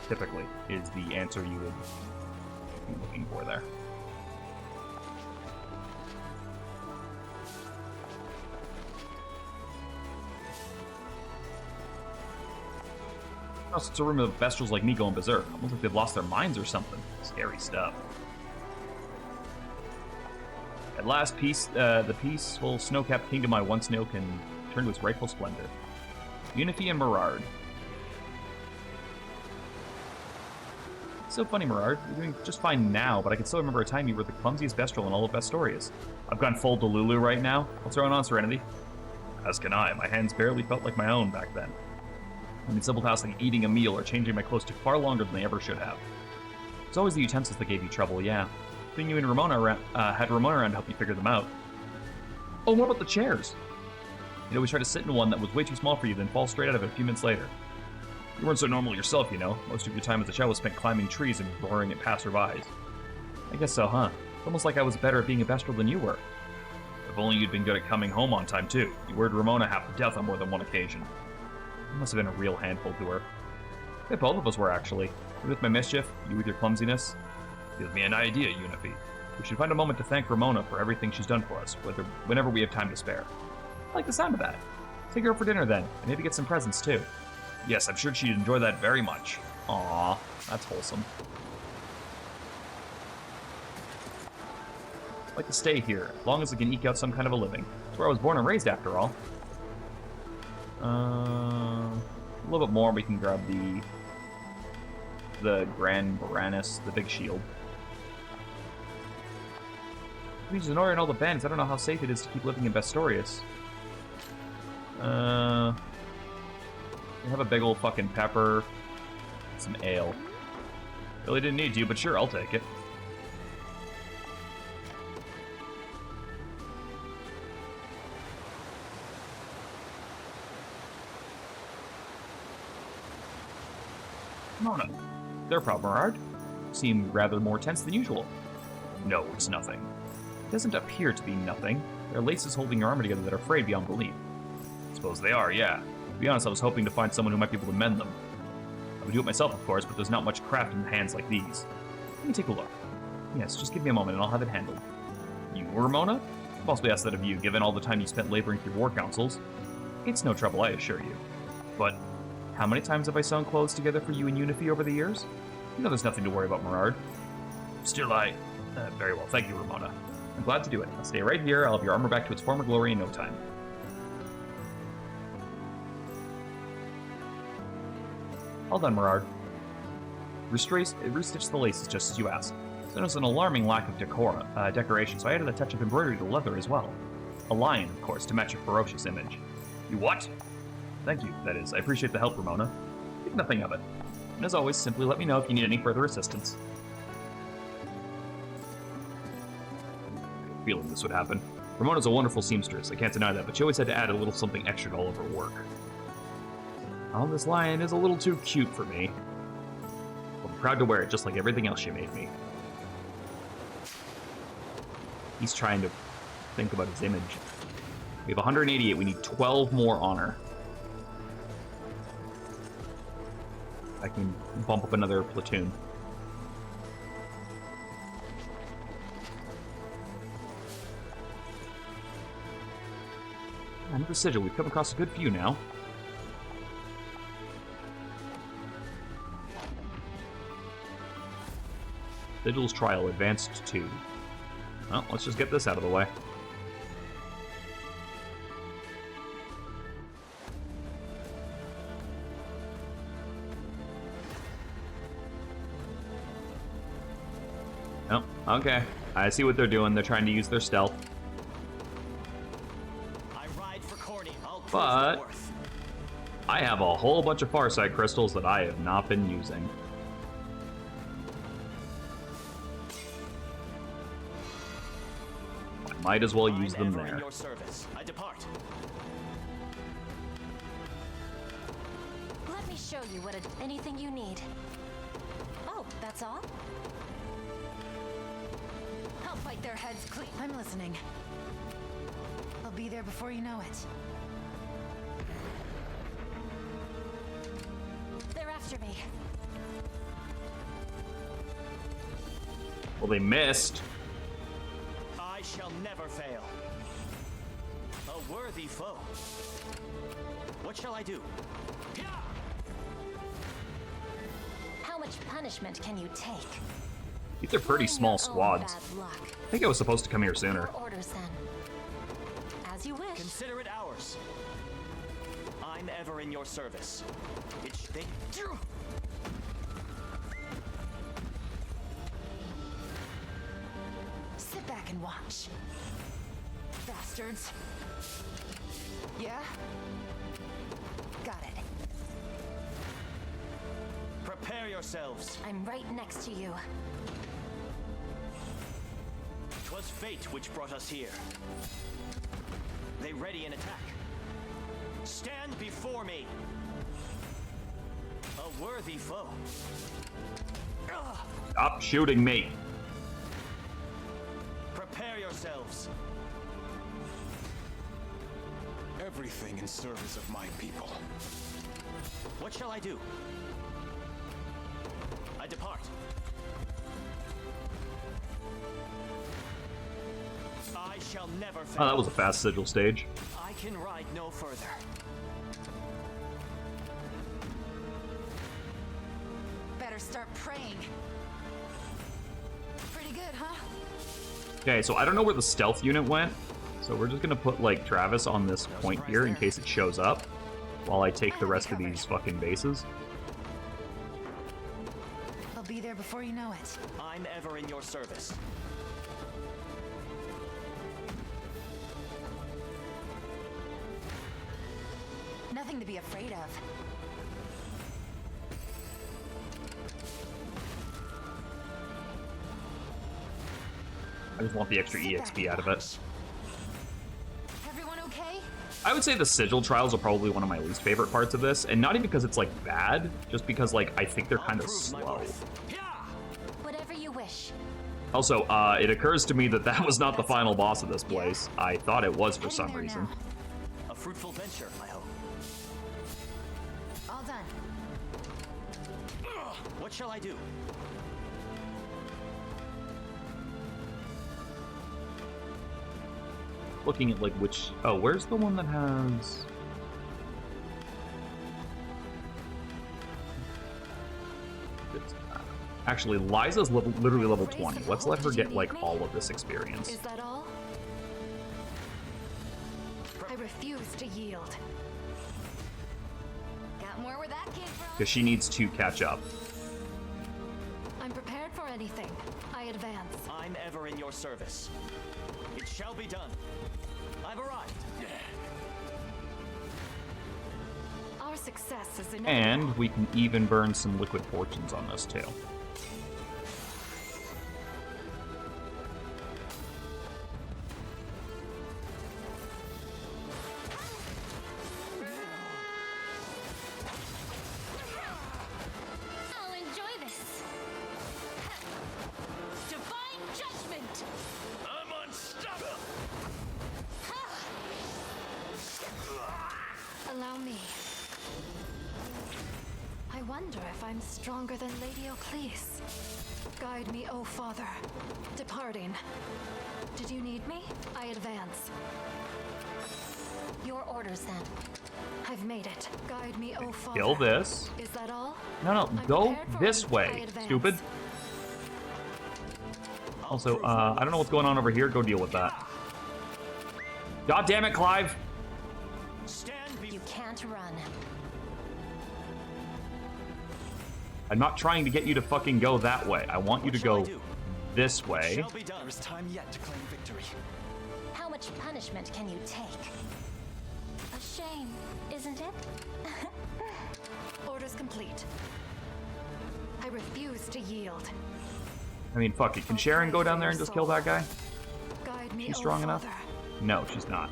[SPEAKER 1] Typically, is the answer you would be looking for there. Also, it's a room of Vestrals like me going berserk. Almost like they've lost their minds or something. Scary stuff. At last, the peaceful snow-capped kingdom I once knew can return to its rightful splendor. Unifi and Mirard. It's so funny, Mirard. You're doing just fine now, but I can still remember a time you were the clumsiest Vestral in all of Vestorius. I've gone full Delulu right now. What's going on, Serenity? As can I. My hands barely felt like my own back then. I mean, simple tasks like eating a meal or changing my clothes took far longer than they ever should have. It's always the utensils that gave you trouble, yeah. Thing you and Ramona had Ramona around to help you figure them out. Oh, what about the chairs? You'd always try to sit in one that was way too small for you, then fall straight out of it a few minutes later. You weren't so normal yourself, you know. Most of your time as a child was spent climbing trees and roaring at passerbys. I guess so, huh? It's almost like I was better at being a Vestral than you were. If only you'd been good at coming home on time, too. You worried Ramona half to death on more than one occasion. You must have been a real handful to her. I bet both of us were, actually. Me with my mischief, you with your clumsiness. Gives me an idea, Unifi. We should find a moment to thank Ramona for everything she's done for us, whenever we have time to spare. I like the sound of that. Take her out for dinner, then, and maybe get some presents, too. Yes, I'm sure she'd enjoy that very much. Aww, that's wholesome. I'd like to stay here, as long as I can eke out some kind of a living. It's where I was born and raised, after all. A little bit more, we can grab the Grand Baranus, the big shield. There's Zenora and all the bands. I don't know how safe it is to keep living in Vestorius. We have a big old fucking pepper. Some ale. Really didn't need to, but sure, I'll take it. Mona. Their problem, Mirard? Seem rather more tense than usual. No, it's nothing. It doesn't appear to be nothing. There are laces holding your armor together that are frayed beyond belief. I suppose they are, yeah. To be honest, I was hoping to find someone who might be able to mend them. I would do it myself, of course, but there's not much craft in hands like these. Let me take a look. Yes, just give me a moment and I'll have it handled. You, Ramona? I'll possibly ask that of you, given all the time you spent laboring through war councils. It's no trouble, I assure you. But how many times have I sewn clothes together for you and Unifi over the years? You know there's nothing to worry about, Mirard. Still, very well, thank you, Ramona. I'm glad to do it. I'll stay right here. I'll have your armor back to its former glory in no time. All done, Mirard. Restitch the laces just as you asked. So there's an alarming lack of decoration, so I added a touch of embroidery to leather as well. A lion, of course, to match your ferocious image. You what? Thank you, that is. I appreciate the help, Ramona. Think nothing of it. And as always, simply let me know if you need any further assistance. I had a feeling this would happen. Ramona's a wonderful seamstress, I can't deny that, but she always had to add a little something extra to all of her work. Oh, this lion is a little too cute for me. But I'm proud to wear it just like everything else she made me. He's trying to think about his image. We have 188, we need 12 more honor. I can bump up another platoon. Another sigil, we've come across a good few now. Sigil's Trial, Advanced 2. Well, let's just get this out of the way. Oh, okay. I see what they're doing. They're trying to use their stealth. But I have a whole bunch of Farsight crystals that I have not been using. I might as well use them there.
[SPEAKER 6] I depart.
[SPEAKER 4] Let me show you anything you need. Oh, that's all?
[SPEAKER 5] I'll fight their heads clean. I'm listening. I'll be there before you know it. They're after me.
[SPEAKER 1] Well, they missed.
[SPEAKER 6] I shall never fail. A worthy foe. What shall I do?
[SPEAKER 4] How much punishment can you take?
[SPEAKER 1] These are pretty small squads. I think I was supposed to come here sooner.
[SPEAKER 4] Orders then. As you wish.
[SPEAKER 6] Consider it ours. I'm ever in your service.
[SPEAKER 5] Sit back and watch. Bastards. Yeah? Got it.
[SPEAKER 6] Prepare yourselves.
[SPEAKER 4] I'm right next to you.
[SPEAKER 6] 'Twas fate which brought us here. They ready an attack. Stand before me. A worthy foe.
[SPEAKER 1] Stop shooting me.
[SPEAKER 6] Prepare yourselves.
[SPEAKER 3] Everything in service of my people.
[SPEAKER 6] What shall I do? I depart. I shall never fail.
[SPEAKER 1] Oh, that was a fast sigil stage.
[SPEAKER 6] I can ride no further.
[SPEAKER 5] Better start praying. Pretty good, huh?
[SPEAKER 1] Okay, so I don't know where the stealth unit went, so we're just gonna put, like, Travis on this point here in case it shows up, while I take the rest of these fucking bases.
[SPEAKER 5] I'll be there before you know it.
[SPEAKER 6] I'm ever in your service.
[SPEAKER 5] Nothing to be afraid of.
[SPEAKER 1] I just want the extra EXP out of it.
[SPEAKER 5] Everyone okay?
[SPEAKER 1] I would say the sigil trials are probably one of my least favorite parts of this, and not even because it's, like, bad, just because, like, I think they're kind of slow.
[SPEAKER 4] Whatever you wish.
[SPEAKER 1] Also, it occurs to me that that was not the final boss of this place. I thought it was for some reason.
[SPEAKER 6] A fruitful venture, I hope.
[SPEAKER 5] All done.
[SPEAKER 6] What shall I do?
[SPEAKER 1] Looking at, like, which... Oh, where's the one that has... Actually, Liza's literally level 20. Let's let her get, like, all of this experience.
[SPEAKER 5] Is that all? I refuse to yield. Got more where that came from?
[SPEAKER 1] Because she needs to catch up.
[SPEAKER 5] I'm prepared for anything. I advance.
[SPEAKER 6] I'm ever in your service. It shall be done. I've arrived.
[SPEAKER 5] Our success is inevitable.
[SPEAKER 1] And we can even burn some liquid fortunes on this, too.
[SPEAKER 5] I'm stronger than Lady Oclese. Guide me, O Father. Departing. Did you need me? I advance.
[SPEAKER 4] Your orders, then.
[SPEAKER 5] I've made it. Guide me, O Father.
[SPEAKER 1] Kill this.
[SPEAKER 5] Is that all?
[SPEAKER 1] No,
[SPEAKER 5] I'm
[SPEAKER 1] go
[SPEAKER 5] prepared for
[SPEAKER 1] this
[SPEAKER 5] it.
[SPEAKER 1] way,
[SPEAKER 5] I advance.
[SPEAKER 1] stupid. Also, I don't know what's going on over here. Go deal with that. God damn it, Clive.
[SPEAKER 4] You can't run.
[SPEAKER 1] I'm not trying to get you to fucking go that way. I want you to go this way.
[SPEAKER 7] There is time yet to claim victory.
[SPEAKER 4] How much punishment can you take? A shame, isn't it?
[SPEAKER 5] Orders complete. I refuse to yield.
[SPEAKER 1] I mean, fuck it. Can Sharon go down there and just kill that guy?
[SPEAKER 5] Guide me,
[SPEAKER 1] She's
[SPEAKER 5] O
[SPEAKER 1] strong enough?
[SPEAKER 5] Father.
[SPEAKER 1] No, she's not.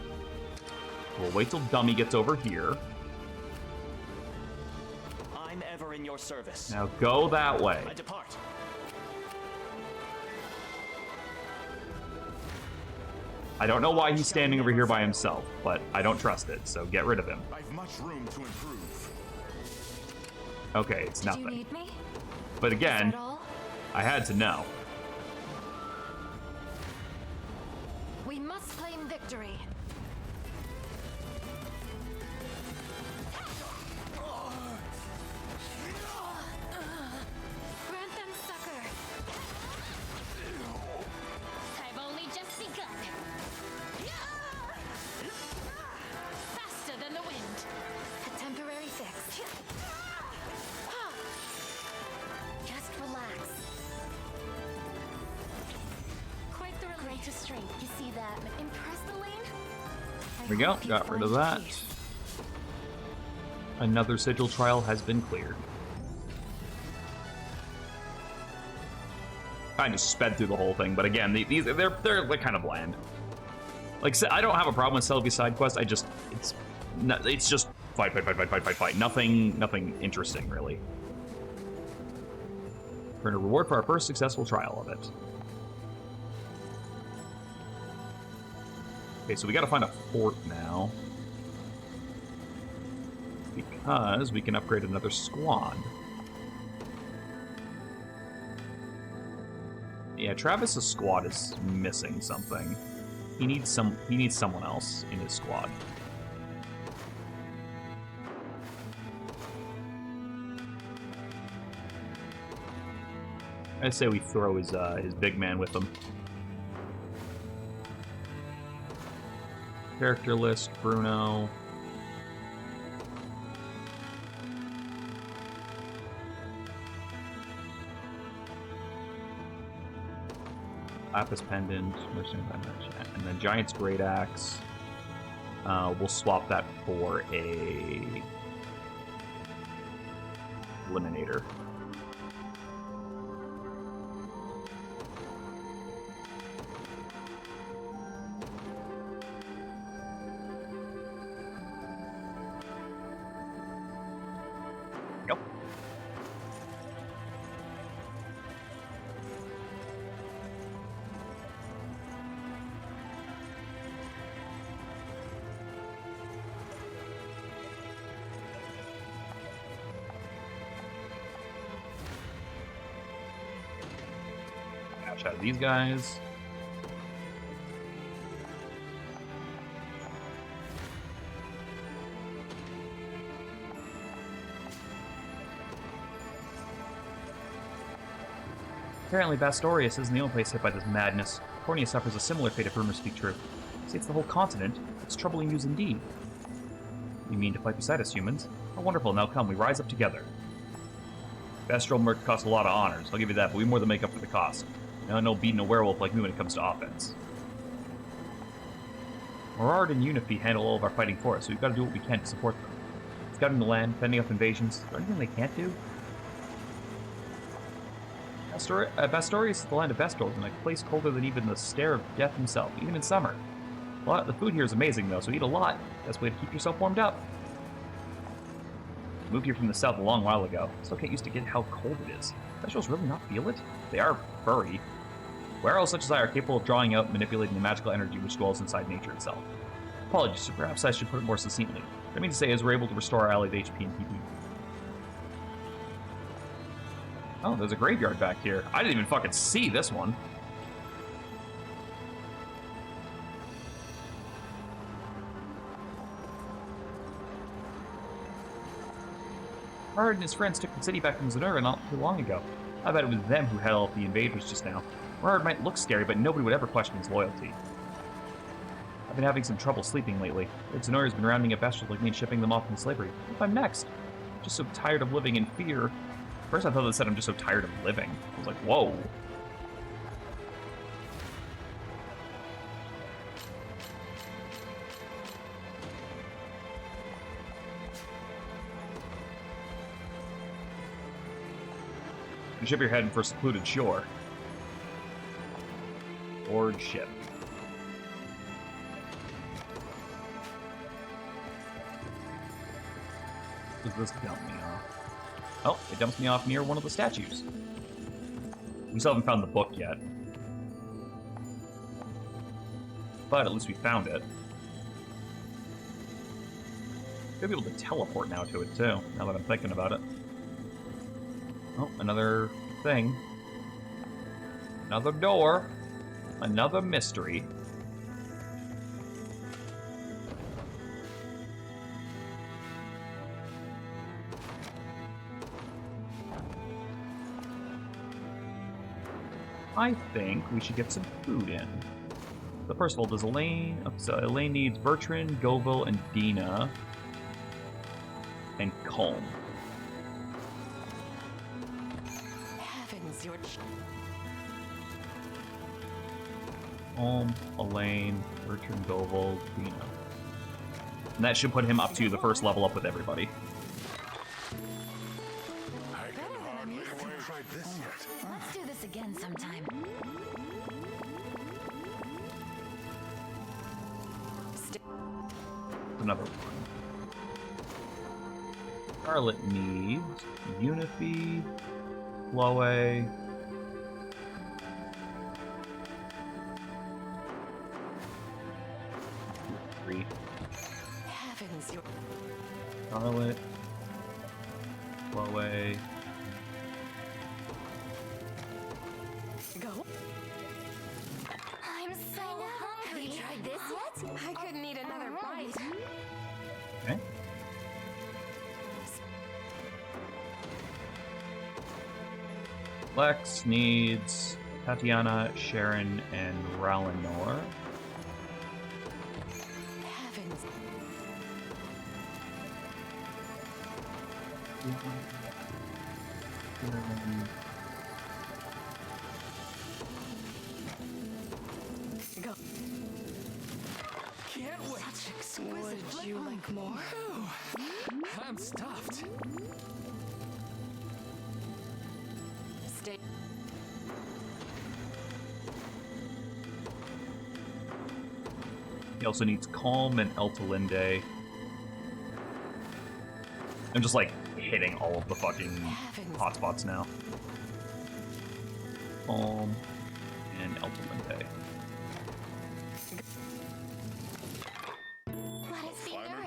[SPEAKER 1] We'll wait till Dummy gets over here.
[SPEAKER 6] I'm ever in your service.
[SPEAKER 1] Now go that way.
[SPEAKER 6] I depart.
[SPEAKER 1] I don't know why he's standing over here by himself, but I don't trust it, so get rid of him.
[SPEAKER 3] I've much room to improve.
[SPEAKER 1] Okay, it's
[SPEAKER 5] Did you
[SPEAKER 1] nothing.
[SPEAKER 5] need me?
[SPEAKER 1] But again,
[SPEAKER 5] Is that all?
[SPEAKER 1] I had to know.
[SPEAKER 5] We must claim victory. Grant them succor.
[SPEAKER 12] I've only just begun. Faster than the wind.
[SPEAKER 5] A temporary fix.
[SPEAKER 4] Just relax.
[SPEAKER 12] Quite the relief.
[SPEAKER 4] Great strength. You see that? Impress the lane?
[SPEAKER 1] There we go. Got rid of that. Another sigil trial has been cleared. I just sped through the whole thing, but again, they're like kind of bland. Like I don't have a problem with Selby side quest. It's just fight. Nothing interesting really. Earn a reward for our first successful trial of it. Okay, so we got to find a fort now. Because we can upgrade another squad. Yeah, Travis's squad is missing something. He needs someone else in his squad. I'd say we throw his big man with him. Character list, Bruno. Lapis Pendant, and then Giant's Great Axe. We'll swap that for a Eliminator. Yep. Out of these guys. Apparently Bastorius isn't the only place hit by this madness. Cornea suffers a similar fate if rumors speak true. See, it's the whole continent. It's troubling news indeed. You mean to fight beside us, humans? How wonderful. Now come, we rise up together. Bastral Merc costs a lot of honors, I'll give you that, but we more than make up for the cost. No beating a werewolf like me when it comes to offense. Morard and Unifi handle all of our fighting for us, so we've got to do what we can to support them. Scouting the land, fending off invasions. Is there anything they can't do? Bastorius is the land of Vestals, and a place colder than even the stare of death himself, even in summer. The food here is amazing, though, so eat a lot. Best way to keep yourself warmed up. Moved here from the south a long while ago. Still can't used to get how cold it is. Vestals really not feel it? They are furry. Werewolves such as I are capable of drawing out and manipulating the magical energy which dwells inside nature itself. Apologies, so perhaps I should put it more succinctly. What I mean to say is we're able to restore our allied HP and PP. Oh, there's a graveyard back here. I didn't even fucking see this one. Bernard and his friends took the city back from Zenura not too long ago. I bet it was them who held off the invaders just now. Bernard might look scary, but nobody would ever question his loyalty. I've been having some trouble sleeping lately. Zenura's been rounding up bestials like me and shipping them off into slavery. What if I'm next? I'm just so tired of living in fear. First I thought they said I'm just so tired of living. I was like, whoa. You ship your head for a secluded shore. Board ship. Does this dump me off? Oh, it dumps me off near one of the statues. We still haven't found the book yet. But at least we found it. Could be able to teleport now to it too, now that I'm thinking about it. Oh, another thing. Another door. Another mystery. I think we should get some food in. But first of all, does Elaine... Oh, so Elaine needs Bertrand, Govil, and Dina. And Colm.
[SPEAKER 9] Heavens, you're...
[SPEAKER 1] Colm, Elaine, Bertrand, Govil, Dina. And that should put him up to the first level up with everybody.
[SPEAKER 5] Let's do this again sometime.
[SPEAKER 1] Another one. Charlotte needs Unify, Chloe, three.
[SPEAKER 9] Heavens, you're...
[SPEAKER 1] Charlotte, Chloe.
[SPEAKER 9] Go.
[SPEAKER 4] I'm so hungry. Have you tried this yet?
[SPEAKER 9] I couldn't eat another bite.
[SPEAKER 1] Okay. Lex needs Tatiana, Sharon, and Ralinor.
[SPEAKER 9] Heavens. Go.
[SPEAKER 3] Can't wait.
[SPEAKER 9] Such exquisite.
[SPEAKER 3] Would you like more? I'm stuffed.
[SPEAKER 9] Stay.
[SPEAKER 1] He also needs Calm and Eltalinde. I'm just like hitting all of the fucking hotspots now. Calm and Eltalinde.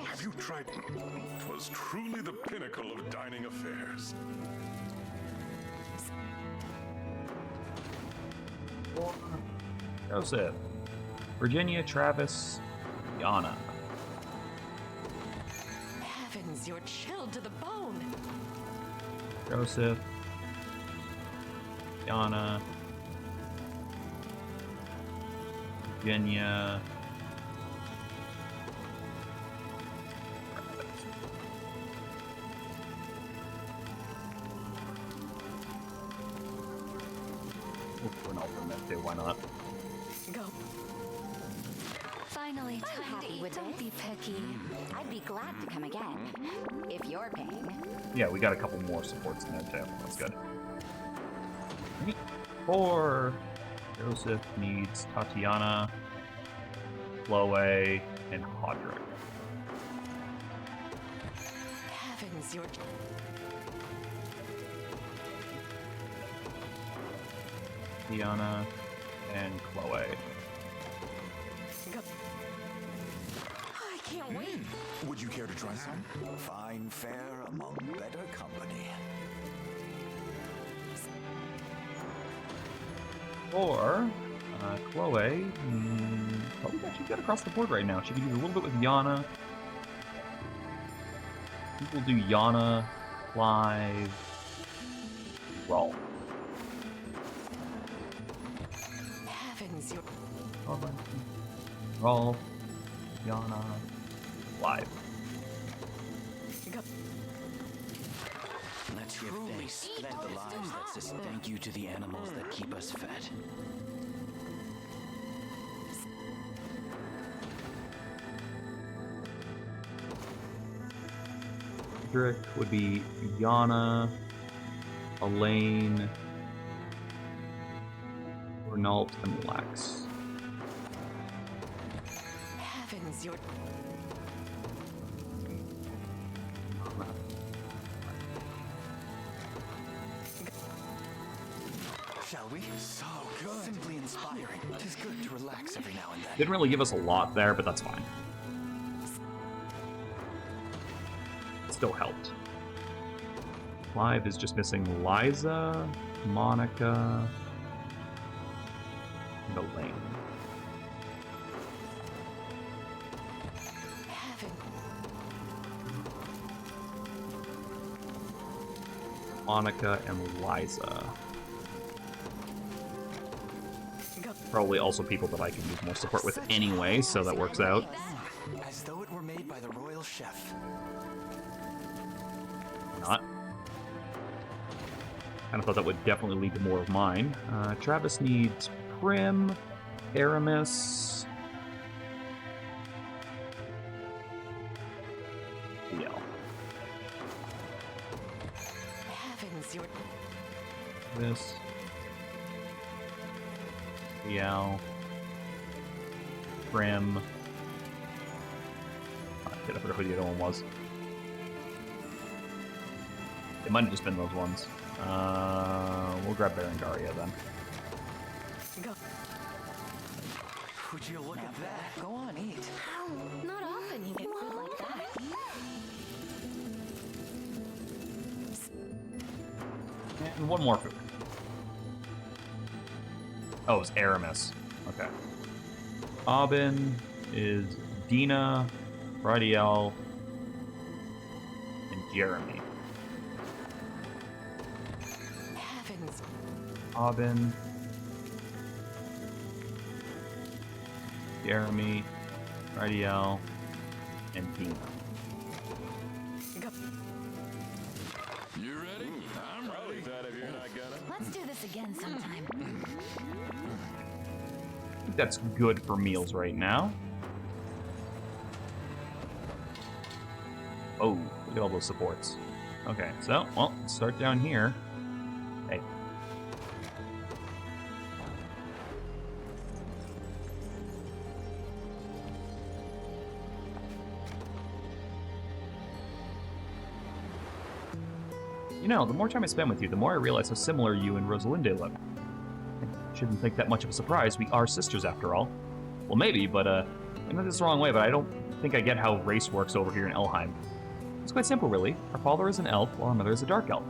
[SPEAKER 2] Have you tried? 'Twas truly the pinnacle of dining affairs.
[SPEAKER 1] Joseph. Virginia, Travis, Yana.
[SPEAKER 9] Heavens, you're chilled to the bone.
[SPEAKER 1] Joseph. Yana. Virginia. We'll do an alternate too, why not?
[SPEAKER 9] Go.
[SPEAKER 4] Finally,
[SPEAKER 12] I'm
[SPEAKER 4] time to
[SPEAKER 12] happy
[SPEAKER 4] eat.
[SPEAKER 12] with
[SPEAKER 4] Don't
[SPEAKER 12] this.
[SPEAKER 4] be picky.
[SPEAKER 12] I'd be glad to come again, if you're paying.
[SPEAKER 1] Yeah, we got a couple more supports in there too. That's good. 4. Joseph needs Tatiana, Chloe, and Hodrick.
[SPEAKER 9] Heavens, you're...
[SPEAKER 1] Tatiana and Chloe.
[SPEAKER 9] Go. I can't wait.
[SPEAKER 3] Would you care to try some? Fine fare among better company.
[SPEAKER 1] Or Chloe, probably actually good across the board right now. She could use a little bit with Yana. I think we'll do Yana, Clive, Rolf.
[SPEAKER 9] Heavens, you're...
[SPEAKER 1] Rolf, Yana, Clive.
[SPEAKER 7] Let's give thanks. Let the lives that sustain. Thank you to the animals that keep us fed.
[SPEAKER 1] Cedric would be Yana, Elaine, Renault, and Lex.
[SPEAKER 9] Heavens, you're...
[SPEAKER 7] Shall we? So good. Simply inspiring. It is good to relax every now and then.
[SPEAKER 1] Didn't really give us a lot there, but that's fine. Still helped. Clive is just missing Liza, Monica, and Elaine. Monica and Liza. Probably also people that I can use more support with anyway, so that works out.
[SPEAKER 7] As though it were made by the royal chef.
[SPEAKER 1] Not. Kind of thought that would definitely lead to more of mine. Travis needs Prim, Aramis. Yeah.
[SPEAKER 9] Heavens, you're...
[SPEAKER 1] This. Yao. Prim. I forgot who the other one was. It might have just been those ones. We'll grab Berengaria then.
[SPEAKER 9] Go.
[SPEAKER 7] Would you look at that?
[SPEAKER 9] Go on, eat.
[SPEAKER 12] Not often you get food like that.
[SPEAKER 1] And one more food. Oh, it's Aramis. Okay. Aubin is Dina, Radiel, and Jeremy.
[SPEAKER 9] Heavens.
[SPEAKER 1] Aubin, Jeremy, Radiel, and Dina.
[SPEAKER 9] Go.
[SPEAKER 2] You ready? I'm ready. That if you're not gonna.
[SPEAKER 5] Let's do this again sometime.
[SPEAKER 1] I think that's good for meals right now. Oh, look at all those supports. Okay, so, well, let's start down here. Hey. You know, the more time I spend with you, the more I realize how similar you and Rosalinde look. I shouldn't think that much of a surprise. We are sisters, after all. Well, maybe, but, I know this the wrong way, but I don't think I get how race works over here in Elheim. It's quite simple, really. Our father is an elf, while our mother is a dark elf.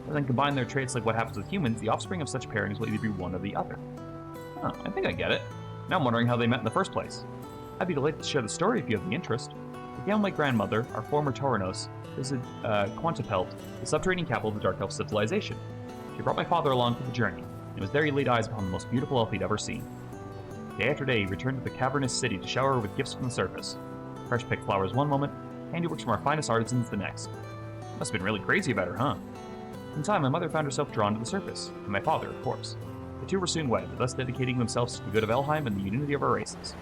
[SPEAKER 1] And then combine their traits like what happens with humans, the offspring of such pairings will either be one or the other. Huh, I think I get it. Now I'm wondering how they met in the first place. I'd be delighted to share the story if you have the interest. Again, my grandmother, our former Tauranos, visited Quantapelt, the subterranean capital of the Dark Elf civilization. She brought my father along for the journey, and it was there he laid eyes upon the most beautiful elf he'd ever seen. Day after day, he returned to the cavernous city to shower her with gifts from the surface. Fresh-picked flowers one moment, handiworks from our finest artisans the next. Must have been really crazy about her, huh? In time, my mother found herself drawn to the surface, and my father, of course. The two were soon wed, thus dedicating themselves to the good of Elheim and the unity of our races.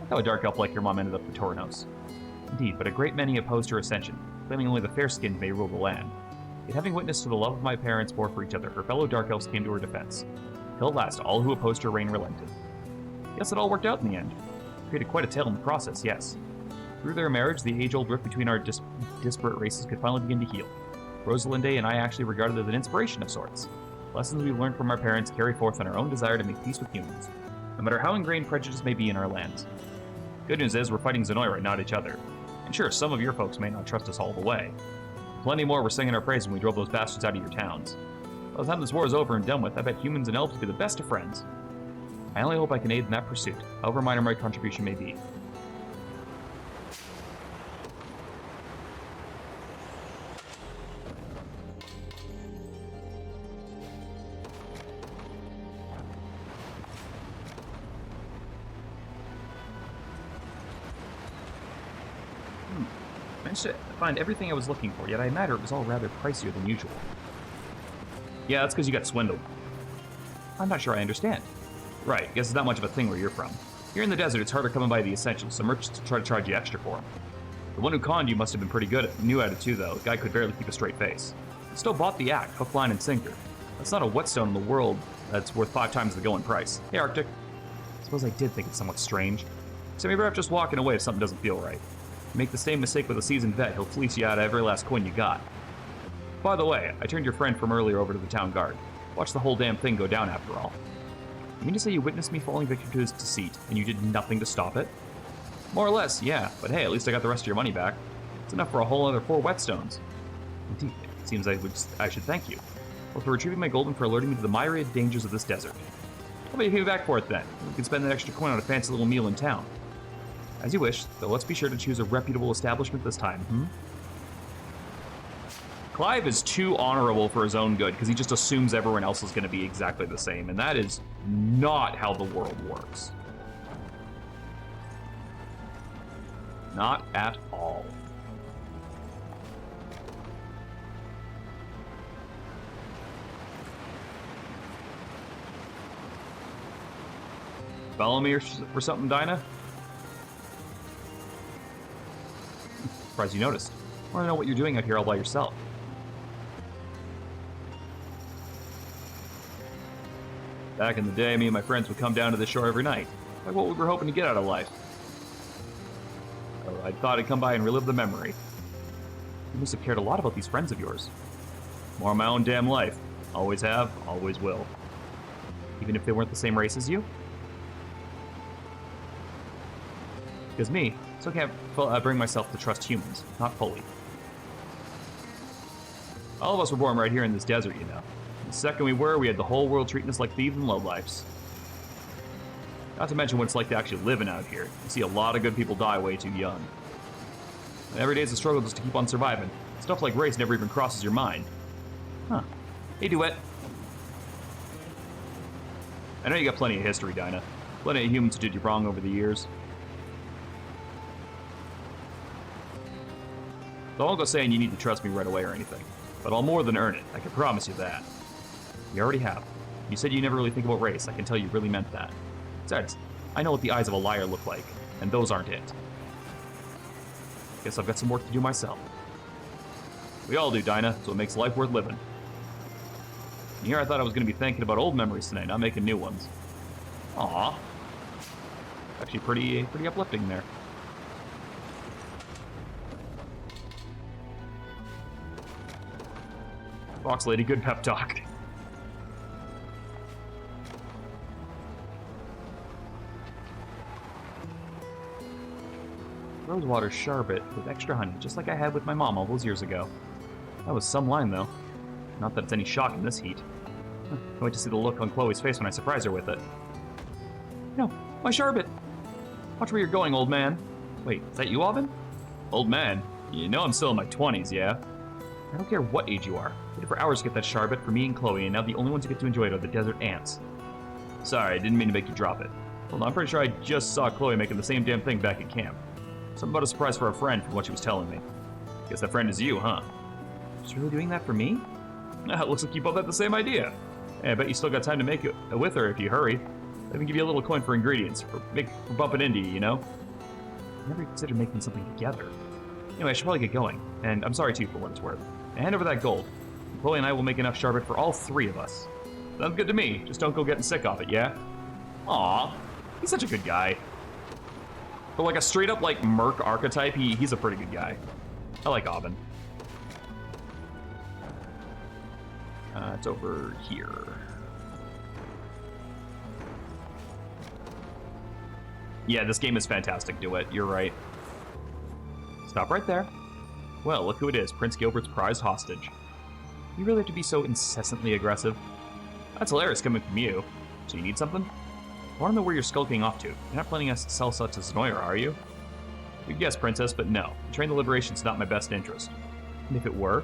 [SPEAKER 1] How a dark elf like your mom ended up with Tauranos. Indeed, but a great many opposed her ascension, claiming only the fair-skinned may rule the land. Yet having witnessed to the love my parents bore for each other, her fellow dark elves came to her defense. Till at last, all who opposed her reign relented. Yes, it all worked out in the end. Created quite a tale in the process, yes. Through their marriage, the age-old rift between our disparate races could finally begin to heal. Rosalinde and I actually regarded it as an inspiration of sorts. Lessons we learned from our parents carry forth in our own desire to make peace with humans, no matter how ingrained prejudice may be in our lands. Good news is, we're fighting Zenoira, not each other. And sure, some of your folks may not trust us all the way. Plenty more were singing our praise when we drove those bastards out of your towns. By the time this war is over and done with, I bet humans and elves will be the best of friends. I only hope I can aid in that pursuit, however minor my contribution may be. Managed to find everything I was looking for, yet I imagine it was all rather pricier than usual. Yeah, that's because you got swindled. I'm not sure I understand. Right, guess it's not much of a thing where you're from. Here in the desert, it's harder coming by the essentials, so merchants try to charge you extra for them. The one who conned you must have been pretty good knew how to too, though. The guy could barely keep a straight face. Still bought the act, hook, line, and sinker. That's not a whetstone in the world that's worth 5 times the going price. Hey, Arctic. I suppose I did think it's somewhat strange. So maybe I'm just walking away if something doesn't feel right. You make the same mistake with a seasoned vet, he'll fleece you out of every last coin you got. By the way, I turned your friend from earlier over to the town guard. Watch the whole damn thing go down after all. You mean to say you witnessed me falling victim to his deceit, and you did nothing to stop it? More or less, yeah, but hey, at least I got the rest of your money back. It's enough for a whole other 4 whetstones. Indeed, it seems I should thank you, both for retrieving my gold and for alerting me to the myriad dangers of this desert. How about you pay me back for it then? We can spend that extra coin on a fancy little meal in town. As you wish, though let's be sure to choose a reputable establishment this time, Clive is too honorable for his own good because he just assumes everyone else is going to be exactly the same, and that is not how the world works. Not at all. Follow me for something, Dinah? Surprised you noticed. I want to know what you're doing out here all by yourself. Back in the day, me and my friends would come down to this shore every night. Like what we were hoping to get out of life. I thought I'd come by and relive the memory. You must have cared a lot about these friends of yours. More of my own damn life. Always have, always will. Even if they weren't the same race as you? Because me, so I can't bring myself to trust humans, not fully. All of us were born right here in this desert, you know. The second we had the whole world treating us like thieves and lowlifes. Not to mention what it's like to actually living out here. You see a lot of good people die way too young. And every day's a struggle just to keep on surviving. Stuff like race never even crosses your mind. Huh. Hey, Duet. I know you got plenty of history, Dinah. Plenty of humans who did you wrong over the years. So I won't go saying you need to trust me right away or anything. But I'll more than earn it. I can promise you that. You already have. You said you never really think about race. I can tell you really meant that. Besides, I know what the eyes of a liar look like, and those aren't it. Guess I've got some work to do myself. We all do, Dinah. It's what makes life worth living. And here I thought I was going to be thinking about old memories tonight, not making new ones. Aww. Actually pretty uplifting there. Fox Lady, good pep talk. Rosewater sherbet with extra honey, just like I had with my mom all those years ago. That was some line, though. Not that it's any shock in this heat. Can't wait to see the look on Chloe's face when I surprise her with it. No, my sherbet! Watch where you're going, old man. Wait, is that you, Alvin? Old man? You know I'm still in my 20s, yeah? I don't care what age you are. Waited for hours to get that sherbet for me and Chloe, and now the only ones who get to enjoy it are the desert ants. Sorry, I didn't mean to make you drop it. Well, I'm pretty sure I just saw Chloe making the same damn thing back at camp. Something about a surprise for a friend from what she was telling me. Guess that friend is you, huh? She's really doing that for me? It looks like you both had the same idea. Hey, I bet you still got time to make it with her if you hurry. I can give you a little coin for ingredients, for bumping into you, you know? I never considered making something together. Anyway, I should probably get going. And I'm sorry, too, for what it's worth. And hand over that gold. Chloe and I will make enough sherbet for all 3 of us. Sounds good to me. Just don't go getting sick off it, yeah? Aw, he's such a good guy. But like a straight-up, like, merc archetype, he's a pretty good guy. I like Aubin. It's over here. Yeah, this game is fantastic, Duet. You're right. Stop right there. Well, look who it is, Prince Gilbert's prized hostage. You really have to be so incessantly aggressive? That's hilarious coming from you. So you need something? I want to know where you're skulking off to. You're not planning us to sell such to Zenoira, are you? Good guess, Princess, but no. Betraying the Liberation's not my best interest. And if it were?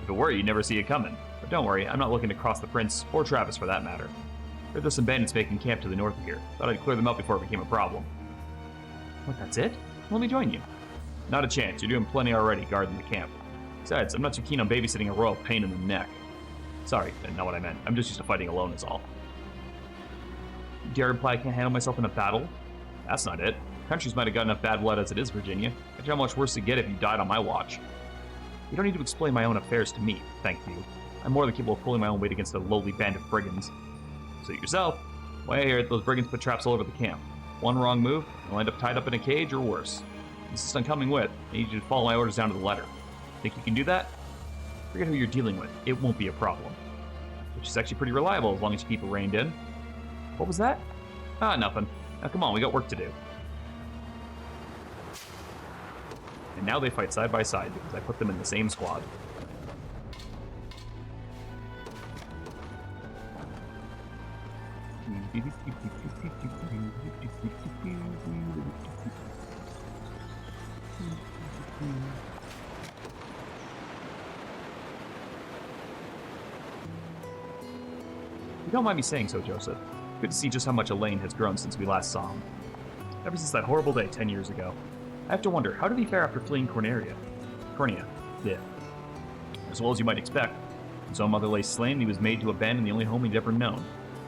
[SPEAKER 1] If it were, you'd never see it coming. But don't worry, I'm not looking to cross the Prince, or Travis for that matter. Heard there's some bandits making camp to the north of here. Thought I'd clear them up before it became a problem. What, that's it? Let me join you. Not a chance. You're doing plenty already guarding the camp. Besides, I'm not too keen on babysitting a royal pain in the neck. Sorry, not what I meant. I'm just used to fighting alone is all. You dare imply I can't handle myself in a battle? That's not it. Countries might have got enough bad blood as it is, Virginia. Imagine how much worse it'd get if you died on my watch. You don't need to explain my own affairs to me, thank you. I'm more than capable of pulling my own weight against a lowly band of brigands. Suit yourself. Why I hear it, those brigands put traps all over the camp. One wrong move, and I'll end up tied up in a cage or worse. Insist on coming with. I need you to follow my orders down to the letter. Think you can do that? Forget who you're dealing with. It won't be a problem. Which is actually pretty reliable as long as you keep it reined in. What was that? Ah, nothing. Now come on, we got work to do. And now they fight side by side because I put them in the same squad. You don't mind me saying so, Joseph. Good to see just how much Elaine has grown since we last saw him. Ever since that horrible day 10 years ago. I have to wonder, how did he fare after fleeing Cornelia? Yeah. As well as you might expect. His own mother lay slain, and he was made to abandon the only home he'd ever known.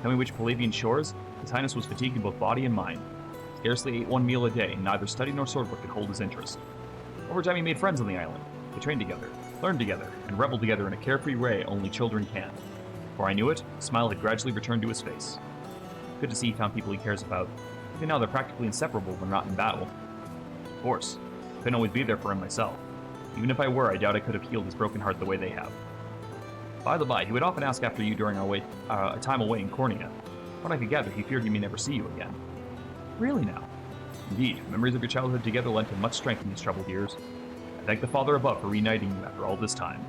[SPEAKER 1] Coming which Palavian shores, His Highness was fatigued in both body and mind. Scarcely ate one meal a day, and neither study nor swordwork could hold his interest. Over time he made friends on the island. They trained together, learned together, and reveled together in a carefree way only children can. Before I knew it, the smile had gradually returned to his face. Good to see he found people he cares about. Even now they're practically inseparable when not in battle. Of course, I couldn't always be there for him myself. Even if I were, I doubt I could have healed his broken heart the way they have. By the by, he would often ask after you during our time away in Cornea. When I could gather, he feared he may never see you again. Really now? Indeed, memories of your childhood together lent him much strength in these troubled years. I thank the Father above for reuniting you after all this time.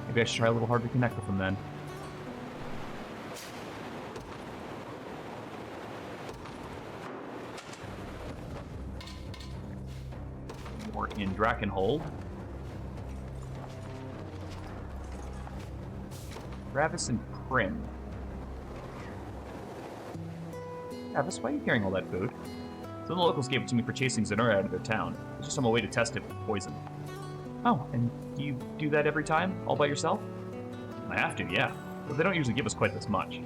[SPEAKER 1] Maybe I should try a little harder to connect with him then. More in Drakenhold. Travis and Prim. Travis, why are you carrying all that food? Some of the locals gave it to me for chasing Zenoira out of their town. It's just on my way to test it with poison. Oh, and do you do that every time? All by yourself? I have to, yeah. But they don't usually give us quite this much.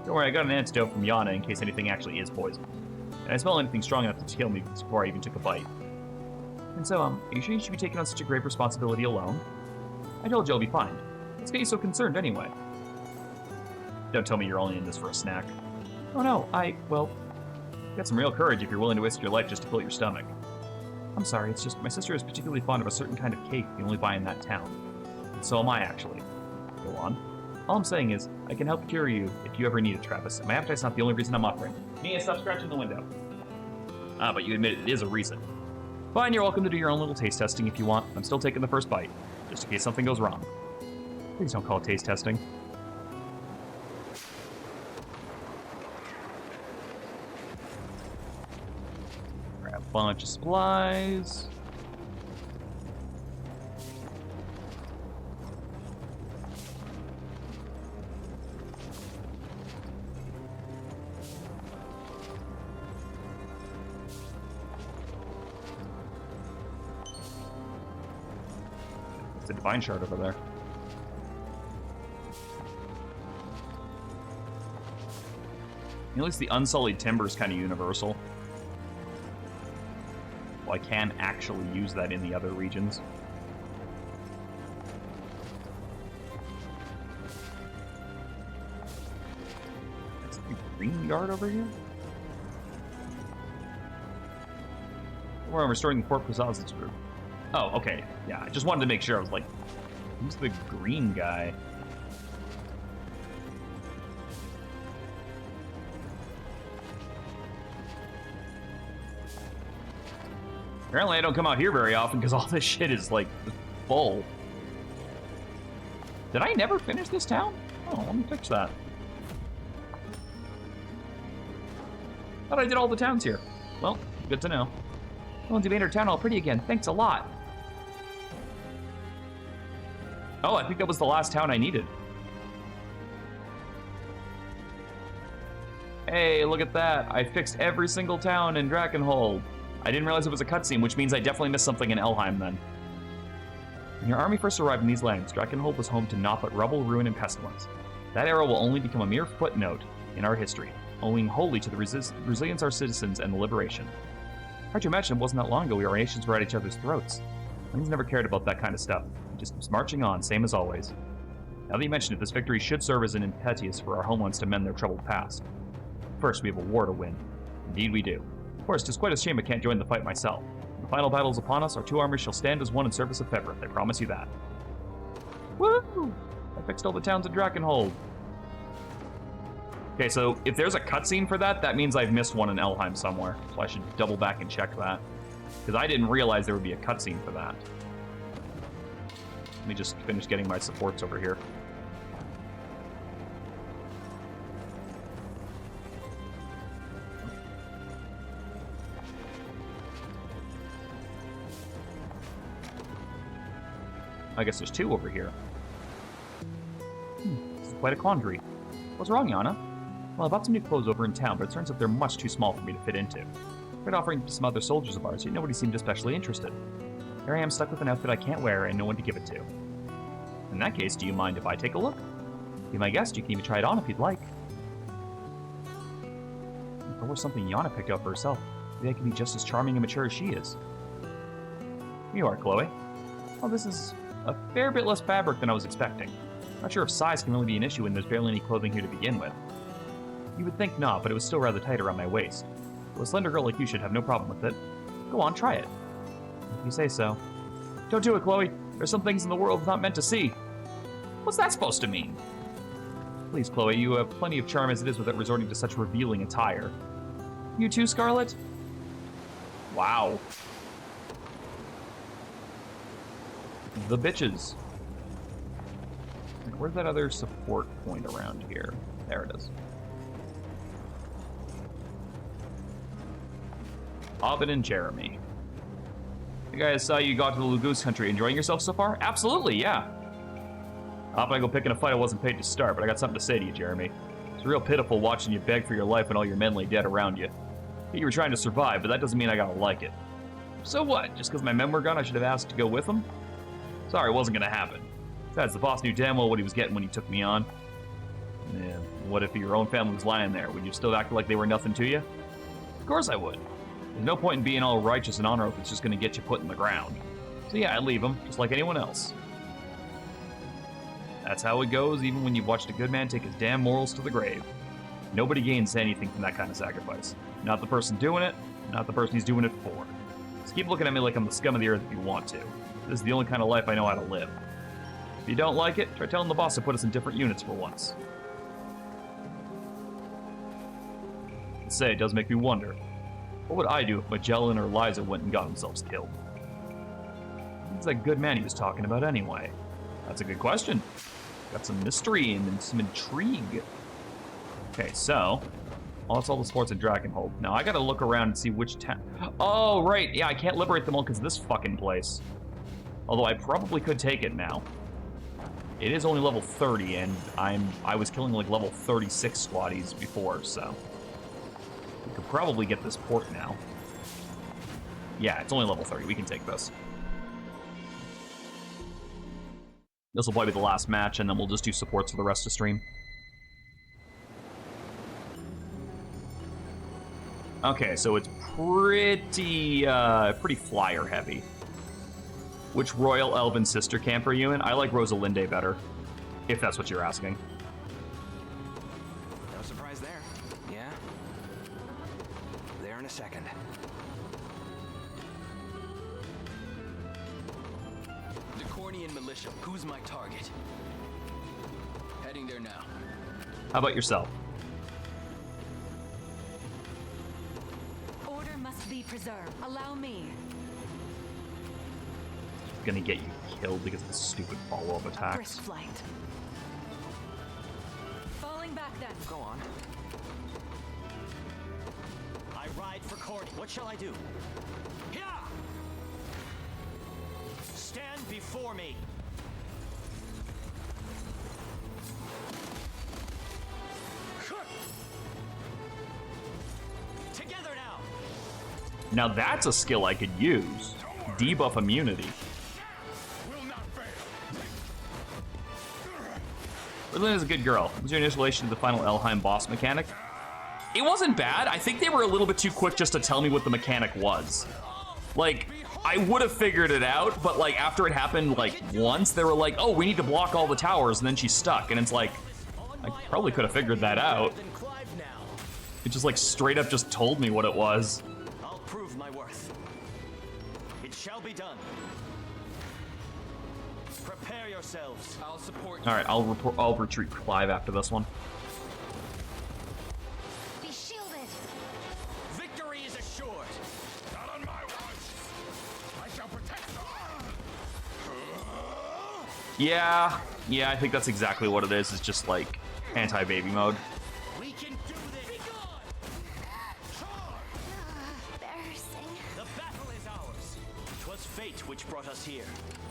[SPEAKER 1] Don't worry, I got an antidote from Yana in case anything actually is poison. And I smell anything strong enough to kill me before I even took a bite. And so, are you sure you should be taking on such a grave responsibility alone? I told you I'll be fine. What's got you so concerned anyway? Don't tell me you're only in this for a snack. Oh no, well, you got some real courage if you're willing to risk your life just to fill your stomach. I'm sorry, it's just my sister is particularly fond of a certain kind of cake you only buy in that town. And so am I, actually. Go on. All I'm saying is, I can help cure you if you ever need it, Travis. My appetite's not the only reason I'm offering. Mia, stop scratching the window. Ah, but you admit it is a reason. Fine, you're welcome to do your own little taste testing if you want. I'm still taking the first bite, just in case something goes wrong. Please don't call it taste testing. Grab a bunch of supplies. It's a divine shard over there. At least the unsullied timber is kind of universal. Well, I can actually use that in the other regions. That's the green yard over here? Where I'm restoring the Port Plaza's group. Oh, okay. Yeah, I just wanted to make sure. I was like, who's the green guy? Apparently I don't come out here very often because all this shit is, like, full. Did I never finish this town? Oh, let me fix that. Thought I did all the towns here. Well, good to know. Oh, you made our town all pretty again. Thanks a lot. Oh, I think that was the last town I needed. Hey, look at that. I fixed every single town in Drakenhold. I didn't realize it was a cutscene, which means I definitely missed something in Elheim then. When your army first arrived in these lands, Drakenhold was home to naught but rubble, ruin, and pestilence. That era will only become a mere footnote in our history, owing wholly to the resilience of our citizens and the liberation. Hard to imagine it wasn't that long ago our nations were at each other's throats. Humans never cared about that kind of stuff. It just keeps marching on, same as always. Now that you mention it, this victory should serve as an impetus for our homelands to mend their troubled past. First, we have a war to win. Indeed we do. Of course, it's quite a shame I can't join the fight myself. When the final battle is upon us, our two armies shall stand as one in service of February. I promise you that. Woo! I fixed all the towns in Drakenhold. Okay, so if there's a cutscene for that, that means I've missed one in Elheim somewhere. So I should double back and check that. Because I didn't realize there would be a cutscene for that. Let me just finish getting my supports over here. I guess there's two over here. This is quite a quandary. What's wrong, Yana? Well, I bought some new clothes over in town, but it turns out they're much too small for me to fit into. I tried offering to some other soldiers of ours, yet nobody seemed especially interested. Here I am stuck with an outfit I can't wear and no one to give it to. In that case, do you mind if I take a look? Be my guest, you can even try it on if you'd like. If there were something Yana picked out for herself, maybe I could be just as charming and mature as she is. Here you are, Chloe. Well, this is a fair bit less fabric than I was expecting. Not sure if size can really be an issue when there's barely any clothing here to begin with. You would think not, but it was still rather tight around my waist. So a slender girl like you should have no problem with it. Go on, try it. If you say so. Don't do it, Chloe. There's some things in the world not meant to see. What's that supposed to mean? Please, Chloe, you have plenty of charm as it is without resorting to such revealing attire. You too, Scarlet? Wow. The bitches. Where's that other support point around here? There it is. Ovid and Jeremy. You guys saw you got to the Lugus country. Enjoying yourself so far? Absolutely, yeah. Off I go picking a fight I wasn't paid to start, but I got something to say to you, Jeremy. It's real pitiful watching you beg for your life and all your men lay dead around you. You were trying to survive, but that doesn't mean I gotta like it. So what? Just because my men were gone, I should have asked to go with them? Sorry, it wasn't gonna happen. Besides, the boss knew damn well what he was getting when he took me on. Yeah, what if your own family was lying there? Would you still act like they were nothing to you? Of course I would. There's no point in being all righteous and honorable if it's just gonna get you put in the ground. So yeah, I'd leave them, just like anyone else. That's how it goes, even when you've watched a good man take his damn morals to the grave. Nobody gains anything from that kind of sacrifice. Not the person doing it, not the person he's doing it for. Just keep looking at me like I'm the scum of the earth if you want to. This is the only kind of life I know how to live. If you don't like it, try telling the boss to put us in different units for once. To say, it does make me wonder. What would I do if Magellan or Liza went and got themselves killed? Who's that good man he was talking about anyway? That's a good question. Got some mystery and some intrigue. Okay, so... well, that's all the sports in Drakenhold. Now, I gotta look around and see which town... oh, right! Yeah, I can't liberate them all because of this fucking place. Although I probably could take it now. It is only level 30, and I was killing like level 36 squaddies before, so... we could probably get this port now. Yeah, it's only level 30. We can take this. This will probably be the last match, and then we'll just do supports for the rest of the stream. Okay, so it's pretty flyer heavy. Which Royal Elven Sister Camp are you in? I like Rosalinde better, if that's what you're asking.
[SPEAKER 7] No surprise there. Yeah? There in a second.
[SPEAKER 13] The Cornian militia. Who's my target? Heading there now.
[SPEAKER 1] How about yourself?
[SPEAKER 5] Order must be preserved. Allow me.
[SPEAKER 1] gonna get you killed because of the stupid follow-up attacks.
[SPEAKER 10] Brisk flight. Falling back then.
[SPEAKER 6] Go on. I ride for Cordy. What shall I do? Yeah! Stand before me. Together now.
[SPEAKER 1] Now that's a skill I could use. Debuff immunity. Berlin is a good girl. What was your initial relation to the final Elheim boss mechanic? It wasn't bad. I think they were a little bit too quick just to tell me what the mechanic was. Like, I would have figured it out, but like after it happened like once, they were like, oh, we need to block all the towers, and then she's stuck. And it's like, I probably could have figured that out. It just like straight up just told me what it was.
[SPEAKER 6] I'll prove my worth. It shall be done. Prepare yourselves.
[SPEAKER 13] I'll support you.
[SPEAKER 1] All right, I'll retreat Clive after this one.
[SPEAKER 4] Be shielded.
[SPEAKER 3] Victory is assured. Not on my watch. I shall protect them.
[SPEAKER 1] Yeah, I think that's exactly what it is. It's just like anti-baby mode.
[SPEAKER 3] We can do this. Be gone.
[SPEAKER 4] Embarrassing.
[SPEAKER 6] The battle is ours. 'Twas fate which brought us here.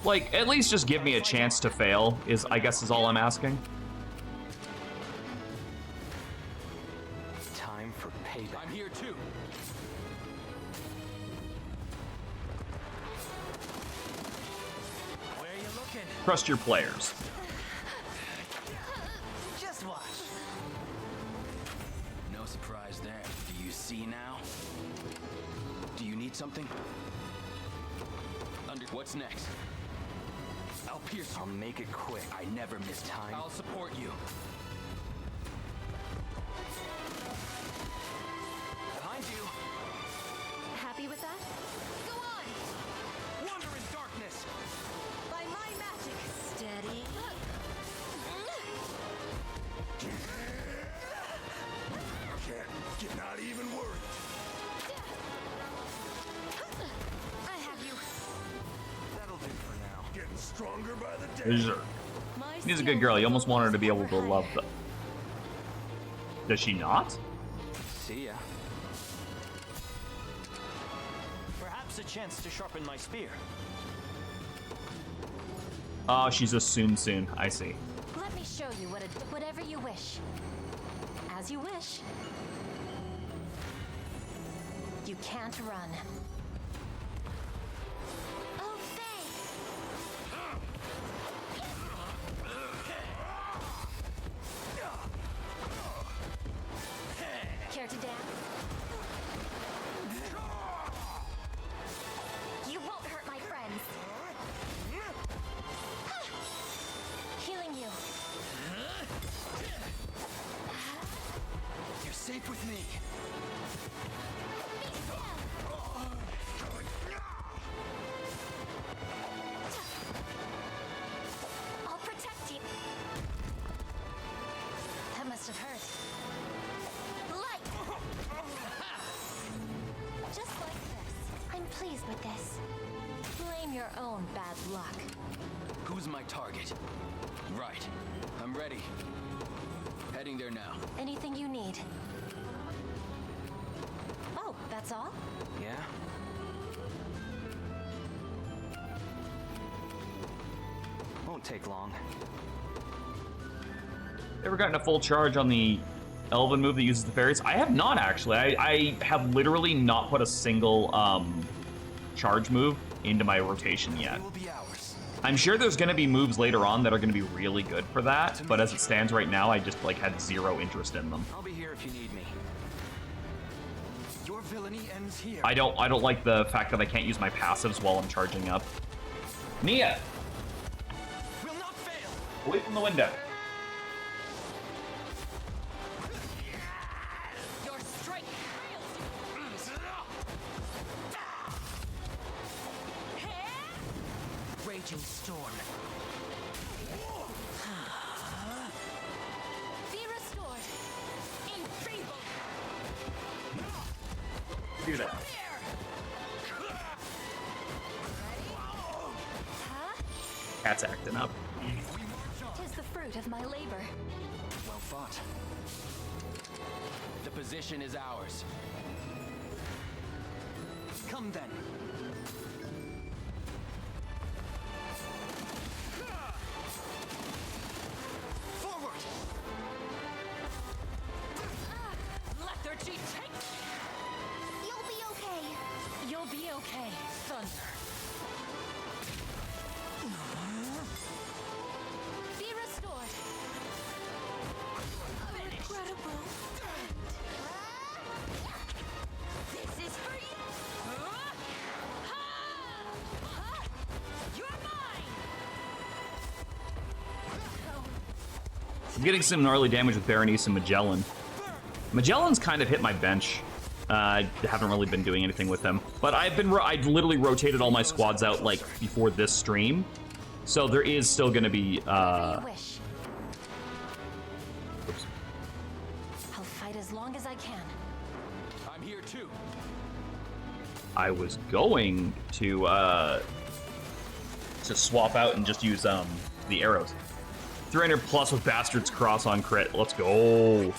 [SPEAKER 1] Like, at least just give me a chance to fail, I guess is all I'm asking.
[SPEAKER 13] Time for payback. I'm here too.
[SPEAKER 6] Where are you looking?
[SPEAKER 1] Trust your players.
[SPEAKER 6] Just watch.
[SPEAKER 13] No surprise there. Do you see now? Do you need something? What's next? I'll pierce you.
[SPEAKER 7] I'll make it quick. I never miss time.
[SPEAKER 13] I'll support you. Behind you.
[SPEAKER 5] Happy with that? Go on!
[SPEAKER 3] Wander in darkness.
[SPEAKER 5] By my magic! Steady.
[SPEAKER 3] Get not even worried.
[SPEAKER 4] I have you.
[SPEAKER 3] That'll do for now. Getting stronger by the day.
[SPEAKER 1] Berserk. She's a good girl. You almost want her to be able to love them. Does she not?
[SPEAKER 13] See ya.
[SPEAKER 6] Perhaps a chance to sharpen my spear.
[SPEAKER 1] Oh, she's a soon. I see.
[SPEAKER 4] Let me show you whatever you wish. As you wish. You can't run. Oh, thanks. Care to dance? You won't hurt my friends. Healing you.
[SPEAKER 13] You're safe with me.
[SPEAKER 4] I'll protect you. That must have hurt. Light! Just like this. I'm pleased with this. Blame your own bad luck.
[SPEAKER 13] Who's my target? Right. I'm ready. Heading there now.
[SPEAKER 4] Anything you need. Oh, that's all?
[SPEAKER 13] Yeah?
[SPEAKER 7] Won't take long.
[SPEAKER 1] Ever gotten a full charge on the Elven move that uses the fairies? I have not, actually. I have literally not put a single charge move into my rotation yet. I'm sure there's going to be moves later on that are going to be really good for that, but as it stands right now, I just like had zero interest in them.
[SPEAKER 7] I'll be here if you need me. Your villainy ends here.
[SPEAKER 1] I don't like the fact that I can't use my passives while I'm charging up. Nia!
[SPEAKER 3] Will not fail.
[SPEAKER 1] Away from the window.
[SPEAKER 3] Your strike.
[SPEAKER 10] Raging storm.
[SPEAKER 4] Be restored. Enfeebled.
[SPEAKER 1] Do that. Cat's acting up.
[SPEAKER 5] Tis the fruit of my labor.
[SPEAKER 13] Well fought. The position is ours. Come then. Forward!
[SPEAKER 10] Lethargy, take...
[SPEAKER 12] You'll be okay.
[SPEAKER 10] You'll be okay, Thunder.
[SPEAKER 5] Be restored.
[SPEAKER 10] Incredible. This is for you. You're mine.
[SPEAKER 1] I'm getting some gnarly damage with Berenice and Magellan. Magellan's kind of hit my bench. I haven't really been doing anything with him, but I literally rotated all my squads out like before this stream, so there is still going to be.
[SPEAKER 5] Oops. I'll fight as long as I can.
[SPEAKER 13] I'm here too.
[SPEAKER 1] I was going to swap out and just use the arrows. 300 plus with Bastard's Cross on crit. Let's go.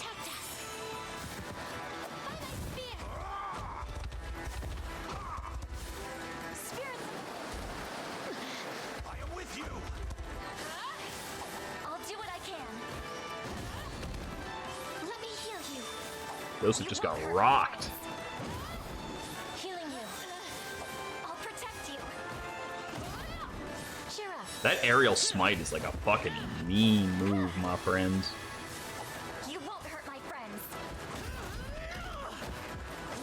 [SPEAKER 1] Those have just got rocked.
[SPEAKER 5] Healing you. I'll protect you. Cheer up.
[SPEAKER 1] That aerial smite is like a fucking mean move, my friends.
[SPEAKER 5] You won't hurt my friends.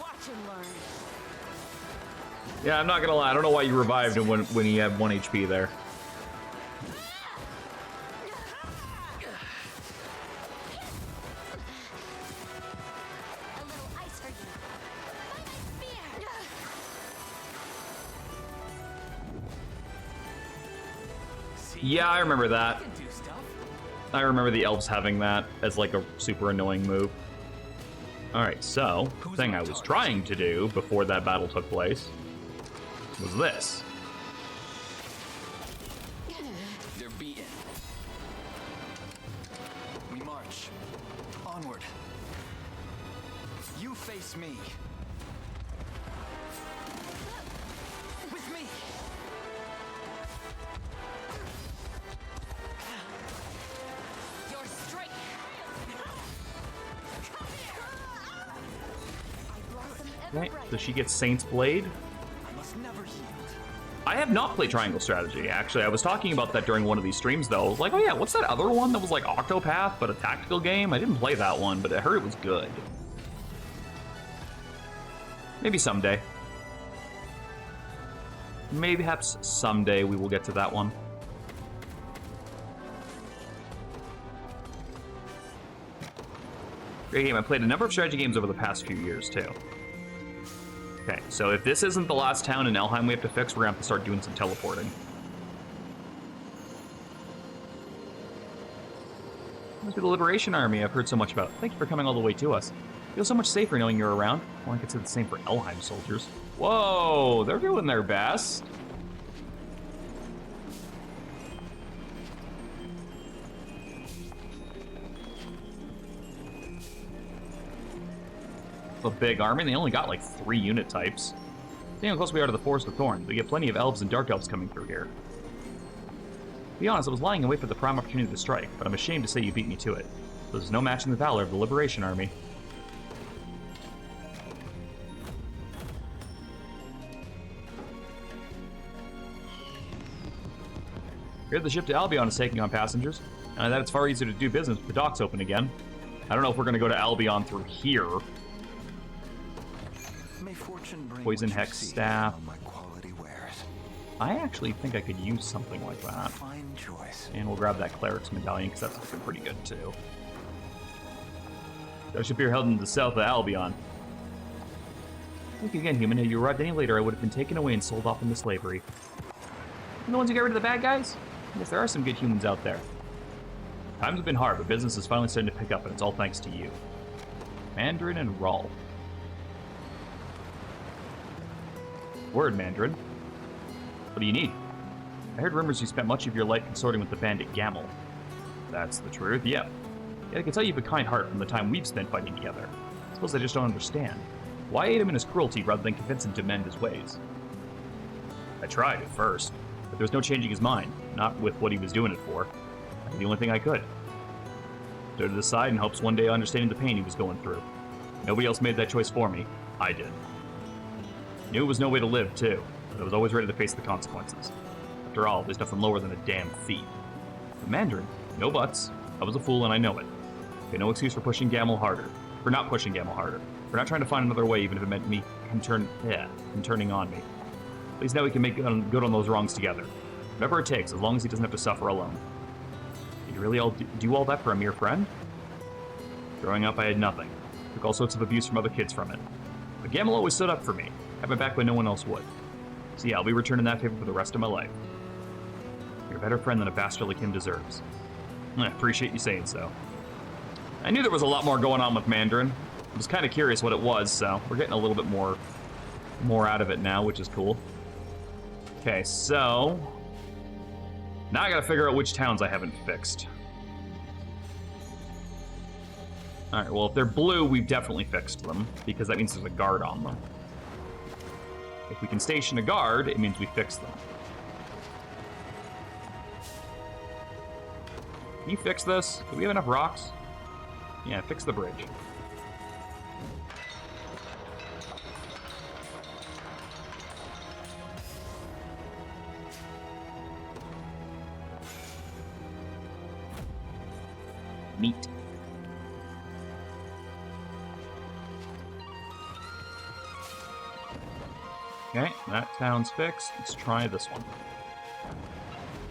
[SPEAKER 10] Watch and learn.
[SPEAKER 1] Yeah, I'm not gonna lie. I don't know why you revived him when he had 1 HP there. Yeah, I remember that. I remember the elves having that as like a super annoying move. Alright, so, the thing I was trying to do before that battle took place was this.
[SPEAKER 13] They're beaten. We march. Onward. You face me. With me.
[SPEAKER 10] Your strength.
[SPEAKER 1] Okay, so she gets Saint's Blade.
[SPEAKER 13] I must never yield.
[SPEAKER 1] I have not played Triangle Strategy, actually. I was talking about that during one of these streams, though. I was like, oh yeah, what's that other one that was like Octopath, but a tactical game? I didn't play that one, but I heard it was good. Maybe someday. Maybe perhaps someday we will get to that one. Great game. I played a number of strategy games over the past few years, too. Okay, so if this isn't the last town in Elheim we have to fix, we're gonna have to start doing some teleporting. Must be the Liberation Army I've heard so much about. Thank you for coming all the way to us. Feel so much safer knowing you're around. Well, I could say the same for Elheim soldiers. Whoa, they're doing their best. A big army, and they only got like 3 unit types. Seeing how close we are to the Forest of Thorns, we get plenty of elves and dark elves coming through here. To be honest, I was lying in wait for the prime opportunity to strike, but I'm ashamed to say you beat me to it. So there's no matching the valor of the Liberation Army. Here the ship to Albion is taking on passengers, and that it's far easier to do business with the docks open again. I don't know if we're going to go to Albion through here. Poison Hex Staff. I actually think I could use something like that.
[SPEAKER 7] Fine choice.
[SPEAKER 1] And we'll grab that Cleric's Medallion, because that's looking pretty good, too. That ship here held in the south of Albion. Think again, human. Had you arrived any later, I would have been taken away and sold off into slavery. And the ones who got rid of the bad guys? Yes, there are some good humans out there. Times have been hard, but business is finally starting to pick up, and it's all thanks to you. Mandarin and Rawl. Word, Mandarin. What do you need? I heard rumors you spent much of your life consorting with the bandit Gamel. That's the truth, yeah. Yet I can tell you have a kind heart from the time we've spent fighting together. I suppose I just don't understand. Why aid him in his cruelty rather than convince him to mend his ways? I tried at first, but there was no changing his mind, not with what he was doing it for. I did the only thing I could. Stood to the side in hopes one day understanding the pain he was going through. Nobody else made that choice for me. I did. Knew it was no way to live, too, but I was always ready to face the consequences. After all, there's nothing lower than a damn thief. The Mandarin, no buts. I was a fool and I know it. Okay, no excuse for pushing Gamel harder. For not pushing Gamel harder. For not trying to find another way, even if it meant me turning on me. At least now we can make good on those wrongs together. Whatever it takes, as long as he doesn't have to suffer alone. Did you really do all that for a mere friend? Growing up, I had nothing. Took all sorts of abuse from other kids from it. But Gamel always stood up for me. Had my back when no one else would. So yeah, I'll be returning that favor for the rest of my life. You're a better friend than a bastard like him deserves. I appreciate you saying so. I knew there was a lot more going on with Mandarin. I was kind of curious what it was, so we're getting a little bit more out of it now, which is cool. Okay, so now I gotta figure out which towns I haven't fixed. Alright, well, if they're blue, we've definitely fixed them, because that means there's a guard on them. If we can station a guard, it means we fix them. Can you fix this? Do we have enough rocks? Yeah, fix the bridge. Neat. Okay, that town's fixed. Let's try this one.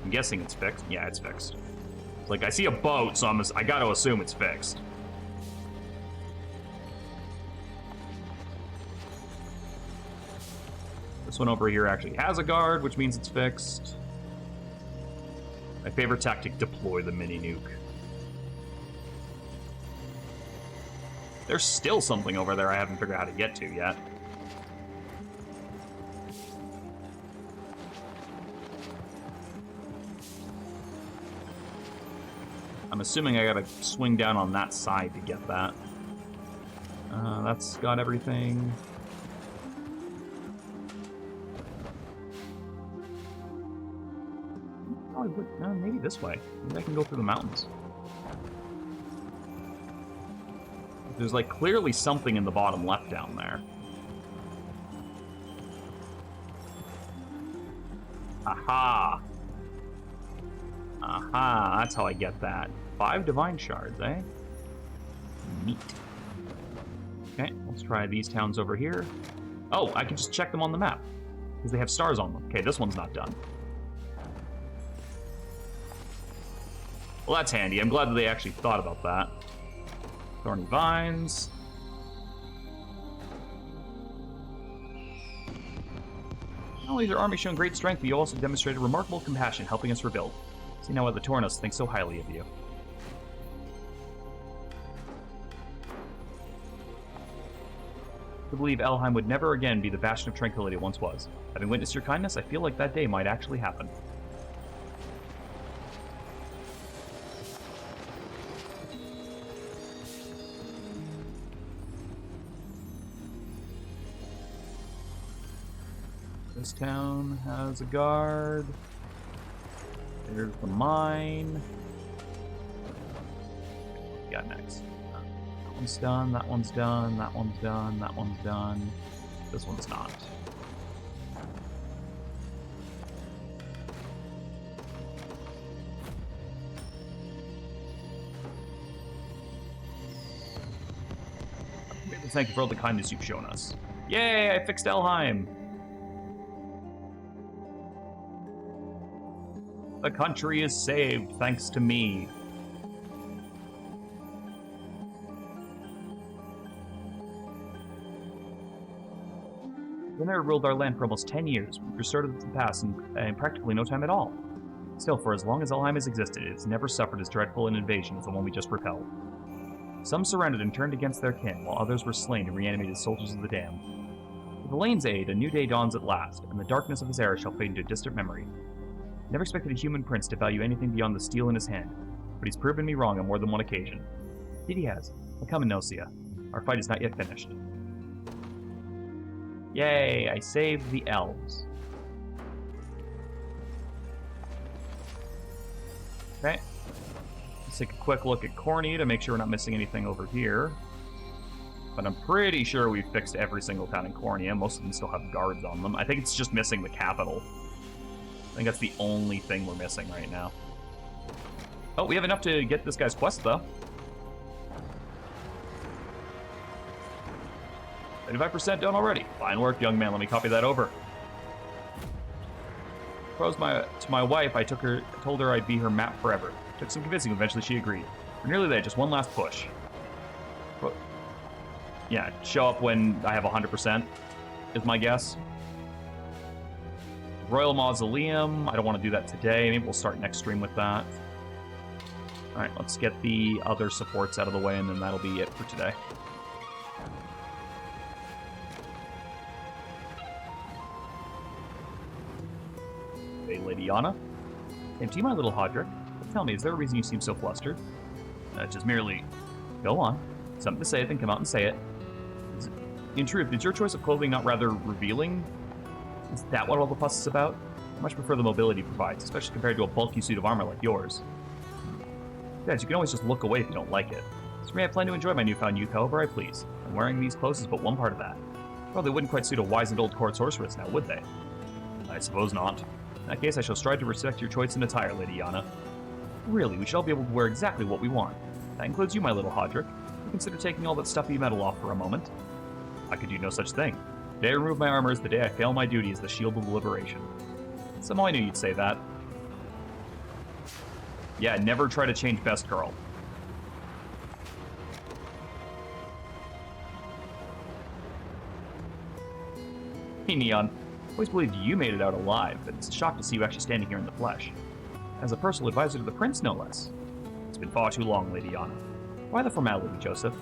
[SPEAKER 1] I'm guessing it's fixed. Yeah, it's fixed. Like, I see a boat, so I gotta assume it's fixed. This one over here actually has a guard, which means it's fixed. My favorite tactic, deploy the mini-nuke. There's still something over there I haven't figured out how to get to yet. I'm assuming I gotta swing down on that side to get that. That's got everything. Probably would, maybe this way. Maybe I can go through the mountains. There's like clearly something in the bottom left down there. Aha! Aha, that's how I get that. 5 divine shards, eh? Neat. Okay, let's try these towns over here. Oh, I can just check them on the map, because they have stars on them. Okay, this one's not done. Well, that's handy. I'm glad that they actually thought about that. Thorny vines. Not only has your army shown great strength, but you also demonstrated remarkable compassion, helping us rebuild. See now why the Tornos think so highly of you. I believe Elheim would never again be the bastion of tranquility it once was. Having witnessed your kindness, I feel like that day might actually happen. This town has a guard. There's the mine. What we got next? That one's done, that one's done, that one's done, that one's done. This one's not. Thank you for all the kindness you've shown us. Yay, I fixed Elheim! The country is saved, thanks to me. Renner ruled our land for almost 10 years. We restored it to the past in practically no time at all. Still, for as long as Elheim has existed, it has never suffered as dreadful an invasion as the one we just repelled. Some surrendered and turned against their kin, while others were slain and reanimated as soldiers of the damned. With Elaine's aid, a new day dawns at last, and the darkness of his era shall fade into a distant memory. Never expected a human prince to value anything beyond the steel in his hand, but he's proven me wrong on more than one occasion. Indeed he has. Well, come, Inosia. Our fight is not yet finished. Yay, I saved the elves. Okay. Let's take a quick look at Corny to make sure we're not missing anything over here. But I'm pretty sure we've fixed every single town in Cornia. Most of them still have guards on them. I think it's just missing the capital. I think that's the only thing we're missing right now. Oh, we have enough to get this guy's quest, though. 35% done already. Fine work, young man. Let me copy that over. Proposed to my wife, I told her I'd be her map forever. Took some convincing, eventually she agreed. We're nearly there, just one last push. Yeah, show up when I have 100%, is my guess. Royal Mausoleum, I don't want to do that today. Maybe we'll start next stream with that. Alright, let's get the other supports out of the way, and then that'll be it for today. Hey, Lady Yana. And to you, my little Hodrick. Tell me, is there a reason you seem so flustered? Just merely... Go on. Something to say, then come out and say it. In truth, is your choice of clothing not rather revealing? Is that what all the fuss is about? I much prefer the mobility it provides, especially compared to a bulky suit of armor like yours. Besides, you can always just look away if you don't like it. So for me, I plan to enjoy my newfound youth however I please, and wearing these clothes is but one part of that. Well, they wouldn't quite suit a wizened old court sorceress now, would they? I suppose not. In that case, I shall strive to respect your choice in attire, Lady Yana. Really, we should all be able to wear exactly what we want. That includes you, my little Hodrick. Consider taking all that stuffy metal off for a moment. I could do no such thing. The day I remove my armor is the day I fail my duty as the shield of liberation. Somehow I knew you'd say that. Yeah, never try to change Best Girl. Hey, Neon. Always believed you made it out alive, but it's a shock to see you actually standing here in the flesh. As a personal advisor to the prince, no less. It's been far too long, Lady Yana. Why the formality, Joseph?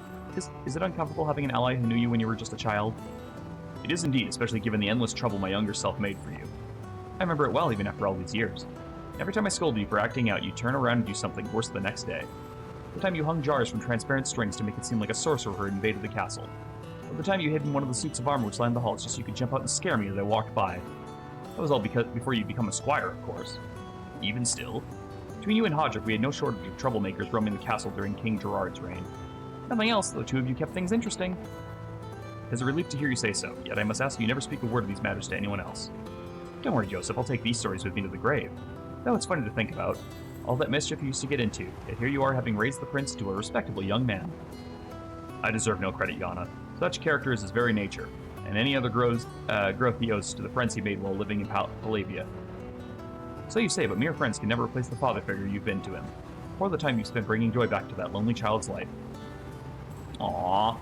[SPEAKER 1] Is it uncomfortable having an ally who knew you when you were just a child? It is indeed, especially given the endless trouble my younger self made for you. I remember it well even after all these years. Every time I scolded you for acting out, you'd turn around and do something worse the next day. The time you hung jars from transparent strings to make it seem like a sorcerer had invaded the castle. Or the time you hid in one of the suits of armor which lined the halls just so you could jump out and scare me as I walked by. That was all before you become a squire, of course. Even still, between you and Hodrick, we had no shortage of troublemakers roaming the castle during King Gerard's reign. Nothing else, the two of you kept things interesting. It is a relief to hear you say so, yet I must ask you never speak a word of these matters to anyone else. Don't worry, Joseph, I'll take these stories with me to the grave. Though it's funny to think about. All that mischief you used to get into, yet here you are having raised the prince to a respectable young man. I deserve no credit, Yana. Such character is his very nature, and any other growth he owes to the friends he made while living in Palavia. So you say, but mere friends can never replace the father figure you've been to him, or the time you spent bringing joy back to that lonely child's life. Aww.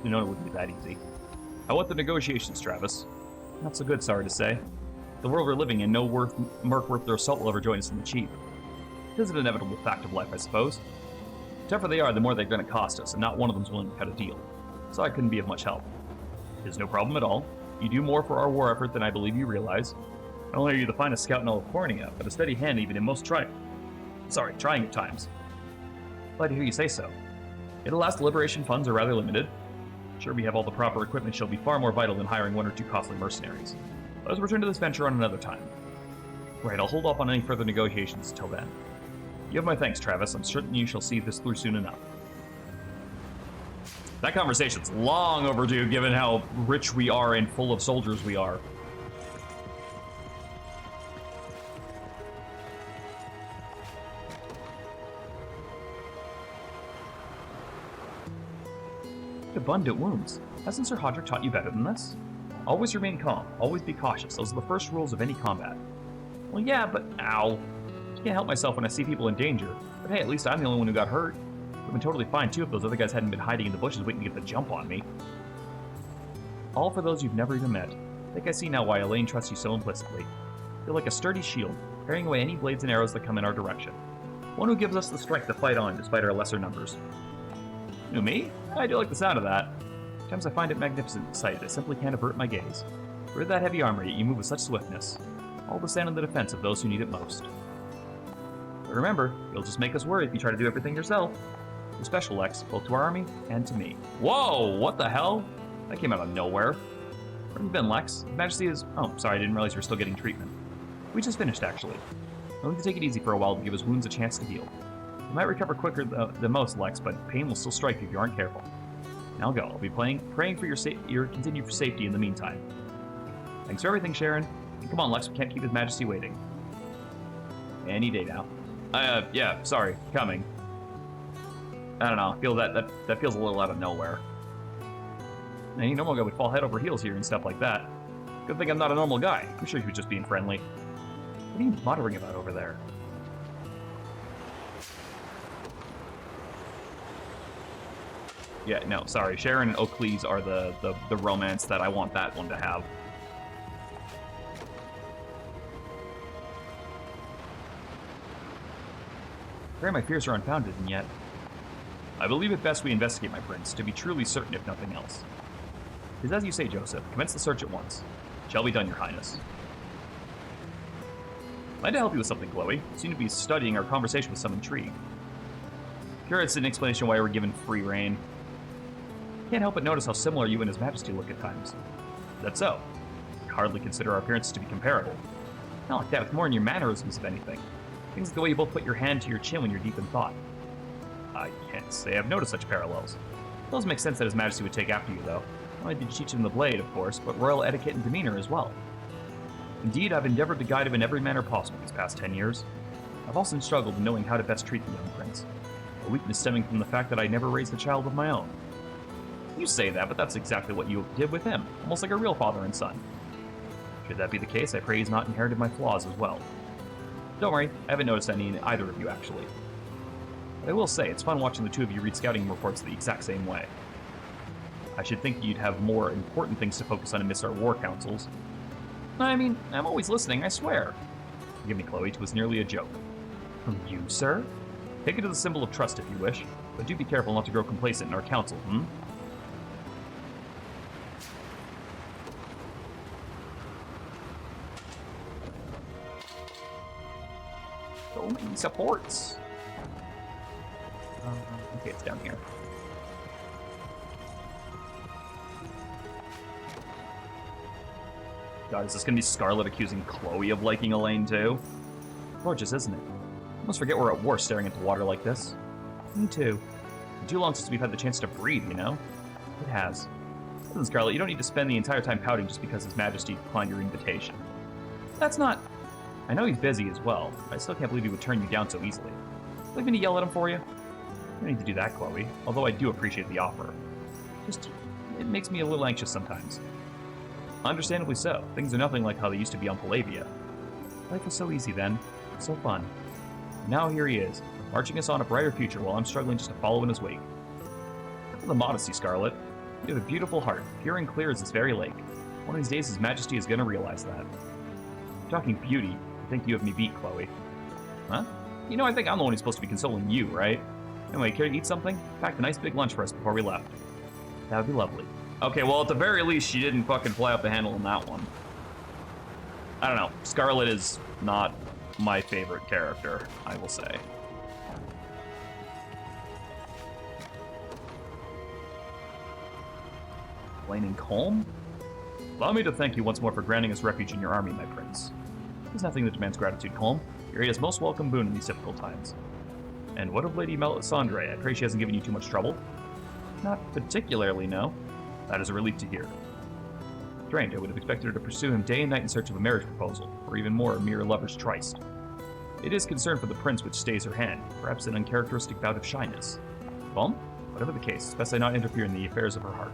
[SPEAKER 1] You know it wouldn't be that easy. How about the negotiations, Travis? Not so good, sorry to say. The world we're living in, no merc worth their salt will ever join us in the cheap. It is an inevitable fact of life, I suppose. The tougher they are, the more they're going to cost us, and not one of them's willing to cut a deal. So I couldn't be of much help. It is no problem at all. You do more for our war effort than I believe you realize. Not only are you the finest scout in all of Cornia, but a steady hand even in most trying at times. Glad to hear you say so. Yet alas, the liberation funds are rather limited. Sure, we have all the proper equipment shall be far more vital than hiring one or two costly mercenaries. Let us return to this venture on another time. Right, I'll hold off on any further negotiations until then. You have my thanks, Travis. I'm certain you shall see this through soon enough. That conversation's long overdue, given how rich we are and full of soldiers we are. Abundant wounds. Hasn't Sir Hodrick taught you better than this? Always remain calm. Always be cautious. Those are the first rules of any combat. Well, yeah, but ow. I can't help myself when I see people in danger. But hey, at least I'm the only one who got hurt. It would have been totally fine, too, if those other guys hadn't been hiding in the bushes waiting to get the jump on me. All for those you've never even met. I think I see now why Elaine trusts you so implicitly. feel like a sturdy shield, carrying away any blades and arrows that come in our direction. One who gives us the strength to fight on despite our lesser numbers. Who, me? I do like the sound of that. Sometimes I find it magnificent sight. I simply can't avert my gaze. Wear that heavy armor, yet you move with such swiftness. All to stand on the defense of those who need it most. But remember, you'll just make us worry if you try to do everything yourself. You're special, Lex, both to our army and to me. Whoa, what the hell? That came out of nowhere. Where have you been, Lex? His Majesty is... Oh, sorry, I didn't realize you were still getting treatment. We just finished, actually. We'll need to take it easy for a while to give his wounds a chance to heal. You might recover quicker than most, Lex, but pain will still strike you if you aren't careful. Now go. I'll be praying for your continued safety in the meantime. Thanks for everything, Sharon. And come on, Lex, we can't keep His Majesty waiting. Any day now. Yeah, sorry, coming. I don't know, I feel that feels a little out of nowhere. Any normal guy would fall head over heels here and stuff like that. Good thing I'm not a normal guy. I'm sure he was just being friendly. What are you muttering about over there? Yeah, no, sorry. Sharon and Oakleys are the romance that I want that one to have. Afraid my fears are unfounded, and yet... I believe it best we investigate, my prince, to be truly certain if nothing else. It is as you say, Joseph. Commence the search at once. It shall be done, your highness. I'd like to help you with something, Chloe. You seem to be studying our conversation with some intrigue. Curious an explanation why we're given free reign. Can't help but notice how similar you and His Majesty look at times. That's so. I hardly consider our appearances to be comparable. Not like that, it's more in your mannerisms, if anything. Things like the way you both put your hand to your chin when you're deep in thought. I can't say I've noticed such parallels. It does make sense that His Majesty would take after you, though. Not only did you teach him the blade, of course, but royal etiquette and demeanor as well. Indeed, I've endeavored to guide him in every manner possible these past 10 years. I've also struggled in knowing how to best treat the young prince. A weakness stemming from the fact that I never raised a child of my own. You say that, but that's exactly what you did with him, almost like a real father and son. Should that be the case, I pray he's not inherited my flaws as well. Don't worry, I haven't noticed any in either of you, actually. But I will say, it's fun watching the two of you read scouting reports the exact same way. I should think you'd have more important things to focus on amidst our war councils. I mean, I'm always listening, I swear. Forgive me, Chloe, 'twas nearly a joke. From you, sir? Take it as a symbol of trust if you wish, but do be careful not to grow complacent in our council, So many supports. Okay, it's down here. God, is this gonna be Scarlet accusing Chloe of liking Elaine too? Gorgeous, isn't it? I must forget we're at war staring into water like this. Me too. It's been too long since we've had the chance to breathe, you know? It has. Listen, Scarlet, you don't need to spend the entire time pouting just because His Majesty declined your invitation. That's not... I know he's busy as well, but I still can't believe he would turn you down so easily. Would you like me to yell at him for you? You don't need to do that, Chloe, although I do appreciate the offer. Just, it makes me a little anxious sometimes. Understandably so. Things are nothing like how they used to be on Palavia. Life was so easy then. So fun. And now here he is, marching us on a brighter future while I'm struggling just to follow in his wake. For the modesty, Scarlet. You have a beautiful heart, pure and clear as this very lake. One of these days His Majesty is going to realize that. Talking beauty, I think you have me beat, Chloe. Huh? You know, I think I'm the one who's supposed to be consoling you, right? Anyway, care to eat something? Packed a nice big lunch for us before we left. That would be lovely. Okay, well, at the very least, she didn't fucking fly off the handle on that one. I don't know. Scarlet is not my favorite character, I will say. Blaine and Colm? Allow me to thank you once more for granting us refuge in your army, my prince. There's nothing that demands gratitude, Colm. Your aid is most welcome boon in these difficult times. And what of Lady Melisandre? I pray she hasn't given you too much trouble? Not particularly, no. That is a relief to hear. Strange, I would have expected her to pursue him day and night in search of a marriage proposal, or even more, a mere lover's tryst. It is concern for the prince which stays her hand, perhaps an uncharacteristic bout of shyness. Well, whatever the case, it's best I not interfere in the affairs of her heart.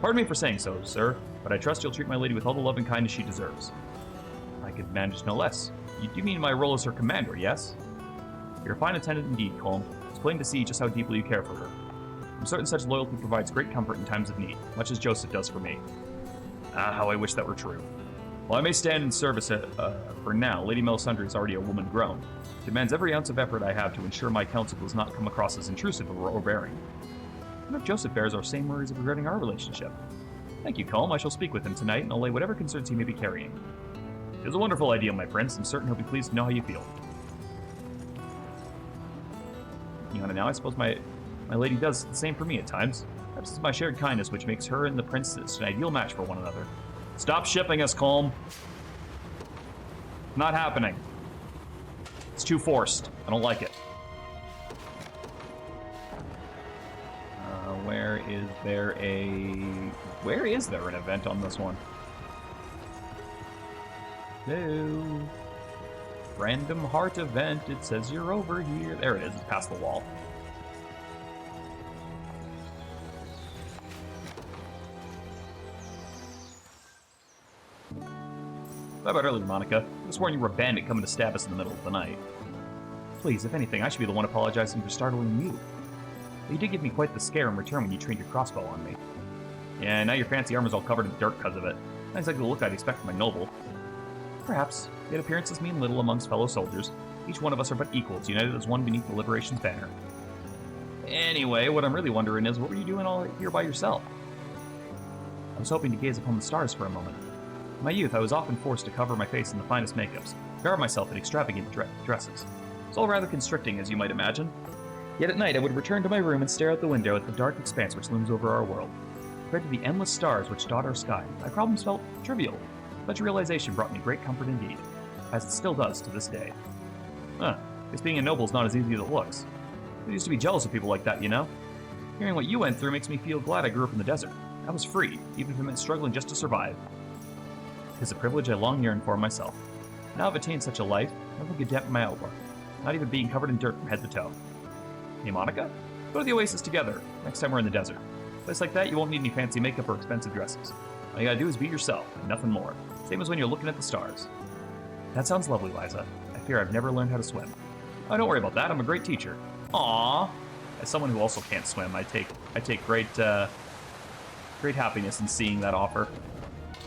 [SPEAKER 1] Pardon me for saying so, sir, but I trust you'll treat my lady with all the love and kindness she deserves. I could manage no less. You do mean my role as her commander, yes? You're a fine attendant indeed, Colm. It's plain to see just how deeply you care for her. I'm certain such loyalty provides great comfort in times of need, much as Joseph does for me. Ah, how I wish that were true. While I may stand in service for now, Lady Melisandre is already a woman grown. It demands every ounce of effort I have to ensure my counsel does not come across as intrusive or overbearing. What if Joseph bears our same worries regarding our relationship? Thank you, Colm. I shall speak with him tonight and allay whatever concerns he may be carrying. It is a wonderful idea, my prince. I'm certain he'll be pleased to know how you feel. You know, now I suppose my lady does the same for me at times. Perhaps it's my shared kindness which makes her and the princess an ideal match for one another. Stop shipping us, Colm. Not happening. It's too forced. I don't like it. Where is there an event on this one? Hello. Random heart event. It says you're over here. There it is. It's past the wall. Bye about early, Monica. I was sworn you were a bandit coming to stab us in the middle of the night. Please, if anything, I should be the one apologizing for startling you. But you did give me quite the scare in return when you trained your crossbow on me. Yeah, now your fancy armor's all covered in dirt because of it. Not exactly the look I'd expect from a noble. Perhaps, yet appearances mean little amongst fellow soldiers. Each one of us are but equals, united as one beneath the Liberation's banner. Anyway, what I'm really wondering is, what were you doing all here by yourself? I was hoping to gaze upon the stars for a moment. In my youth, I was often forced to cover my face in the finest makeups, garb myself in extravagant dresses. It's all rather constricting, as you might imagine. Yet at night, I would return to my room and stare out the window at the dark expanse which looms over our world. Compared to the endless stars which dot our sky, my problems felt trivial. Such realization brought me great comfort indeed, as it still does to this day. Guess being a noble is not as easy as it looks. I used to be jealous of people like that, you know? Hearing what you went through makes me feel glad I grew up in the desert. I was free, even if it meant struggling just to survive. It is a privilege I long yearned for myself. Now I've attained such a life, I look a dent in my outlook, not even being covered in dirt from head to toe. Hey, Monica? Go to the Oasis together, next time we're in the desert. A place like that, you won't need any fancy makeup or expensive dresses. All you gotta do is be yourself, and nothing more. Same as when you're looking at the stars. That sounds lovely, Liza. I fear I've never learned how to swim. Oh, don't worry about that, I'm a great teacher. Aww. As someone who also can't swim, I take great happiness in seeing that offer.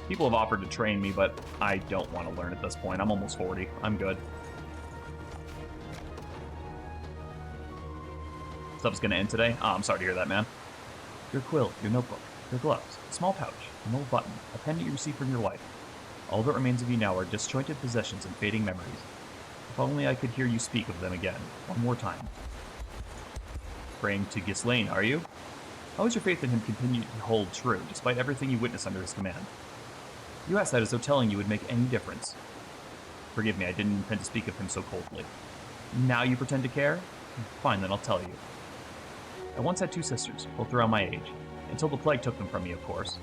[SPEAKER 1] People have offered to train me, but I don't want to learn at this point. I'm almost 40. I'm good. Stuff's gonna end today? Oh, I'm sorry to hear that, man. Your quill, your notebook, your gloves, a small pouch, an old button, a pen that you received from your wife. All that remains of you now are disjointed possessions and fading memories. If only I could hear you speak of them again, one more time. Praying to Ghislaine, are you? How has your faith in him continued to hold true, despite everything you witnessed under his command? You ask that as though telling you would make any difference. Forgive me, I didn't intend to speak of him so coldly. Now you pretend to care? Fine, then I'll tell you. I once had 2 sisters, both around my age, until the plague took them from me, of course.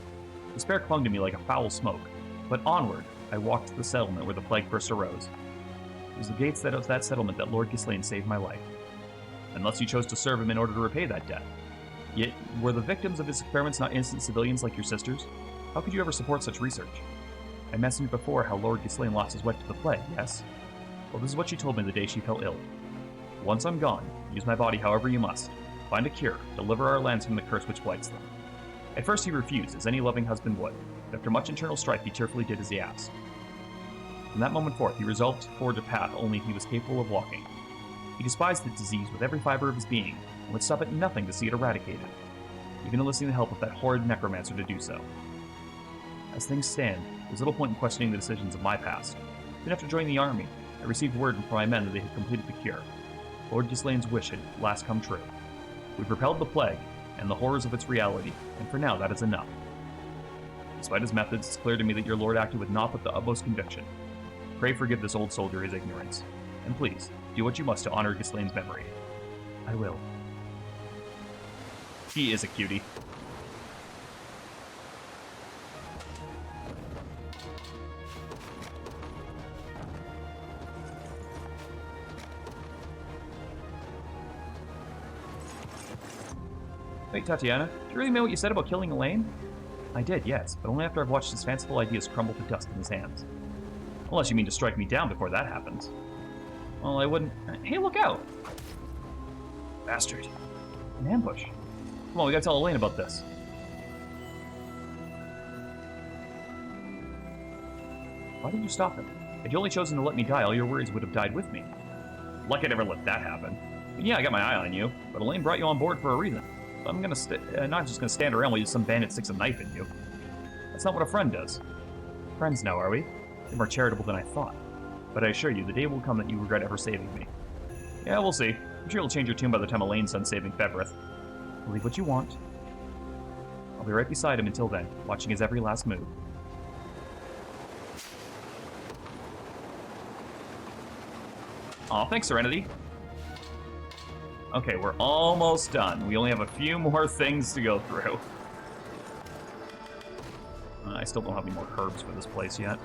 [SPEAKER 1] Despair clung to me like a foul smoke, but onward I walked to the settlement where the plague first arose. It was the gates of that settlement that Lord Ghislaine saved my life. Unless you chose to serve him in order to repay that debt. Yet, were the victims of his experiments not innocent civilians like your sisters? How could you ever support such research? I mentioned before how Lord Ghislaine lost his wife to the plague, yes? Well, this is what she told me the day she fell ill. Once I'm gone, use my body however you must. Find a cure, deliver our lands from the curse which blights them. At first he refused, as any loving husband would, but after much internal strife he cheerfully did as he asked. From that moment forth, he resolved to forge a path only he was capable of walking. He despised the disease with every fiber of his being, and would stop at nothing to see it eradicated, even enlisting the help of that horrid necromancer to do so. As things stand, there's little point in questioning the decisions of my past. Soon after joining the army, I received word from my men that they had completed the cure. Lord Ghislaine's wish had at last come true. We've repelled the plague, and the horrors of its reality, and for now that is enough. Despite his methods, it's clear to me that your lord acted with naught but the utmost conviction. Pray forgive this old soldier his ignorance, and please, do what you must to honor Ghislaine's memory. I will. He is a cutie. Wait, Tatiana, did you really mean what you said about killing Elaine? I did, yes, but only after I've watched his fanciful ideas crumble to dust in his hands. Unless you mean to strike me down before that happens. Well, I wouldn't... Hey, look out! Bastard. An ambush. Come on, we gotta tell Elaine about this. Why didn't you stop him? Had you only chosen to let me die, all your worries would have died with me. Like I never let that happen. And yeah, I got my eye on you, but Elaine brought you on board for a reason. I'm gonna not just gonna stand around while some bandit sticks a knife in you. That's not what a friend does. Friends now, are we? You're more charitable than I thought. But I assure you, the day will come that you regret ever saving me. Yeah, we'll see. I'm sure you'll change your tune by the time Elaine's done saving Febrith. Believe what you want. I'll be right beside him until then, watching his every last move. Aw, thanks, Serenity. Okay, we're almost done. We only have a few more things to go through. I still don't have any more herbs for this place yet.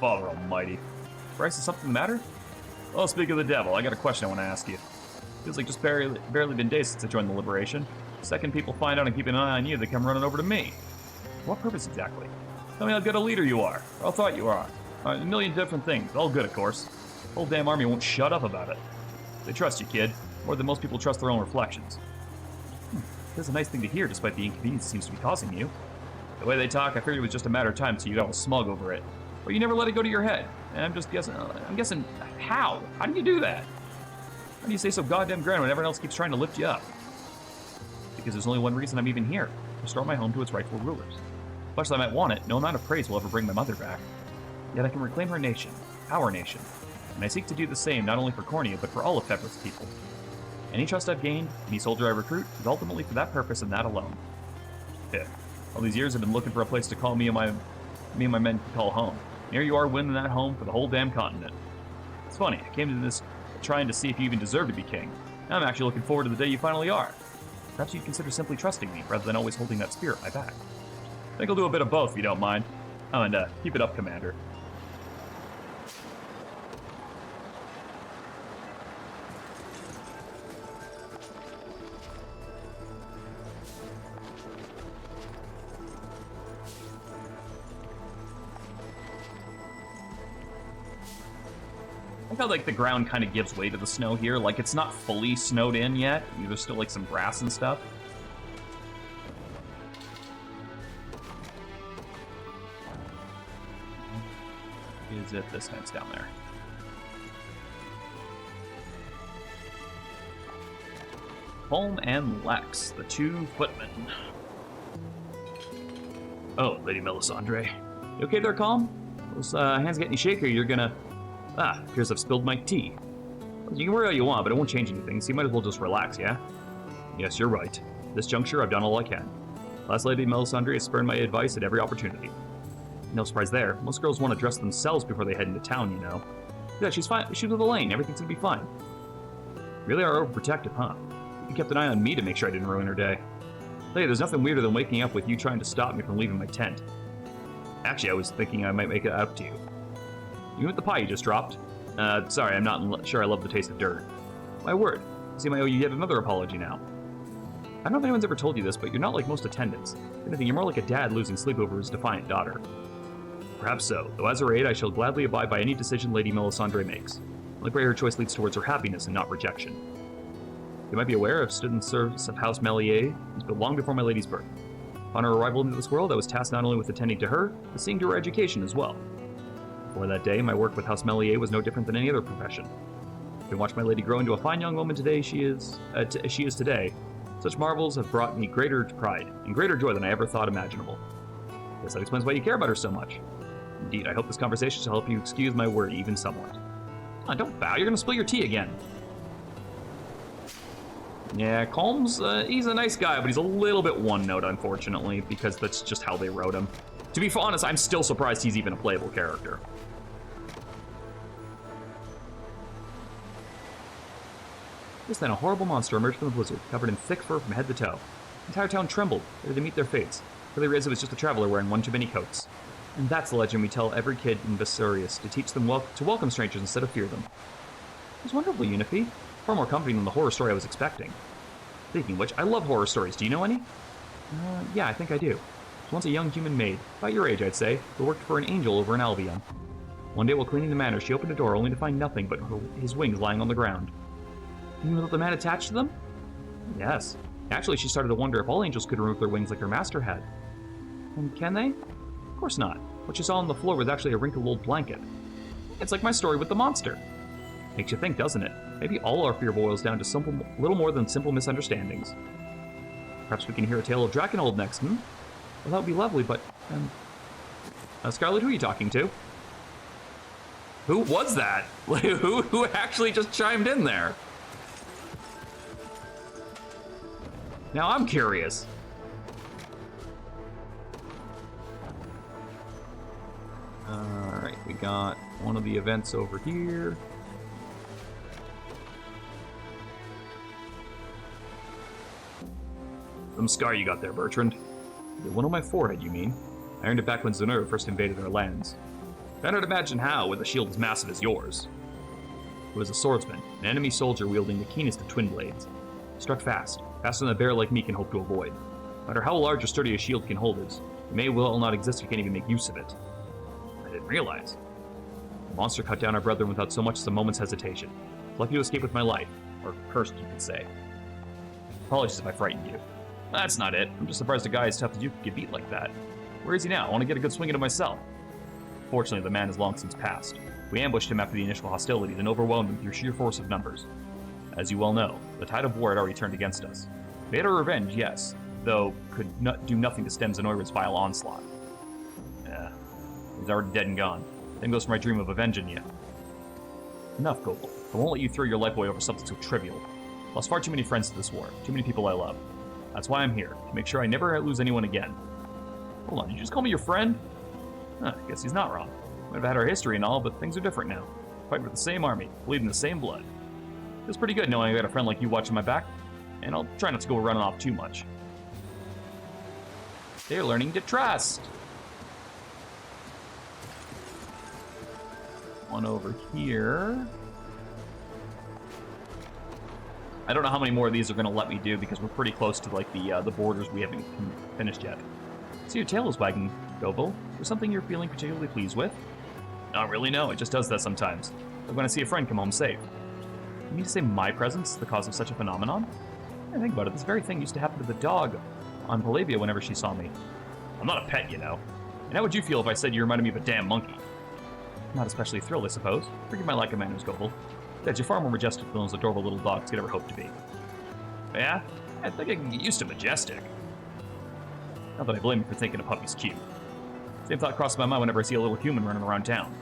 [SPEAKER 1] Father Almighty. Bryce, is something the matter? Well, speak of the devil, I got a question I want to ask you. Feels like just barely been days since I joined the Liberation. The second people find out and keep an eye on you, they come running over to me. What purpose exactly? Tell me how good a leader you are, or how thought you are. A million different things, all good, of course. The whole damn army won't shut up about it. They trust you, kid, more than most people trust their own reflections. That's a nice thing to hear, despite the inconvenience it seems to be causing you. The way they talk, I figured it was just a matter of time till you got all smug over it. But you never let it go to your head. And I'm guessing, how? How do you do that? How do you stay so goddamn grand when everyone else keeps trying to lift you up? Because there's only one reason I'm even here. Restore my home to its rightful rulers. Much as I might want it, no amount of praise will ever bring my mother back. Yet I can reclaim her nation, our nation. And I seek to do the same not only for Cornea, but for all of Febrith's people. Any trust I've gained, any soldier I recruit, is ultimately for that purpose and that alone. Yeah. All these years I've been looking for a place to call me and my men to call home. And here you are winning that home for the whole damn continent. It's funny, I came to this trying to see if you even deserve to be king. Now I'm actually looking forward to the day you finally are. Perhaps you'd consider simply trusting me, rather than always holding that spear at my back. I think I'll do a bit of both, if you don't mind. Oh, and keep it up, Commander. I feel like the ground kind of gives way to the snow here. Like, it's not fully snowed in yet. There's still, like, some grass and stuff. Is it this time? It's down there. Holm and Lex, the two footmen. Oh, Lady Melisandre. You okay there, Calm? Those hands getting shaky, you're gonna... Ah, appears I've spilled my tea. You can worry all you want, but it won't change anything, so you might as well just relax, yeah? Yes, you're right. At this juncture, I've done all I can. Last Lady Melisandre has spurned my advice at every opportunity. No surprise there. Most girls want to dress themselves before they head into town, you know. Yeah, she's fine. She's with Elaine. Everything's gonna be fine. Really are overprotective, huh? You kept an eye on me to make sure I didn't ruin her day. Hey, there's nothing weirder than waking up with you trying to stop me from leaving my tent. Actually, I was thinking I might make it up to you. You want the pie you just dropped? Sorry, I'm not sure I love the taste of dirt. My word. See, I owe you yet another apology now. I don't know if anyone's ever told you this, but you're not like most attendants. If anything, you're more like a dad losing sleep over his defiant daughter. Perhaps so, though as her aide, I shall gladly abide by any decision Lady Melisandre makes. I pray her choice leads towards her happiness and not rejection. You might be aware I've stood in service of House Melier, who's built long before my lady's birth. Upon her arrival into this world, I was tasked not only with attending to her, but seeing to her education as well. Before that day, my work with House Melier was no different than any other profession. I can watch my lady grow into a fine young woman today she is today. Such marvels have brought me greater pride and greater joy than I ever thought imaginable. Guess that explains why you care about her so much. Indeed, I hope this conversation shall help you excuse my word even somewhat. Oh, don't bow, you're gonna spill your tea again. Yeah, Colm's, he's a nice guy, but he's a little bit one-note, unfortunately, because that's just how they wrote him. To be honest, I'm still surprised he's even a playable character. Just then, a horrible monster emerged from the blizzard, covered in thick fur from head to toe. The entire town trembled, ready to meet their fates. For they realized it was just a traveler wearing one too many coats. And that's the legend we tell every kid in Vesurius, to teach them to welcome strangers instead of fear them. It was wonderful, Unifi. Far more comforting than the horror story I was expecting. Speaking of which, I love horror stories. Do you know any? Yeah, I think I do. She once a young human maid, about your age, I'd say, who worked for an angel over in Albion. One day while cleaning the manor, she opened a door only to find nothing but his wings lying on the ground. You know the man attached to them? Yes. Actually, she started to wonder if all angels could remove their wings like their master had. And can they? Of course not. What she saw on the floor was actually a wrinkled old blanket. It's like my story with the monster. Makes you think, doesn't it? Maybe all our fear boils down to little more than simple misunderstandings. Perhaps we can hear a tale of Drakenhold next, hmm? Well, that would be lovely, but... Scarlet, who are you talking to? Who was that? Who actually just chimed in there? Now I'm curious. Alright, we got one of the events over here. Some scar you got there, Bertrand. The one on my forehead, you mean? I earned it back when Zenoir first invaded our lands. Cannot imagine how, with a shield as massive as yours. It was a swordsman, an enemy soldier wielding the keenest of twin blades. Struck fast, faster than a bear like me can hope to avoid. No matter how large or sturdy a shield can hold it, it may well not exist if you can't even make use of it. I didn't realize. The monster cut down our brethren without so much as a moment's hesitation. Lucky to escape with my life, or cursed, you could say. Apologies if I frightened you. That's not it. I'm just surprised a guy as tough as you could get beat like that. Where is he now? I want to get a good swing at him myself. Fortunately, the man has long since passed. We ambushed him after the initial hostilities and overwhelmed him through sheer force of numbers. As you well know, the tide of war had already turned against us. We had our revenge, yes, though could do nothing to stem Zenoir's vile onslaught. He's already dead and gone. Then goes for my dream of avenging you. Enough, Gopal. I won't let you throw your life away over something so trivial. I lost far too many friends to this war, too many people I love. That's why I'm here, to make sure I never lose anyone again. Hold on, did you just call me your friend? I guess he's not wrong. Might have had our history and all, but things are different now. Fighting with the same army, bleeding the same blood. Feels pretty good knowing I got a friend like you watching my back, and I'll try not to go running off too much. They're learning to trust. One over here. I don't know how many more of these are going to let me do because we're pretty close to like the borders we haven't finished yet. See, your tail is wagging, Gobel. Is there something you're feeling particularly pleased with? Not really, no. It just does that sometimes. Like when I see a friend come home safe. You mean to say my presence is the cause of such a phenomenon? I think about it. This very thing used to happen to the dog on Palavia whenever she saw me. I'm not a pet, you know. And how would you feel if I said you reminded me of a damn monkey? Not especially thrilled, I suppose. Forgive my lack of manners, Gobel. That you're far more majestic than those adorable little dogs could ever hope to be. Yeah? I think I can get used to majestic. Not that I blame you for thinking a puppy's cute. Same thought crosses my mind whenever I see a little human running around town.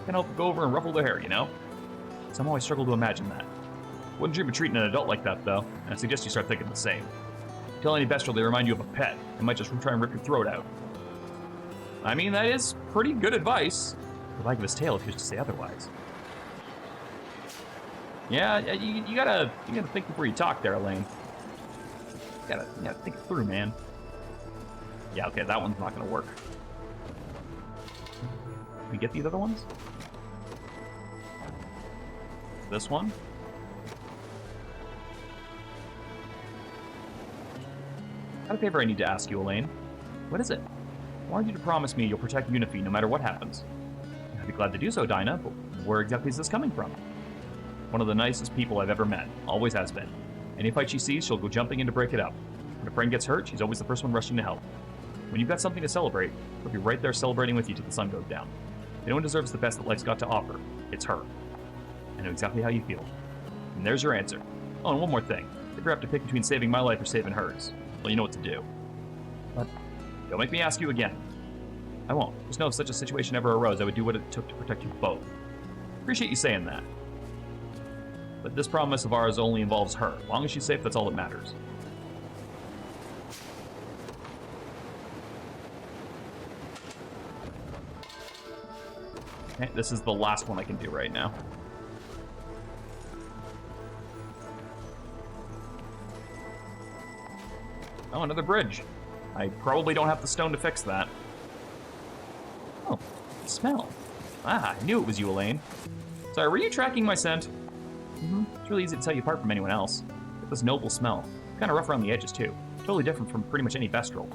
[SPEAKER 1] Can't help but go over and ruffle their hair, you know? Somehow I struggle to imagine that. Wouldn't dream of treating an adult like that, though, and I suggest you start thinking the same. Tell any bestial they remind you of a pet, they might just try and rip your throat out. I mean, that is pretty good advice. The wag of his tail appears to say otherwise. Yeah, you gotta think before you talk there, Elaine. You gotta think it through, man. Yeah, okay, that one's not gonna work. Can we get these other ones? This one? I have a favor I need to ask you, Elaine. What is it? I wanted you to promise me you'll protect Unifi no matter what happens. I'd be glad to do so, Dinah, but where exactly is this coming from? One of the nicest people I've ever met. Always has been. Any fight she sees, she'll go jumping in to break it up. When a friend gets hurt, she's always the first one rushing to help. When you've got something to celebrate, she'll be right there celebrating with you till the sun goes down. If anyone deserves the best that life's got to offer, it's her. I know exactly how you feel. And there's your answer. Oh, and one more thing. If you have to pick between saving my life or saving hers, well, you know what to do. But don't make me ask you again. I won't. Just know if such a situation ever arose, I would do what it took to protect you both. Appreciate you saying that. But this promise of ours only involves her. As long as she's safe, that's all that matters. Okay, this is the last one I can do right now. Oh, another bridge. I probably don't have the stone to fix that. Oh, smell. Ah, I knew it was you, Elaine. Sorry, were you tracking my scent? It's really easy to tell you apart from anyone else. Get this noble smell. Kind of rough around the edges, too. Totally different from pretty much any Bestial.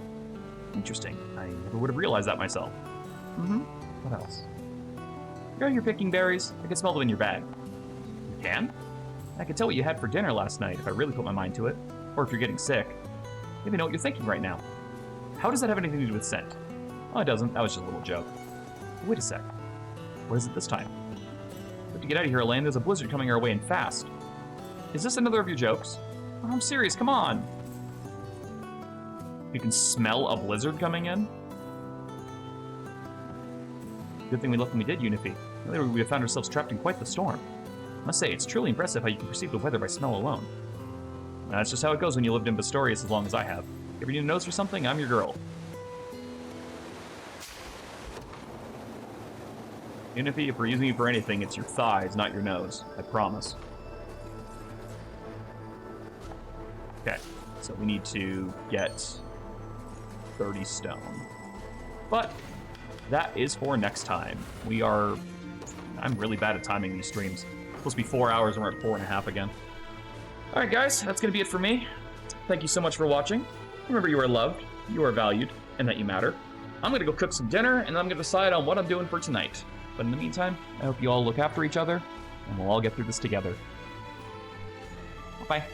[SPEAKER 1] Interesting. I never would have realized that myself. What else? You're picking berries. I can smell them in your bag. You can? I could tell what you had for dinner last night if I really put my mind to it. Or if you're getting sick. Maybe I know what you're thinking right now. How does that have anything to do with scent? Oh, it doesn't. That was just a little joke. Wait a sec. What is it this time? We have to get out of here, Elaine. There's a blizzard coming our way and fast. Is this another of your jokes? Oh, I'm serious. Come on. You can smell a blizzard coming in? Good thing we left when we did, Unifi. Earlier we would have found ourselves trapped in quite the storm. I must say, it's truly impressive how you can perceive the weather by smell alone. That's just how it goes when you lived in Bastorius as long as I have. If you need a nose for something, I'm your girl. Unifi, if we're using you for anything, it's your thighs, not your nose. I promise. Okay, so we need to get 30 stone. But that is for next time. I'm really bad at timing these streams. It's supposed to be 4 hours and we're at 4.5 again. Alright guys, that's gonna be it for me. Thank you so much for watching. Remember, you are loved, you are valued, and that you matter. I'm gonna go cook some dinner, and then I'm gonna decide on what I'm doing for tonight. But in the meantime, I hope you all look after each other, and we'll all get through this together. Bye.